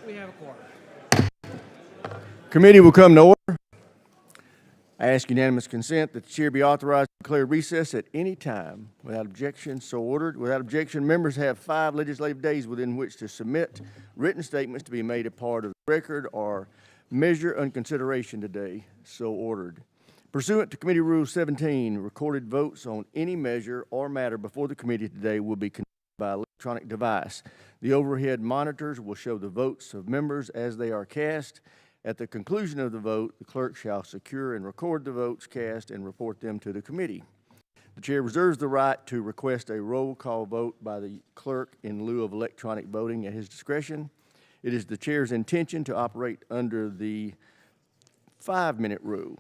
We have a quorum. Committee will come to order. I ask unanimous consent that the chair be authorized to declare recess at any time. Without objection, so ordered. Without objection, members have 5 legislative days within which to submit written statements to be made a part of the record or measure under consideration today. So ordered. Pursuant to Committee Rule 17, recorded votes on any measure or matter before the committee today will be conducted by electronic device. The overhead monitors will show the votes of members as they are cast. At the conclusion of the vote, the clerk shall secure and record the votes cast and report them to the committee. The chair reserves the right to request a roll call vote by the clerk in lieu of electronic voting at his discretion. It is the chair's intention to operate under the 5-minute rule.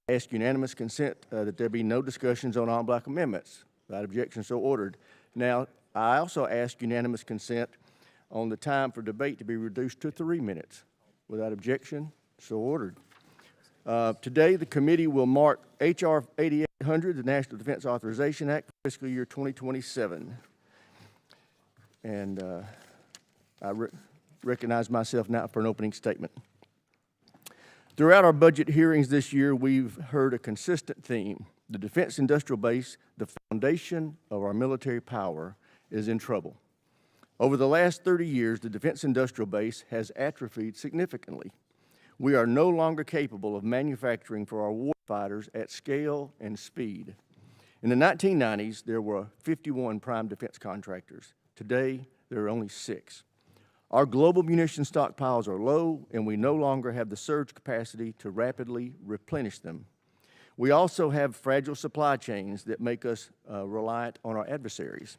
I ask unanimous consent that there be no discussions on en bloc amendments. Without objection, so ordered. Now, I also ask unanimous consent on the time for debate to be reduced to 3 minutes. Without objection, so ordered. Today, the committee will mark H.R. 8800, the National Defense Authorization Act, for fiscal year 2027. And I recognize myself now for an opening statement. Throughout our budget hearings this year, we've heard a consistent theme. The defense industrial base, the foundation of our military power, is in trouble. Over the last 30 years, the defense industrial base has atrophied significantly. We are no longer capable of manufacturing for our warfighters at scale and speed. In the 1990s, there were 51 prime defense contractors. Today, there are only 6. Our global munition stockpiles are low, and we no longer have the surge capacity to rapidly replenish them. We also have fragile supply chains that make us reliant on our adversaries.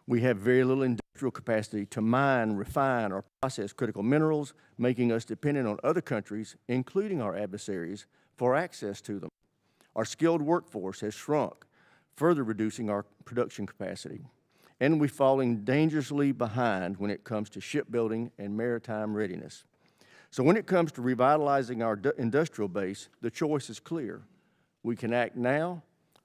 We have very little industrial capacity to mine, refine, or process critical minerals, making us dependent on other countries, including our adversaries, for access to them. Our skilled workforce has shrunk, further reducing our production capacity. And we're falling dangerously behind when it comes to shipbuilding and maritime readiness. So when it comes to revitalizing our industrial base, the choice is clear. We can act now,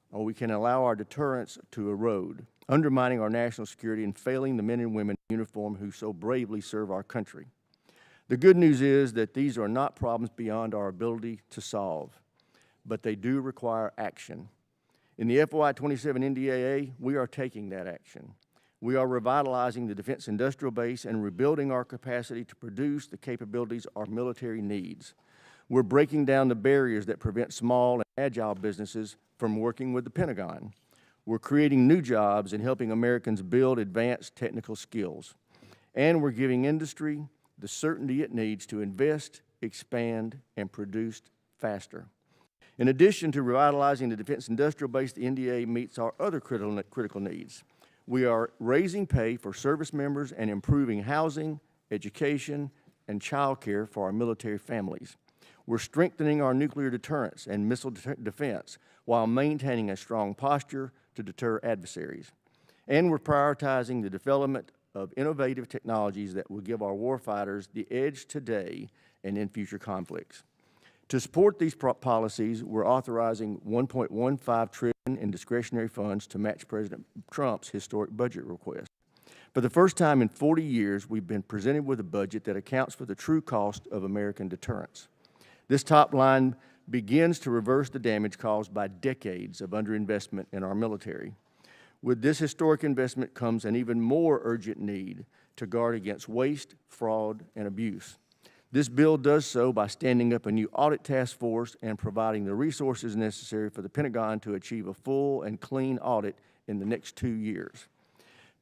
or we can allow our deterrence to erode, undermining our national security and failing the men and women in uniform who so bravely serve our country. The good news is that these are not problems beyond our ability to solve, but they do require action. In the FY27 NDAA, we are taking that action. We are revitalizing the defense industrial base and rebuilding our capacity to produce the capabilities our military needs. We're breaking down the barriers that prevent small and agile businesses from working with the Pentagon. We're creating new jobs and helping Americans build advanced technical skills. And we're giving industry the certainty it needs to invest, expand, and produce faster. In addition to revitalizing the defense industrial base, the NDAA meets our other critical needs. We are raising pay for service members and improving housing, education, and child care for our military families. We're strengthening our nuclear deterrence and missile defense while maintaining a strong posture to deter adversaries. And we're prioritizing the development of innovative technologies that will give our warfighters the edge today and in future conflicts. To support these policies, we're authorizing $1.15 trillion in discretionary funds to match President Trump's historic budget request. For the first time in 40 years, we've been presented with a budget that accounts for the true cost of American deterrence. This top line begins to reverse the damage caused by decades of underinvestment in our military. With this historic investment comes an even more urgent need to guard against waste, fraud, and abuse. This bill does so by standing up a new audit task force and providing the resources necessary for the Pentagon to achieve a full and clean audit in the next 2 years.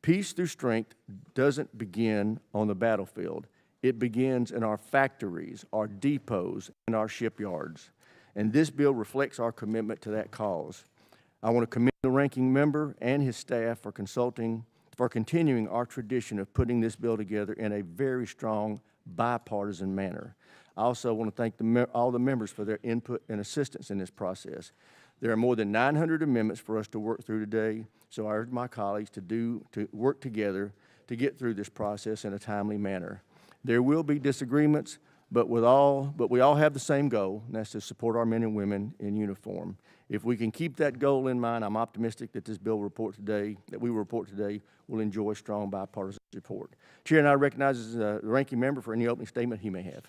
Peace through strength doesn't begin on the battlefield. It begins in our factories, our depots, and our shipyards. And this bill reflects our commitment to that cause. I want to commend the ranking member and his staff for continuing our tradition of putting this bill together in a very strong bipartisan manner. I also want to thank all the members for their input and assistance in this process. There are more than 900 amendments for us to work through today, so I urge my colleagues to work together to get through this process in a timely manner. There will be disagreements, but we all have the same goal, and that's to support our men and women in uniform. If we can keep that goal in mind, I'm optimistic that this bill we report today will enjoy strong bipartisan support. Chair now recognizes the ranking member for any opening statement he may have.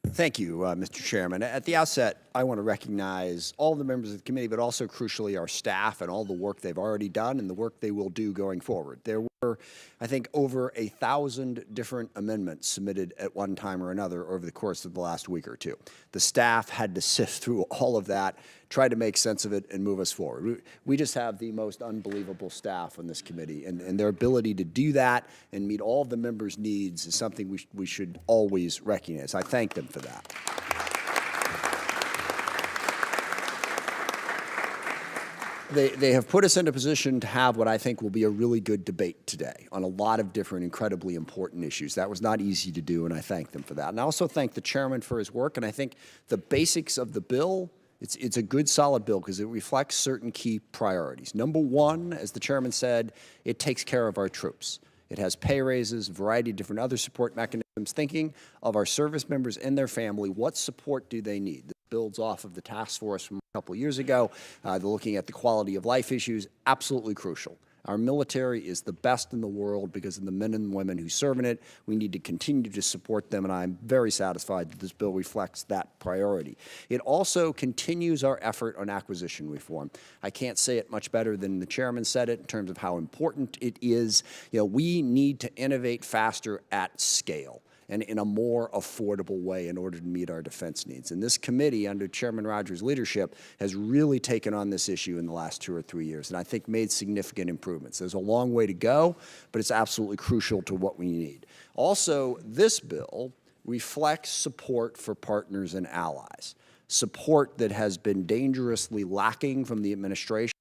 Thank you, Mr. Chairman. At the outset, I want to recognize all the members of the committee, but also crucially our staff and all the work they've already done and the work they will do going forward. There were, I think, over 1,000 different amendments submitted at one time or another over the course of the last week or two. The staff had to sift through all of that, try to make sense of it, and move us forward. We just have the most unbelievable staff on this committee, and their ability to do that and meet all of the members' needs is something we should always recognize. I thank them for that. They have put us in a position to have what I think will be a really good debate today on a lot of different incredibly important issues. That was not easy to do, and I thank them for that. And I also thank the chairman for his work, and I think the basics of the bill, it's a good, solid bill because it reflects certain key priorities. Number one, as the chairman said, it takes care of our troops. It has pay raises, a variety of different other support mechanisms, thinking of our service members and their family. What support do they need? This builds off of the task force from a couple of years ago. They're looking at the quality of life issues, absolutely crucial. Our military is the best in the world because of the men and women who serve in it. We need to continue to support them, and I'm very satisfied that this bill reflects that priority. It also continues our effort on acquisition reform. I can't say it much better than the chairman said it in terms of how important it is. You know, we need to innovate faster at scale and in a more affordable way in order to meet our defense needs. And this committee, under Chairman Rogers' leadership, has really taken on this issue in the last 2 or 3 years, and I think made significant improvements. There's a long way to go, but it's absolutely crucial to what we need. Also, this bill reflects support for partners and allies, support that has been dangerously lacking from the administration,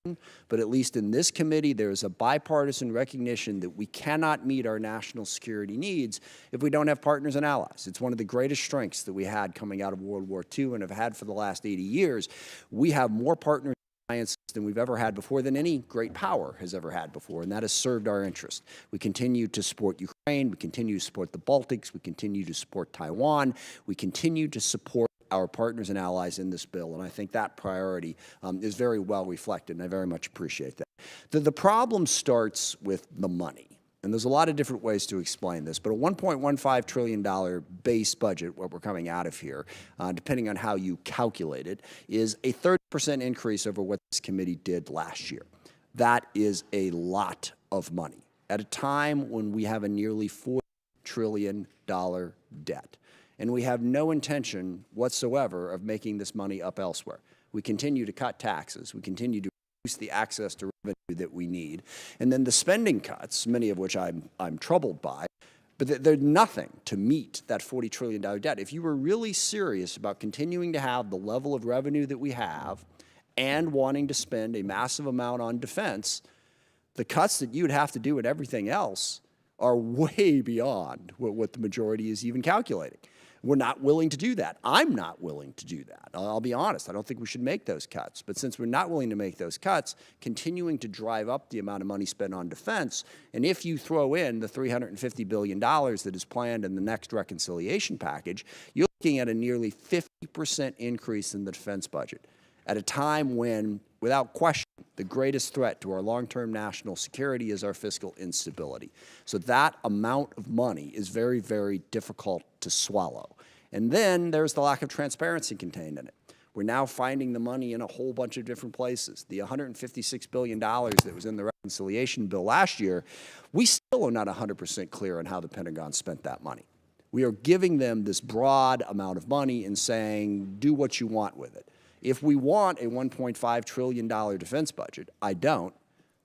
but at least in this committee, there is a bipartisan recognition that we cannot meet our national security needs if we don't have partners and allies. It's one of the greatest strengths that we had coming out of World War II and have had for the last 80 years. We have more partners and alliances than we've ever had before, than any great power has ever had before, and that has served our interest. We continue to support Ukraine, we continue to support the Baltics, we continue to support Taiwan, we continue to support our partners and allies in this bill, and I think that priority is very well reflected, and I very much appreciate that. The problem starts with the money, and there's a lot of different ways to explain this, but a $1.15 trillion base budget, what we're coming out of here, depending on how you calculate it, is a 30% increase over what this committee did last year. That is a lot of money at a time when we have a nearly $4 trillion debt. And we have no intention whatsoever of making this money up elsewhere. We continue to cut taxes. We continue to reduce the access to revenue that we need. And then the spending cuts, many of which I'm troubled by, but they're nothing to meet that $40 trillion debt. If you were really serious about continuing to have the level of revenue that we have and wanting to spend a massive amount on defense, the cuts that you'd have to do at everything else are way beyond what the majority is even calculating. We're not willing to do that. I'm not willing to do that. I'll be honest. I don't think we should make those cuts. But since we're not willing to make those cuts, continuing to drive up the amount of money spent on defense, and if you throw in the $350 billion that is planned in the next reconciliation package, you're looking at a nearly 50% increase in the defense budget at a time when, without question, the greatest threat to our long-term national security is our fiscal instability. So that amount of money is very, very difficult to swallow. And then there's the lack of transparency contained in it. We're now finding the money in a whole bunch of different places. The $156 billion that was in the reconciliation bill last year, we still are not 100% clear on how the Pentagon spent that money. We are giving them this broad amount of money and saying, do what you want with it. If we want a $1.5 trillion defense budget, I don't,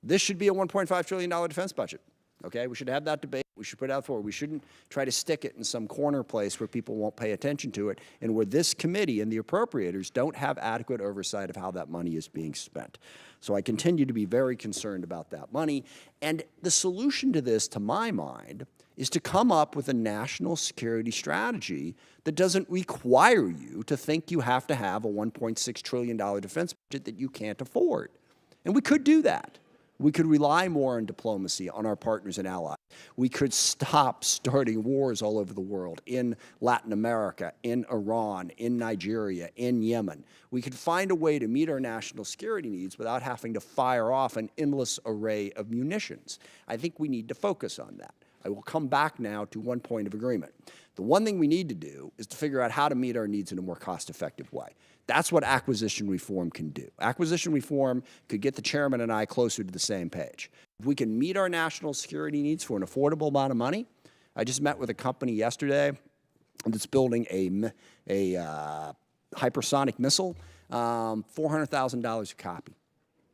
this should be a $1.5 trillion defense budget, okay? We should have that debate. We should put it out forward. We shouldn't try to stick it in some corner place where people won't pay attention to it and where this committee and the appropriators don't have adequate oversight of how that money is being spent. So I continue to be very concerned about that money. And the solution to this, to my mind, is to come up with a national security strategy that doesn't require you to think you have to have a $1.6 trillion defense budget that you can't afford. And we could do that. We could rely more on diplomacy, on our partners and allies. We could stop starting wars all over the world, in Latin America, in Iran, in Nigeria, in Yemen. We could find a way to meet our national security needs without having to fire off an endless array of munitions. I think we need to focus on that. I will come back now to one point of agreement. The one thing we need to do is to figure out how to meet our needs in a more cost-effective way. That's what acquisition reform can do. Acquisition reform could get the chairman and I closer to the same page. If we can meet our national security needs for an affordable amount of money, I just met with a company yesterday that's building a hypersonic missile, $400,000 a copy.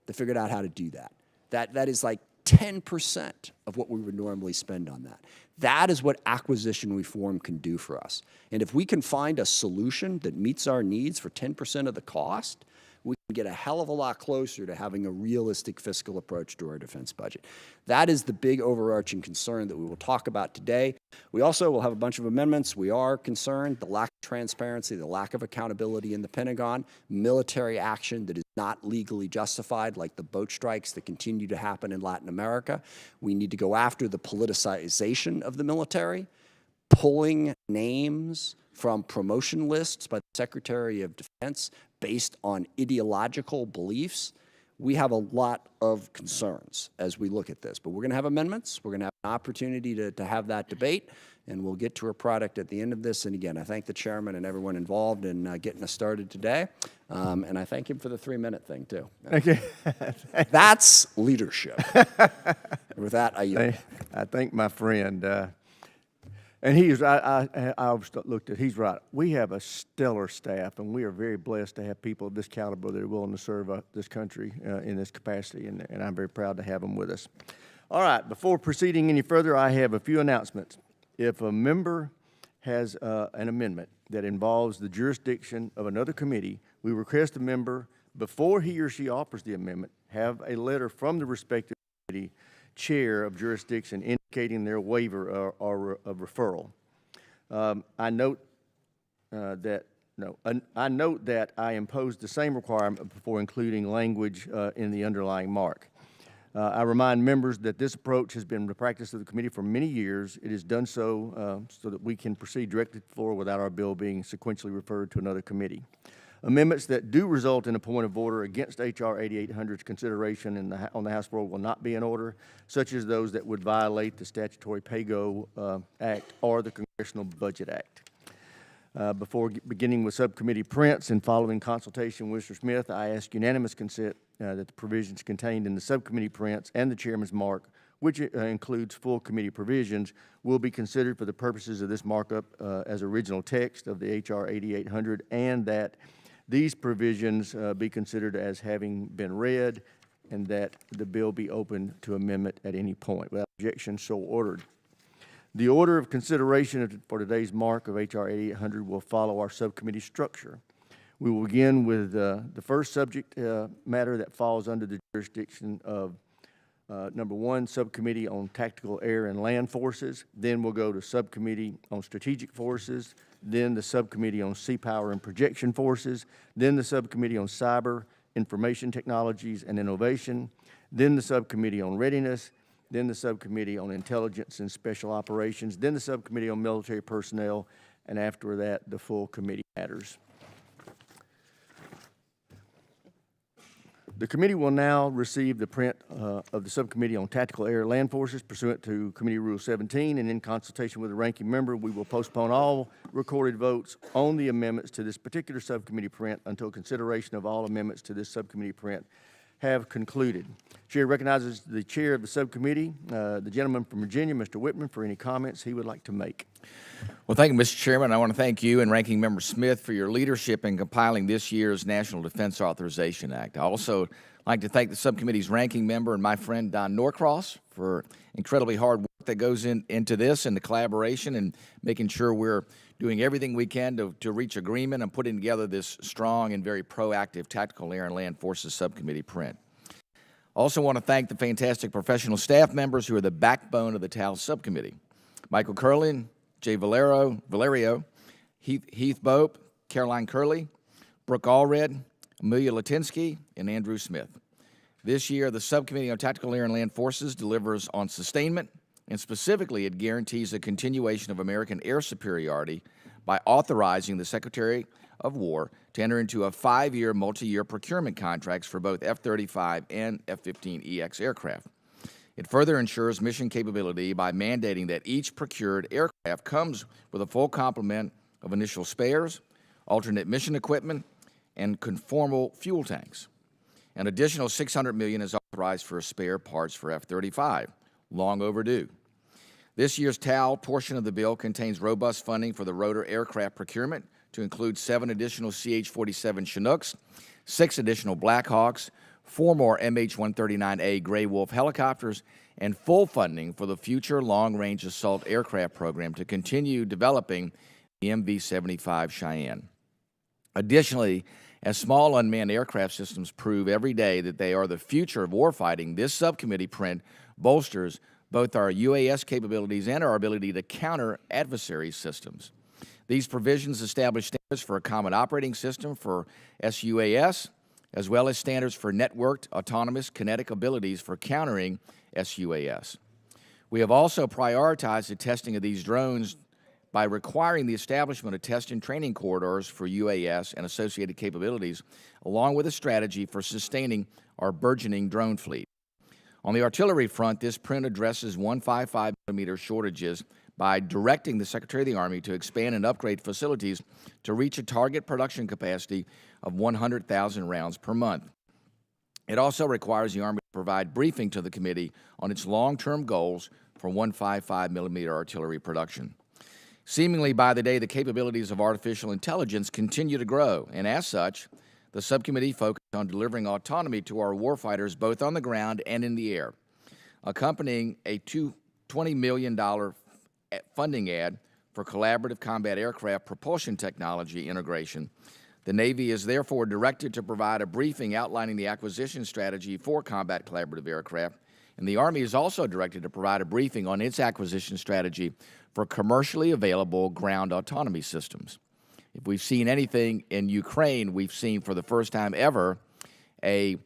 They figured out how to do that. That is like 10% of what we would normally spend on that. That is what acquisition reform can do for us. And if we can find a solution that meets our needs for 10% of the cost, we can get a hell of a lot closer to having a realistic fiscal approach to our defense budget. That is the big overarching concern that we will talk about today. We also will have a bunch of amendments. We are concerned the lack of transparency, the lack of accountability in the Pentagon, military action that is not legally justified, like the boat strikes that continue to happen in Latin America. We need to go after the politicization of the military, pulling names from promotion lists by the Secretary of Defense based on ideological beliefs. We have a lot of concerns as we look at this, but we're going to have amendments. We're going to have an opportunity to have that debate, and we'll get to a product at the end of this. And again, I thank the chairman and everyone involved in getting us started today, and I thank him for the 3-minute thing, too. Okay. That's leadership. With that, I yield. I thank my friend. And I looked at, he's right. We have a stellar staff, and we are very blessed to have people of this caliber that are willing to serve this country in this capacity, and I'm very proud to have them with us. All right, before proceeding any further, I have a few announcements. If a member has an amendment that involves the jurisdiction of another committee, we request the member, before he or she offers the amendment, have a letter from the respective committee chair of jurisdiction indicating their waiver or of referral. I note that I imposed the same requirement before including language in the underlying mark. I remind members that this approach has been the practice of the committee for many years. It is done so that we can proceed directly to the floor without our bill being sequentially referred to another committee. Amendments that do result in a point of order against H.R. 8800's consideration on the House floor will not be in order, such as those that would violate the Statutory Pay-Go Act or the Congressional Budget Act. Before beginning with subcommittee prints and following consultation with Mr. Smith, I ask unanimous consent that the provisions contained in the subcommittee prints and the chairman's mark, which includes full committee provisions, will be considered for the purposes of this markup as original text of the H.R. 8800, and that these provisions be considered as having been read, and that the bill be open to amendment at any point. Without objection, so ordered. The order of consideration for today's mark of H.R. 8800 will follow our subcommittee structure. We will begin with the first subject matter that falls under the jurisdiction of number 1, Subcommittee on Tactical Air and Land Forces. Then we'll go to Subcommittee on Strategic Forces, then the Subcommittee on Sea Power and Projection Forces, then the Subcommittee on Cyber, Information Technologies and Innovation, then the Subcommittee on Readiness, then the Subcommittee on Intelligence and Special Operations, then the Subcommittee on Military Personnel, and after that, the full committee matters. The committee will now receive the print of the Subcommittee on Tactical Air and Land Forces pursuant to Committee Rule 17, and in consultation with the ranking member, we will postpone all recorded votes on the amendments to this particular subcommittee print until consideration of all amendments to this subcommittee print have concluded. Chair recognizes the chair of the subcommittee, the gentleman from Virginia, Mr. Whitman, for any comments he would like to make. Well, thank you, Mr. Chairman. I want to thank you and Ranking Member Smith for your leadership in compiling this year's National Defense Authorization Act. I also like to thank the subcommittee's ranking member and my friend Don Norcross for incredibly hard work that goes into this and the collaboration and making sure we're doing everything we can to reach agreement and putting together this strong and very proactive Tactical Air and Land Forces subcommittee print. Also want to thank the fantastic professional staff members who are the backbone of the TAL subcommittee. Michael Curlin, Jay Valerio, Heath Bope, Caroline Curley, Brooke Allred, Amelia Latinsky, and Andrew Smith. This year, the Subcommittee on Tactical Air and Land Forces delivers on sustainment, and specifically, it guarantees the continuation of American air superiority by authorizing the Secretary of War to enter into a 5-year, multi-year procurement contracts for both F-35 and F-15EX aircraft. It further ensures mission capability by mandating that each procured aircraft comes with a full complement of initial spares, alternate mission equipment, and conformal fuel tanks. An additional $600 million is authorized for spare parts for F-35, long overdue. This year's TAL portion of the bill contains robust funding for the rotor aircraft procurement to include 7 additional CH-47 Chinooks, 6 additional Blackhawks, 4 more MH-139A Grey Wolf helicopters, and full funding for the future long-range assault aircraft program to continue developing the MV-75 Cheyenne. Additionally, as small unmanned aircraft systems prove every day that they are the future of warfighting, this subcommittee print bolsters both our UAS capabilities and our ability to counter adversary systems. These provisions establish standards for a common operating system for SUAS, as well as standards for networked, autonomous, kinetic abilities for countering SUAS. We have also prioritized the testing of these drones by requiring the establishment of test and training corridors for UAS and associated capabilities, along with a strategy for sustaining our burgeoning drone fleet. On the artillery front, this print addresses 155mm shortages by directing the Secretary of the Army to expand and upgrade facilities to reach a target production capacity of 100,000 rounds per month. It also requires the Army to provide briefing to the committee on its long-term goals for 155mm artillery production. Seemingly by the day, the capabilities of artificial intelligence continue to grow, and as such, the subcommittee focused on delivering autonomy to our warfighters both on the ground and in the air. Accompanying a $20 million funding ad for collaborative combat aircraft propulsion technology integration, the Navy is therefore directed to provide a briefing outlining the acquisition strategy for combat collaborative aircraft, and the Army is also directed to provide a briefing on its acquisition strategy for commercially available ground autonomy systems. If we've seen anything in Ukraine, we've seen for the first time ever a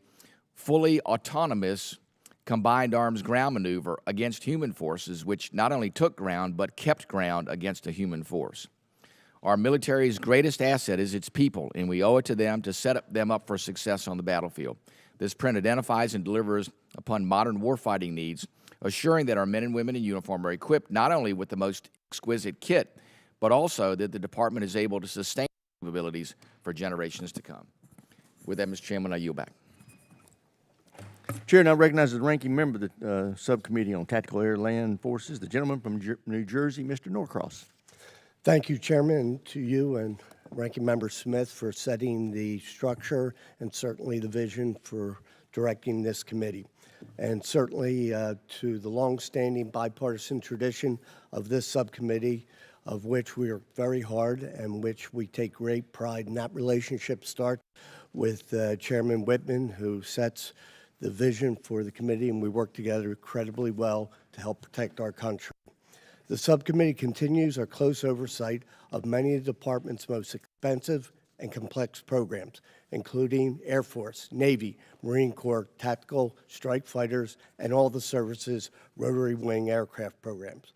fully autonomous combined arms ground maneuver against human forces, which not only took ground, but kept ground against a human force. Our military's greatest asset is its people, and we owe it to them to set them up for success on the battlefield. This print identifies and delivers upon modern warfighting needs, assuring that our men and women in uniform are equipped not only with the most exquisite kit, but also that the department is able to sustain capabilities for generations to come. With that, Mr. Chairman, I yield back. Chair now recognizes the ranking member of the Subcommittee on Tactical Air and Land Forces, the gentleman from New Jersey, Mr. Norcross. Thank you, Chairman, and to you and Ranking Member Smith for setting the structure and certainly the vision for directing this committee. And certainly to the longstanding bipartisan tradition of this subcommittee, of which we are very hard and which we take great pride in. That relationship starts with Chairman Whitman, who sets the vision for the committee, and we work together incredibly well to help protect our country. The subcommittee continues our close oversight of many of the department's most expensive and complex programs, including Air Force, Navy, Marine Corps, tactical strike fighters, and all the services rotary wing aircraft programs.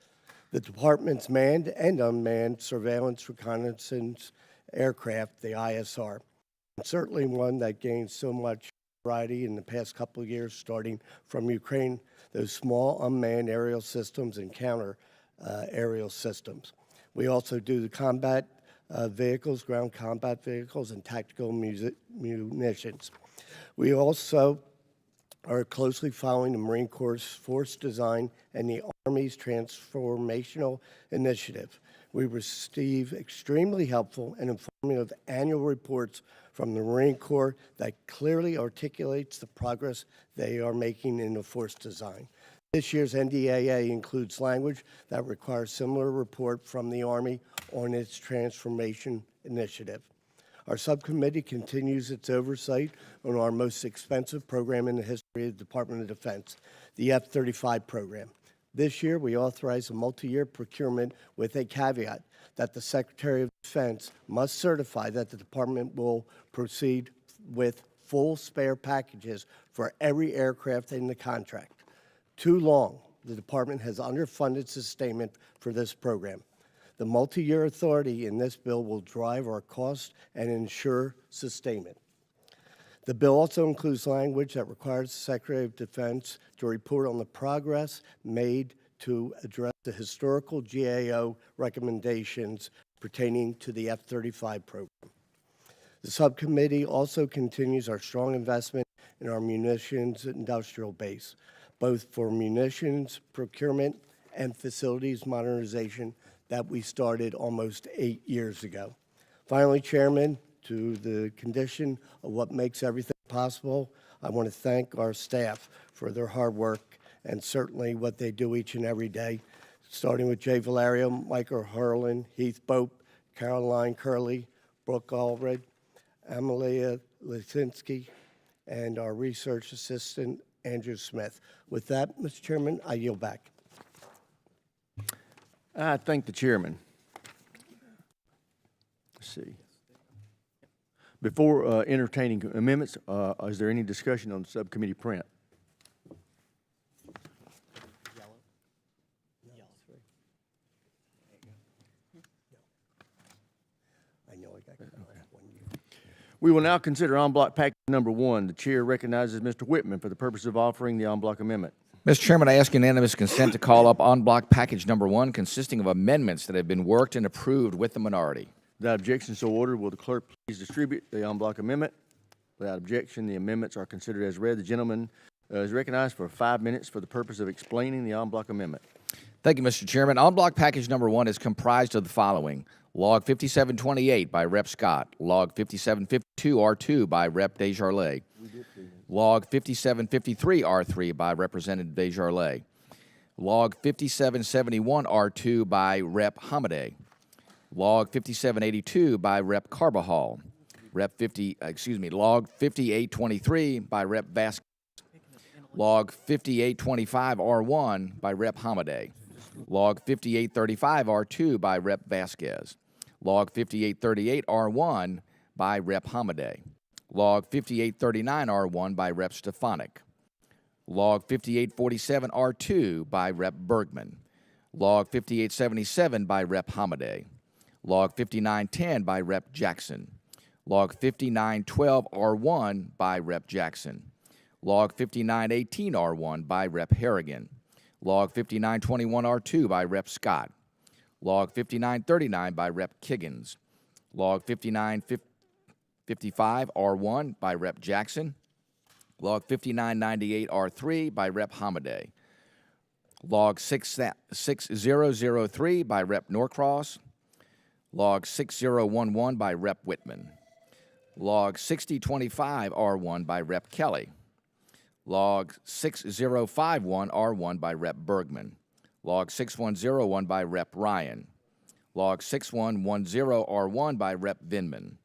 The department's manned and unmanned surveillance reconnaissance aircraft, the ISR, and certainly one that gained so much variety in the past couple of years, starting from Ukraine, those small unmanned aerial systems and counter aerial systems. We also do the combat vehicles, ground combat vehicles, and tactical munitions. We also are closely following the Marine Corps' force design and the Army's transformational initiative. We receive extremely helpful and informative annual reports from the Marine Corps that clearly articulates the progress they are making in the force design. This year's NDAA includes language that requires similar report from the Army on its transformation initiative. Our subcommittee continues its oversight on our most expensive program in the history of the Department of Defense, the F-35 program. This year, we authorized a multi-year procurement with a caveat that the Secretary of Defense must certify that the department will proceed with full spare packages for every aircraft in the contract. Too long, the department has underfunded sustainment for this program. The multi-year authority in this bill will drive our costs and ensure sustainment. The bill also includes language that requires the Secretary of Defense to report on the progress made to address the historical GAO recommendations pertaining to the F-35 program. The subcommittee also continues our strong investment in our munitions industrial base, both for munitions procurement and facilities modernization that we started almost 8 years ago. Finally, Chairman, to the condition of what makes everything possible, I want to thank our staff for their hard work and certainly what they do each and every day, starting with Jay Valerio, Michael Hurlin, Heath Bope, Caroline Curley, Brooke Allred, Amalia Lisinski, and our research assistant, Andrew Smith. With that, Mr. Chairman, I yield back. I thank the chairman. Let's see. Before entertaining amendments, is there any discussion on the subcommittee print? We will now consider en bloc package number 1. The chair recognizes Mr. Whitman for the purpose of offering the en bloc amendment. Mr. Chairman, I ask unanimous consent to call up en bloc package number 1, consisting of amendments that have been worked and approved with the minority. Without objection, so ordered. Will the clerk please distribute the en bloc amendment? Without objection, the amendments are considered as read. The gentleman is recognized for 5 minutes for the purpose of explaining the en bloc amendment. Thank you, Mr. Chairman. En bloc package number 1 is comprised of the following: Log 5728 by Rep. Scott, Log 5752 R2 by Rep. Desjardins, Log 5753 R3 by Representative Desjardins, Log 5771 R2 by Rep. Hamadeh, Log 5782 by Rep. Carbajal, Log 5823 by Rep. Vasquez, Log 5825 R1 by Rep. Hamadeh, Log 5835 R2 by Rep. Vasquez, Log 5838 R1 by Rep. Hamadeh, Log 5839 R1 by Rep. Stefanik, Log 5847 R2 by Rep. Bergman, Log 5877 by Rep. Hamadeh, Log 5910 by Rep. Jackson, Log 5912 R1 by Rep. Jackson, Log 5918 R1 by Rep. Harrigan, Log 5921 R2 by Rep. Scott, Log 5939 by Rep. Kiggins, Log 5955 R1 by Rep. Jackson, Log 5998 R3 by Rep. Hamadeh, Log 6003 by Rep. Norcross, Log 6011 by Rep. Whitman, Log 6025 R1 by Rep. Kelly, Log 6051 R1 by Rep. Bergman, Log 6101 by Rep. Ryan, Log 6110 R1 by Rep. Vinman,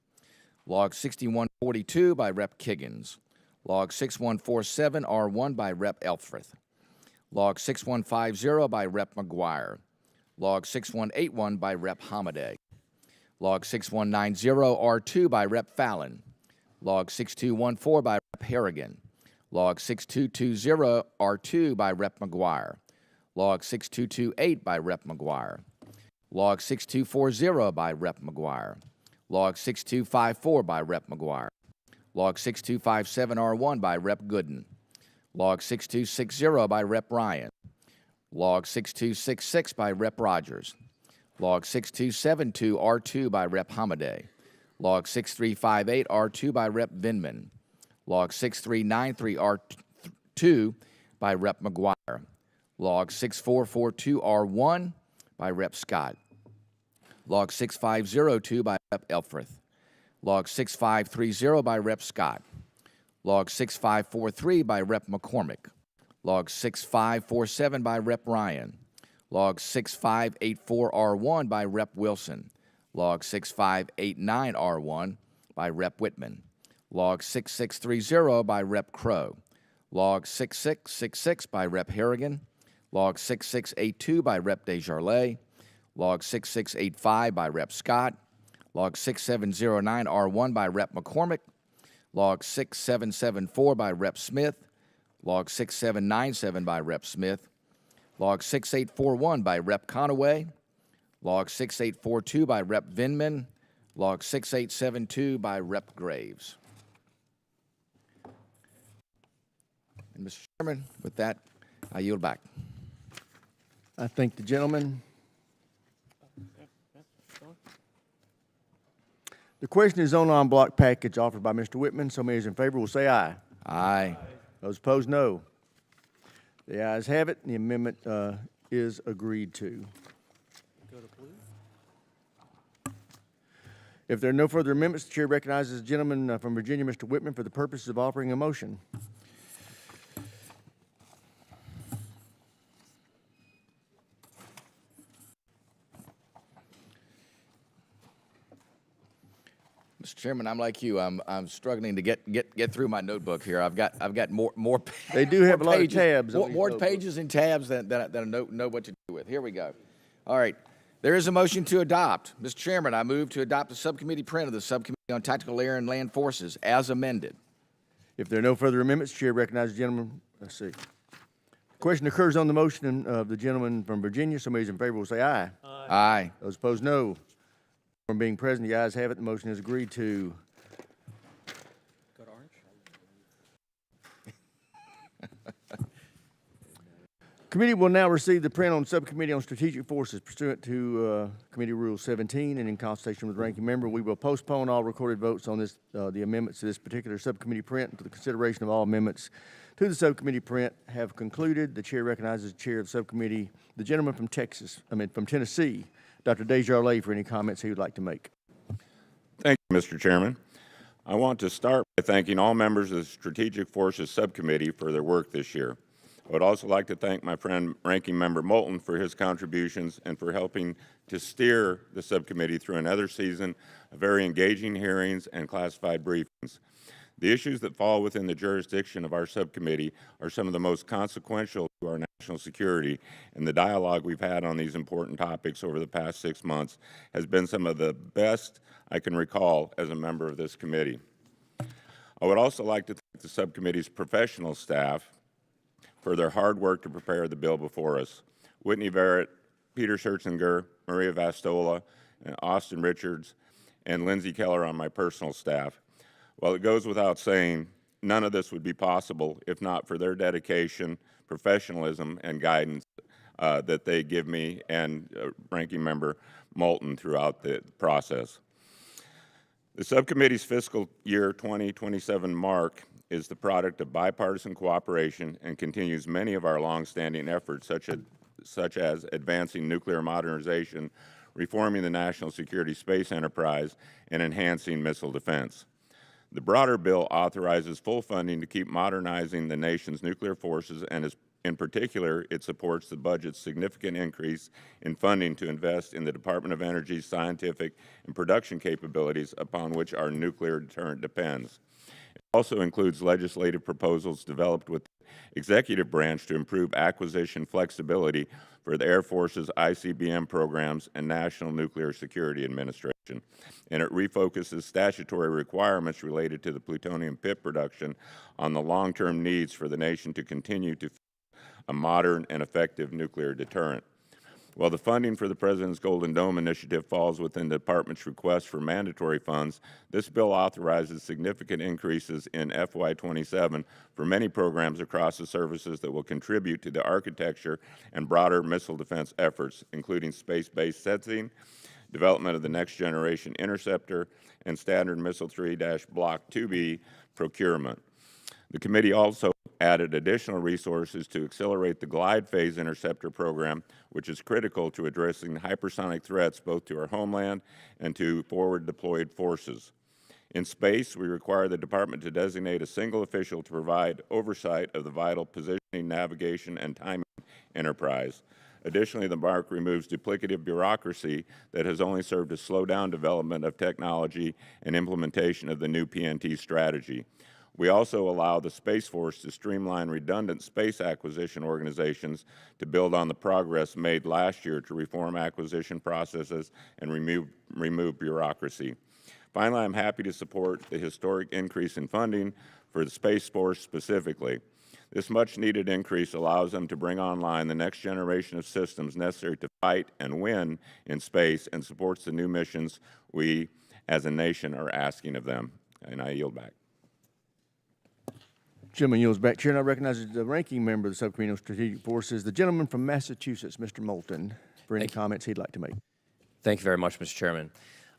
Log 6142 by Rep. Kiggins, Log 6147 R1 by Rep. Elfrith, Log 6150 by Rep. McGuire, Log 6181 by Rep. Hamadeh, Log 6190 R2 by Rep. Fallon, Log 6214 by Rep. Harrigan, Log 6220 R2 by Rep. McGuire, Log 6228 by Rep. McGuire, Log 6240 by Rep. McGuire, Log 6254 by Rep. McGuire, Log 6257 R1 by Rep. Gooden, Log 6260 by Rep. Ryan, Log 6266 by Rep. Rogers, Log 6272 R2 by Rep. Hamadeh, Log 6358 R2 by Rep. Vinman, Log 6393 R2 by Rep. McGuire, Log 6442 R1 by Rep. Scott, Log 6502 by Rep. Elfrith, Log 6530 by Rep. Scott, Log 6543 by Rep. McCormick, Log 6547 by Rep. Ryan, Log 6584 R1 by Rep. Wilson, Log 6589 R1 by Rep. Whitman, Log 6630 by Rep. Crow, Log 6666 by Rep. Harrigan, Log 6682 by Rep. Desjardins, Log 6685 by Rep. Scott, Log 6709 R1 by Rep. McCormick, Log 6774 by Rep. Smith, Log 6797 by Rep. Smith, Log 6841 by Rep. Conaway, Log 6842 by Rep. Vindman, Log 6872 by Rep. Graves. And Mr. Chairman, with that, I yield back. I thank the gentleman. The question is on en bloc package offered by Mr. Whitman. So many as in favor will say aye. Aye. Those opposed, no. The ayes have it, and the amendment is agreed to. If there are no further amendments, the chair recognizes the gentleman from Virginia, Mr. Whitman, for the purposes of offering a motion. Mr. Chairman, I'm like you. I'm struggling to get through my notebook here. I've got more. They do have a lot of tabs on More these pages and tabs than I know what to do with. Here we go. All right. There is a motion to adopt. Mr. Chairman, I move to adopt the subcommittee print of the Subcommittee on Tactical Air and Land Forces as amended. If there are no further amendments, the chair recognizes the gentleman. Let's see. The question occurs on the motion of the gentleman from Virginia. Somebody in favor will say aye. Aye. Those opposed, no. From being present, the ayes have it. The motion is agreed to. Committee will now receive the print on Subcommittee on Strategic Forces pursuant to Committee Rule 17, and in consultation with the ranking member, we will postpone all recorded votes on this, the amendments to this particular subcommittee print until the consideration of all amendments to the subcommittee print have concluded. The chair recognizes the chair of the subcommittee, the gentleman from from Tennessee, Dr. Desjardins, for any comments he would like to make. Thank you, Mr. Chairman. I want to start by thanking all members of the Strategic Forces Subcommittee for their work this year. I would also like to thank my friend Ranking Member Moulton for his contributions and for helping to steer the subcommittee through another season of very engaging hearings and classified briefings. The issues that fall within the jurisdiction of our subcommittee are some of the most consequential to our national security, and the dialogue we've had on these important topics over the past 6 months has been some of the best I can recall as a member of this committee. I would also like to thank the subcommittee's professional staff for their hard work to prepare the bill before us. Whitney Verrett, Peter Schertzinger, Maria Vastola, and Austin Richards, and Lindsay Keller on my personal staff. While it goes without saying, none of this would be possible if not for their dedication, professionalism, and guidance that they give me and Ranking Member Moulton throughout the process. The subcommittee's fiscal year 2027 mark is the product of bipartisan cooperation and continues many of our longstanding efforts, such as advancing nuclear modernization, reforming the national security space enterprise, and enhancing missile defense. The broader bill authorizes full funding to keep modernizing the nation's nuclear forces, and in particular, it supports the budget's significant increase in funding to invest in the Department of Energy's scientific and production capabilities upon which our nuclear deterrent depends. It also includes legislative proposals developed with the executive branch to improve acquisition flexibility for the Air Force's ICBM programs and National Nuclear Security Administration. And it refocuses statutory requirements related to the plutonium pit production on the long-term needs for the nation to continue to a modern and effective nuclear deterrent. While the funding for the President's Golden Dome initiative falls within the Department's request for mandatory funds, this bill authorizes significant increases in FY27 for many programs across the services that will contribute to the architecture and broader missile defense efforts, including space-based sensing, development of the Next Generation Interceptor, and Standard Missile 3-Block 2B procurement. The committee also added additional resources to accelerate the Glide Phase Interceptor program, which is critical to addressing hypersonic threats both to our homeland and to forward deployed forces. In space, we require the department to designate a single official to provide oversight of the vital positioning, navigation, and timing enterprise. Additionally, the mark removes duplicative bureaucracy that has only served to slow down development of technology and implementation of the new PNT strategy. We also allow the Space Force to streamline redundant space acquisition organizations to build on the progress made last year to reform acquisition processes and remove bureaucracy. Finally, I'm happy to support the historic increase in funding for the Space Force specifically. This much-needed increase allows them to bring online the next generation of systems necessary to fight and win in space and supports the new missions we, as a nation, are asking of them. And I yield back. Gentleman yields back. Chair now recognizes the ranking member of the Subcommittee on Strategic Forces, the gentleman from Massachusetts, Mr. Moulton, for any comments he'd like to make. Thank you very much, Mr. Chairman.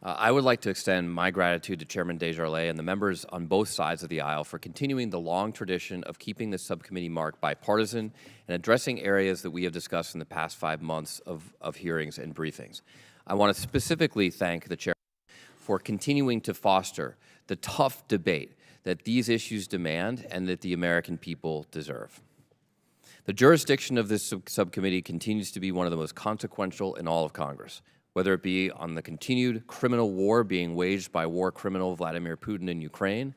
I would like to extend my gratitude to Chairman Desjardins and the members on both sides of the aisle for continuing the long tradition of keeping the subcommittee mark bipartisan and addressing areas that we have discussed in the past 5 months of hearings and briefings. I want to specifically thank the Chairman for continuing to foster the tough debate that these issues demand and that the American people deserve. The jurisdiction of this subcommittee continues to be one of the most consequential in all of Congress, whether it be on the continued criminal war being waged by war criminal Vladimir Putin in Ukraine,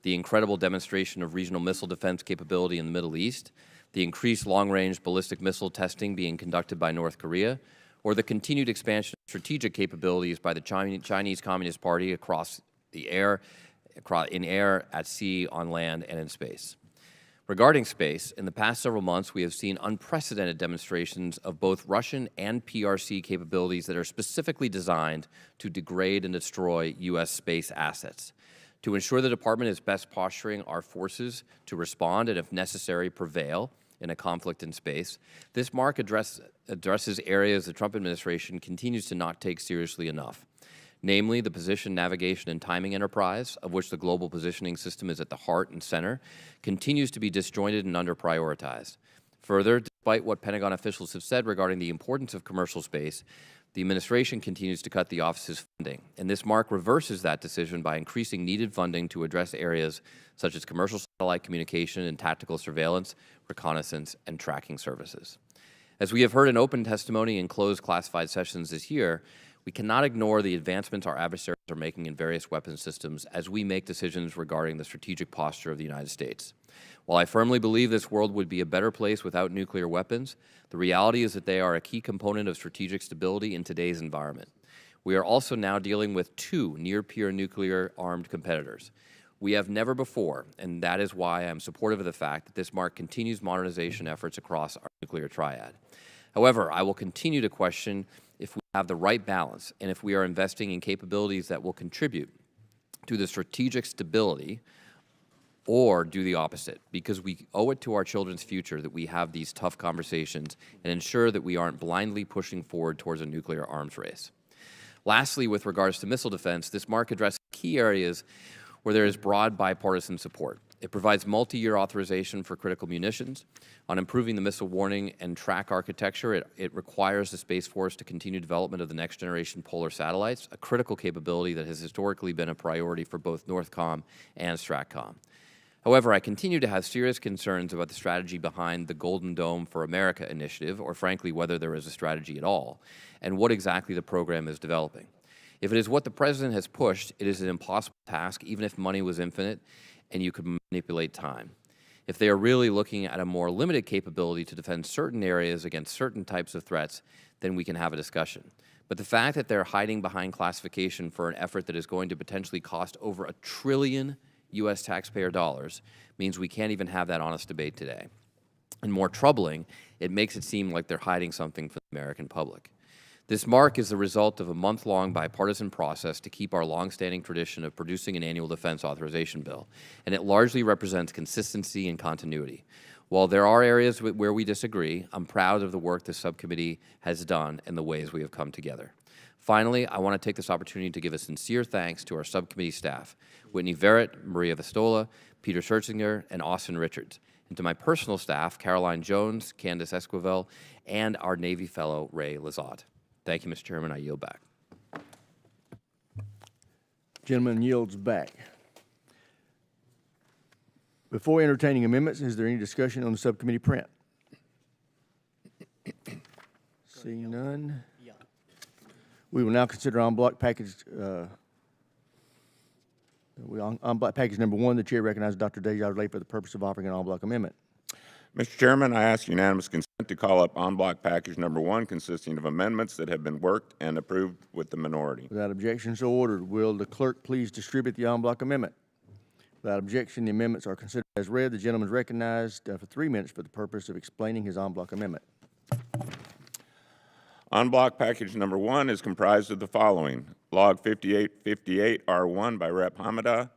the incredible demonstration of regional missile defense capability in the Middle East, the increased long-range ballistic missile testing being conducted by North Korea, or the continued expansion of strategic capabilities by the Chinese Communist Party across the air, in air, at sea, on land, and in space. Regarding space, in the past several months, we have seen unprecedented demonstrations of both Russian and PRC capabilities that are specifically designed to degrade and destroy U.S. space assets. To ensure the Department is best posturing our forces to respond and, if necessary, prevail in a conflict in space, this mark addresses areas the Trump administration continues to not take seriously enough, namely the position, navigation, and timing enterprise, of which the global positioning system is at the heart and center, continues to be disjointed and under-prioritized. Further, despite what Pentagon officials have said regarding the importance of commercial space, the administration continues to cut the office's funding, and this mark reverses that decision by increasing needed funding to address areas such as commercial satellite communication and tactical surveillance, reconnaissance, and tracking services. As we have heard in open testimony and closed classified sessions this year, we cannot ignore the advancements our adversaries are making in various weapons systems as we make decisions regarding the strategic posture of the United States. While I firmly believe this world would be a better place without nuclear weapons, the reality is that they are a key component of strategic stability in today's environment. We are also now dealing with 2 near-peer nuclear-armed competitors. We have never before, and that is why I am supportive of the fact that this mark continues modernization efforts across our nuclear triad. However, I will continue to question if we have the right balance and if we are investing in capabilities that will contribute to the strategic stability or do the opposite, because we owe it to our children's future that we have these tough conversations and ensure that we aren't blindly pushing forward towards a nuclear arms race. Lastly, with regards to missile defense, this mark addresses key areas where there is broad bipartisan support. It provides multi-year authorization for critical munitions. On improving the missile warning and track architecture, it requires the Space Force to continue development of the next generation polar satellites, a critical capability that has historically been a priority for both Northcom and Stratcom. However, I continue to have serious concerns about the strategy behind the Golden Dome for America initiative, or frankly, whether there is a strategy at all, and what exactly the program is developing. If it is what the President has pushed, it is an impossible task, even if money was infinite and you could manipulate time. If they are really looking at a more limited capability to defend certain areas against certain types of threats, then we can have a discussion. But the fact that they're hiding behind classification for an effort that is going to potentially cost over $1 trillion U.S. taxpayer dollars means we can't even have that honest debate today. And more troubling, it makes it seem like they're hiding something from the American public. This mark is the result of a month-long bipartisan process to keep our longstanding tradition of producing an annual defense authorization bill, and it largely represents consistency and continuity. While there are areas where we disagree, I'm proud of the work this subcommittee has done and the ways we have come together. Finally, I want to take this opportunity to give a sincere thanks to our subcommittee staff, Whitney Verrett, Maria Vistola, Peter Scherzinger, and Austin Richards, and to my personal staff, Caroline Jones, Candace Esquivel, and our Navy fellow, Ray Lizotte. Thank you, Mr. Chairman. I yield back. Gentleman yields back. Before entertaining amendments, is there any discussion on the subcommittee print? Seeing none. We will now consider en bloc package. En bloc package number 1. The chair recognizes Dr. Desjardins for the purpose of offering an en bloc amendment. Mr. Chairman, I ask unanimous consent to call up en bloc package number 1 consisting of amendments that have been worked and approved with the minority. Without objection, so ordered. Will the clerk please distribute the en bloc amendment? Without objection, the amendments are considered as read. The gentleman is recognized for 3 minutes for the purpose of explaining his en bloc amendment. En bloc package number 1 is comprised of the following: Log 5858 R1 by Rep. Hamada,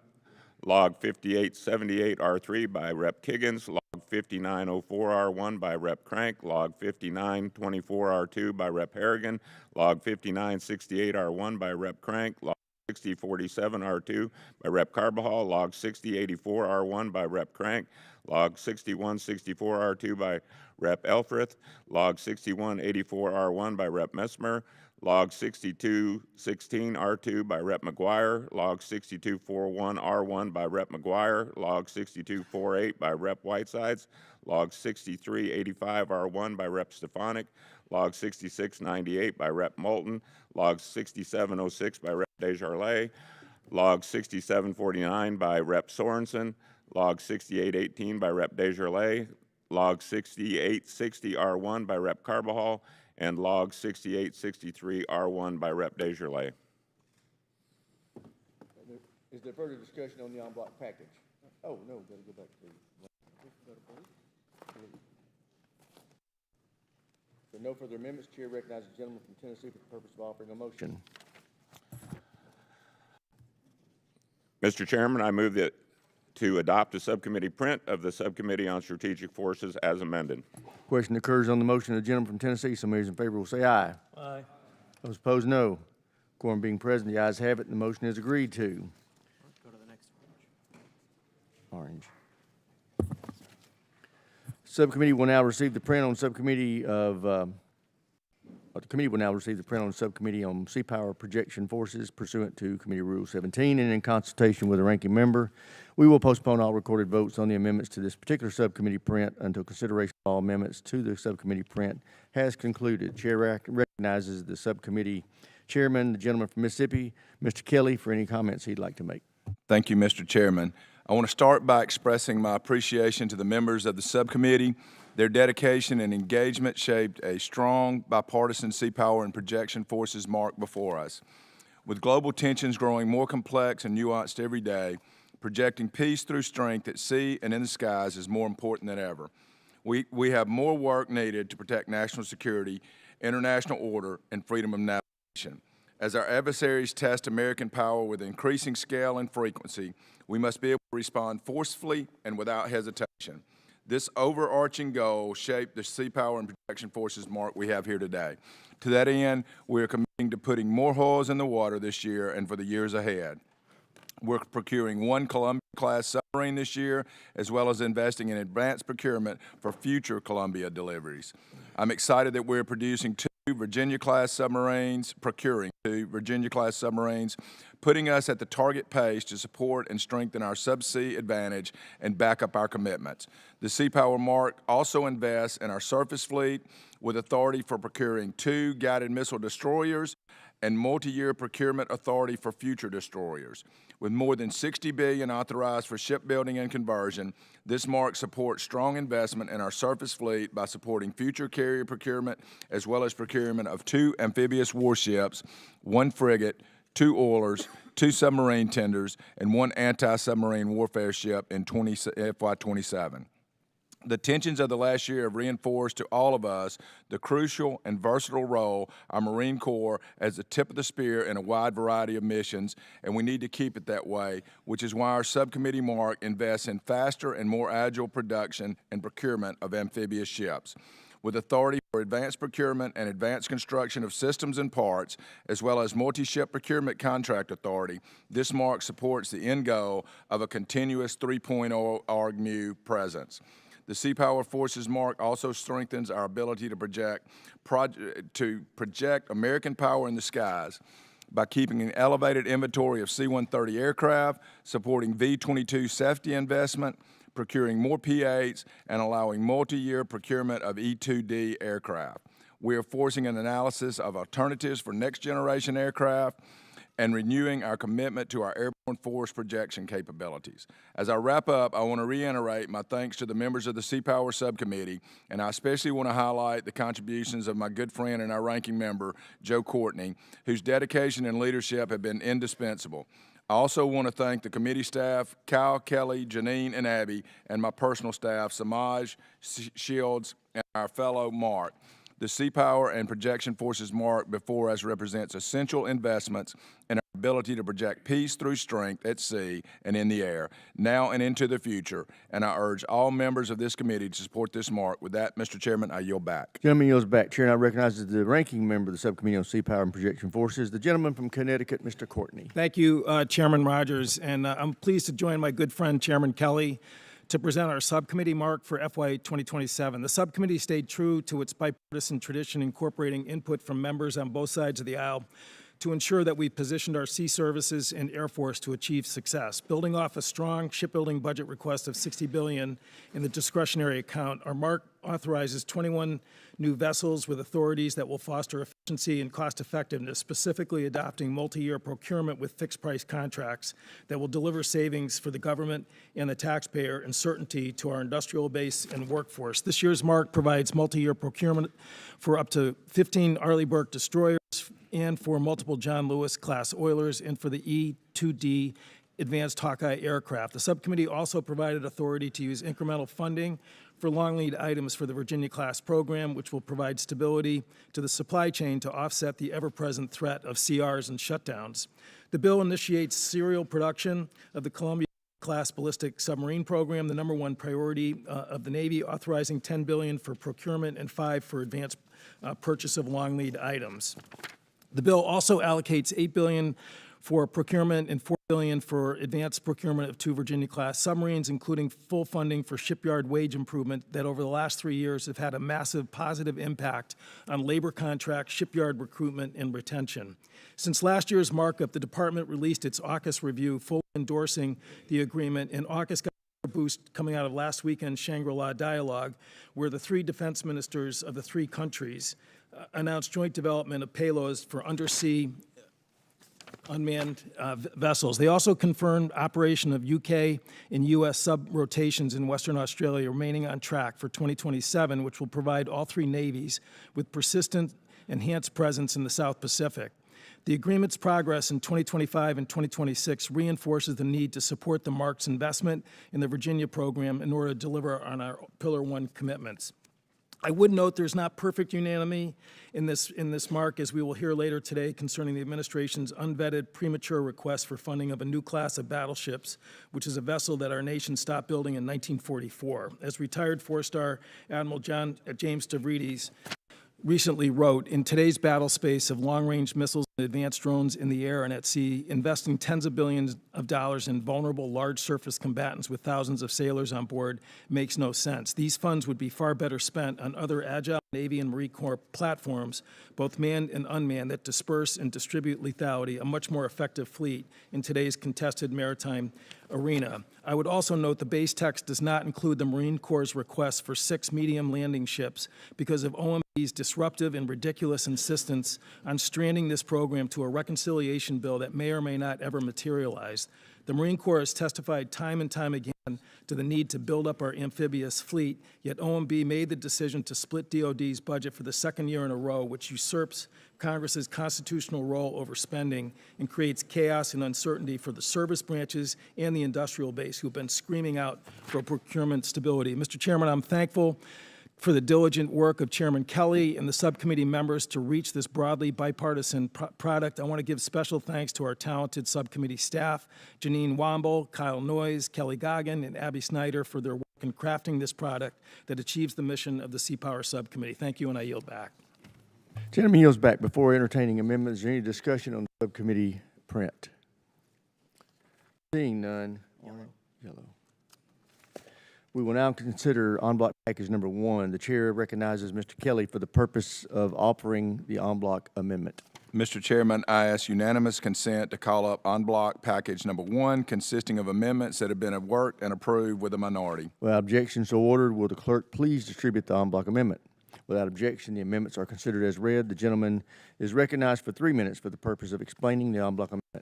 Log 5878 R3 by Rep. Kiggins, Log 5904 R1 by Rep. Crank, Log 5924 R2 by Rep. Harrigan, Log 5968 R1 by Rep. Crank, Log 6047 R2 by Rep. Carbajal, Log 6084 R1 by Rep. Crank, Log 6164 R2 by Rep. Elfrith, Log 6184 R1 by Rep. Messmer, Log 6216 R2 by Rep. McGuire, Log 6241 R1 by Rep. McGuire, Log 6248 by Rep. Whitesides, Log 6385 R1 by Rep. Stefanik, Log 6698 by Rep. Moulton, Log 6706 by Rep. Desjardins, Log 6749 by Rep. Sorensen, Log 6818 by Rep. Desjardins, Log 6860 R1 by Rep. Carbajal, and Log 6863 R1 by Rep. Desjardins. Is there further discussion on the en bloc package? Oh, no, gotta go back to. If there are no further amendments, Chair recognizes the gentleman from Tennessee for the purpose of offering a motion. Mr. Chairman, I move that to adopt a subcommittee print of the Subcommittee on Strategic Forces as amended. Question occurs on the motion of the gentleman from Tennessee. Some members in favor will say aye. Aye. Those opposed, no. Quorum being present, the ayes have it, and the motion is agreed to. Let's go to the next Orange. Subcommittee will now receive the print on subcommittee of, the committee will now receive the print on subcommittee on Sea Power Projection Forces pursuant to Committee Rule 17 and in consultation with the ranking member. We will postpone all recorded votes on the amendments to this particular subcommittee print until consideration of all amendments to the subcommittee print has concluded. Chair recognizes the subcommittee chairman, the gentleman from Mississippi, Mr. Kelly, for any comments he'd like to make. Thank you, Mr. Chairman. I want to start by expressing my appreciation to the members of the subcommittee. Their dedication and engagement shaped a strong bipartisan sea power and projection forces mark before us. With global tensions growing more complex and nuanced every day, projecting peace through strength at sea and in the skies is more important than ever. We have more work needed to protect national security, international order, and freedom of navigation. As our adversaries test American power with increasing scale and frequency, we must be able to respond forcefully and without hesitation. This overarching goal shaped the Sea Power and Protection Forces mark we have here today. To that end, we are committing to putting more hulls in the water this year and for the years ahead. We're procuring 1 Columbia-class submarine this year, as well as investing in advanced procurement for future Columbia deliveries. I'm excited that we're producing 2 Virginia-class submarines, procuring 2 Virginia-class submarines, putting us at the target pace to support and strengthen our subsea advantage and back up our commitments. The Sea Power Mark also invests in our surface fleet with authority for procuring 2 guided missile destroyers and multi-year procurement authority for future destroyers. With more than $60 billion authorized for shipbuilding and conversion, this mark supports strong investment in our surface fleet by supporting future carrier procurement, as well as procurement of 2 amphibious warships, 1 frigate, 2 oilers, 2 submarine tenders, and 1 anti-submarine warfare ship in FY27. The tensions of the last year have reinforced to all of us the crucial and versatile role our Marine Corps as the tip of the spear in a wide variety of missions, and we need to keep it that way, which is why our subcommittee mark invests in faster and more agile production and procurement of amphibious ships. With authority for advanced procurement and advanced construction of systems and parts, as well as multi-ship procurement contract authority, this mark supports the end goal of a continuous 3.0 ARGMU presence. The Sea Power Forces mark also strengthens our ability to project American power in the skies by keeping an elevated inventory of C-130 aircraft, supporting V-22 safety investment, procuring more P-8s, and allowing multi-year procurement of E-2D aircraft. We are forcing an analysis of alternatives for next-generation aircraft and renewing our commitment to our airborne force projection capabilities. As I wrap up, I want to reiterate my thanks to the members of the Sea Power Subcommittee, and I especially want to highlight the contributions of my good friend and our ranking member, Joe Courtney, whose dedication and leadership have been indispensable. I also want to thank the committee staff, Kyle, Kelly, Janine, and Abby, and my personal staff, Samaj, Shields, and our fellow Mark. The Sea Power and Projection Forces mark before us represents essential investments in our ability to project peace through strength at sea and in the air, now and into the future. And I urge all members of this committee to support this mark. With that, Mr. Chairman, I yield back. Gentleman yields back. Chair now recognizes the ranking member of the Subcommittee on Sea Power and Projection Forces, the gentleman from Connecticut, Mr. Courtney. Thank you, Chairman Rogers, and I'm pleased to join my good friend Chairman Kelly to present our subcommittee mark for FY 2027. The subcommittee stayed true to its bipartisan tradition, incorporating input from members on both sides of the aisle to ensure that we positioned our sea services and Air Force to achieve success. Building off a strong shipbuilding budget request of $60 billion in the discretionary account, our mark authorizes 21 new vessels with authorities that will foster efficiency and cost effectiveness, specifically adopting multi-year procurement with fixed price contracts that will deliver savings for the government and the taxpayer and certainty to our industrial base and workforce. This year's mark provides multi-year procurement for up to 15 Arleigh Burke destroyers and for multiple John Lewis class oilers and for the E-2D Advanced Hawkeye aircraft. The subcommittee also provided authority to use incremental funding for long lead items for the Virginia-class program, which will provide stability to the supply chain to offset the ever-present threat of CRs and shutdowns. The bill initiates serial production of the Columbia-class ballistic submarine program, the #1 priority of the Navy, authorizing $10 billion for procurement and $5 billion for advanced purchase of long lead items. The bill also allocates $8 billion for procurement and $4 billion for advanced procurement of 2 Virginia-class submarines, including full funding for shipyard wage improvement that over the last 3 years have had a massive positive impact on labor contracts, shipyard recruitment, and retention. Since last year's markup, the department released its AUKUS review, fully endorsing the agreement, and AUKUS got a boost coming out of last weekend's Shangri-La dialogue, where the 3 defense ministers of the 3 countries announced joint development of payloads for undersea unmanned vessels. They also confirmed operation of UK and US sub-rotations in Western Australia remaining on track for 2027, which will provide all 3 navies with persistent, enhanced presence in the South Pacific. The agreement's progress in 2025 and 2026 reinforces the need to support the MARC's investment in the Virginia program in order to deliver on our Pillar 1 commitments. I would note there's not perfect unanimity in this mark, as we will hear later today, concerning the administration's unvetted premature request for funding of a new class of battleships, which is a vessel that our nation stopped building in 1944. As retired 4-star Admiral James Stavridis recently wrote, in today's battle space of long-range missiles and advanced drones in the air and at sea, investing tens of billions of dollars in vulnerable large surface combatants with thousands of sailors on board makes no sense. These funds would be far better spent on other agile Navy and Marine Corps platforms, both manned and unmanned, that disperse and distribute lethality, a much more effective fleet in today's contested maritime arena. I would also note the base text does not include the Marine Corps' request for 6 medium landing ships because of OMB's disruptive and ridiculous insistence on stranding this program to a reconciliation bill that may or may not ever materialize. The Marine Corps has testified time and time again to the need to build up our amphibious fleet, yet OMB made the decision to split DOD's budget for the 2nd year in a row, which usurps Congress's constitutional role over spending and creates chaos and uncertainty for the service branches and the industrial base who've been screaming out for procurement stability. Mr. Chairman, I'm thankful for the diligent work of Chairman Kelly and the subcommittee members to reach this broadly bipartisan product. I want to give special thanks to our talented subcommittee staff, Janine Womble, Kyle Noyes, Kelly Goggin, and Abby Snyder for their work in crafting this product that achieves the mission of the Sea Power Subcommittee. Thank you, and I yield back. Gentleman yields back. Before entertaining amendments, is there any discussion on the subcommittee print? Seeing none. Yellow. We will now consider en bloc package number 1. The chair recognizes Mr. Kelly for the purpose of offering the en bloc amendment. Mr. Chairman, I ask unanimous consent to call up en bloc package number 1, consisting of amendments that have been worked and approved with a minority. Without objection so ordered, will the clerk please distribute the en bloc amendment? Without objection, the amendments are considered as read. The gentleman is recognized for 3 minutes for the purpose of explaining the en bloc amendment.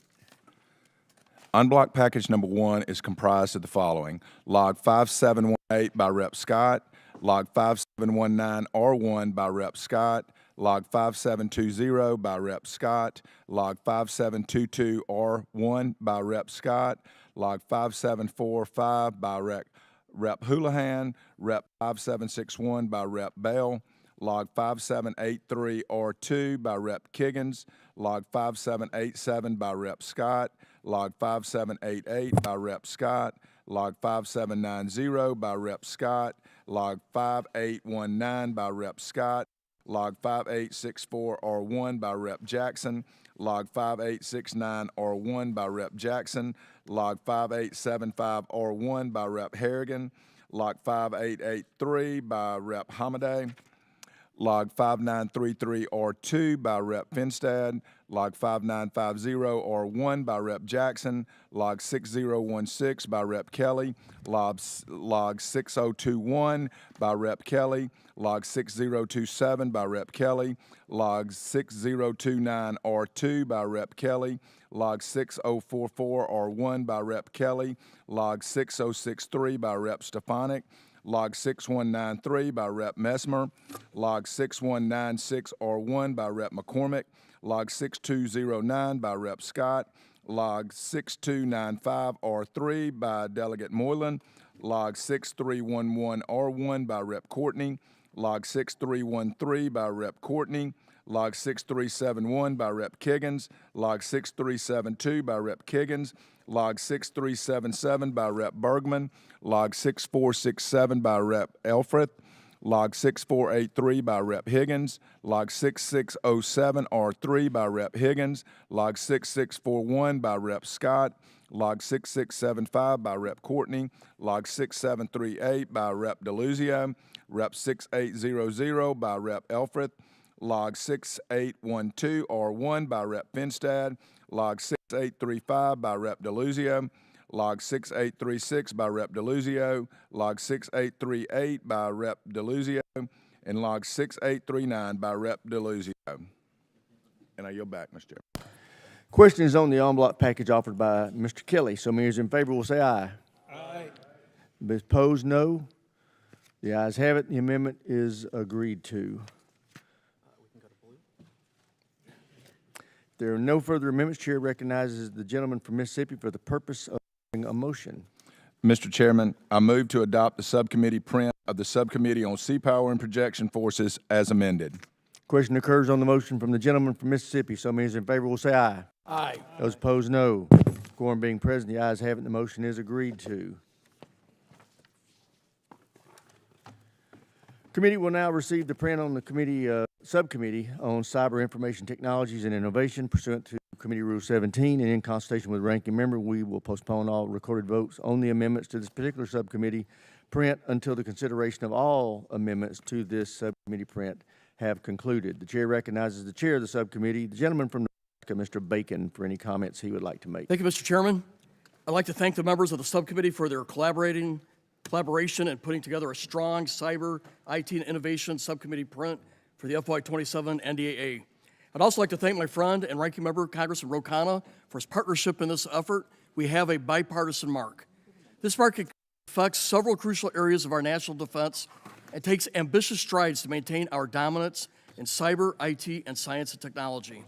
Unblock package number 1 is comprised of the following: Log 5718 by Rep. Scott, Log 5719R1 by Rep. Scott, Log 5720 by Rep. Scott, Log 5722R1 by Rep. Scott, Log 5745 by Rep. Houlihan, Rep. 5761 by Rep. Bell, Log 5783R2 by Rep. Kiggins, Log 5787 by Rep. Scott, Log 5788 by Rep. Scott, Log 5790 by Rep. Scott, Log 5819 by Rep. Scott, Log 5864R1 by Rep. Jackson, Log 5869R1 by Rep. Jackson, Log 5875R1 by Rep. Harrigan, Log 5883 by Rep. Hamadeh, Log 5933R2 by Rep. Finstad, Log 5950R1 by Rep. Jackson, Log 6016 by Rep. Kelly, Log 6021 by Rep. Kelly, Log 6027 by Rep. Kelly, Log 6029R2 by Rep. Kelly, Log 6044R1 by Rep. Kelly, Log 6063 by Rep. Stefanik, Log 6193 by Rep. Messmer, Log 6196R1 by Rep. McCormick, Log 6209 by Rep. Scott, Log 6295R3 by Delegate Moylan, Log 6311R1 by Rep. Courtney, Log 6313 by Rep. Courtney, Log 6371 by Rep. Kiggins, Log 6372 by Rep. Kiggins, Log 6377 by Rep. Bergman, Log 6467 by Rep. Elfreth, Log 6483 by Rep. Higgins, Log 6607R3 by Rep. Higgins, Log 6641 by Rep. Scott, Log 6675 by Rep. Courtney, Log 6738 by Rep. DeLuzio, Rep. 6800 by Rep. Elfreth, Log 6812R1 by Rep. Finstad, Log 6835 by Rep. DeLuzio, Log 6836 by Rep. DeLuzio, Log 6838 by Rep. DeLuzio, and Log 6839 by Rep. DeLuzio. And I yield back, Mr. Chairman. Question is on the en bloc package offered by Mr. Kelly. So members in favor will say aye. Aye. Those opposed, no. The ayes have it. The amendment is agreed to. If there are no further amendments, Chair recognizes the gentleman from Mississippi for the purpose of a motion. Mr. Chairman, I move to adopt the subcommittee print of the Subcommittee on Sea Power and Projection Forces as amended. Question occurs on the motion from the gentleman from Mississippi. So members in favor will say aye. Aye. Those opposed, no. Quorum being present, the ayes have it. The motion is agreed to. Committee will now receive the print on the subcommittee on cyber information technologies and innovation pursuant to Committee Rule 17, and in consultation with the ranking member, we will postpone all recorded votes on the amendments to this particular subcommittee print until the consideration of all amendments to this subcommittee print have concluded. The chair recognizes the chair of the subcommittee, the gentleman from Nebraska, Mr. Bacon, for any comments he would like to make. Thank you, Mr. Chairman. I'd like to thank the members of the subcommittee for their collaboration and putting together a strong cyber, IT, and innovation subcommittee print for the FY27 NDAA. I'd also like to thank my friend and ranking member, Congressman Ro Khanna, for his partnership in this effort. We have a bipartisan mark. This mark affects several crucial areas of our national defense and takes ambitious strides to maintain our dominance in cyber, IT, and science and technology.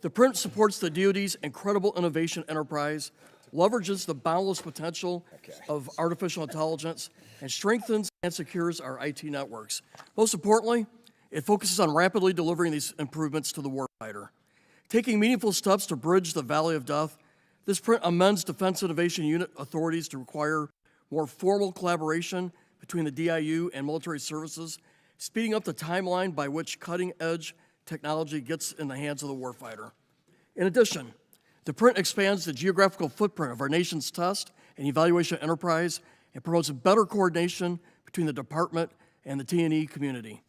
The print supports the DoD's incredible innovation enterprise, leverages the boundless potential of artificial intelligence, and strengthens and secures our IT networks. Most importantly, it focuses on rapidly delivering these improvements to the warfighter. Taking meaningful steps to bridge the valley of death, this print amends Defense Innovation Unit authorities to require more formal collaboration between the DIU and military services, speeding up the timeline by which cutting-edge technology gets in the hands of the warfighter. In addition, the print expands the geographical footprint of our nation's test and evaluation enterprise and promotes better coordination between the department and the T&E community.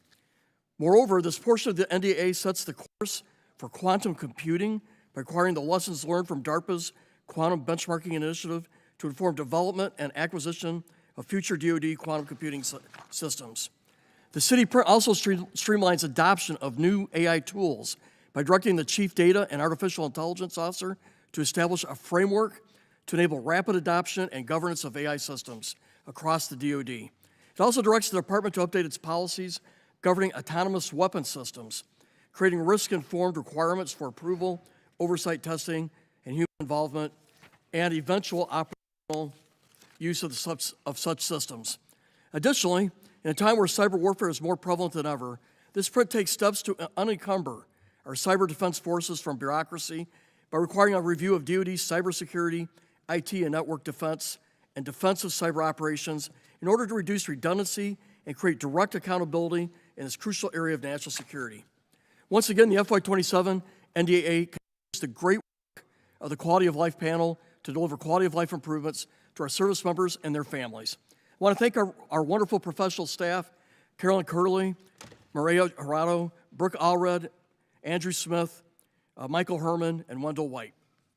Moreover, this portion of the NDAA sets the course for quantum computing by acquiring the lessons learned from DARPA's quantum benchmarking initiative to inform development and acquisition of future DoD quantum computing systems. The city print also streamlines adoption of new AI tools by directing the Chief Data and Artificial Intelligence Officer to establish a framework to enable rapid adoption and governance of AI systems across the DoD. It also directs the department to update its policies governing autonomous weapon systems, creating risk-informed requirements for approval, oversight testing, and human involvement, and eventual operational use of such systems. Additionally, in a time where cyber warfare is more prevalent than ever, this print takes steps to unencumber our cyber defense forces from bureaucracy by requiring a review of DoD's cybersecurity, IT and network defense, and defensive cyber operations in order to reduce redundancy and create direct accountability in this crucial area of national security. Once again, the FY27 NDAA continues the great work of the Quality of Life panel to deliver quality of life improvements to our service members and their families. I want to thank our wonderful professional staff, Carolyn Curley, Maria Gerardo, Brooke Allred, Andrew Smith, Michael Herman, and Wendell White.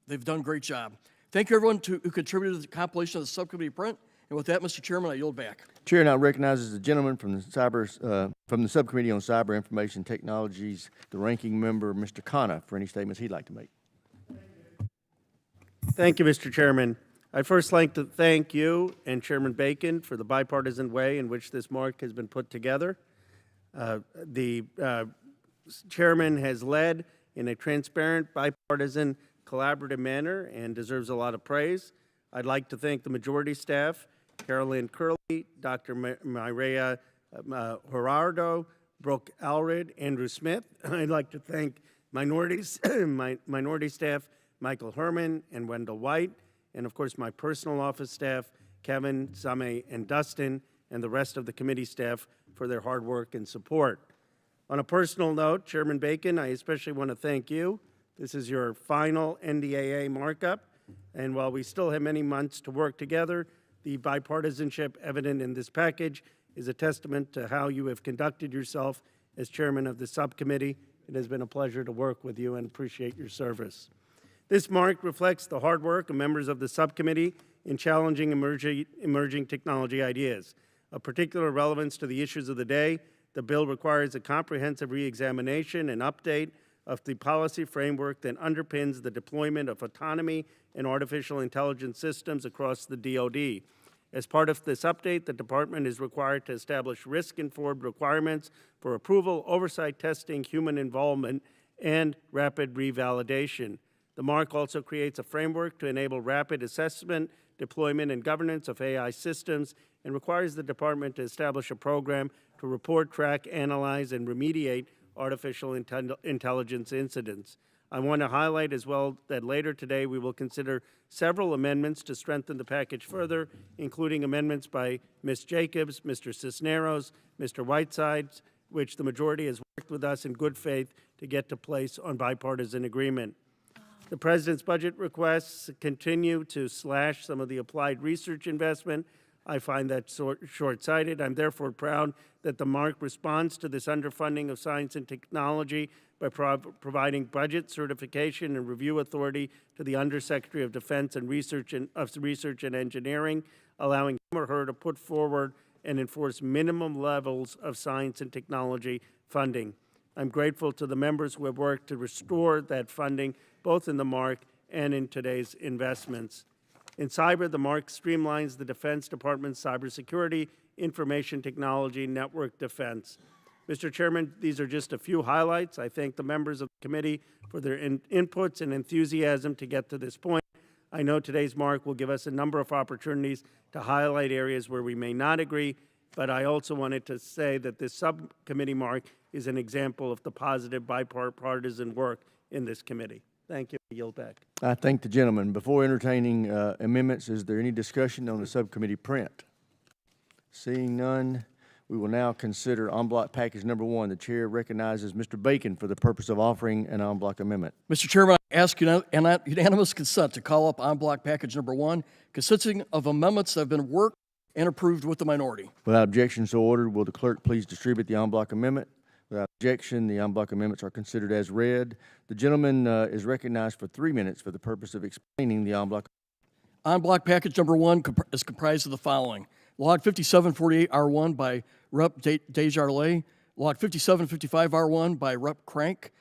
They've done a great job. Thank you, everyone who contributed to the compilation of the subcommittee print. And with that, Mr. Chairman, I yield back. Chair now recognizes the gentleman from the Subcommittee on Cyber Information Technologies, the ranking member, Mr. Khanna, for any statements he'd like to make. Thank you, Mr. Chairman. I'd first like to thank you and Chairman Bacon for the bipartisan way in which this mark has been put together. The chairman has led in a transparent, bipartisan, collaborative manner and deserves a lot of praise. I'd like to thank the majority staff, Carolyn Curley, Dr. Maria Gerardo, Brooke Allred, Andrew Smith. I'd like to thank minority staff, Michael Herman and Wendell White, and of course my personal office staff, Kevin, Same, and Dustin, and the rest of the committee staff for their hard work and support. On a personal note, Chairman Bacon, I especially want to thank you. This is your final NDAA markup, and while we still have many months to work together, the bipartisanship evident in this package is a testament to how you have conducted yourself as chairman of the subcommittee. It has been a pleasure to work with you and appreciate your service. This mark reflects the hard work of members of the subcommittee in challenging emerging technology ideas. Of particular relevance to the issues of the day, the bill requires a comprehensive re-examination and update of the policy framework that underpins the deployment of autonomy and artificial intelligence systems across the DoD. As part of this update, the department is required to establish risk-informed requirements for approval, oversight testing, human involvement, and rapid revalidation. The mark also creates a framework to enable rapid assessment, deployment, and governance of AI systems, and requires the department to establish a program to report, track, analyze, and remediate artificial intelligence incidents. I want to highlight as well that later today we will consider several amendments to strengthen the package further, including amendments by Ms. Jacobs, Mr. Cisneros, Mr. Whiteside, which the majority has worked with us in good faith to get to place on bipartisan agreement. The President's budget requests continue to slash some of the applied research investment. I find that short-sighted. I'm therefore proud that the mark responds to this underfunding of science and technology by providing budget certification and review authority to the Undersecretary of Defense and Research and Engineering, allowing him or her to put forward and enforce minimum levels of science and technology funding. I'm grateful to the members who have worked to restore that funding, both in the mark and in today's investments. In cyber, the mark streamlines the Defense Department's cybersecurity, information technology, network defense. Mr. Chairman, these are just a few highlights. I thank the members of the committee for their inputs and enthusiasm to get to this point. I know today's mark will give us a number of opportunities to highlight areas where we may not agree, but I also wanted to say that this subcommittee mark is an example of the positive bipartisan work in this committee. Thank you. I yield back. I thank the gentleman. Before entertaining amendments, is there any discussion on the subcommittee print? Seeing none, we will now consider en bloc package number 1. The chair recognizes Mr. Bacon for the purpose of offering an en bloc amendment. Mr. Chairman, I ask unanimous consent to call up en bloc package number 1, consisting of amendments that have been worked and approved with the minority. Without objection, so ordered. Will the clerk please distribute the en bloc amendment? Without objection, the en bloc amendments are considered as read. The gentleman is recognized for 3 minutes for the purpose of explaining the en bloc. En bloc package number 1 is comprised of the following: Log 5748R1 by Rep. Desjardins, Log 5755R1 by Rep. Crank,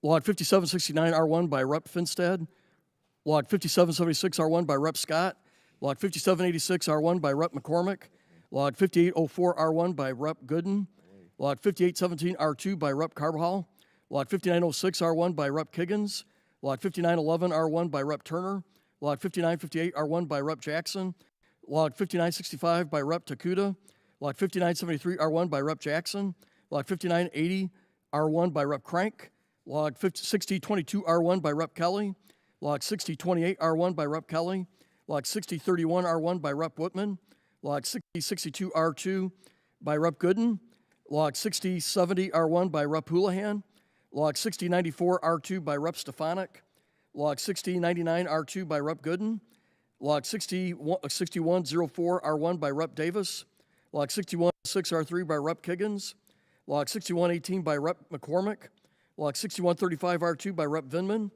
Log 5769R1 by Rep. Finstead, Log 5776R1 by Rep. Scott. Log 5786R1 by Rep. McCormick. Log 5804R1 by Rep. Gooden. Log 5817R2 by Rep. Carbajal. Log 5906R1 by Rep. Kiggins. Log 5911R1 by Rep. Turner. Log 5958R1 by Rep. Jackson. Log 5965 by Rep. Takuda. Log 5973R1 by Rep. Jackson. Log 5980R1 by Rep. Crank. Log 6022R1 by Rep. Kelly. Log 6028R1 by Rep. Kelly. Log 6031R1 by Rep. Whitman. Log 6062R2 by Rep. Gooden. Log 6070R1 by Rep. Houlihan. Log 6094R2 by Rep. Stefanik. Log 6099R2 by Rep. Gooden. Log 6104R1 by Rep. Davis. Log 6106R3 by Rep. Kiggins. Log 6118 by Rep. McCormick. Log 6135R2 by Rep. Vinman.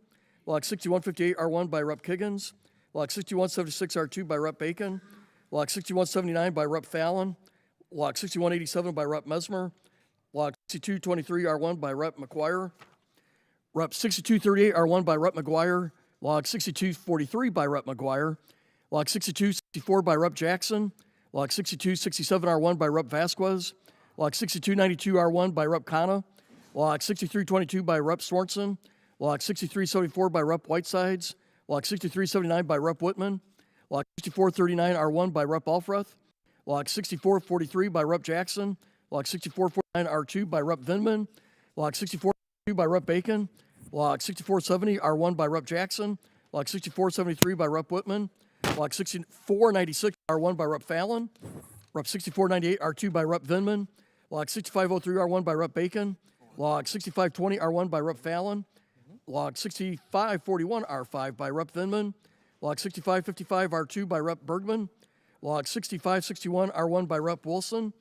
Log 6158R1 by Rep. Kiggins. Log 6176R2 by Rep. Bacon. Log 6179 by Rep. Fallon. Log 6187 by Rep. Mesmer. Log 6223R1 by Rep. McGuire. Rep. 6238R1 by Rep. McGuire. Log 6243 by Rep. McGuire. Log 6264 by Rep. Jackson. Log 6267R1 by Rep. Vasquez. Log 6292R1 by Rep. Kana. Log 6322 by Rep. Swanson. Log 6374 by Rep. Whitesides. Log 6379 by Rep. Whitman. Log 6439R1 by Rep. Alfreth. Log 6443 by Rep. Jackson. Log 6449R2 by Rep. Vinman. Log 6442 by Rep. Bacon. Log 6470R1 by Rep. Jackson. Log 6473 by Rep. Whitman. Log 6496R1 by Rep. Fallon. Rep. 6498R2 by Rep. Vinman. Log 6503R1 by Rep. Bacon. Log 6520R1 by Rep. Fallon. Log 6541R5 by Rep. Vinman. Log 6555R2 by Rep. Bergman. Log 6561R1 by Rep. Wilson.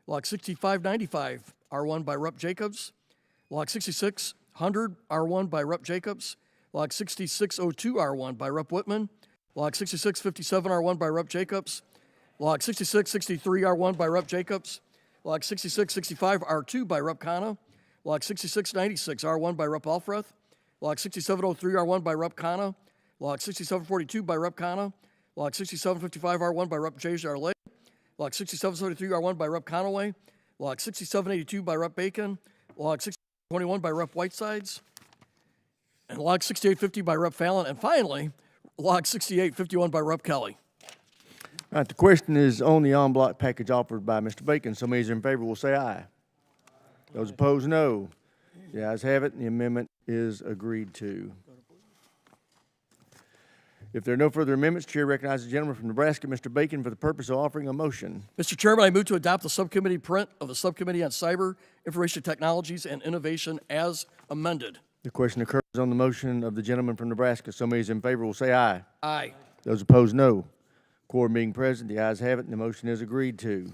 Log 6595R1 by Rep. Jacobs. Log 6600R1 by Rep. Jacobs. Log 6602R1 by Rep. Whitman. Log 6657R1 by Rep. Jacobs. Log 6663R1 by Rep. Jacobs. Log 6665R2 by Rep. Kana. Log 6696R1 by Rep. Alfreth. Log 6703R1 by Rep. Kana. Log 6742 by Rep. Kana. Log 6755R1 by Rep. J. Jarley. Log 6773R1 by Rep. Conaway. Log 6782 by Rep. Bacon. Log 6721 by Rep. Whitesides. And log 6850 by Rep. Fallon. And finally, log 6851 by Rep. Kelly. All right, the question is on the en bloc package offered by Mr. Bacon. So many in favor will say aye. Those opposed, no. The ayes have it, and the amendment is agreed to. If there are no further amendments, Chair recognizes the gentleman from Nebraska, Mr. Bacon, for the purpose of offering a motion. Mr. Chairman, I move to adopt the subcommittee print of the Subcommittee on Cyber, Information Technologies, and Innovation as amended. The question occurs on the motion of the gentleman from Nebraska. So many in favor will say aye. Aye. Those opposed, no. Quorum being present, the ayes have it, and the motion is agreed to.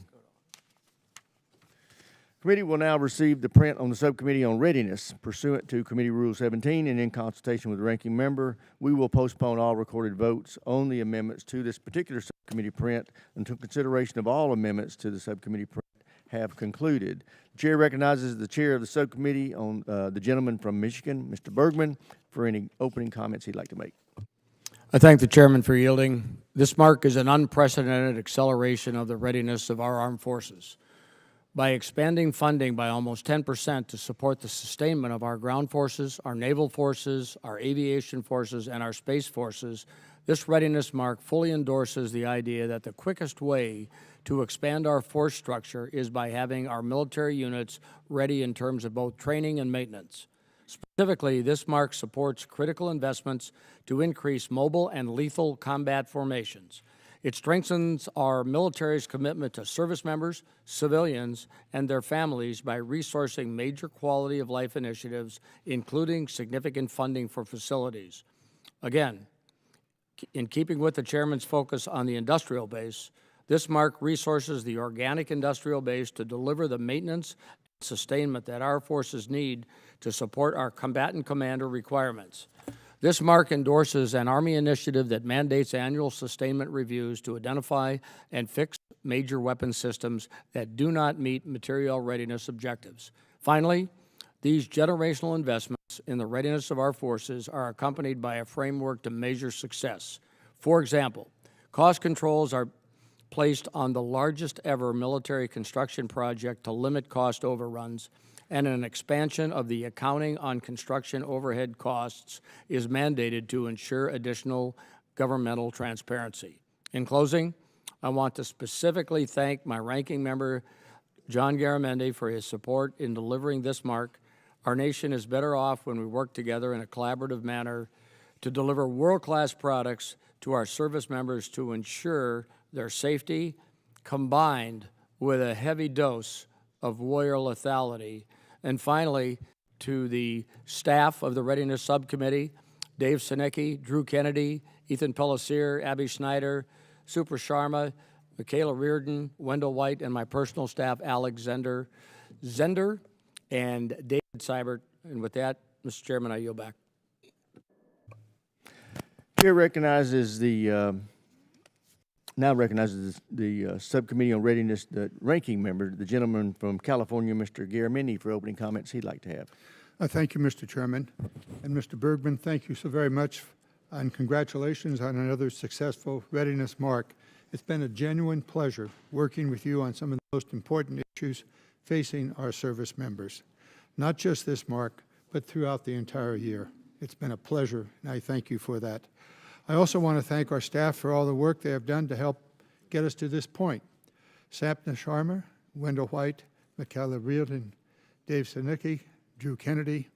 Committee will now receive the print on the Subcommittee on Readiness pursuant to Committee Rule 17, and in consultation with the ranking member, we will postpone all recorded votes on the amendments to this particular subcommittee print until consideration of all amendments to the subcommittee print have concluded. The chair recognizes the chair of the subcommittee on the gentleman from Michigan, Mr. Bergman, for any opening comments he'd like to make. I thank the chairman for yielding. This mark is an unprecedented acceleration of the readiness of our armed forces. By expanding funding by almost 10% to support the sustainment of our ground forces, our naval forces, our aviation forces, and our space forces, this readiness mark fully endorses the idea that the quickest way to expand our force structure is by having our military units ready in terms of both training and maintenance. Specifically, this mark supports critical investments to increase mobile and lethal combat formations. It strengthens our military's commitment to service members, civilians, and their families by resourcing major quality of life initiatives, including significant funding for facilities. Again, in keeping with the chairman's focus on the industrial base, this mark resources the organic industrial base to deliver the maintenance and sustainment that our forces need to support our combatant commander requirements. This mark endorses an Army initiative that mandates annual sustainment reviews to identify and fix major weapon systems that do not meet material readiness objectives. Finally, these generational investments in the readiness of our forces are accompanied by a framework to measure success. For example, cost controls are placed on the largest ever military construction project to limit cost overruns, and an expansion of the accounting on construction overhead costs is mandated to ensure additional governmental transparency. In closing, I want to specifically thank my ranking member, John Garamendi, for his support in delivering this mark. Our nation is better off when we work together in a collaborative manner to deliver world-class products to our service members to ensure their safety, combined with a heavy dose of warrior lethality. And finally, to the staff of the Readiness Subcommittee, Dave Sinicki, Drew Kennedy, Ethan Pellissier, Abby Schneider, Super Sharma, Michaela Reardon, Wendell White, and my personal staff, Alex Zender, and David Seibert. And with that, Mr. Chairman, I yield back. Chair recognizes the Subcommittee on Readiness, the ranking member, the gentleman from California, Mr. Garamendi, for opening comments he'd like to have. Thank you, Mr. Chairman. And Mr. Bergman, thank you so very much, and congratulations on another successful readiness mark. It's been a genuine pleasure working with you on some of the most important issues facing our service members, not just this mark, but throughout the entire year. It's been a pleasure, and I thank you for that. I also want to thank our staff for all the work they have done to help get us to this point. Sapna Sharma, Wendell White, Michaela Reardon, Dave Sinicki, Drew Kennedy,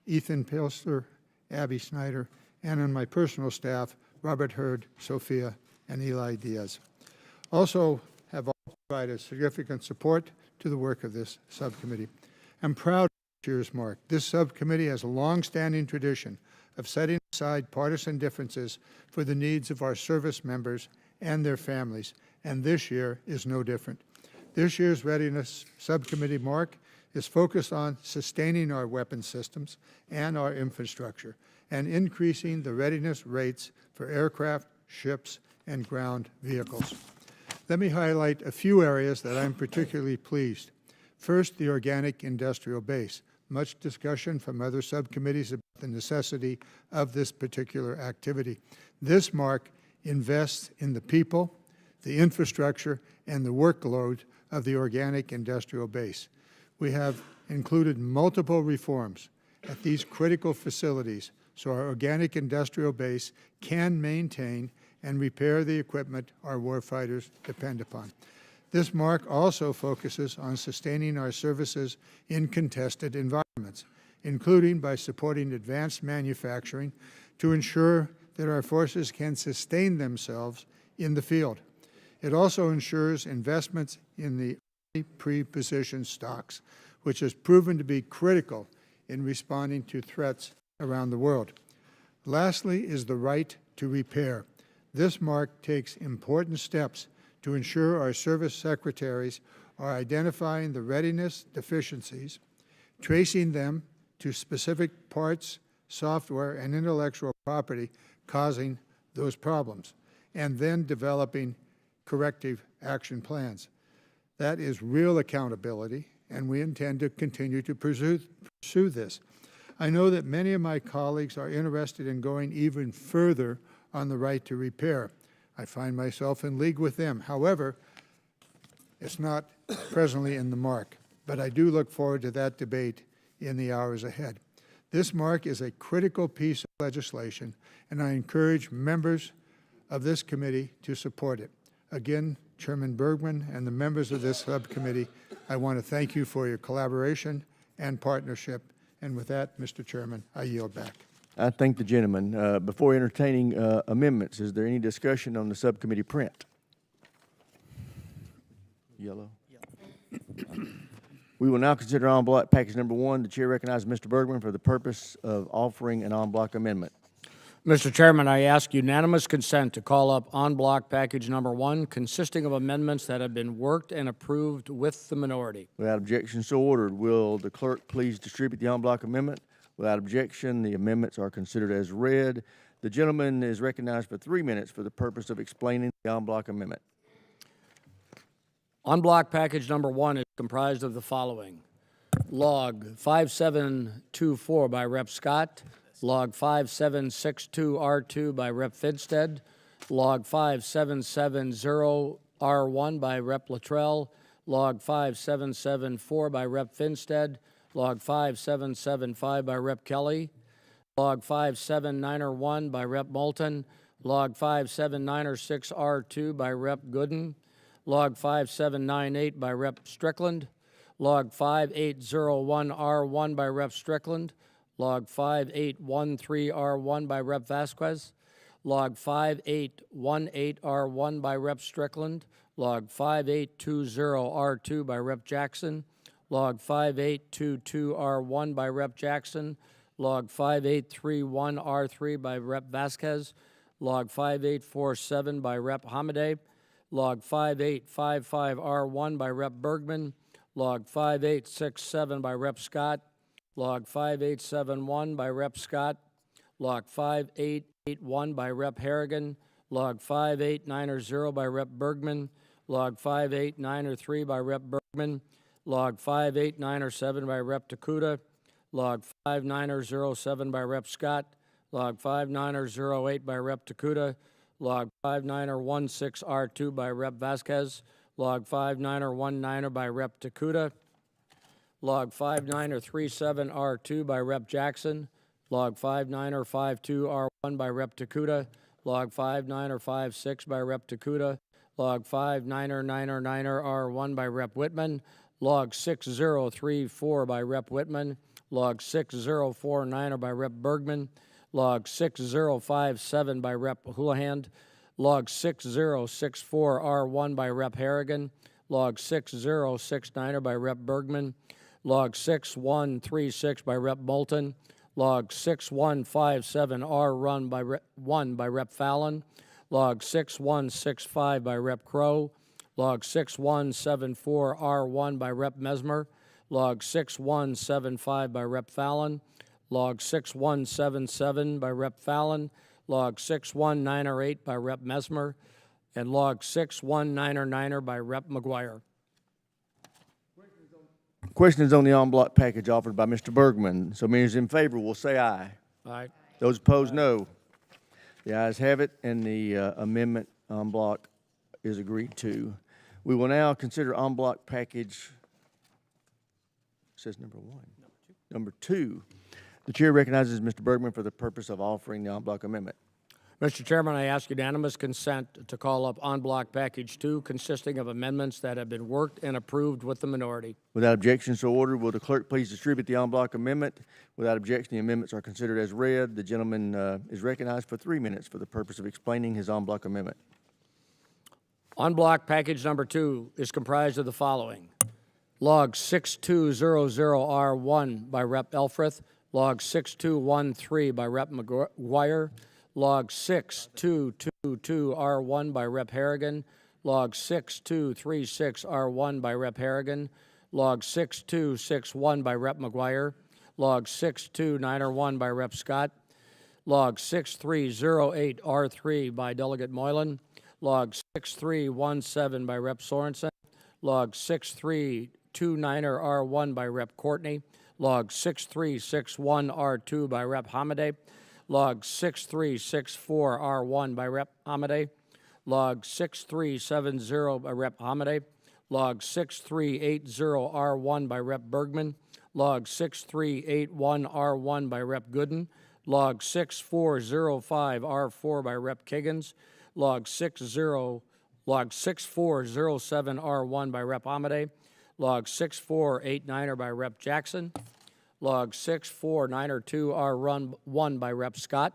Ethan Pilster, Abby Snyder, and on my personal staff, Robert Hurd, Sophia, and Eli Diaz. Also have all provided significant support to the work of this subcommittee. I'm proud of this year's mark. This subcommittee has a long-standing tradition of setting aside partisan differences for the needs of our service members and their families, and this year is no different. This year's Readiness Subcommittee mark is focused on sustaining our weapons systems and our infrastructure, and increasing the readiness rates for aircraft, ships, and ground vehicles. Let me highlight a few areas that I'm particularly pleased. First, the organic industrial base. Much discussion from other subcommittees about the necessity of this particular activity. This mark invests in the people, the infrastructure, and the workload of the organic industrial base. We have included multiple reforms at these critical facilities so our organic industrial base can maintain and repair the equipment our warfighters depend upon. This mark also focuses on sustaining our services in contested environments, including by supporting advanced manufacturing to ensure that our forces can sustain themselves in the field. It also ensures investments in the pre-positioned stocks, which has proven to be critical in responding to threats around the world. Lastly is the right to repair. This mark takes important steps to ensure our service secretaries are identifying the readiness deficiencies, tracing them to specific parts, software, and intellectual property causing those problems, and then developing corrective action plans. That is real accountability, and we intend to continue to pursue this. I know that many of my colleagues are interested in going even further on the right to repair. I find myself in league with them. However, it's not presently in the mark, but I do look forward to that debate in the hours ahead. This mark is a critical piece of legislation, and I encourage members of this committee to support it. Again, Chairman Bergman and the members of this subcommittee, I want to thank you for your collaboration and partnership. And with that, Mr. Chairman, I yield back. I thank the gentleman. Before entertaining amendments, is there any discussion on the subcommittee print? Yellow. We will now consider en bloc package number 1. The chair recognizes Mr. Bergman for the purpose of offering an en bloc amendment. Mr. Chairman, I ask unanimous consent to call up en bloc package number 1, consisting of amendments that have been worked and approved with the minority. Without objection, so ordered. Will the clerk please distribute the en bloc amendment? Without objection, the amendments are considered as read. The gentleman is recognized for 3 minutes for the purpose of explaining the en bloc amendment. En bloc package number 1 is comprised of the following. Log 5724 by Rep. Scott. Log 5762R2 by Rep. Finstead. Log 5770R1 by Rep. Luttrell. Log 5774 by Rep. Finstead. Log 5775 by Rep. Kelly. Log 5791 by Rep. Moulton. Log 5796R2 by Rep. Gooden. Log 5798 by Rep. Strickland. Log 5801R1 by Rep. Strickland. Log 5813R1 by Rep. Vasquez. Log 5818R1 by Rep. Strickland. Log 5820R2 by Rep. Jackson. Log 5822R1 by Rep. Jackson. Log 5831R3 by Rep. Vasquez. Log 5847 by Rep. Hamadeh. Log 5855R1 by Rep. Bergman. Log 5867 by Rep. Scott. Log 5871 by Rep. Scott. Log 5881 by Rep. Harrigan. Log 5890 by Rep. Bergman. Log 5893 by Rep. Bergman. Log 5897 by Rep. Takuda. Log 5907 by Rep. Scott. Log 5908 by Rep. Takuda. Log 5916R2 by Rep. Vasquez. Log 5919 by Rep. Takuda. Log 5937R2 by Rep. Jackson. Log 5952R1 by Rep. Takuda. Log 5956 by Rep. Takuda. Log 5999R1 by Rep. Whitman. Log 6034 by Rep. Whitman. Log 6049 by Rep. Bergman. Log 6057 by Rep. Houlihan. Log 6064R1 by Rep. Harrigan. Log 6069 by Rep. Bergman. Log 6136 by Rep. Moulton. Log 6157R1 by Rep. Fallon. Log 6165 by Rep. Crow. Log 6174R1 by Rep. Mesmer. Log 6175 by Rep. Fallon. Log 6177 by Rep. Fallon. Log 6198 by Rep. Mesmer. And log 6199 by Rep. McGuire. Questions on the en bloc package offered by Mr. Bergman. So many as in favor will say aye. Aye. Those opposed, no. The ayes have it, and the amendment en bloc is agreed to. We will now consider en bloc package, says number one. Number two. The chair recognizes Mr. Bergman for the purpose of offering the en bloc amendment. Mr. Chairman, I ask unanimous consent to call up en bloc package 2, consisting of amendments that have been worked and approved with the minority. Without objection, so ordered. Will the clerk please distribute the en bloc amendment? Without objection, the amendments are considered as read. The gentleman is recognized for 3 minutes for the purpose of explaining his en bloc amendment. En bloc package number 2 is comprised of the following. Log 6200R1 by Rep. Elfreth. Log 6213 by Rep. McGuire. Log 6222R1 by Rep. Harrigan. Log 6236R1 by Rep. Harrigan. Log 6261 by Rep. McGuire. Log 6291 by Rep. Scott. Log 6308R3 by Delegate Moylan. Log 6317 by Rep. Sorensen. Log 6329R1 by Rep. Courtney. Log 6361R2 by Rep. Hamadeh. Log 6364R1 by Rep. Hamadeh. Log 6370 by Rep. Hamadeh. Log 6380R1 by Rep. Bergman. Log 6381R1 by Rep. Gooden. Log 6405R4 by Rep. Kiggins. Log 6407R1 by Rep. Hamadeh. Log 6489 by Rep. Jackson. Log 6492R1 by Rep. Scott.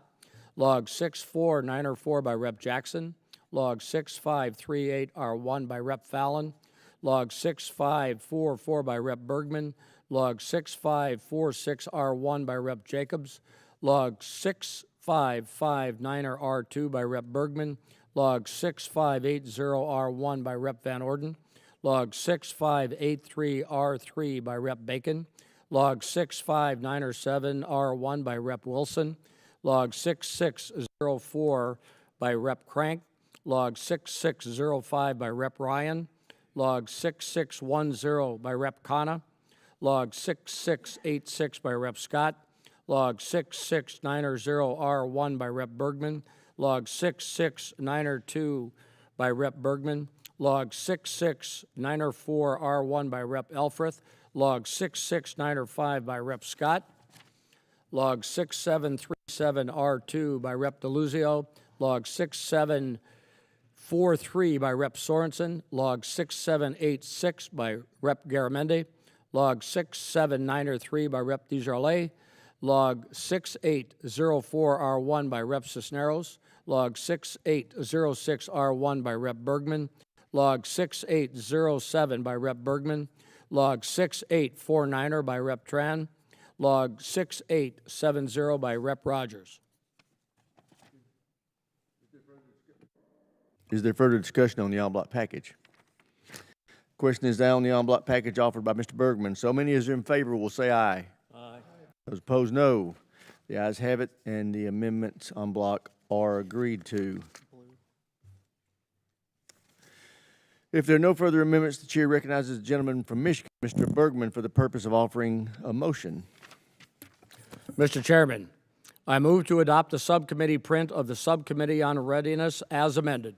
Log 6494 by Rep. Jackson. Log 6538R1 by Rep. Fallon. Log 6544 by Rep. Bergman. Log 6546R1 by Rep. Jacobs. Log 6559R2 by Rep. Bergman. Log 6580R1 by Rep. Van Orden. Log 6583R3 by Rep. Bacon. Log 6597R1 by Rep. Wilson. Log 6604 by Rep. Crank. Log 6605 by Rep. Ryan. Log 6610 by Rep. Khanna. Log 6686 by Rep. Scott. Log 6690R1 by Rep. Bergman. Log 6692 by Rep. Bergman. Log 6694R1 by Rep. Elfrith. Log 6695 by Rep. Scott. Log 6737R2 by Rep. DeLuzio. Log 6743 by Rep. Sorensen. Log 6786 by Rep. Garamendi. Log 6793 by Rep. Desjardins. Log 6804R1 by Rep. Cisneros. Log 6806R1 by Rep. Bergman. Log 6807 by Rep. Bergman. Log 6849er by Rep. Tran. Log 6870 by Rep. Rogers. Is there further discussion on the en bloc package? Question is now on the en bloc package offered by Mr. Bergman. So many as are in favor will say aye. Aye. Those opposed, no. The ayes have it, and the amendments en bloc are agreed to. If there are no further amendments, the chair recognizes the gentleman from Michigan, Mr. Bergman, for the purpose of offering a motion. Mr. Chairman, I move to adopt the subcommittee print of the Subcommittee on Readiness as amended.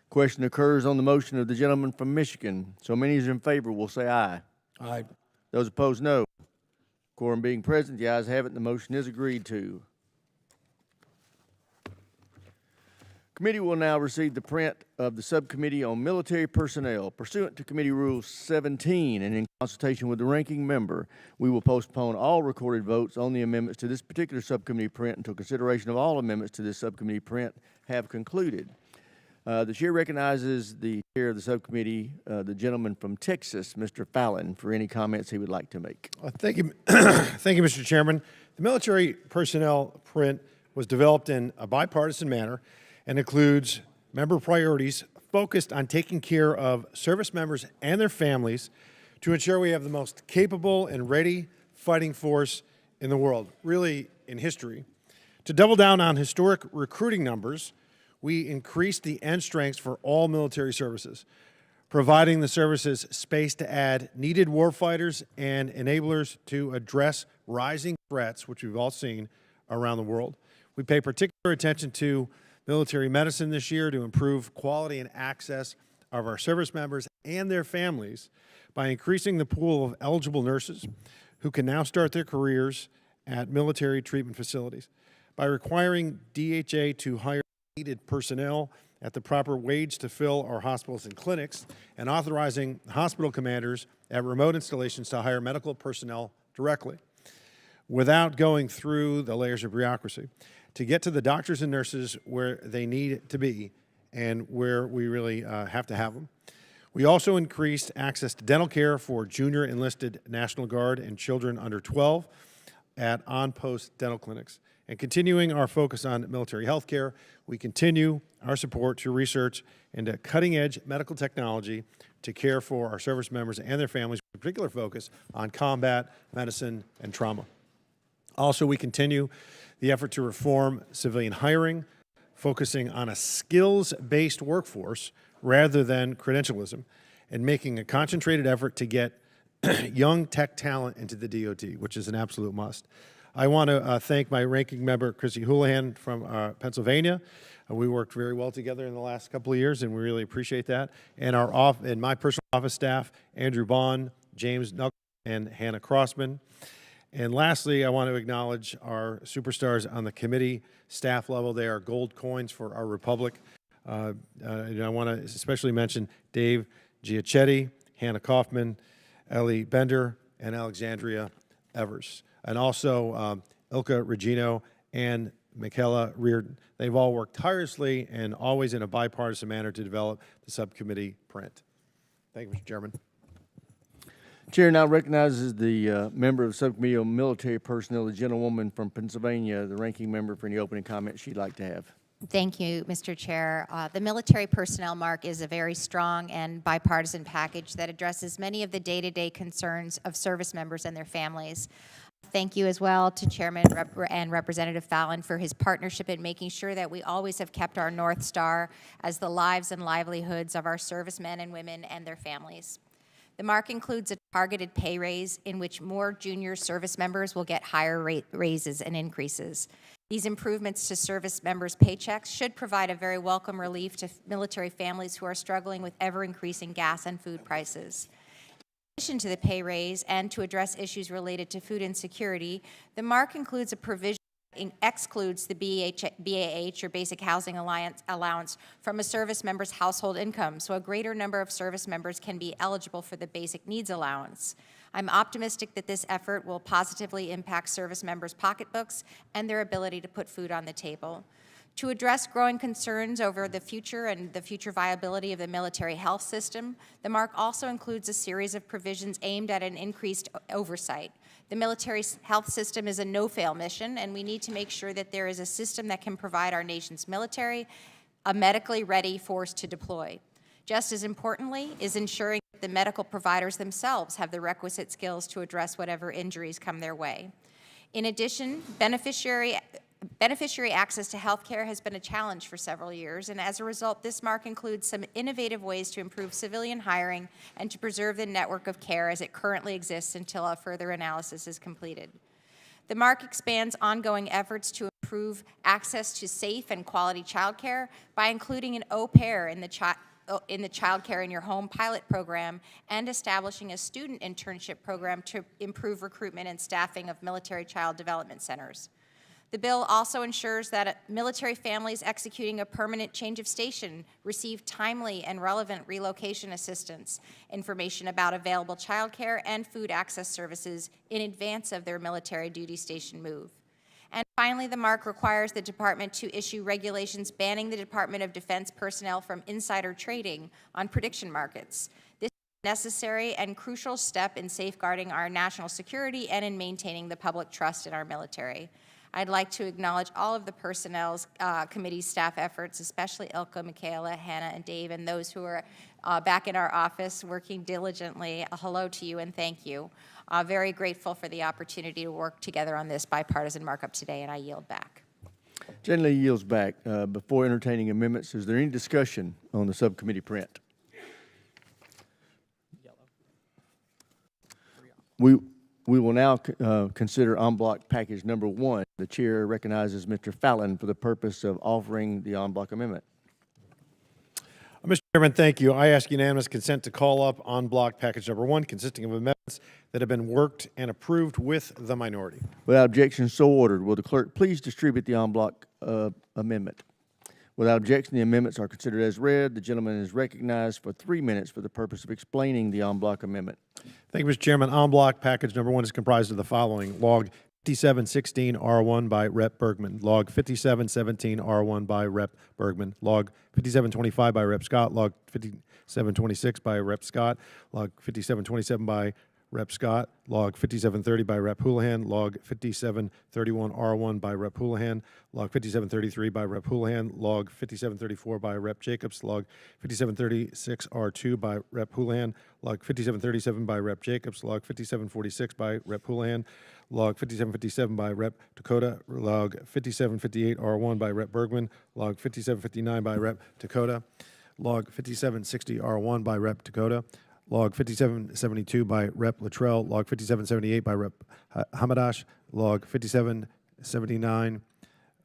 Question occurs on the motion of the gentleman from Michigan. So many as are in favor will say aye. Aye. Those opposed, no. Quorum being present, the ayes have it, and the motion is agreed to. Committee will now receive the print of the Subcommittee on Military Personnel. Pursuant to Committee Rule 17 and in consultation with the ranking member, we will postpone all recorded votes on the amendments to this particular subcommittee print until consideration of all amendments to this subcommittee print have concluded. The chair recognizes the chair of the subcommittee, the gentleman from Texas, Mr. Fallon, for any comments he would like to make. Thank you, thank you, Mr. Chairman. The military personnel print was developed in a bipartisan manner and includes member priorities focused on taking care of service members and their families to ensure we have the most capable and ready fighting force in the world, really in history. To double down on historic recruiting numbers, we increased the end strengths for all military services, providing the services space to add needed warfighters and enablers to address rising threats, which we've all seen around the world. We pay particular attention to military medicine this year to improve quality and access of our service members and their families by increasing the pool of eligible nurses who can now start their careers at military treatment facilities, by requiring DHA to hire needed personnel at the proper wage to fill our hospitals and clinics, and authorizing hospital commanders at remote installations to hire medical personnel directly without going through the layers of bureaucracy to get to the doctors and nurses where they need to be and where we really have to have them. We also increased access to dental care for junior enlisted National Guard and children under 12 at on-post dental clinics. And continuing our focus on military health care, we continue our support to research into cutting-edge medical technology to care for our service members and their families, with particular focus on combat, medicine, and trauma. Also, we continue the effort to reform civilian hiring, focusing on a skills-based workforce rather than credentialism, and making a concentrated effort to get young tech talent into the DOT, which is an absolute must. I want to thank my ranking member, Chrissy Houlihan from Pennsylvania. We worked very well together in the last couple of years, and we really appreciate that. And and my personal office staff, Andrew Bond, James Knuckles, and Hannah Crossman. And lastly, I want to acknowledge our superstars on the committee staff level. They are gold coins for our republic. And I want to especially mention Dave Giachetti, Hannah Kaufman, Ellie Bender, and Alexandria Evers. And also Ilka Regino and Michaela Reardon. They've all worked tirelessly and always in a bipartisan manner to develop the subcommittee print. Thank you, Mr. Chairman. Chair now recognizes the member of the Subcommittee on Military Personnel, the gentlewoman from Pennsylvania, the ranking member, for any opening comments she'd like to have. Thank you, Mr. Chair. The military personnel mark is a very strong and bipartisan package that addresses many of the day-to-day concerns of service members and their families. Thank you as well to Chairman and Representative Fallon for his partnership in making sure that we always have kept our North Star as the lives and livelihoods of our servicemen and women and their families. The mark includes a targeted pay raise in which more junior service members will get higher raises and increases. These improvements to service members' paychecks should provide a very welcome relief to military families who are struggling with ever-increasing gas and food prices. In addition to the pay raise and to address issues related to food insecurity, the mark includes a provision that excludes the BAH, or Basic Housing Allowance, from a service member's household income, so a greater number of service members can be eligible for the Basic Needs Allowance. I'm optimistic that this effort will positively impact service members' pocketbooks and their ability to put food on the table. To address growing concerns over the future and the future viability of the military health system, the mark also includes a series of provisions aimed at an increased oversight. The military health system is a no-fail mission, and we need to make sure that there is a system that can provide our nation's military a medically ready force to deploy. Just as importantly is ensuring that the medical providers themselves have the requisite skills to address whatever injuries come their way. In addition, beneficiary access to health care has been a challenge for several years, and as a result, this mark includes some innovative ways to improve civilian hiring and to preserve the network of care as it currently exists until a further analysis is completed. The mark expands ongoing efforts to improve access to safe and quality child care by including an au pair in the Child Care in Your Home pilot program and establishing a student internship program to improve recruitment and staffing of military child development centers. The bill also ensures that military families executing a permanent change of station receive timely and relevant relocation assistance, information about available child care and food access services in advance of their military duty station move. And finally, the mark requires the Department to issue regulations banning the Department of Defense personnel from insider trading on prediction markets. This is a necessary and crucial step in safeguarding our national security and in maintaining the public trust in our military. I'd like to acknowledge all of the Personnel Committee staff efforts, especially Ilka, Michaela, Hannah, and Dave, and those who are back in our office working diligently. A hello to you and thank you. Very grateful for the opportunity to work together on this bipartisan markup today, and I yield back. Generally yields back. Before entertaining amendments, is there any discussion on the subcommittee print? We will now consider en bloc package number 1. The chair recognizes Mr. Fallon for the purpose of offering the en bloc amendment. Mr. Chairman, thank you. I ask unanimous consent to call up en bloc package number 1, consisting of amendments that have been worked and approved with the minority. Without objection, so ordered. Will the clerk please distribute the en bloc amendment? Without objection, the amendments are considered as read. The gentleman is recognized for 3 minutes for the purpose of explaining the en bloc amendment. Thank you, Mr. Chairman. En bloc package number 1 is comprised of the following: Log 5716 R1 by Rep. Bergman, Log 5717 R1 by Rep. Bergman, Log 5725 by Rep. Scott, Log 5726 by Rep. Scott, Log 5727 by Rep. Scott, Log 5730 by Rep. Houlihan, Log 5731 R1 by Rep. Houlihan, Log 5733 by Rep. Houlihan, Log 5734 by Rep. Jacobs, Log 5736 R2 by Rep. Houlihan, Log 5737 by Rep. Jacobs, Log 5746 by Rep. Houlihan, Log 5757 by Rep. Dakota, Log 5758 R1 by Rep. Bergman, Log 5759 by Rep. Dakota, Log 5760 R1 by Rep. Dakota, Log 5772 by Rep. Luttrell, Log 5778 by Rep. Hamadosh, Log 5779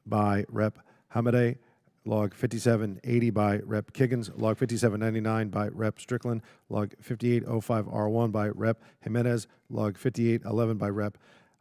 by Rep. Hamadeh, Log 5780 by Rep. Kiggins, Log 5799 by Rep. Strickland, Log 5805 R1 by Rep. Jimenez, Log 5811 by Rep.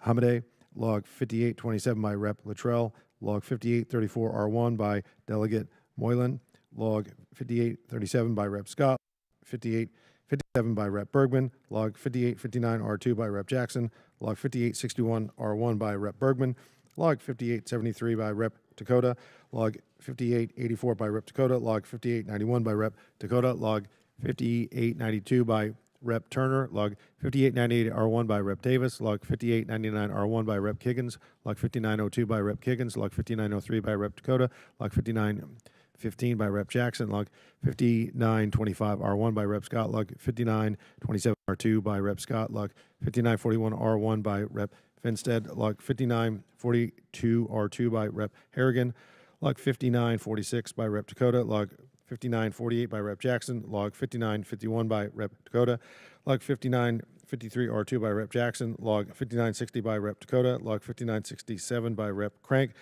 Hamadeh, Log 5827 by Rep. Luttrell, Log 5834 R1 by Delegate Moylan, Log 5837 by Rep. Scott, 5857 by Rep. Bergman, Log 5859 R2 by Rep. Jackson, Log 5861 R1 by Rep. Bergman, Log 5873 by Rep. Dakota, Log 5884 by Rep. Dakota, Log 5891 by Rep. Dakota, Log 5892 by Rep. Turner, Log 5898 R1 by Rep. Davis, Log 5899 R1 by Rep. Kiggins, Log 5902 by Rep. Kiggins, Log 5903 by Rep. Dakota, Log 5915 by Rep. Jackson, Log 5925 R1 by Rep. Scott, Log 5927 R2 by Rep. Scott, Log 5941 R1 by Rep. Finstead, Log 5942 R2 by Rep. Harrigan, Log 5946 by Rep. Dakota, Log 5948 by Rep. Jackson, Log 5951 by Rep. Dakota, log 5953 R2 by Rep. Jackson, log 5960 by Rep. Dakota, log 5967 by Rep. Crank,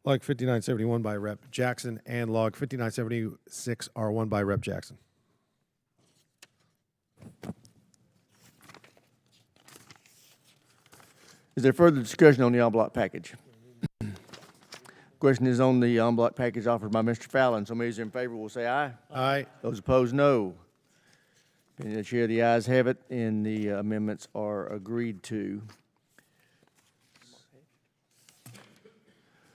log 5971 by Rep. Jackson, and log 5976 R1 by Rep. Jackson. Is there further discussion on the en bloc package? Question is on the en bloc package offered by Mr. Fallon. Somebody who's in favor will say aye. Aye. Those opposed, no. Opinion of the chair, the ayes have it, and the amendments are agreed to.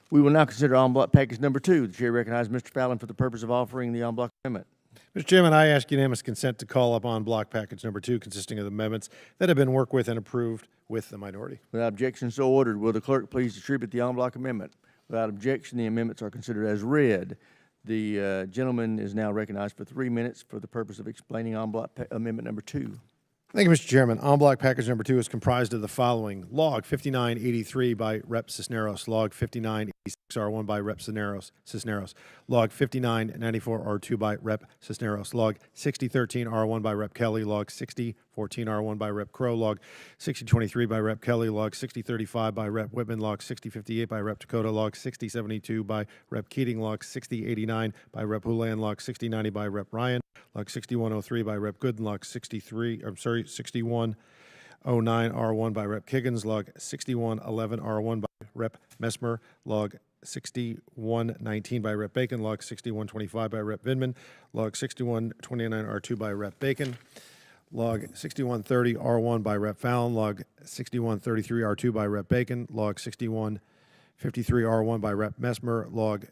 We will now consider en bloc package number 2. The chair recognizes Mr. Fallon for the purpose of offering the en bloc amendment. Mr. Chairman, I ask unanimous consent to call up en bloc package number 2, consisting of the amendments that have been worked with and approved with the minority. Without objection, so ordered. Will the clerk please distribute the en bloc amendment? Without objection, the amendments are considered as read. The gentleman is now recognized for 3 minutes for the purpose of explaining en bloc amendment number 2. Thank you, Mr. Chairman. En bloc package number 2 is comprised of the following: log 5983 by Rep. Cisneros, log 5986 R1 by Rep. Cisneros, log 5994 R2 by Rep. Cisneros, log 6013 R1 by Rep. Kelly, log 6014 R1 by Rep. Crow, log 6023 by Rep. Kelly, log 6035 by Rep. Whitman, log 6058 by Rep. Dakota, log 6072 by Rep. Keating, log 6089 by Rep. Houlihan, log 6090 by Rep. Ryan, log 6103 by Rep. Gooden, log 6109 R1 by Rep. Kiggins, log 6111 R1 by Rep. Messmer, log 6119 by Rep. Bacon, log 6125 by Rep. Vindman, log 6129 R2 by Rep. Bacon, log 6130 R1 by Rep. Fallon, log 6133 R2 by Rep. Bacon, log 6153 R1 by Rep. Messmer, log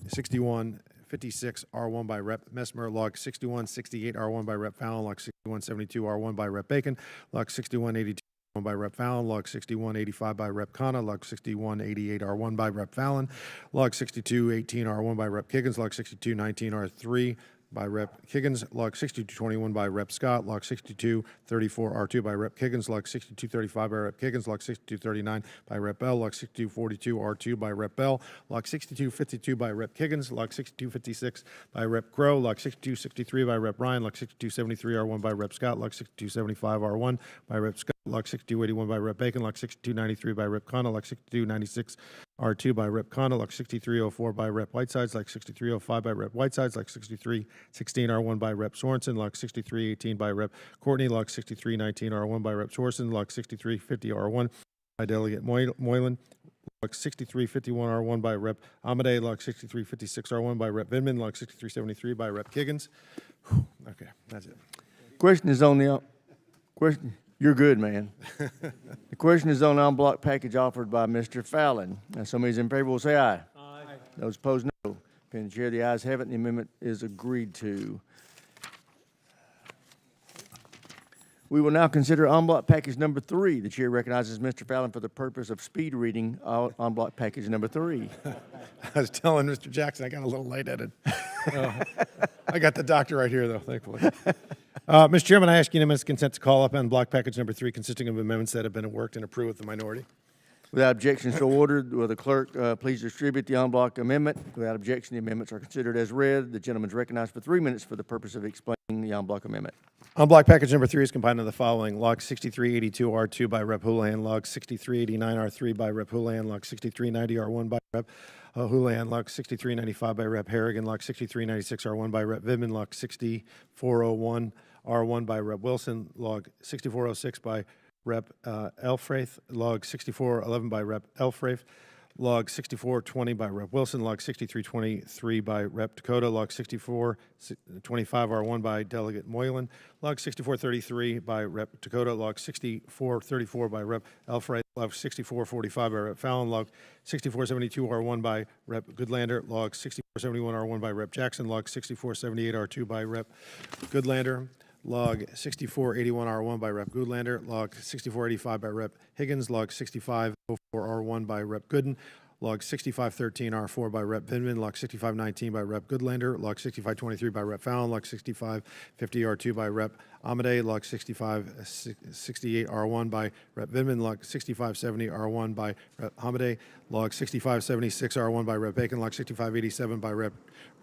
6156 R1 by Rep. Messmer, log 6168 R1 by Rep. Fallon, log 6172 R1 by Rep. Bacon, log 6182 R1 by Rep. Fallon, log 6185 by Rep. Khanna, log 6188 R1 by Rep. Fallon, log 6218 R1 by Rep. Kiggins, log 6219 R3 by Rep. Kiggins, log 6221 by Rep. Scott, log 6234 R2 by Rep. Kiggins, log 6235 by Rep. Kiggins, log 6239 by Rep. Bell, log 6242 R2 by Rep. Bell, log 6252 by Rep. Kiggins, log 6256 by Rep. Crow, log 6263 by Rep. Ryan, log 6273 R1 by Rep. Scott, log 6275 R1 by Rep. Scott, log 6281 by Rep. Bacon, log 6293 by Rep. Khanna, log 6296 R2 by Rep. Khanna, log 6304 by Rep. Whitesides, log 6305 by Rep. Whitesides, log 6316 R1 by Rep. Sorensen, log 6318 by Rep. Courtney, log 6319 R1 by Rep. Sorensen, log 6350 R1 by Delegate Moylan, log 6351 R1 by Rep. Amade, log 6356 R1 by Rep. Vindman, log 6373 by Rep. Kiggins. Okay, that's it. Question is on the question. You're good, man. The question is on en bloc package offered by Mr. Fallon. Now, somebody's in favor will say aye. Aye. Those opposed, no. Opinion of the chair, the ayes have it, and the amendment is agreed to. We will now consider en bloc package number 3. The chair recognizes Mr. Fallon for the purpose of speed reading en bloc package number 3. I was telling Mr. Jackson I got a little lightheaded. I got the doctor right here, though, thankfully. Mr. Chairman, I ask unanimous consent to call up en bloc package number 3, consisting of amendments that have been worked and approved with the minority. Without objection, so ordered. Will the clerk please distribute the en bloc amendment? Without objection, the amendments are considered as read. The gentleman is recognized for 3 minutes for the purpose of explaining the en bloc amendment. En bloc package number 3 is combined of the following: log 6382 R2 by Rep. Houlihan, log 6389 R3 by Rep. Houlihan, log 6390 R1 by Rep. Houlihan, log 6395 by Rep. Harrigan, log 6396 R1 by Rep. Vindman, log 6401 R1 by Rep. Wilson, log 6406 by Rep. Elfraith, log 6411 by Rep. Elfraith, log 6420 by Rep. Wilson, log 6323 by Rep. Dakota, log 6425 R1 by Delegate Moylan, log 6433 by Rep. Dakota, log 6434 by Rep. Elfraith, log 6445 by Rep. Fallon, log 6472 R1 by Rep. Goodlander, log 6471 R1 by Rep. Jackson, log 6478 R2 by Rep. Goodlander, log 6481 R1 by Rep. Goodlander, log 6485 by Rep. Higgins, log 6504 R1 by Rep. Gooden, log 6513 R4 by Rep. Vindman, log 6519 by Rep. Goodlander, log 6523 by Rep. Fallon, log 6550 R2 by Rep. Amadei, Log 6568R1 by Rep. Vindman, Log 6570R1 by Rep. Hamadeh, Log 6576R1 by Rep. Bacon, Log 6587 by Rep.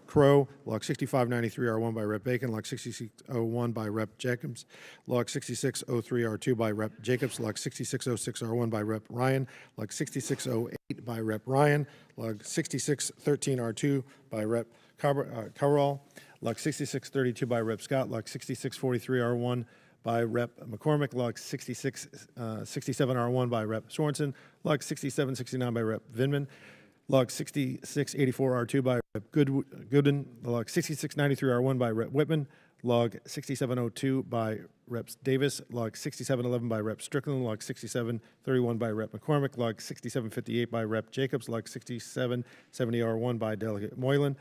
Crow, Log 6593R1 by Rep. Bacon, Log 6601 by Rep. Jacobs, Log 6603R2 by Rep. Jacobs, Log 6606R1 by Rep. Ryan, Log 6608 by Rep. Ryan, Log 6613R2 by Rep. Cabral, Log 6632 by Rep. Scott, Log 6643R1 by Rep. McCormick, Log 6667R1 by Rep. Sorensen, Log 6769 by Rep. Vindman, Log 6684R2 by Rep. Gooden, Log 6693R1 by Rep. Whitman, Log 6702 by Rep. Davis, Log 6711 by Rep. Strickland, Log 6731 by Rep. McCormick, Log 6758 by Rep. Jacobs, Log 6770R1 by Delegate Moylan,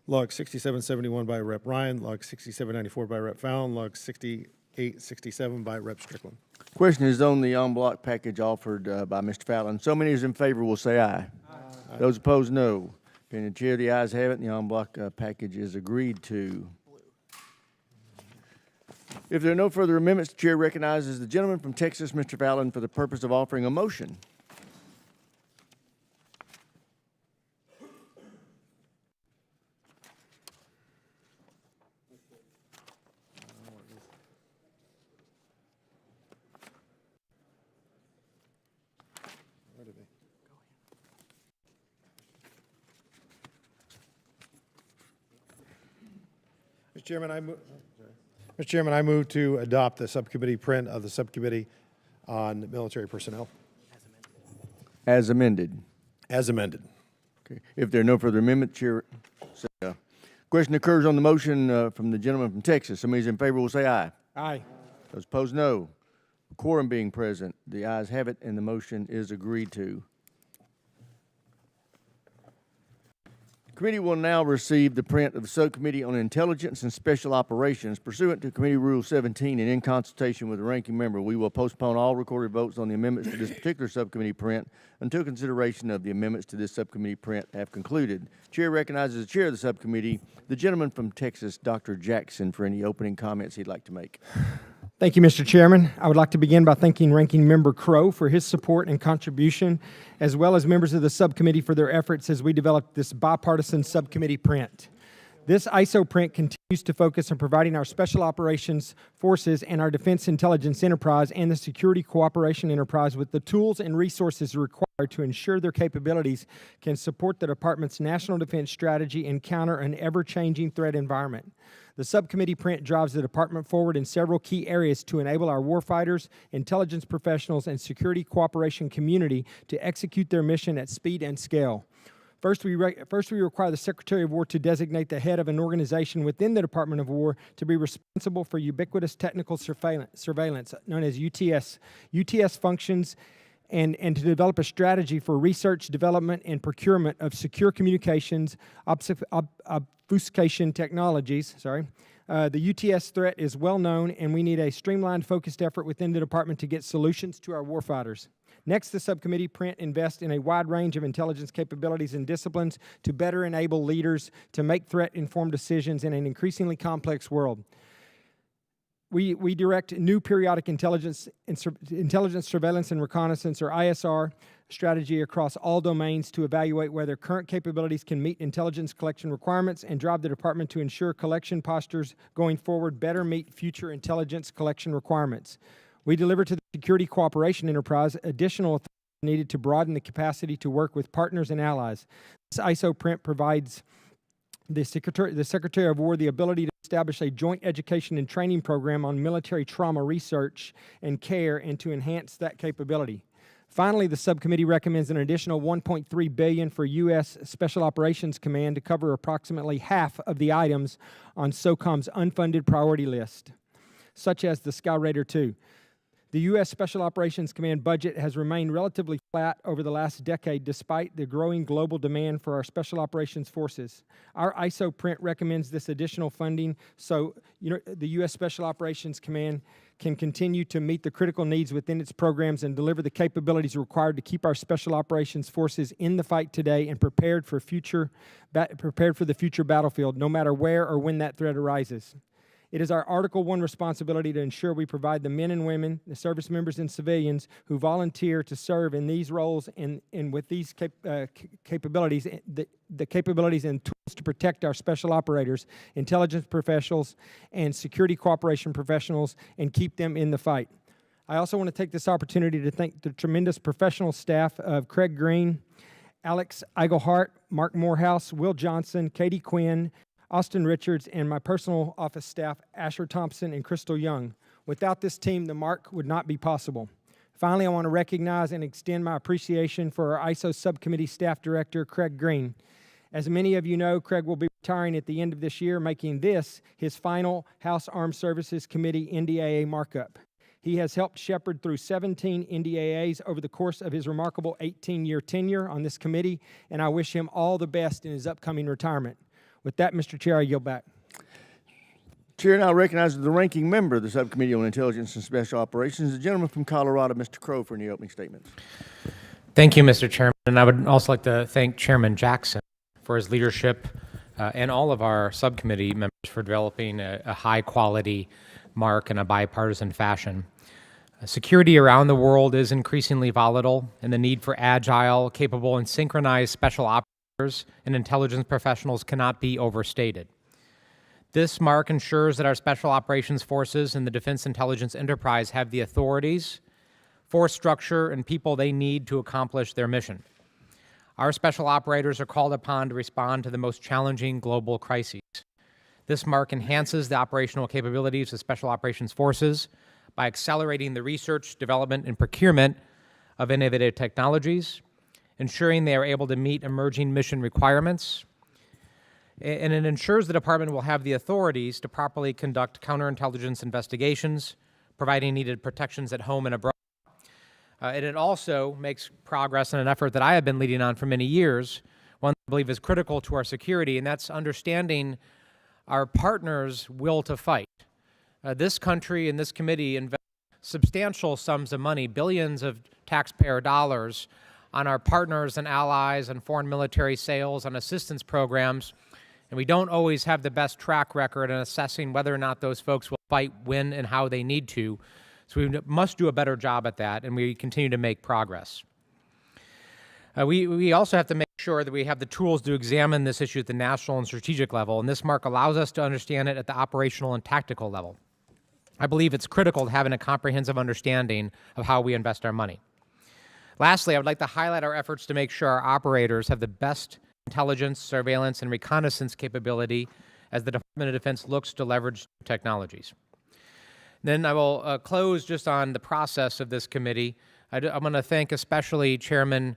Log 6771 by Rep. Ryan, Log 6794 by Rep. Fallon, Log 6867 by Rep. Strickland. Question is on the en bloc package offered by Mr. Fallon. So many as in favor will say aye. Aye. Those opposed, no. Opinion of the chair, the ayes have it, and the en bloc package is agreed to. If there are no further amendments, the chair recognizes the gentleman from Texas, Mr. Fallon, for the purpose of offering a motion. Mr. Chairman, I move to adopt the subcommittee print of the Subcommittee on Military Personnel. As amended. As amended. Okay. If there are no further amendments, chair. Question occurs on the motion from the gentleman from Texas. Somebody in favor will say aye. Aye. Those opposed, no. Quorum being present, the ayes have it, and the motion is agreed to. The committee will now receive the print of the Subcommittee on Intelligence and Special Operations pursuant to Committee Rule 17 and in consultation with the ranking member. We will postpone all recorded votes on the amendments to this particular subcommittee print until consideration of the amendments to this subcommittee print have concluded. Chair recognizes the chair of the subcommittee, the gentleman from Texas, Dr. Jackson, for any opening comments he'd like to make. Thank you, Mr. Chairman. I would like to begin by thanking Ranking Member Crow for his support and contribution, as well as members of the subcommittee for their efforts as we developed this bipartisan subcommittee print. This ISO print continues to focus on providing our Special Operations Forces and our Defense Intelligence Enterprise and the Security Cooperation Enterprise with the tools and resources required to ensure their capabilities can support the Department's national defense strategy and counter an ever-changing threat environment. The subcommittee print drives the Department forward in several key areas to enable our warfighters, intelligence professionals, and security cooperation community to execute their mission at speed and scale. First, we require the Secretary of War to designate the head of an organization within the Department of War to be responsible for ubiquitous technical surveillance, known as UTS. UTS functions and to develop a strategy for research, development, and procurement of secure communications, obfuscation technologies. The UTS threat is well known, and we need a streamlined, focused effort within the department to get solutions to our warfighters. Next, the subcommittee print invests in a wide range of intelligence capabilities and disciplines to better enable leaders to make threat-informed decisions in an increasingly complex world. We direct new periodic intelligence, surveillance, and reconnaissance, or ISR, strategy across all domains to evaluate whether current capabilities can meet intelligence collection requirements and drive the department to ensure collection postures going forward better meet future intelligence collection requirements. We deliver to the Security Cooperation Enterprise additional authority needed to broaden the capacity to work with partners and allies. This ISO print provides the Secretary of War the ability to establish a joint education and training program on military trauma research and care and to enhance that capability. Finally, the subcommittee recommends an additional $1.3 billion for U.S. Special Operations Command to cover approximately half of the items on SOCOM's unfunded priority list, such as the Sky Raider 2. The U.S. Special Operations Command budget has remained relatively flat over the last decade despite the growing global demand for our Special Operations Forces. Our ISO print recommends this additional funding so the U.S. Special Operations Command can continue to meet the critical needs within its programs and deliver the capabilities required to keep our Special Operations Forces in the fight today and prepared for the future battlefield, no matter where or when that threat arises. It is our Article 1 responsibility to ensure we provide the men and women, the service members and civilians who volunteer to serve in these roles and with these capabilities, the capabilities and tools to protect our special operators, intelligence professionals, and security cooperation professionals and keep them in the fight. I also want to take this opportunity to thank the tremendous professional staff of Craig Green, Alex Eigelhart, Mark Morehouse, Will Johnson, Katie Quinn, Austin Richards, and my personal office staff, Asher Thompson and Crystal Young. Without this team, the mark would not be possible. Finally, I want to recognize and extend my appreciation for our ISO Subcommittee Staff Director, Craig Green. As many of you know, Craig will be retiring at the end of this year, making this his final House Armed Services Committee NDAA markup. He has helped shepherd through 17 NDAAs over the course of his remarkable 18-year tenure on this committee, and I wish him all the best in his upcoming retirement. With that, Mr. Chair, I yield back. Chair now recognizes the ranking member of the Subcommittee on Intelligence and Special Operations, the gentleman from Colorado, Mr. Crow, for any opening statements. Thank you, Mr. Chairman. And I would also like to thank Chairman Jackson for his leadership and all of our subcommittee members for developing a high-quality mark in a bipartisan fashion. Security around the world is increasingly volatile, and the need for agile, capable, and synchronized special operators and intelligence professionals cannot be overstated. This mark ensures that our special operations forces and the defense intelligence enterprise have the authorities, force structure, and people they need to accomplish their mission. Our special operators are called upon to respond to the most challenging global crises. This mark enhances the operational capabilities of special operations forces by accelerating the research, development, and procurement of innovative technologies, ensuring they are able to meet emerging mission requirements, and it ensures the department will have the authorities to properly conduct counterintelligence investigations, providing needed protections at home and abroad. And it also makes progress in an effort that I have been leading on for many years, one that I believe is critical to our security, and that's understanding our partners' will to fight. This country and this committee invest substantial sums of money, billions of taxpayer dollars, on our partners and allies and foreign military sales and assistance programs, and we don't always have the best track record in assessing whether or not those folks will fight, when, and how they need to. So we must do a better job at that, and we continue to make progress. We also have to make sure that we have the tools to examine this issue at the national and strategic level, and this mark allows us to understand it at the operational and tactical level. I believe it's critical to having a comprehensive understanding of how we invest our money. Lastly, I would like to highlight our efforts to make sure our operators have the best intelligence, surveillance, and reconnaissance capability as the Department of Defense looks to leverage technologies. Then I will close just on the process of this committee. I'm going to thank especially Chairman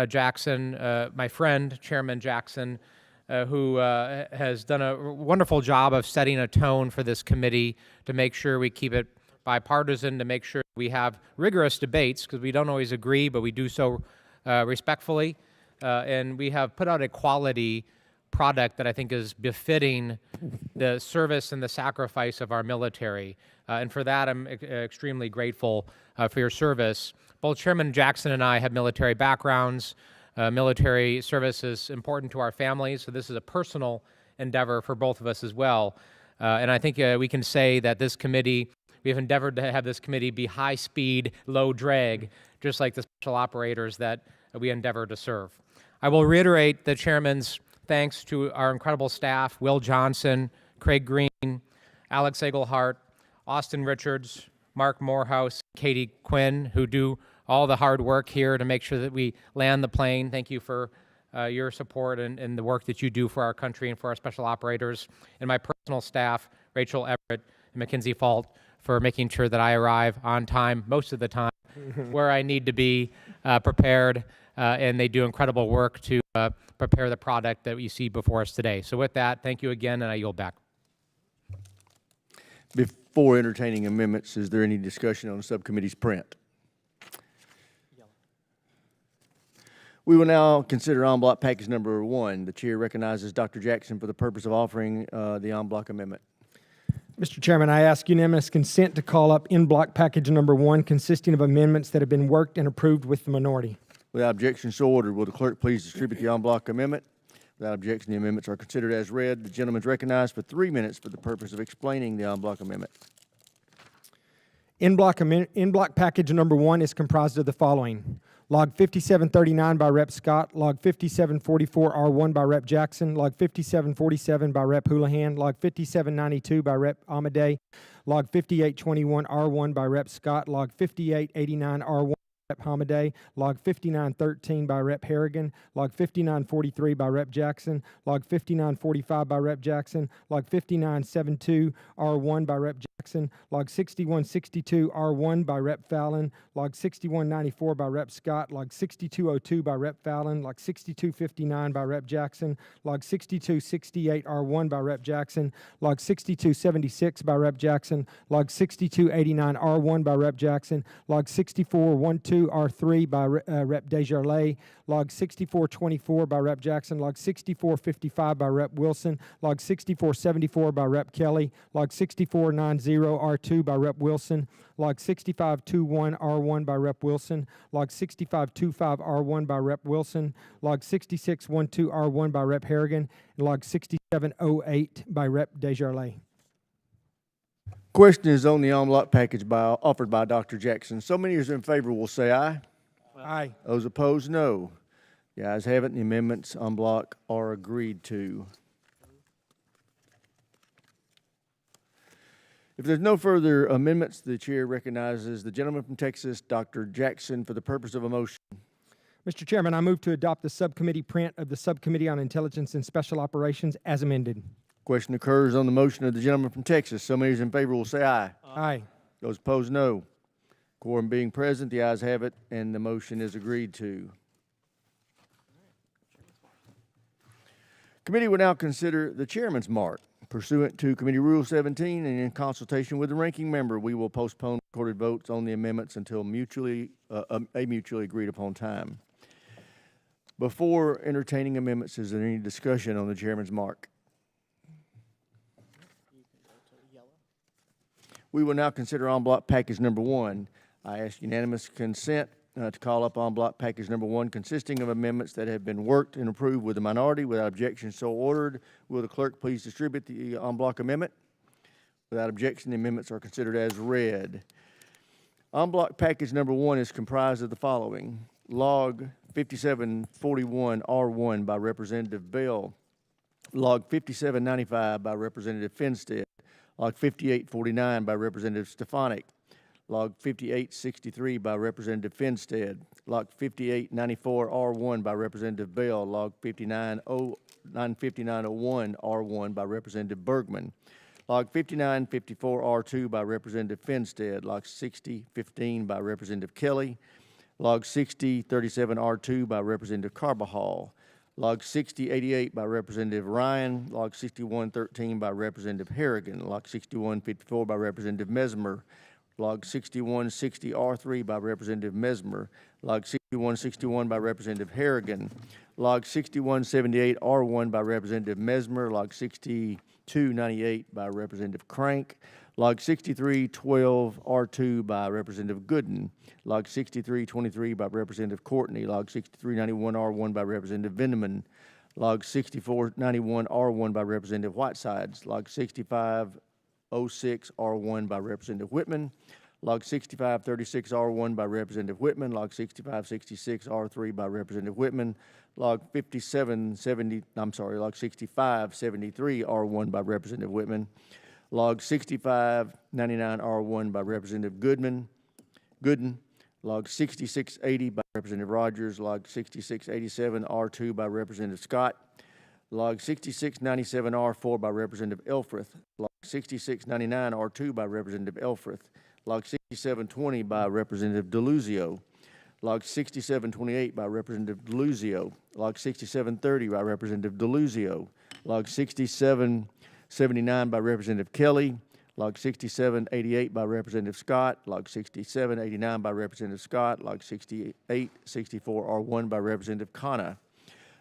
Jackson, my friend Chairman Jackson, who has done a wonderful job of setting a tone for this committee to make sure we keep it bipartisan, to make sure we have rigorous debates, because we don't always agree, but we do so respectfully. And we have put out a quality product that I think is befitting the service and the sacrifice of our military. And for that, I'm extremely grateful for your service. Both Chairman Jackson and I have military backgrounds. Military service is important to our families, so this is a personal endeavor for both of us as well. And I think we can say that this committee, we have endeavored to have this committee be high speed, low drag, just like the special operators that we endeavor to serve. I will reiterate the Chairman's thanks to our incredible staff, Will Johnson, Craig Green, Alex Eigelhart, Austin Richards, Mark Morehouse, Katie Quinn, who do all the hard work here to make sure that we land the plane. Thank you for your support and the work that you do for our country and for our special operators. And my personal staff, Rachel Everett and Mackenzie Fault, for making sure that I arrive on time, most of the time, where I need to be prepared. And they do incredible work to prepare the product that you see before us today. So with that, thank you again, and I yield back. Before entertaining amendments, is there any discussion on the subcommittee's print? We will now consider en bloc package number 1. The chair recognizes Dr. Jackson for the purpose of offering the en bloc amendment. Mr. Chairman, I ask unanimous consent to call up en bloc package number 1, consisting of amendments that have been worked and approved with the minority. Without objection, so ordered. Will the clerk please distribute the en bloc amendment? Without objection, the amendments are considered as read. The gentleman is recognized for 3 minutes for the purpose of explaining the en bloc amendment. In block package number 1 is comprised of the following: Log 5739 by Rep. Scott, Log 5744 R1 by Rep. Jackson, Log 5747 by Rep. Houlihan, Log 5792 by Rep. Amadei, Log 5821 R1 by Rep. Scott, Log 5889 R1 Rep. Hamadeh, Log 5913 by Rep. Harrigan, Log 5943 by Rep. Jackson, Log 5945 by Rep. Jackson, Log 5972 R1 by Rep. Jackson, Log 6162 R1 by Rep. Fallon, Log 6194 by Rep. Scott, Log 6202 by Rep. Fallon, Log 6259 by Rep. Jackson, Log 6268 R1 by Rep. Jackson, Log 6276 by Rep. Jackson, Log 6289 R1 by Rep. Jackson, Log 6412 R3 by Rep. Desjardins, Log 6424 by Rep. Jackson, Log 6455 by Rep. Wilson, Log 6474 by Rep. Kelly, Log 6490 R2 by Rep. Wilson, Log 6521 R1 by Rep. Wilson, Log 6525 R1 by Rep. Wilson, Log 6612 R1 by Rep. Harrigan, and Log 6708 by Rep. Desjardins. Question is on the en bloc package offered by Dr. Jackson. So many as in favor will say aye. Aye. Those opposed, no. The ayes have it, and the amendments en bloc are agreed to. If there's no further amendments, the chair recognizes the gentleman from Texas, Dr. Jackson, for the purpose of a motion. Mr. Chairman, I move to adopt the subcommittee print of the Subcommittee on Intelligence and Special Operations as amended. Question occurs on the motion of the gentleman from Texas. So many as in favor will say aye. Aye. Those opposed, no. Quorum being present, the ayes have it, and the motion is agreed to. Committee will now consider the chairman's mark. Pursuant to Committee Rule 17 and in consultation with the ranking member, we will postpone recorded votes on the amendments until a mutually agreed upon time. Before entertaining amendments, is there any discussion on the chairman's mark? We will now consider en bloc package number 1. I ask unanimous consent to call up en bloc package number 1, consisting of amendments that have been worked and approved with the minority. Without objection, so ordered. Will the clerk please distribute the en bloc amendment? Without objection, the amendments are considered as read. En bloc package number 1 is comprised of the following: Log 5741 R1 by Representative Bell, Log 5795 by Representative Finstead, Log 5849 by Representative Stefanik, Log 5863 by Representative Finstead, Log 5894 R1 by Representative Bell, Log 5901 R1 by Representative Bergman, Log 5954 R2 by Representative Finstead, Log 6015 by Representative Kelly, Log 6037 R2 by Representative Carbajal, Log 6088 by Representative Ryan, Log 6113 by Representative Harrigan, Log 6154 by Representative Mesmer, Log 6160 R3 by Representative Mesmer, Log 6161 by Representative Harrigan, Log 6178 R1 by Representative Mesmer, Log 6298 by Representative Crank, Log 6312 R2 by Representative Gooden, Log 6323 by Representative Courtney, Log 6391 R1 by Representative Vendeman, Log 6491 R1 by Representative Whitesides, Log 6506 R1 by Representative Whitman, Log 6536 R1 by Representative Whitman, Log 6566 R3 by Representative Whitman, Log 6573 R1 by Representative Whitman, Log 6599 R1 by Representative Gooden, Log 6680 by Representative Rogers, Log 6687 R2 by Representative Scott, Log 6697 R4 by Representative Elfreth, Log 6699 R2 by Representative Elfreth, Log 6720 by Representative Deluzio, Log 6728 by Representative Deluzio, Log 6730 by Representative Deluzio, Log 6779 by Representative Kelly, Log 6788 by Representative Scott, Log 6789 by Representative Scott, Log 6864 R1 by Representative Khanna,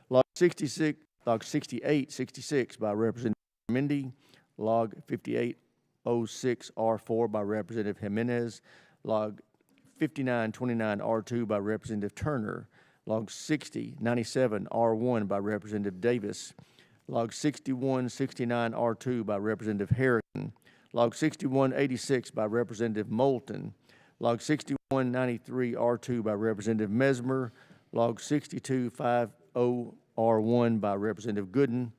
Log 6866 by Representative Mindy, Log 5806 R4 by Representative Jimenez, Log 5929 R2 by Representative Turner, Log 6097 R1 by Representative Davis. Log 6169 R2 by Representative Harrigan. Log 6186 by Representative Moulton. Log 6193 R2 by Representative Mesmer. Log 6250 R1 by Representative Gooden.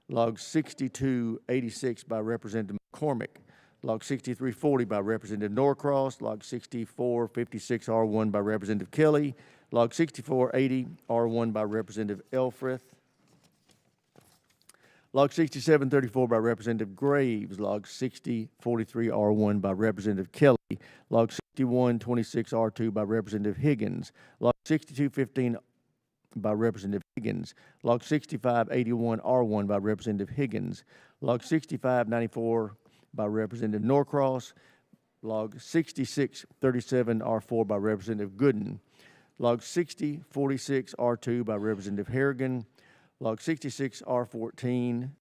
Log 6286 by Representative McCormick. Log 6340 by Representative Norcross. Log 6456 R1 by Representative Kelly. Log 6480 R1 by Representative Elfrith. Log 6734 by Representative Graves. Log 6043 R1 by Representative Kelly. Log 6126 R2 by Representative Higgins. Log 6215 by Representative Higgins. Log 6581 R1 by Representative Higgins. Log 6594 by Representative Norcross. Log 6637 R4 by Representative Gooden. Log 6046 R2 by Representative Harrigan. Log 6614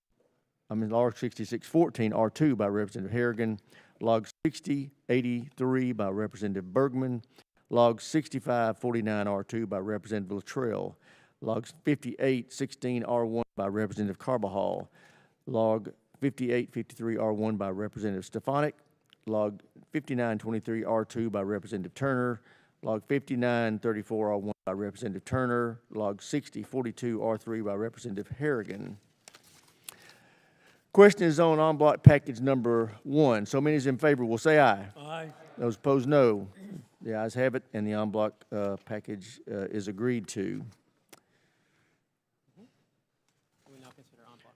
R2 by Representative Harrigan. Log 6083 by Representative Bergman. Log 6549 R2 by Representative Luttrell. Log 5816 R1 by Representative Carbajal. Log 5853 R1 by Representative Stefanik. Log 5923 R2 by Representative Turner. Log 5934 R1 by Representative Turner. Log 6042 R3 by Representative Harrigan. Question is on en bloc package number 1. So many as in favor will say aye. Aye. Those opposed, no. The ayes have it, and the en bloc package is agreed to. We now consider en bloc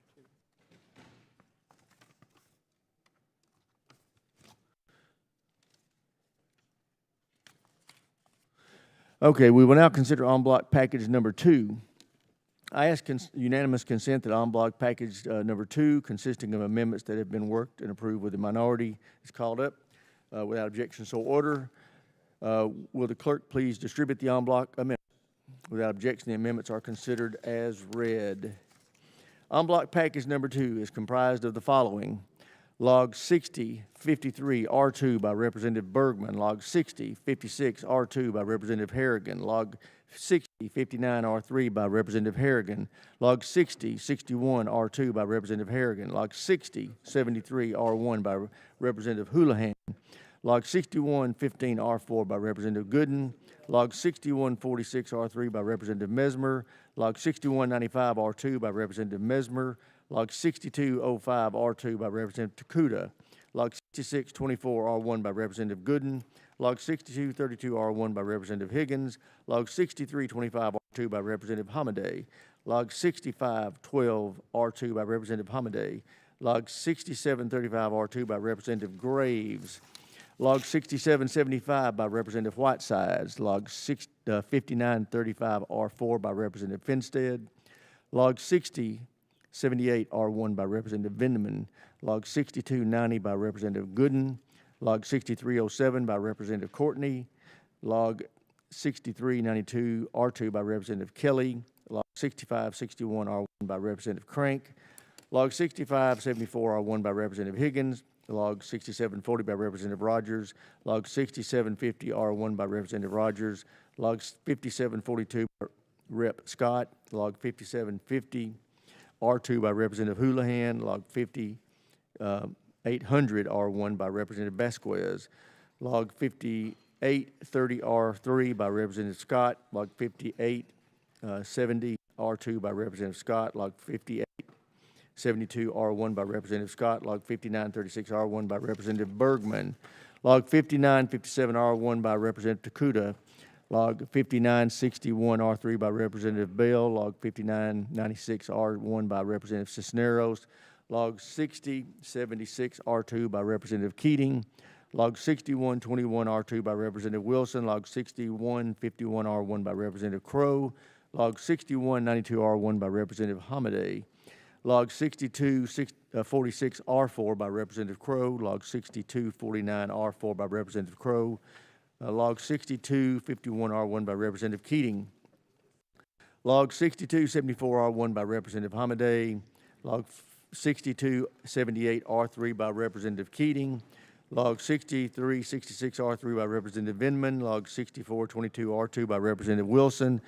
2. Okay, we will now consider en bloc package number 2. I ask unanimous consent that en bloc package number 2, consisting of amendments that have been worked and approved with the minority, is called up. Without objection, so order. Will the clerk please distribute the en bloc amendment? Without objection, the amendments are considered as read. En bloc package number 2 is comprised of the following. Log 6053 R2 by Representative Bergman. Log 6056 R2 by Representative Harrigan. Log 6059 R3 by Representative Harrigan. Log 6061 R2 by Representative Harrigan. Log 6073 R1 by Representative Houlihan. Log 6115 R4 by Representative Gooden. Log 6146 R3 by Representative Mesmer. Log 6195 R2 by Representative Mesmer. Log 6205 R2 by Representative Takuda. Log 6624 R1 by Representative Gooden. Log 6232 R1 by Representative Higgins. Log 6325 R2 by Representative Hamadeh. Log 6512 R2 by Representative Hamadeh. Log 6735 R2 by Representative Graves. Log 6775 by Representative Whitesides. Log 5935 R4 by Representative Finstead. Log 6078 R1 by Representative Vindeman. Log 6290 by Representative Gooden. Log 6307 by Representative Courtney. Log 6392 R2 by Representative Kelly. Log 6561 R1 by Representative Crank. Log 6574 R1 by Representative Higgins. Log 6740 by Representative Rogers. Log 6750 R1 by Representative Rogers. Log 5742 by Rep. Scott. Log 5750 R2 by Representative Houlihan. Log 5800 R1 by Representative Vasquez. Log 5830 R3 by Representative Scott. Log 5870 R2 by Representative Scott. Log 5872 R1 by Representative Scott. Log 5936 R1 by Representative Bergman. Log 5957 R1 by Representative Takuda. Log 5961 R3 by Representative Bell. Log 5996 R1 by Representative Cisneros. Log 6076 R2 by Representative Keating. Log 6121 R2 by Representative Wilson. Log 6151 R1 by Representative Crowe. Log 6192 R1 by Representative Hamadeh. Log 6246 R4 by Representative Crowe. Log 6249 R4 by Representative Crowe. Log 6251 R1 by Representative Keating. Log 6274 R1 by Representative Hamadeh. Log 6278 R3 by Representative Keating. Log 6366 R3 by Representative Vinman. Log 6422 R2 by Representative Wilson.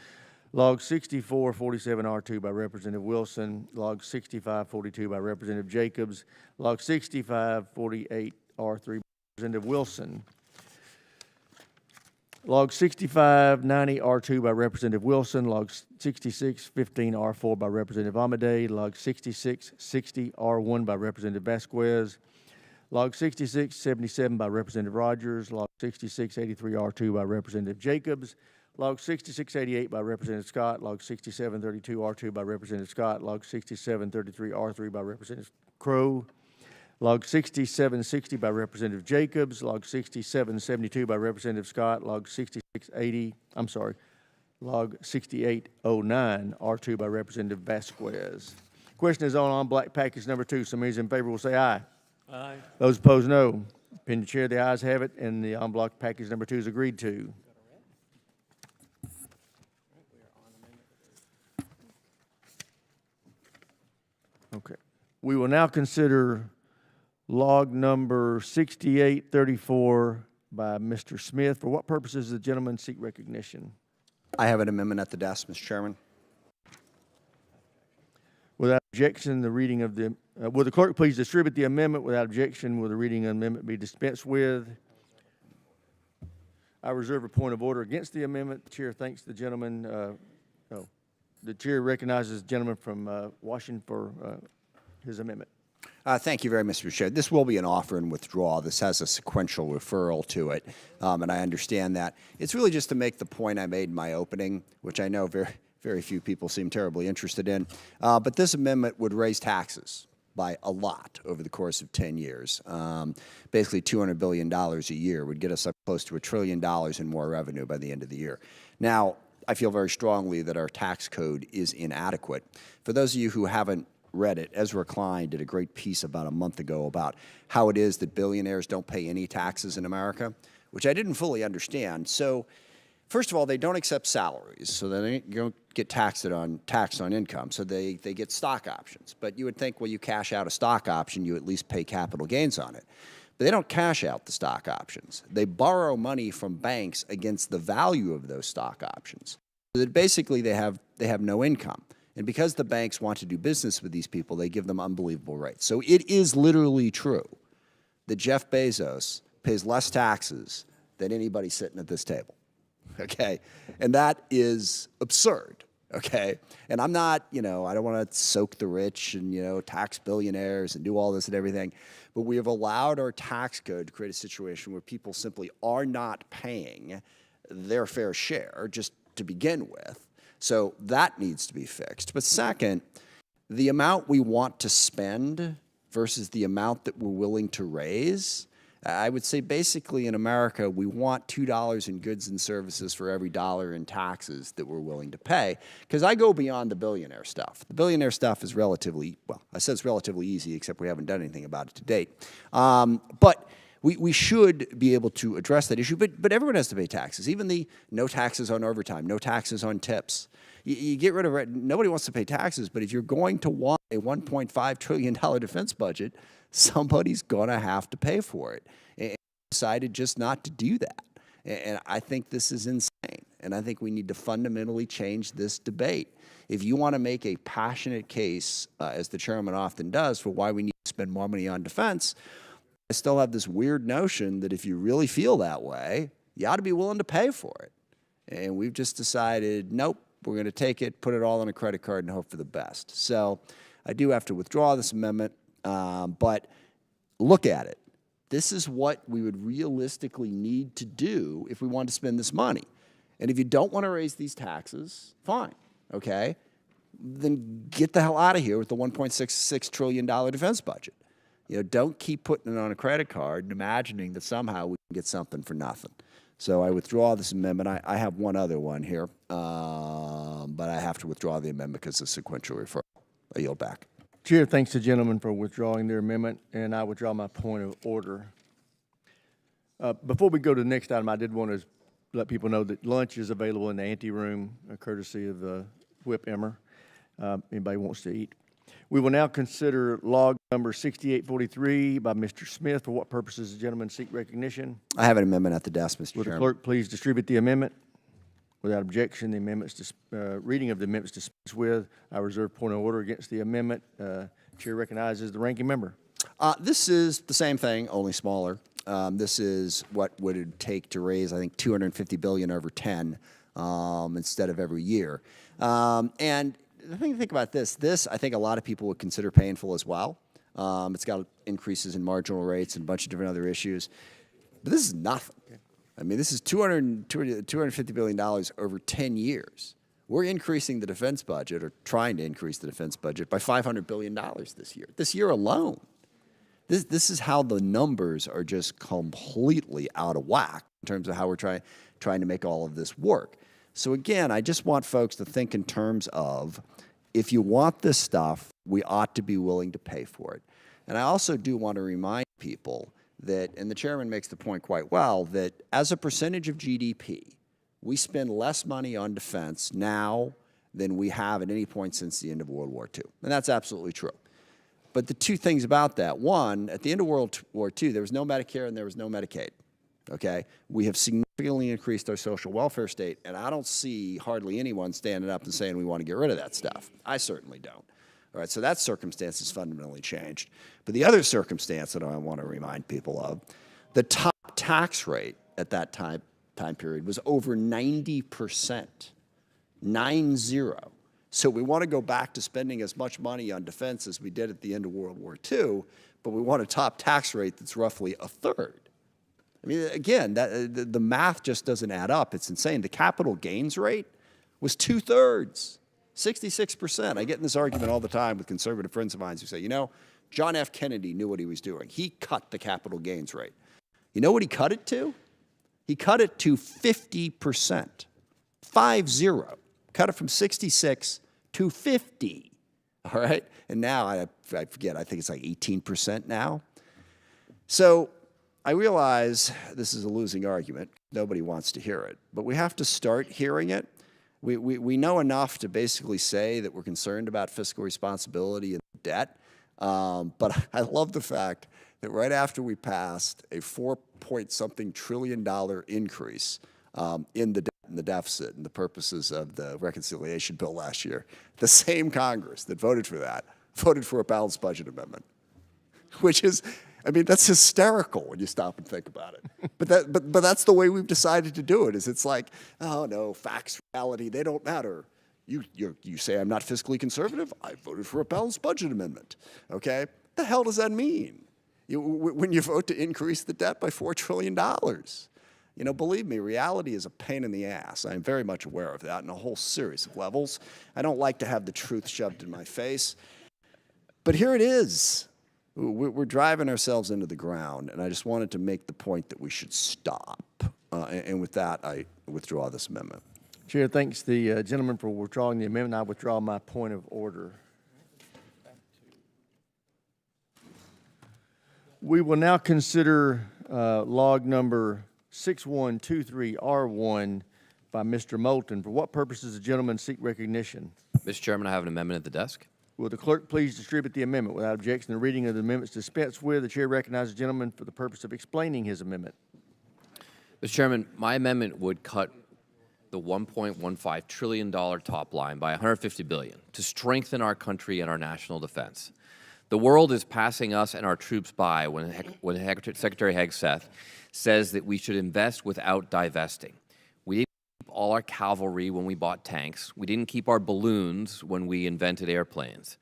Log 6447R2 by Representative Wilson. Log 6542 by Representative Jacobs. Log 6548R3 by Representative Wilson. Log 6590R2 by Representative Wilson. Log 6615R4 by Representative Amadei. Log 6660R1 by Representative Vasquez. Log 6677 by Representative Rogers. Log 6683R2 by Representative Jacobs. Log 6688 by Representative Scott. Log 6732R2 by Representative Scott. Log 6733R3 by Representative Crowe. Log 6760 by Representative Jacobs. Log 6772 by Representative Scott. Log 6809 R2 by Representative Vasquez. Question is on block package number 2. Somebody's in favor will say aye. Aye. Those opposed, no. Opinion of the chair, the ayes have it, and the en bloc package number 2 is agreed to. Okay. We will now consider log number 6834 by Mr. Smith. For what purposes does the gentleman seek recognition? I have an amendment at the desk, Mr. Chairman. Without objection, the reading of the, will the clerk please distribute the amendment? Without objection, will the reading of the amendment be dispensed with? I reserve a point of order against the amendment. The chair thanks the gentleman. The chair recognizes the gentleman from Washington for his amendment. Thank you very much, Mr. Chair. This will be an offer and withdrawal. This has a sequential referral to it, and I understand that. It's really just to make the point I made in my opening, which I know very few people seem terribly interested in. But this amendment would raise taxes by a lot over the course of 10 years. Basically $200 billion a year would get us up close to $1 trillion in more revenue by the end of the year. Now, I feel very strongly that our tax code is inadequate. For those of you who haven't read it, Ezra Klein did a great piece about a month ago about how it is that billionaires don't pay any taxes in America, which I didn't fully understand. So, first of all, they don't accept salaries, so they don't get taxed on income, so they get stock options. But you would think, well, you cash out a stock option, you at least pay capital gains on it. But they don't cash out the stock options. They borrow money from banks against the value of those stock options. So that basically they have no income. And because the banks want to do business with these people, they give them unbelievable rates. So it is literally true that Jeff Bezos pays less taxes than anybody sitting at this table. Okay? And that is absurd. Okay? And I'm not, I don't want to soak the rich and, tax billionaires and do all this and everything. But we have allowed our tax code to create a situation where people simply are not paying their fair share just to begin with. So that needs to be fixed. But second, the amount we want to spend versus the amount that we're willing to raise, I would say basically in America, we want $2 in goods and services for every dollar in taxes that we're willing to pay. Because I go beyond the billionaire stuff. The billionaire stuff is relatively, well, I said it's relatively easy, except we haven't done anything about it to date. But we should be able to address that issue, but everyone has to pay taxes, even the no taxes on overtime, no taxes on tips. You get rid of it. Nobody wants to pay taxes, but if you're going to want a $1.5 trillion defense budget, somebody's going to have to pay for it. And decided just not to do that. And I think this is insane, and I think we need to fundamentally change this debate. If you want to make a passionate case, as the chairman often does, for why we need to spend more money on defense, I still have this weird notion that if you really feel that way, you ought to be willing to pay for it. And we've just decided, nope, we're going to take it, put it all on a credit card, and hope for the best. So I do have to withdraw this amendment, but look at it. This is what we would realistically need to do if we want to spend this money. And if you don't want to raise these taxes, fine, okay? Then get the hell out of here with the $1.66 trillion defense budget. Don't keep putting it on a credit card and imagining that somehow we can get something for nothing. So I withdraw this amendment. I have one other one here, but I have to withdraw the amendment because of sequential referral. I yield back. Chair thanks the gentleman for withdrawing their amendment, and I withdraw my point of order. Before we go to the next item, I did want to let people know that lunch is available in the anteroom, courtesy of Whip Emmer. Anybody wants to eat. We will now consider log number 6843 by Mr. Smith. For what purposes does the gentleman seek recognition? I have an amendment at the desk, Mr. Will the Chairman. clerk please distribute the amendment? Without objection, the amendments, reading of the amendments dispensed with. I reserve point of order against the amendment. Chair recognizes the ranking member. This is the same thing, only smaller. This is what would it take to raise, I think, $250 billion over 10 instead of every year. And the thing to think about this, I think a lot of people would consider painful as well. It's got increases in marginal rates and a bunch of different other issues. But this is nothing. I mean, this is $250 billion over 10 years. We're increasing the defense budget, or trying to increase the defense budget, by $500 billion this year alone. This is how the numbers are just completely out of whack in terms of how we're trying to make all of this work. So again, I just want folks to think in terms of, if you want this stuff, we ought to be willing to pay for it. And I also do want to remind people that, and the chairman makes the point quite well, that as a percentage of GDP, we spend less money on defense now than we have at any point since the end of World War II. And that's absolutely true. But the two things about that: one, at the end of World War II, there was no Medicare and there was no Medicaid. Okay? We have significantly increased our social welfare state, and I don't see hardly anyone standing up and saying we want to get rid of that stuff. I certainly don't. All right, so that circumstance has fundamentally changed. But the other circumstance that I want to remind people of, the top tax rate at that time period was over 90%, 9-0. So we want to go back to spending as much money on defense as we did at the end of World War II, but we want a top tax rate that's roughly a third. I mean, again, the math just doesn't add up. It's insane. The capital gains rate was 2/3. 66%. I get in this argument all the time with conservative friends of mine who say, you know, John F. Kennedy knew what he was doing. He cut the capital gains rate. You know what he cut it to? He cut it to 50%. 5-0. Cut it from 66 to 50. All right? And now, I forget, I think it's like 18% now. So I realize this is a losing argument. Nobody wants to hear it. But we have to start hearing it. We know enough to basically say that we're concerned about fiscal responsibility and debt, but I love the fact that right after we passed a $4-point-something trillion increase in the debt and the deficit and the purposes of the reconciliation bill last year, the same Congress that voted for that voted for a balanced budget amendment, which is, I mean, that's hysterical when you stop and think about it. But that's the way we've decided to do it. Is it's like, oh no, facts, reality, they don't matter. You say I'm not fiscally conservative. I voted for a balanced budget amendment. Okay, the hell does that mean? When you vote to increase the debt by $4 trillion, you know, believe me, reality is a pain in the ass. I am very much aware of that in a whole series of levels. I don't like to have the truth shoved in my face, but here it is. We're driving ourselves into the ground, and I just wanted to make the point that we should stop. And with that, I withdraw this amendment. Chair thanks the gentleman for withdrawing the amendment. I withdraw my point of order. We will now consider log number 6123R1 by Mr. Moulton. For what purpose does the gentleman seek recognition? Mr. Chairman, I have an amendment at the desk. Will the clerk please distribute the amendment? Without objection, the reading of the amendments dispensed with. The chair recognizes the gentleman for the purpose of explaining his amendment. Mr. Chairman, my amendment would cut the $1.15 trillion top line by $150 billion to strengthen our country and our national defense. The world is passing us and our troops by when Secretary Hegseth says that we should invest without divesting. We didn't keep all our cavalry when we bought tanks. We didn't keep our balloons when we invented airplanes.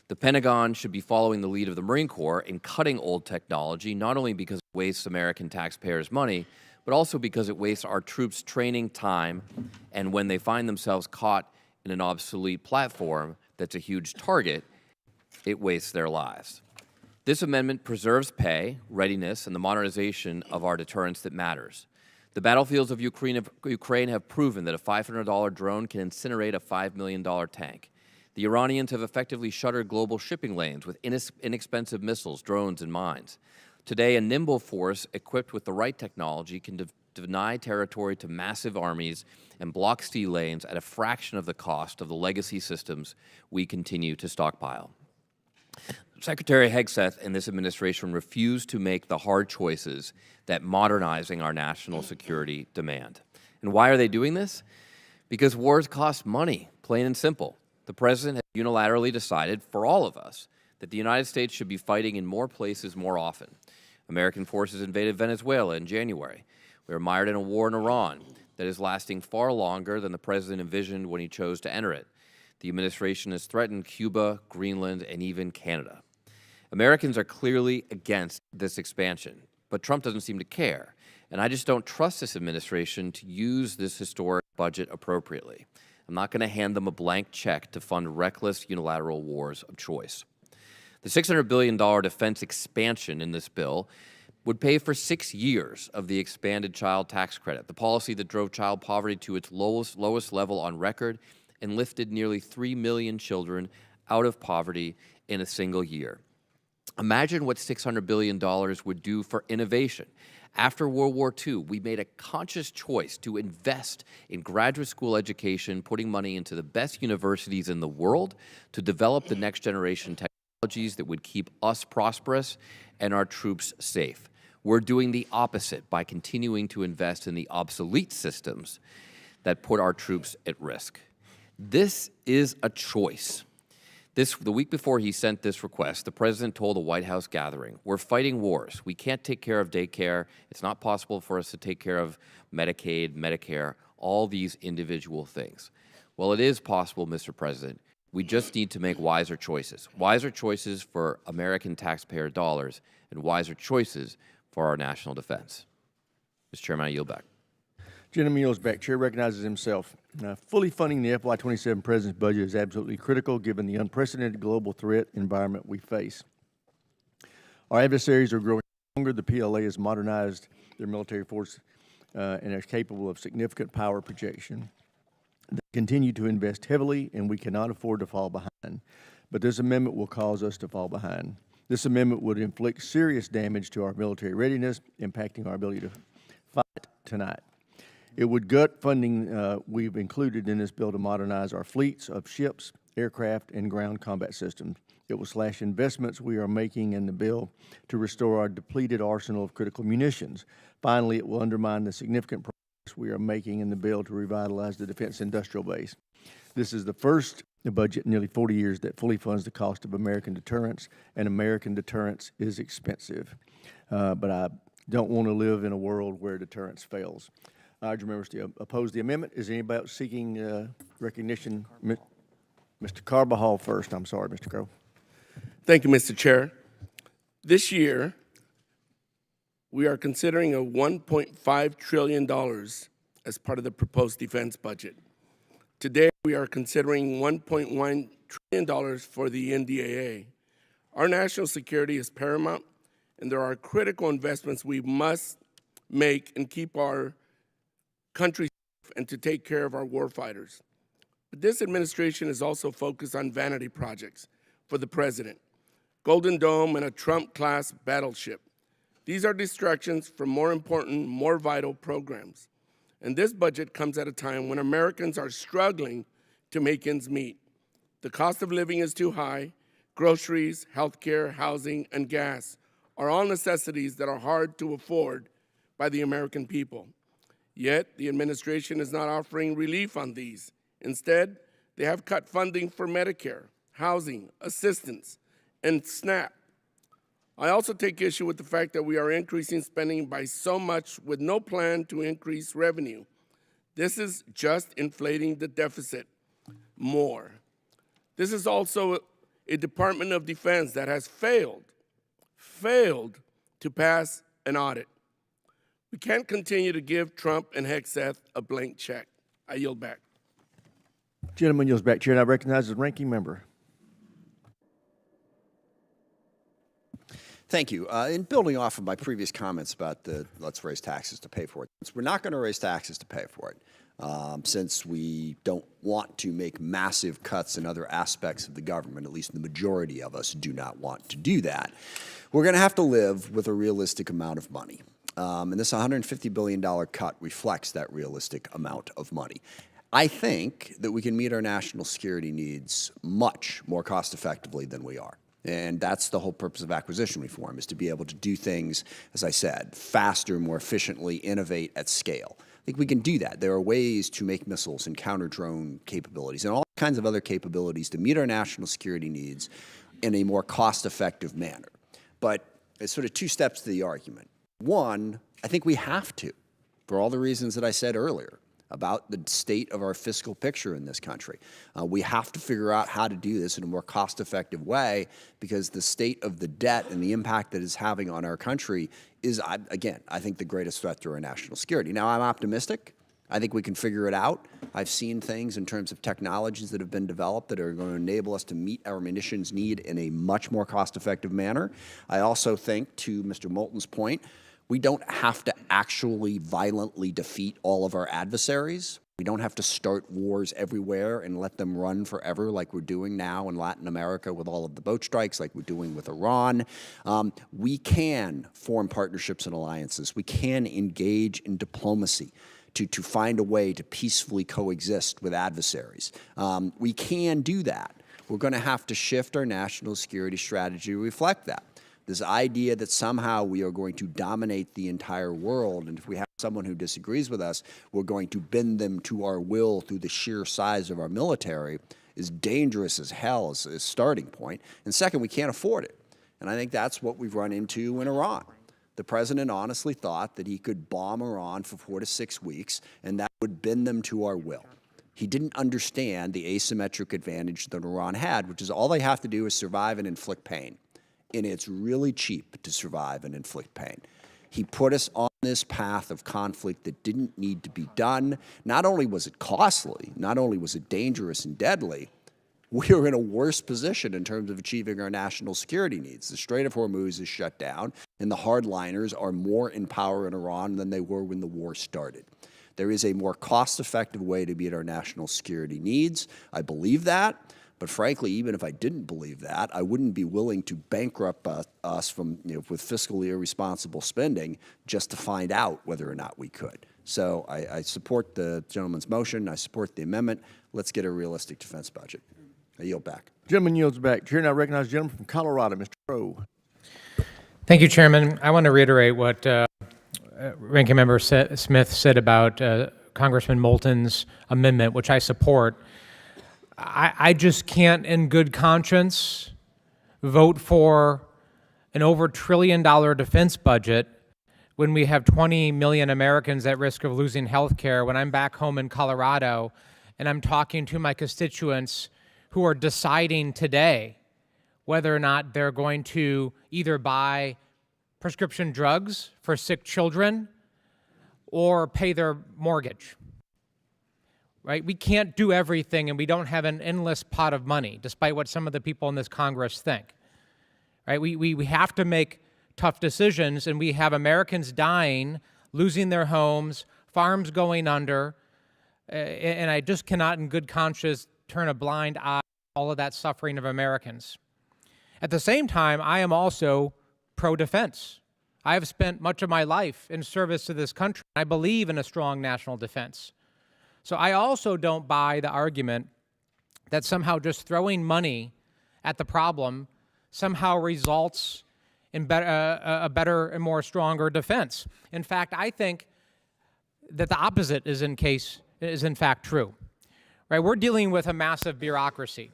The Pentagon should be following the lead of the Marine Corps in cutting old technology, not only because it wastes American taxpayers' money, but also because it wastes our troops' training time, and when they find themselves caught in an obsolete platform that's a huge target, it wastes their lives. This amendment preserves pay, readiness, and the modernization of our deterrence that matters. The battlefields of Ukraine have proven that a $500 drone can incinerate a $5 million tank. The Iranians have effectively shuttered global shipping lanes with inexpensive missiles, drones, and mines. Today, a nimble force equipped with the right technology can deny territory to massive armies and block steel lanes at a fraction of the cost of the legacy systems we continue to stockpile. Secretary Hegseth and this administration refuse to make the hard choices that modernizing our national security demand. And why are they doing this? Because wars cost money, plain and simple. The president has unilaterally decided, for all of us, that the United States should be fighting in more places more often. American forces invaded Venezuela in January. We are mired in a war in Iran that is lasting far longer than the president envisioned when he chose to enter it. The administration has threatened Cuba, Greenland, and even Canada. Americans are clearly against this expansion, but Trump doesn't seem to care. And I just don't trust this administration to use this historic budget appropriately. I'm not going to hand them a blank check to fund reckless unilateral wars of choice. The $600 billion defense expansion in this bill would pay for 6 years of the expanded child tax credit, the policy that drove child poverty to its lowest level on record and lifted nearly 3 million children out of poverty in a single year. Imagine what $600 billion would do for innovation. After World War II, we made a conscious choice to invest in graduate school education, putting money into the best universities in the world to develop the next generation technologies that would keep us prosperous and our troops safe. We're doing the opposite by continuing to invest in the obsolete systems that put our troops at risk. This is a choice. The week before he sent this request, the president told a White House gathering, "We're fighting wars. We can't take care of daycare. It's not possible for us to take care of Medicaid, Medicare, all these individual things." Well, it is possible, Mr. President. We just need to make wiser choices for American taxpayer dollars and wiser choices for our national defense. Mr. Chairman, I yield back. Gentleman yields back. Chair recognizes himself. Fully funding the FY27 President's budget is absolutely critical given the unprecedented global threat environment we face. Our adversaries are growing stronger. The PLA has modernized their military force and is capable of significant power projection. They continue to invest heavily, and we cannot afford to fall behind. But this amendment will cause us to fall behind. This amendment would inflict serious damage to our military readiness, impacting our ability to fight tonight. It would gut funding we've included in this bill to modernize our fleets of ships, aircraft, and ground combat systems. It will slash investments we are making in the bill to restore our depleted arsenal of critical munitions. Finally, it will undermine the significant progress we are making in the bill to revitalize the defense industrial base. This is the first budget in nearly 40 years that fully funds the cost of American deterrence, and American deterrence is expensive. But I don't want to live in a world where deterrence fails. I urge members to oppose the amendment. Is anybody else seeking recognition? Mr. Carbajal first. I'm sorry, Mr. Crow. Thank you, Mr. Chair. This year, we are considering a $1.5 trillion as part of the proposed defense budget. Today, we are considering $1.1 trillion for the NDAA. Our national security is paramount, and there are critical investments we must make and keep our country safe and to take care of our warfighters. But this administration is also focused on vanity projects for the president, Golden Dome and a Trump-class battleship. These are distractions from more important, more vital programs. And this budget comes at a time when Americans are struggling to make ends meet. The cost of living is too high. Groceries, healthcare, housing, and gas are all necessities that are hard to afford by the American people. Yet, the administration is not offering relief on these. Instead, they have cut funding for Medicare, housing, assistance, and SNAP. I also take issue with the fact that we are increasing spending by so much with no plan to increase revenue. This is just inflating the deficit more. This is also a Department of Defense that has failed to pass an audit. We can't continue to give Trump and Hegseth a blank check. I yield back. Gentleman yields back. Chair now recognizes the ranking member. Thank you. In building off of my previous comments about the let's raise taxes to pay for it, we're not going to raise taxes to pay for it. Since we don't want to make massive cuts in other aspects of the government, at least the majority of us do not want to do that, we're going to have to live with a realistic amount of money. And this $150 billion cut reflects that realistic amount of money. I think that we can meet our national security needs much more cost effectively than we are. And that's the whole purpose of acquisition reform, is to be able to do things, as I said, faster, more efficiently, innovate at scale. think we can do that. There are ways to make missiles and counter-drone capabilities and all kinds of other capabilities to meet our national security needs in a more cost-effective manner. But it's sort of two steps to the argument. One, I think we have to, for all the reasons that I said earlier about the state of our fiscal picture in this country. We have to figure out how to do this in a more cost-effective way because the state of the debt and the impact that it's having on our country is, again, I think the greatest threat to our national security. Now, I'm optimistic. I think we can figure it out. I've seen things in terms of technologies that have been developed that are going to enable us to meet our munitions need in a much more cost-effective manner. I also think, to Mr. Moulton's point, we don't have to actually violently defeat all of our adversaries. We don't have to start wars everywhere and let them run forever like we're doing now in Latin America with all of the boat strikes, like we're doing with Iran. We can form partnerships and alliances. We can engage in diplomacy to find a way to peacefully coexist with adversaries. We can do that. We're going to have to shift our national security strategy to reflect that. This idea that somehow we are going to dominate the entire world, and if we have someone who disagrees with us, we're going to bend them to our will through the sheer size of our military, is dangerous as hell as a starting point. And second, we can't afford it. And I think that's what we've run into in Iran. The president honestly thought that he could bomb Iran for 4 to 6 weeks, and that would bend them to our will. He didn't understand the asymmetric advantage that Iran had, which is all they have to do is survive and inflict pain. And it's really cheap to survive and inflict pain. He put us on this path of conflict that didn't need to be done. Not only was it costly, not only was it dangerous and deadly, we are in a worse position in terms of achieving our national security needs. The Strait of Hormuz is shut down, and the hardliners are more in power in Iran than they were when the war started. There is a more cost-effective way to meet our national security needs. I believe that. But frankly, even if I didn't believe that, I wouldn't be willing to bankrupt us from, with fiscally irresponsible spending just to find out whether or not we could. So I support the gentleman's motion. I support the amendment. Let's get a realistic defense budget. I yield back. Gentleman yields back. Chair now recognizes the gentleman from Colorado, Mr. Crow. Thank you, Chairman. I want to reiterate what Ranking Member Smith said about Congressman Moulton's amendment, which I support. I just can't, in good conscience, vote for an over $1 trillion defense budget when we have 20 million Americans at risk of losing health care, when I'm back home in Colorado and I'm talking to my constituents who are deciding today whether or not they're going to either buy prescription drugs for sick children or pay their mortgage. Right? We can't do everything, and we don't have an endless pot of money, despite what some of the people in this Congress think. Right? We have to make tough decisions, and we have Americans dying, losing their homes, farms going under, and I just cannot, in good conscience, turn a blind eye to all of that suffering of Americans. At the same time, I am also pro-defense. I have spent much of my life in service to this country. I believe in a strong national defense. So I also don't buy the argument that somehow just throwing money at the problem somehow results in a better and more stronger defense. In fact, I think that the opposite is in fact true. Right? We're dealing with a massive bureaucracy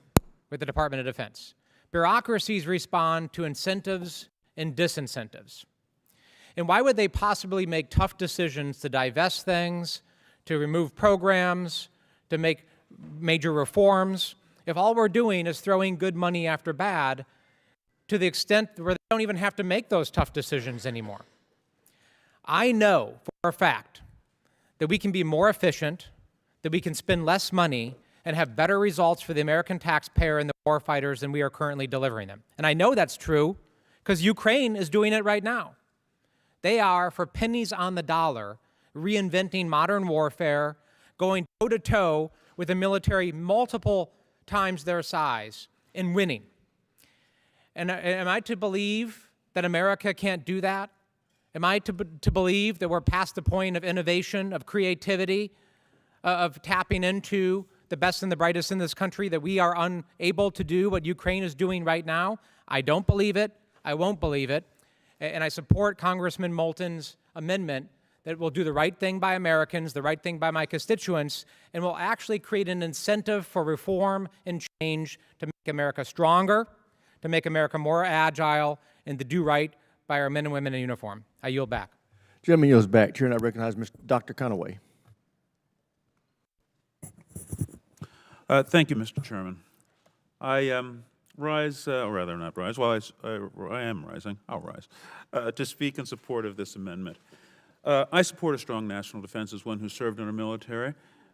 with the Department of Defense. Bureaucracies respond to incentives and disincentives. And why would they possibly make tough decisions to divest things, to remove programs, to make major reforms, if all we're doing is throwing good money after bad to the extent where they don't even have to make those tough decisions anymore? I know for a fact that we can be more efficient, that we can spend less money and have better results for the American taxpayer and the warfighters than we are currently delivering them. And I know that's true because Ukraine is doing it right now. They are, for pennies on the dollar, reinventing modern warfare, going toe-to-toe with a military multiple times their size, and winning. And am I to believe that America can't do that? Am I to believe that we're past the point of innovation, of creativity, of tapping into the best and the brightest in this country, that we are unable to do what Ukraine is doing right now? I don't believe it. I won't believe it. And I support Congressman Moulton's amendment that will do the right thing by Americans, the right thing by my constituents, and will actually create an incentive for reform and change to make America stronger, to make America more agile, and to do right by our men and women in uniform. I yield back. Gentleman yields back. Chair, and I recognize Dr. Conaway. Thank you, Mr. Chairman. I rise, or rather not rise, well, I am rising, I'll rise, to speak in support of this amendment. I support a strong national defense as one who served in our military,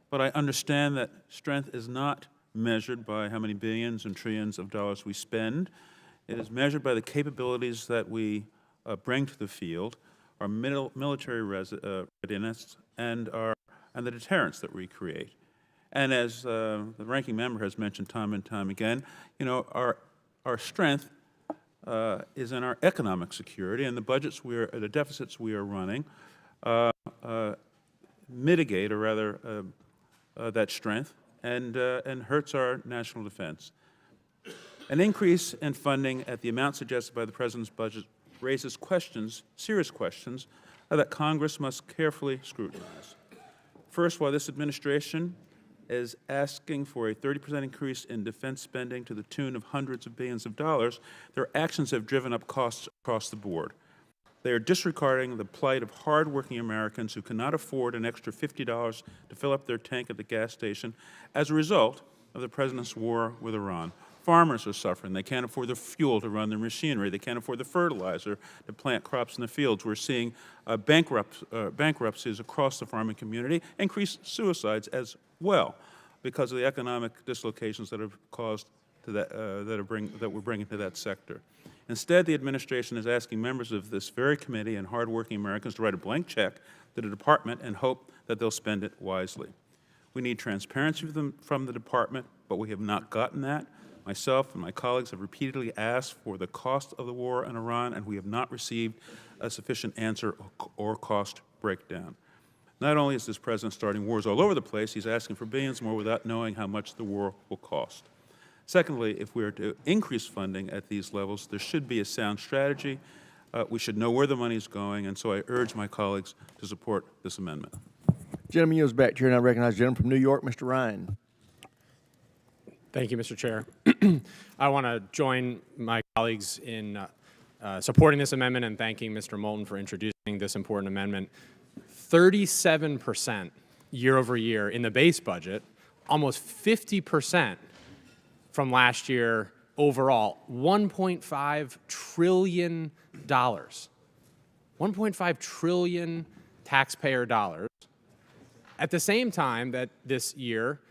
but I understand that strength is not measured by how many billions and trillions of dollars we spend. It is measured by the capabilities that we bring to the field, our military readiness, and the deterrence that we create. And as the ranking member has mentioned time and time again, you know, our strength is in our economic security, and the deficits we are running mitigate, or rather, that strength and hurts our national defense. An increase in funding at the amount suggested by the President's budget raises questions, serious questions, that Congress must carefully scrutinize. First, while this administration is asking for a 30% increase in defense spending to the tune of hundreds of billions of dollars, their actions have driven up costs across the board. They are disregarding the plight of hardworking Americans who cannot afford an extra $50 to fill up their tank at the gas station as a result of the President's war with Iran. Farmers are suffering. They can't afford the fuel to run their machinery. They can't afford the fertilizer to plant crops in the fields. We're seeing bankruptcies across the farming community, increased suicides as well because of the economic dislocations that have caused to that we're bringing to that sector. Instead, the administration is asking members of this very committee and hardworking Americans to write a blank check to the department and hope that they'll spend it wisely. We need transparency from the department, but we have not gotten that. Myself and my colleagues have repeatedly asked for the cost of the war in Iran, and we have not received a sufficient answer or cost breakdown. Not only is this president starting wars all over the place, he's asking for billions more without knowing how much the war will cost. Secondly, if we are to increase funding at these levels, there should be a sound strategy. We should know where the money is going, and so I urge my colleagues to support this amendment. Gentleman yields back. Chair, and I recognize the gentleman from New York, Mr. Ryan. Thank you, Mr. Chair. I want to join my colleagues in supporting this amendment and thanking Mr. Moulton for introducing this important amendment. 37% year over year in the base budget, almost 50% from last year overall, $1.5 trillion. 1.5 trillion taxpayer dollars. At the same time that this year,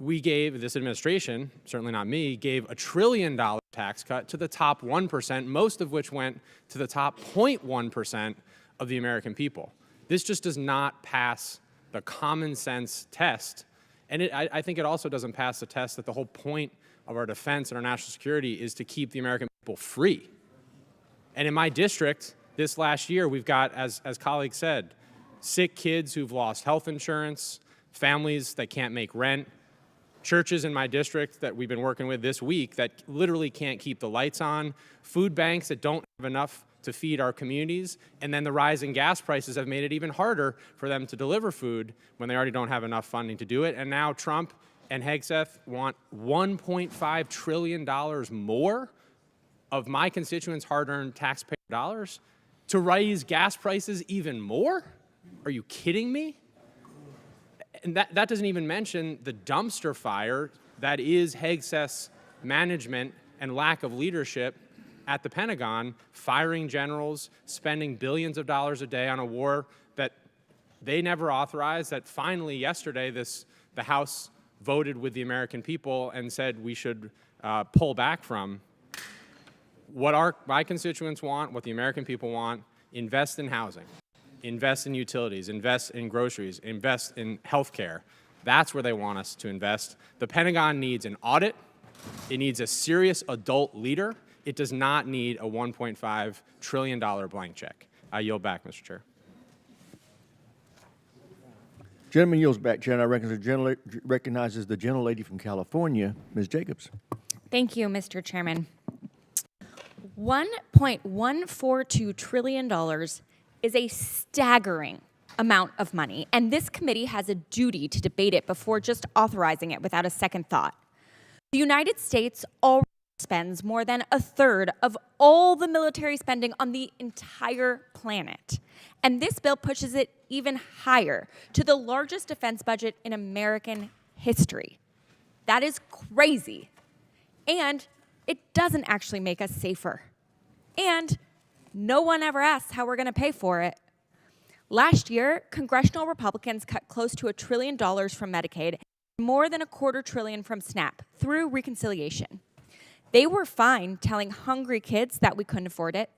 this administration, certainly not me, gave $1 trillion tax cut to the top 1%, most of which went to the top 0.1% of the American people. This just does not pass the common sense test. And I think it also doesn't pass the test that the whole point of our defense and our national security is to keep the American people free. And in my district, this last year, we've got, as colleagues said, sick kids who've lost health insurance, families that can't make rent, churches in my district that we've been working with this week that literally can't keep the lights on, food banks that don't have enough to feed our communities, and then the rise in gas prices have made it even harder for them to deliver food when they already don't have enough funding to do it. And now Trump and Hegseth want $1.5 trillion more of my constituents' hard-earned taxpayer dollars to raise gas prices even more? Are you kidding me? And that doesn't even mention the dumpster fire that is Hegseth's management and lack of leadership at the Pentagon, firing generals, spending billions of dollars a day on a war that they never authorized, that finally yesterday the House voted with the American people and said we should pull back from. What my constituents want, what the American people want, invest in housing, invest in utilities, invest in groceries, invest in health care. That's where they want us to invest. The Pentagon needs an audit. It needs a serious adult leader. It does not need a $1.5 trillion blank check. I yield back, Mr. Chair. Gentleman yields back. Chair, and I recognizes the gentlelady from California, Ms. Jacobs. Thank you, Mr. Chairman. $1.142 trillion is a staggering amount of money, and this committee has a duty to debate it before just authorizing it without a second thought. The United States already spends more than a third of all the military spending on the entire planet. And this bill pushes it even higher to the largest defense budget in American history. That is crazy. And it doesn't actually make us safer. And no one ever asks how we're going to pay for it. Last year, congressional Republicans cut close to $1 trillion from Medicaid, more than $250 billion from SNAP through reconciliation. They were fine telling hungry kids that we couldn't afford it.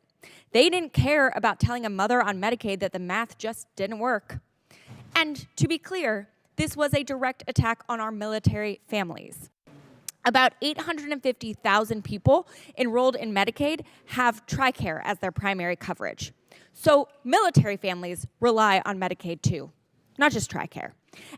They didn't care about telling a mother on Medicaid that the math just didn't work. And to be clear, this was a direct attack on our military families. About 850,000 people enrolled in Medicaid have TRICARE as their primary coverage. So military families rely on Medicaid too, not just TRICARE.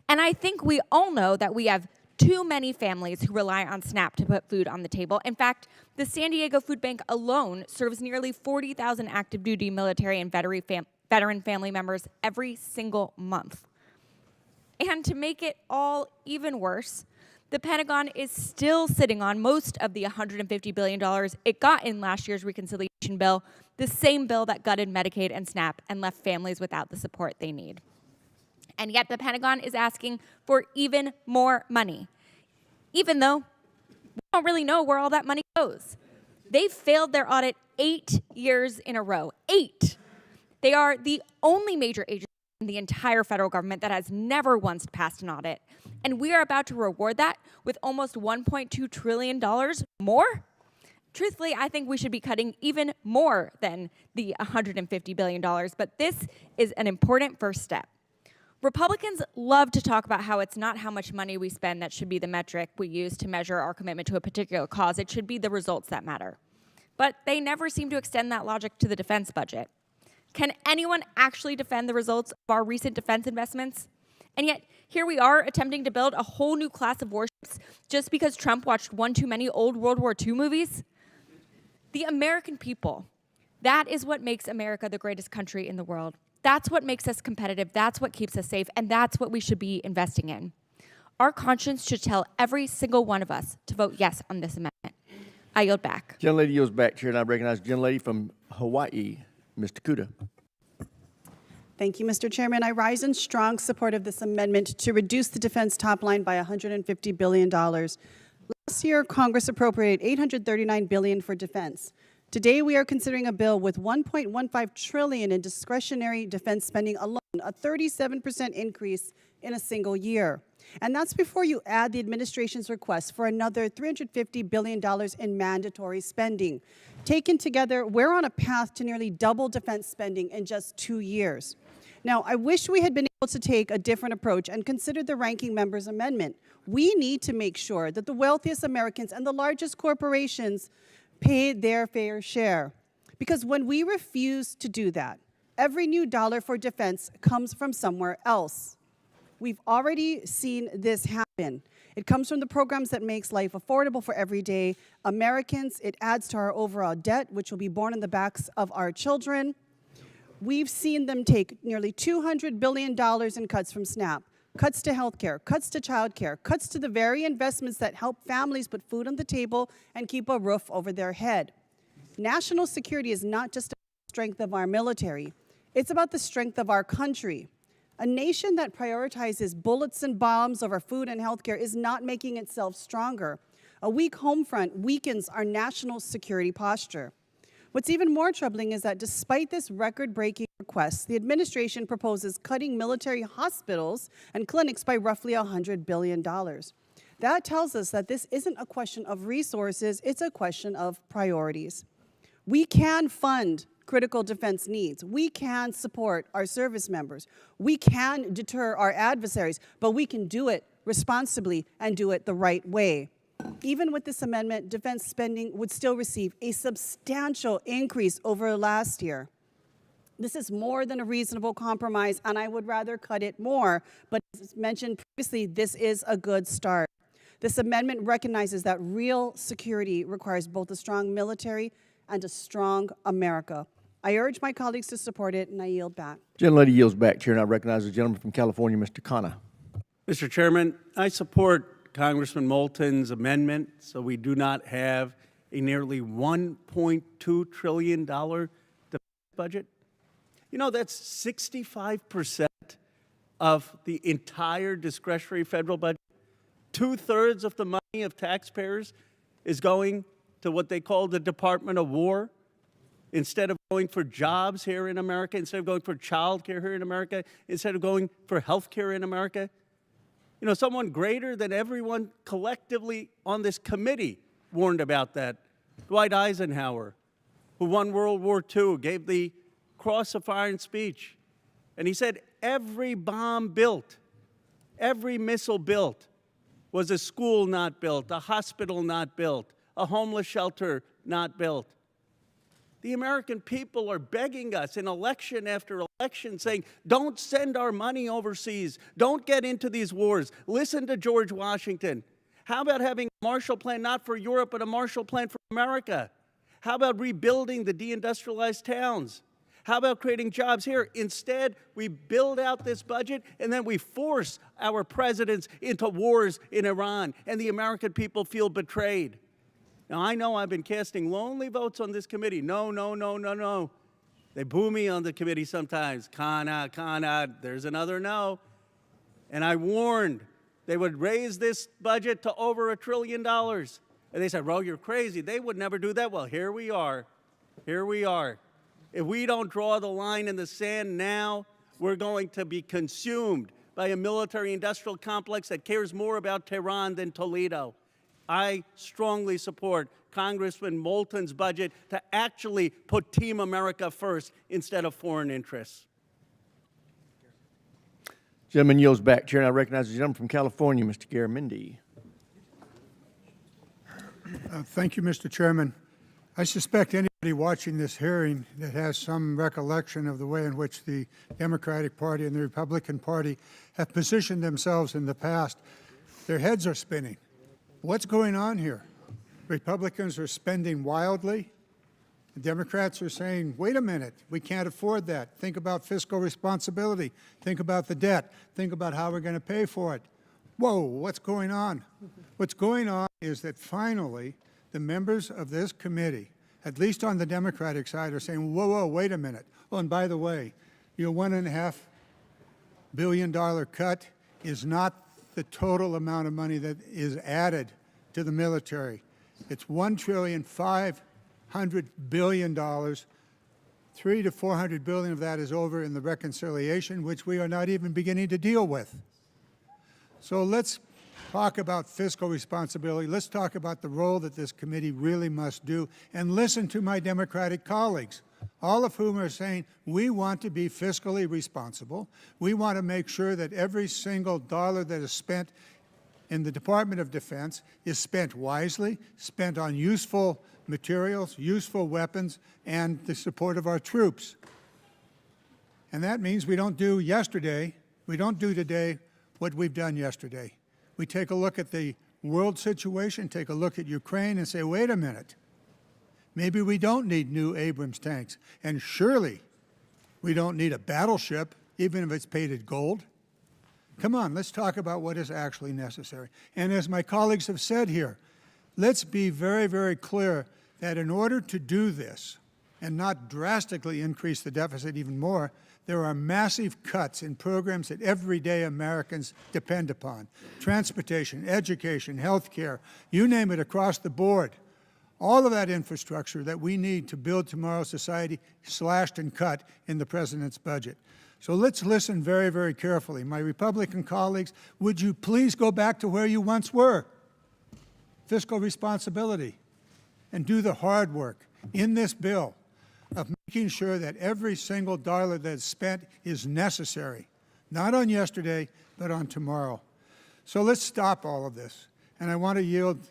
And I think we all know that we have too many families who rely on SNAP to put food on the table. In fact, the San Diego Food Bank alone serves nearly 40,000 active duty military and veteran family members every single month. And to make it all even worse, the Pentagon is still sitting on most of the $150 billion it got in last year's reconciliation bill, the same bill that gutted Medicaid and SNAP and left families without the support they need. And yet the Pentagon is asking for even more money, even though we don't really know where all that money goes. They've failed their audit 8 years in a row. 8. They are the only major agency in the entire federal government that has never once passed an audit. And we are about to reward that with almost $1.2 trillion more. Truthfully, I think we should be cutting even more than the $150 billion, but this is an important first step. Republicans love to talk about how it's not how much money we spend that should be the metric we use to measure our commitment to a particular cause. It should be the results that matter. But they never seem to extend that logic to the defense budget. Can anyone actually defend the results of our recent defense investments? And yet, here we are attempting to build a whole new class of warships just because Trump watched one too many old World War II movies? The American people, that is what makes America the greatest country in the world. That's what makes us competitive, that's what keeps us safe, and that's what we should be investing in. Our conscience should tell every single one of us to vote yes on this amendment. I yield back. Gentlelady yields back, Chair, and I recognize the gentlelady from Hawaii, Ms. Takuda. Thank you, Mr. Chairman. I rise in strong support of this amendment to reduce the defense top line by $150 billion. Last year, Congress appropriated $839 billion for defense. Today, we are considering a bill with $1.15 trillion in discretionary defense spending alone, a 37% increase in a single year. And that's before you add the administration's request for another $350 billion in mandatory spending. Taken together, we're on a path to nearly double defense spending in just 2 years. Now, I wish we had been able to take a different approach and consider the ranking member's amendment. We need to make sure that the wealthiest Americans and the largest corporations pay their fair share. Because when we refuse to do that, every new dollar for defense comes from somewhere else. We've already seen this happen. It comes from the programs that makes life affordable for everyday Americans. It adds to our overall debt, which will be borne on the backs of our children. We've seen them take nearly $200 billion in cuts from SNAP, cuts to health care, cuts to child care, cuts to the very investments that help families put food on the table and keep a roof over their head. National security is not just about the strength of our military. It's about the strength of our country. A nation that prioritizes bullets and bombs over food and health care is not making itself stronger. A weak home front weakens our national security posture. What's even more troubling is that despite this record-breaking request, the administration proposes cutting military hospitals and clinics by roughly $100 billion. That tells us that this isn't a question of resources, it's a question of priorities. We can fund critical defense needs. We can support our service members. We can deter our adversaries, but we can do it responsibly and do it the right way. Even with this amendment, defense spending would still receive a substantial increase over last year. This is more than a reasonable compromise, and I would rather cut it more. But as mentioned previously, this is a good start. This amendment recognizes that real security requires both a strong military and a strong America. I urge my colleagues to support it, and I yield back. Gentlelady yields back. Chair now recognizes the gentleman from California, Mr. Khanna. Mr. Chairman, I support Congressman Moulton's amendment so we do not have a nearly $1.2 trillion defense budget. You know, that's 65% of the entire discretionary federal budget. 2/3 of the money of taxpayers is going to what they call the Department of War, instead of going for jobs here in America, instead of going for child care here in America, instead of going for health care in America. You know, someone greater than everyone collectively on this committee warned about that. Dwight Eisenhower, who won World War II, gave the Cross of Iron speech. And he said every bomb built, every missile built, was a school not built, a hospital not built, a homeless shelter not built. The American people are begging us in election after election, saying, don't send our money overseas. Don't get into these wars. Listen to George Washington. How about having a Marshall Plan, not for Europe, but a Marshall Plan for America? How about rebuilding the deindustrialized towns? How about creating jobs here? Instead, we build out this budget, and then we force our presidents into wars in Iran, and the American people feel betrayed. Now, I know I've been casting lonely votes on this committee. No, no, no, no, no. They boo me on the committee sometimes. Khanna, there's another no. And I warned they would raise this budget to over $1 trillion. And they said, Ro, you're crazy. They would never do that. Well, here we are. Here we are. If we don't draw the line in the sand now, we're going to be consumed by a military-industrial complex that cares more about Tehran than Toledo. I strongly support Congressman Moulton's budget to actually put Team America first instead of foreign interests. Gentleman yields back. Chair now recognizes the gentleman from California, Mr. Garamendi. Thank you, Mr. Chairman. I suspect anybody watching this hearing that has some recollection of the way in which the Democratic Party and the Republican Party have positioned themselves in the past, their heads are spinning. What's going on here? Republicans are spending wildly. The Democrats are saying, wait a minute, we can't afford that. Think about fiscal responsibility. Think about the debt. Think about how we're going to pay for it. Whoa, what's going on? What's going on is that finally the members of this committee, at least on the Democratic side, are saying, whoa, wait a minute. Oh, and by the way, your $1.5 billion cut is not the total amount of money that is added to the military. It's $1.5 trillion. $300 to $400 billion of that is over in the reconciliation, which we are not even beginning to deal with. So let's talk about fiscal responsibility. Let's talk about the role that this committee really must do, and listen to my Democratic colleagues, all of whom are saying we want to be fiscally responsible. We want to make sure that every single dollar that is spent in the Department of Defense is spent wisely, spent on useful materials, useful weapons, and the support of our troops. And that means we don't do today what we've done yesterday. We take a look at the world situation, take a look at Ukraine, and say, wait a minute, maybe we don't need new Abrams tanks, and surely we don't need a battleship, even if it's painted gold. Come on, let's talk about what is actually necessary. And as my colleagues have said here, let's be very, very clear that in order to do this and not drastically increase the deficit even more, there are massive cuts in programs that everyday Americans depend upon. Transportation, education, health care, you name it, across the board. All of that infrastructure that we need to build tomorrow's society slashed and cut in the President's budget. So let's listen very, very carefully. My Republican colleagues, would you please go back to where you once were? Fiscal responsibility, and do the hard work in this bill of making sure that every single dollar that's spent is necessary, not on yesterday, but on tomorrow. So let's stop all of this. And I want to yield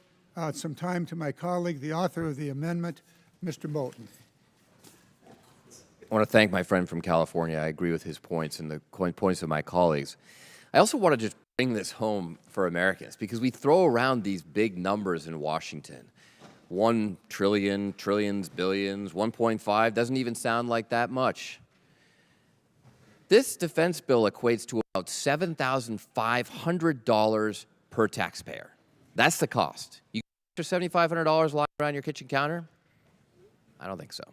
some time to my colleague, the author of the amendment, Mr. Moulton. I want to thank my friend from California. I agree with his points and the points of my colleagues. I also want to just bring this home for Americans, because we throw around these big numbers in Washington. 1 trillion, trillions, billions, 1.5 doesn't even sound like that much. This defense bill equates to about $7,500 per taxpayer. That's the cost. You get your $7,500 lying around your kitchen counter? I don't think so.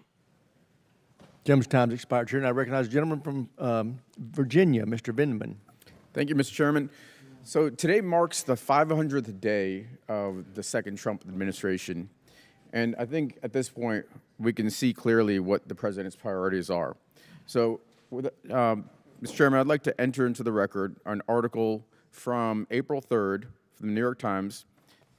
Gentleman's time's expired, Chair, and I recognize the gentleman from Virginia, Mr. Vindman. Thank you, Mr. Chairman. So today marks the 500th day of the second Trump administration. And I think at this point, we can see clearly what the president's priorities are. So, Mr. Chairman, I'd like to enter into the record an article from April 3rd from the New York Times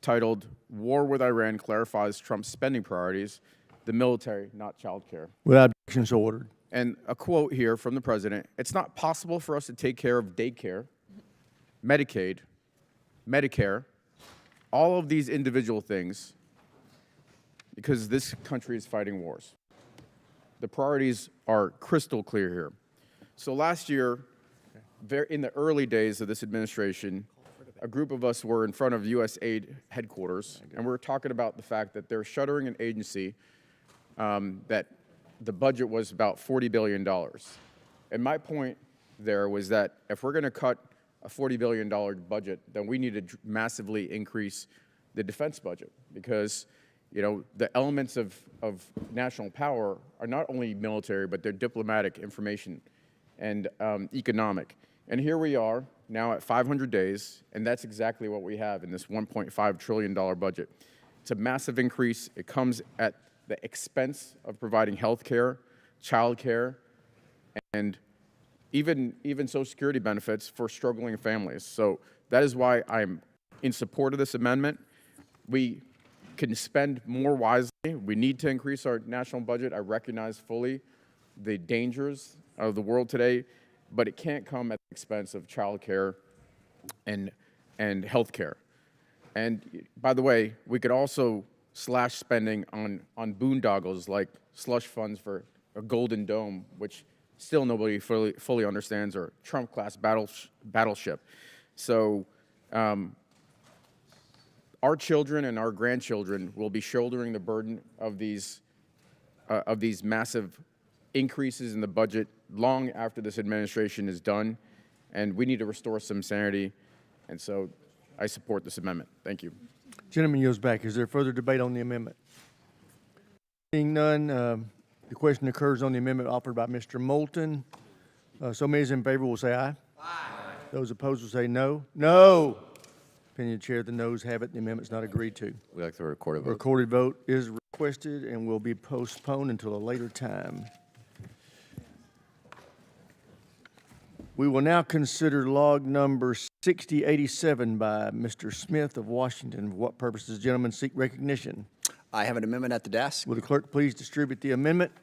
titled, "War with Iran Clarifies Trump's Spending Priorities, the Military, Not Child Care." Without objection, so ordered. And a quote here from the president: "It's not possible for us to take care of daycare, Medicaid, Medicare, all of these individual things because this country is fighting wars." The priorities are crystal clear here. So last year, in the early days of this administration, a group of us were in front of USAID headquarters, and we were talking about the fact that they're shuttering an agency that the budget was about $40 billion. And my point there was that if we're going to cut a $40 billion budget, then we need to massively increase the defense budget because, you know, the elements of national power are not only military, but they're diplomatic, information, and economic. And here we are now at 500 days, and that's exactly what we have in this $1.5 trillion budget. It's a massive increase. It comes at the expense of providing health care, child care, and even Social Security benefits for struggling families. So that is why I'm in support of this amendment. We can spend more wisely. We need to increase our national budget. I recognize fully the dangers of the world today, but it can't come at the expense of child care and health care. And by the way, we could also slash spending on boondoggles like slush funds for a Golden Dome, which still nobody fully understands, or Trump-class battleship. So our children and our grandchildren will be shouldering the burden of these massive increases in the budget long after this administration is done, and we need to restore some sanity. And so I support this amendment. Thank you. Gentleman yields back. Is there further debate on the amendment? Seeing none, the question occurs on the amendment offered by Mr. Moulton. So many as in favor will say aye. Aye. Those opposed will say no. No. Opinion of the chair, the noes have it. The amendment's not agreed to. We'd like the recorded vote. Recorded vote is requested and will be postponed until a later time. We will now consider log number 6087 by Mr. Smith of Washington. For what purpose does the gentleman seek recognition? I have an amendment at the desk. Will the clerk please distribute the amendment?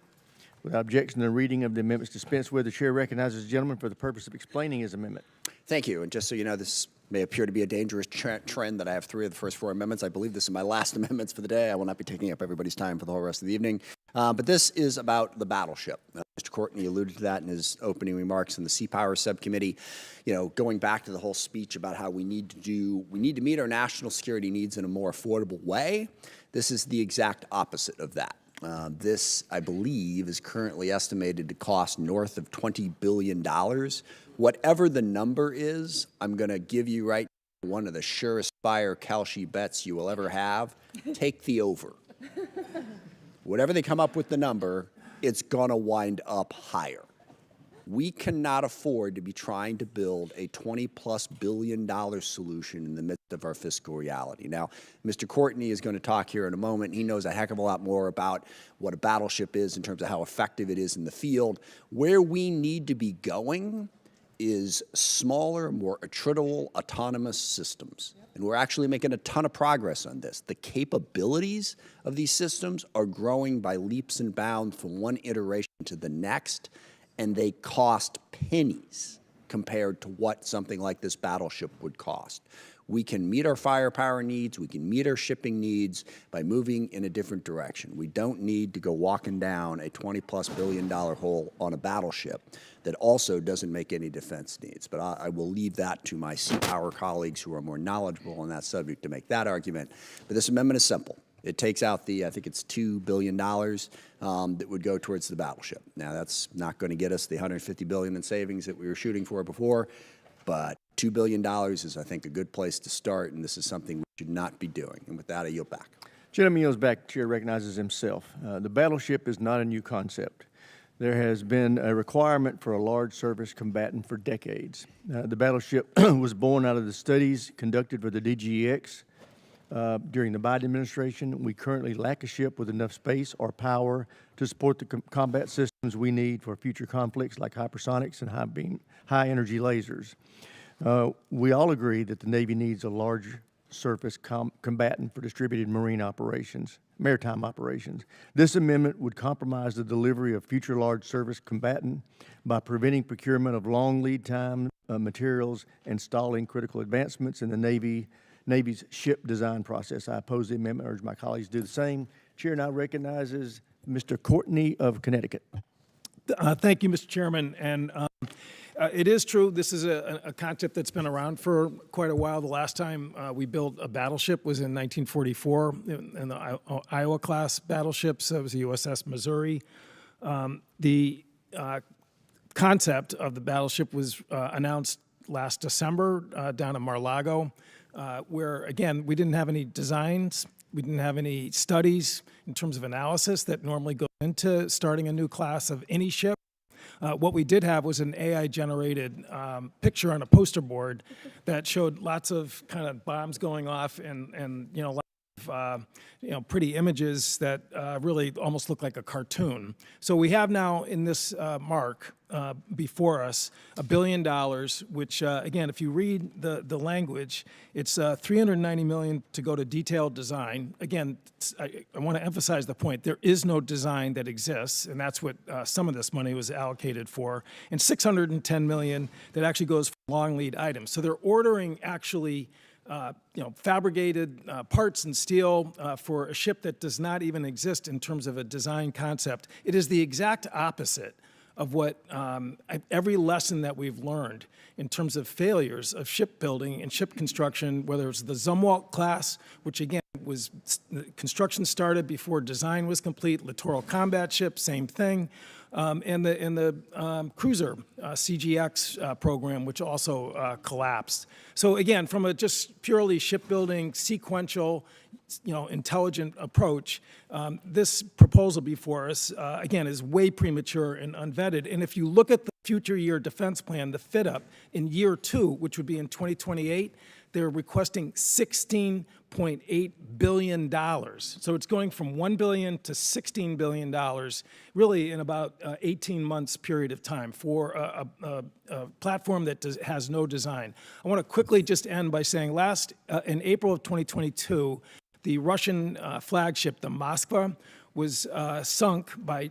Without objection, the reading of the amendment is dispensed with. The chair recognizes the gentleman for the purpose of explaining his amendment. Thank you. And just so you know, this may appear to be a dangerous trend that I have 3 of the first 4 amendments. I believe this is my last amendments for the day. I will not be taking up everybody's time for the whole rest of the evening. But this is about the battleship. Mr. Courtney alluded to that in his opening remarks in the Sea Power Subcommittee. You know, going back to the whole speech about how we need to meet our national security needs in a more affordable way. This is the exact opposite of that. This, I believe, is currently estimated to cost north of $20 billion. Whatever the number is, I'm going to give you right now one of the surest fire Kalshi bets you will ever have. Take the over. Whatever they come up with the number, it's going to wind up higher. We cannot afford to be trying to build a $20+ billion solution in the midst of our fiscal reality. Now, Mr. Courtney is going to talk here in a moment. He knows a heck of a lot more about what a battleship is in terms of how effective it is in the field. Where we need to be going is smaller, more attritable, autonomous systems. And we're actually making a ton of progress on this. The capabilities of these systems are growing by leaps and bounds from one iteration to the next, and they cost pennies compared to what something like this battleship would cost. We can meet our firepower needs, we can meet our shipping needs by moving in a different direction. We don't need to go walking down a $20+ billion hole on a battleship that also doesn't make any defense needs. But I will leave that to my Sea Power colleagues who are more knowledgeable on that subject to make that argument. But this amendment is simple. It takes out I think it's $2 billion that would go towards the battleship. Now, that's not going to get us the $150 billion in savings that we were shooting for before, but $2 billion is, I think, a good place to start, and this is something we should not be doing. And with that, I yield back. Gentleman yields back. Chair recognizes himself. The battleship is not a new concept. There has been a requirement for a large surface combatant for decades. The battleship was born out of the studies conducted for the DGX during the Biden administration. We currently lack a ship with enough space or power to support the combat systems we need for future conflicts like hypersonics and high-energy lasers. We all agree that the Navy needs a large surface combatant for distributed maritime operations. This amendment would compromise the delivery of future large surface combatant by preventing procurement of long lead time materials and stalling critical advancements in the Navy's ship design process. I oppose the amendment. I urge my colleagues to do the same. Chair now recognizes Mr. Courtney of Connecticut. Thank you, Mr. Chairman. And it is true, this is a concept that's been around for quite a while. The last time we built a battleship was in 1944 in the Iowa-class battleships. That was the USS Missouri. The concept of the battleship was announced last December down in Mar-a-Lago, where, again, we didn't have any designs. We didn't have any studies in terms of analysis that normally go into starting a new class of any ship. What we did have was an AI-generated picture on a poster board that showed lots of kind of bombs going off and lots of pretty images that really almost look like a cartoon. So we have now in this mark before us $1 billion, which again, if you read the language, it's $390 million to go to detailed design. Again, I want to emphasize the point: there is no design that exists, and that's what some of this money was allocated for, and $610 million that actually goes for long lead items. So they're ordering actually fabricated parts and steel for a ship that does not even exist in terms of a design concept. It is the exact opposite of what every lesson that we've learned in terms of failures of shipbuilding and ship construction, whether it's the Zumwalt class, which again was construction started before design was complete, littoral combat ship, same thing, and the cruiser CGX program, which also collapsed. So again, from a just purely shipbuilding, sequential, intelligent approach, this proposal before us, again, is way premature and unvetted. And if you look at the future year defense plan, the fit-up in year 2, which would be in 2028, they're requesting $16.8 billion. So it's going from $1 billion to $16 billion, really in about 18 months period of time for a platform that has no design. I want to quickly just end by saying in April of 2022, the Russian flagship, the Moskva, was sunk by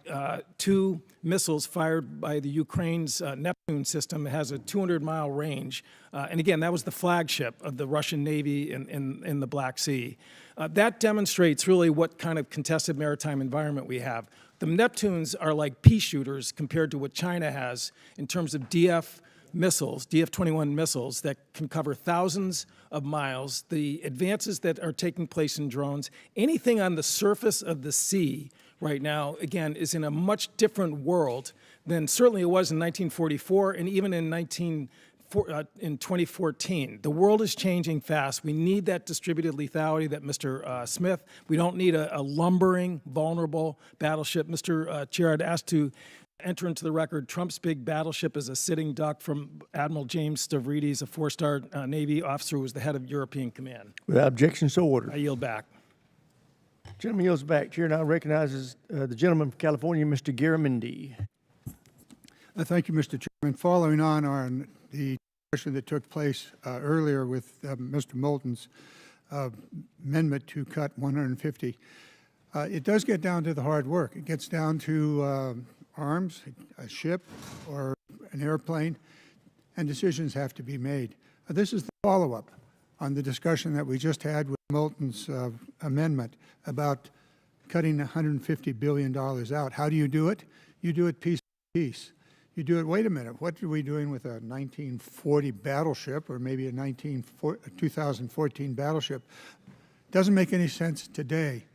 2 missiles fired by the Ukraine's Neptune system. It has a 200-mile range. And again, that was the flagship of the Russian Navy in the Black Sea. That demonstrates really what kind of contested maritime environment we have. The Neptunes are like pea shooters compared to what China has in terms of DF-21 missiles that can cover thousands of miles. The advances that are taking place in drones, anything on the surface of the sea right now, again, is in a much different world than certainly it was in 1944 and even in 2014. The world is changing fast. We need that distributed lethality that Mr. Smith. We don't need a lumbering, vulnerable battleship. Mr. Chair, I'd ask to enter into the record Trump's big battleship is a sitting duck from Admiral James Stavridis, a 4-star Navy officer who was the head of European Command. Without objection, so ordered. I yield back. Gentleman yields back. Chair now recognizes the gentleman from California, Mr. Garamendi. Thank you, Mr. Chairman. Following on the discussion that took place earlier with Mr. Moulton's amendment to cut 150, it does get down to the hard work. It gets down to arms, a ship, or an airplane, and decisions have to be made. This is the follow-up on the discussion that we just had with Moulton's amendment about cutting $150 billion out. How do you do it? You do it piece by piece. You do it, wait a minute, what are we doing with a 1940 battleship or maybe a 2014 battleship? Doesn't make any sense today.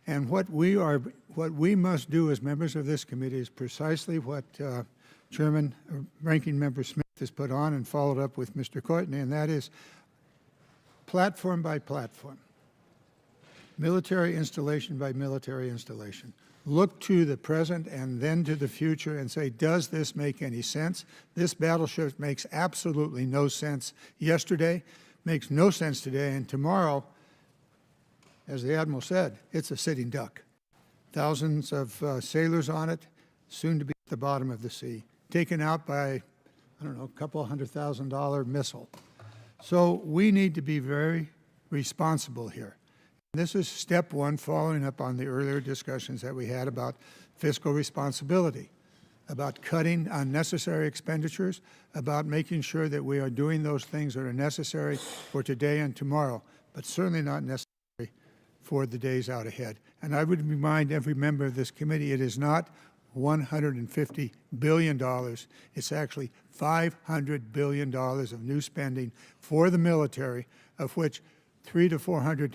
And what we must do as members of this committee is precisely what Ranking Member Smith has put on and followed up with Mr. Courtney, and that is platform by platform, military installation by military installation. Look to the present and then to the future and say, does this make any sense? This battleship makes absolutely no sense yesterday, makes no sense today, and tomorrow, as the Admiral said, it's a sitting duck. Thousands of sailors on it, soon to be at the bottom of the sea, taken out by, I don't know, a couple $100,000 missile. So we need to be very responsible here. This is step one, following up on the earlier discussions that we had about fiscal responsibility, about cutting unnecessary expenditures, about making sure that we are doing those things that are necessary for today and tomorrow, but certainly not necessary for the days out ahead. And I would remind every member of this committee, it is not $150 billion. It's actually $500 billion of new spending for the military, of which $300 to $400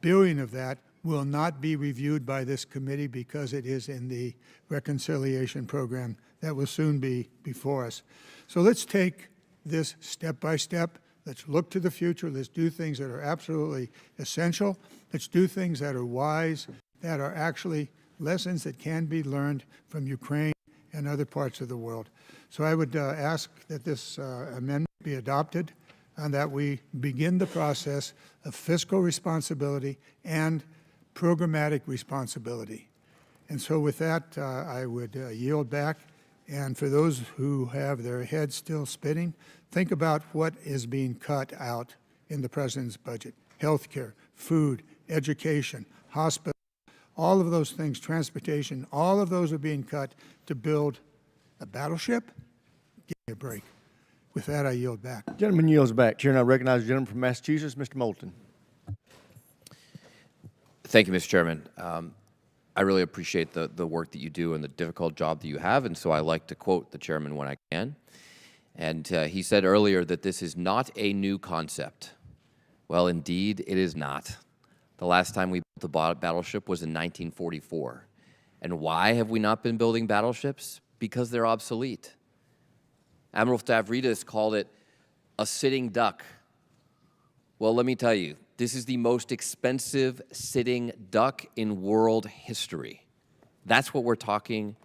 billion of that will not be reviewed by this committee because it is in the reconciliation program that will soon be before us. So let's take this step by step. Let's look to the future. Let's do things that are absolutely essential. Let's do things that are wise, that are actually lessons that can be learned from Ukraine and other parts of the world. So I would ask that this amendment be adopted and that we begin the process of fiscal responsibility and programmatic responsibility. And so with that, I would yield back. And for those who have their heads still spinning, think about what is being cut out in the President's budget. Healthcare, food, education, hospitals, all of those things, transportation, all of those are being cut to build a battleship. Give me a break. With that, I yield back. Gentleman yields back. Chair, now recognize the gentleman from Massachusetts, Mr. Moulton. Thank you, Mr. Chairman. I really appreciate the work that you do and the difficult job that you have, and so I like to quote the chairman when I can. And he said earlier that this is not a new concept. Well, indeed, it is not. The last time we built a battleship was in 1944. And why have we not been building battleships? Because they're obsolete. Admiral Stavridis called it a sitting duck. Well, let me tell you, this is the most expensive sitting duck in world history. That's what we're talking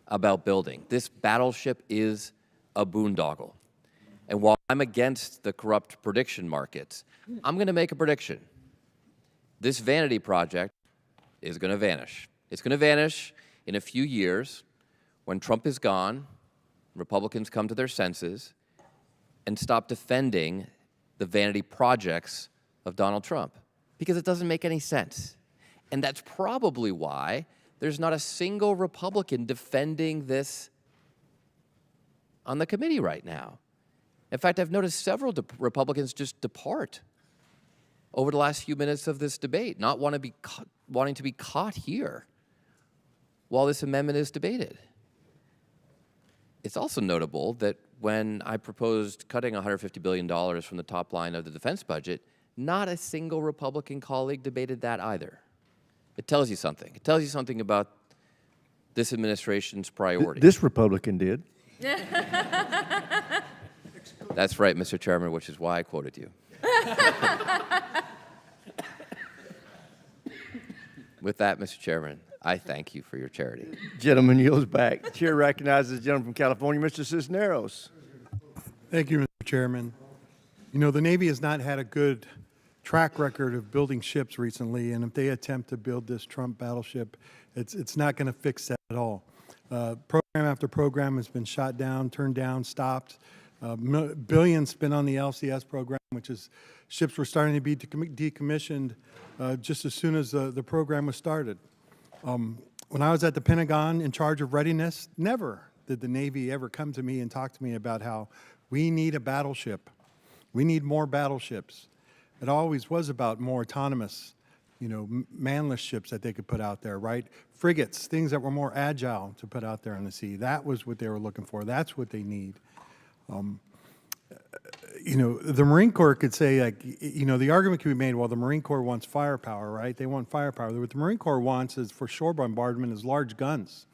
about building. This battleship is a boondoggle. And while I'm against the corrupt prediction markets, I'm going to make a prediction. This vanity project is going to vanish. It's going to vanish in a few years when Trump is gone, Republicans come to their senses, and stop defending the vanity projects of Donald Trump, because it doesn't make any sense. And that's probably why there's not a single Republican defending this on the committee right now. In fact, I've noticed several Republicans just depart over the last few minutes of this debate, not wanting to be caught here while this amendment is debated. It's also notable that when I proposed cutting $150 billion from the top line of the defense budget, not a single Republican colleague debated that either. It tells you something. It tells you something about this administration's priorities. This Republican did. That's right, Mr. Chairman, which is why I quoted you. With that, Mr. Chairman, I thank you for your charity. Gentleman yields back. The chair recognizes the gentleman from California, Mr. Cisneros. Thank you, Mr. Chairman. You know, the Navy has not had a good track record of building ships recently, and if they attempt to build this Trump battleship, it's not going to fix that at all. Program after program has been shot down, turned down, stopped. Billions spent on the LCS program, which is ships were starting to be decommissioned just as soon as the program was started. When I was at the Pentagon in charge of readiness, never did the Navy ever come to me and talk to me about how we need a battleship. We need more battleships. It always was about more autonomous, you know, manless ships that they could put out there, right? Frigates, things that were more agile to put out there on the sea. That was what they were looking for. That's what they need. you know, the Marine Corps could say, like, you know, the argument can be made, well, the Marine Corps wants firepower, right? They want firepower. What the Marine Corps wants is for shore bombardment is large guns.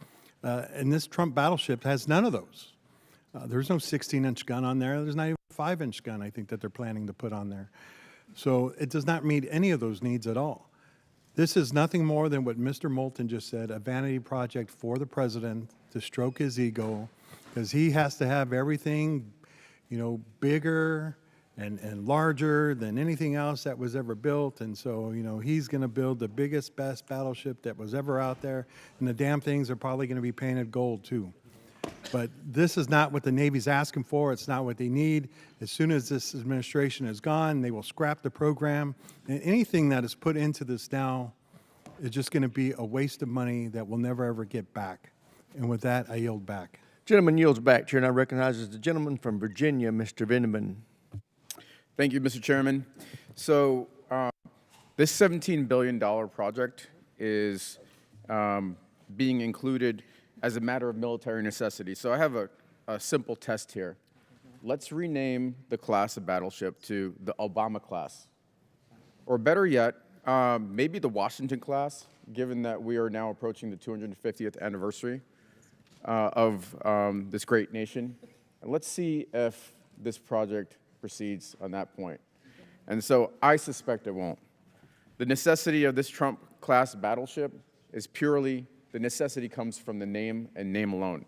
And this Trump battleship has none of those. There's no 16-inch gun on there. There's not even a 5-inch gun, I think, that they're planning to put on there. So it does not meet any of those needs at all. This is nothing more than what Mr. Moulton just said, a vanity project for the president to stroke his ego, because he has to have everything, you know, bigger and larger than anything else that was ever built. And so, you know, he's going to build the biggest, best battleship that was ever out there. And the damn things are probably going to be painted gold, too. But this is not what the Navy's asking for. It's not what they need. As soon as this administration is gone, they will scrap the program. And anything that is put into this now is just going to be a waste of money that we'll never, ever get back. And with that, I yield back. Gentleman yields back, Chair, and I recognize the gentleman from Virginia, Mr. Vendeman. Thank you, Mr. Chairman. So this $17 billion project is being included as a matter of military necessity. So I have a simple test here. Let's rename the class of battleship to the Obama class. Or better yet, maybe the Washington class, given that we are now approaching the 250th anniversary of this great nation. And let's see if this project proceeds on that point. And so I suspect it won't. The necessity of this Trump-class battleship is purely, the necessity comes from the name and name alone.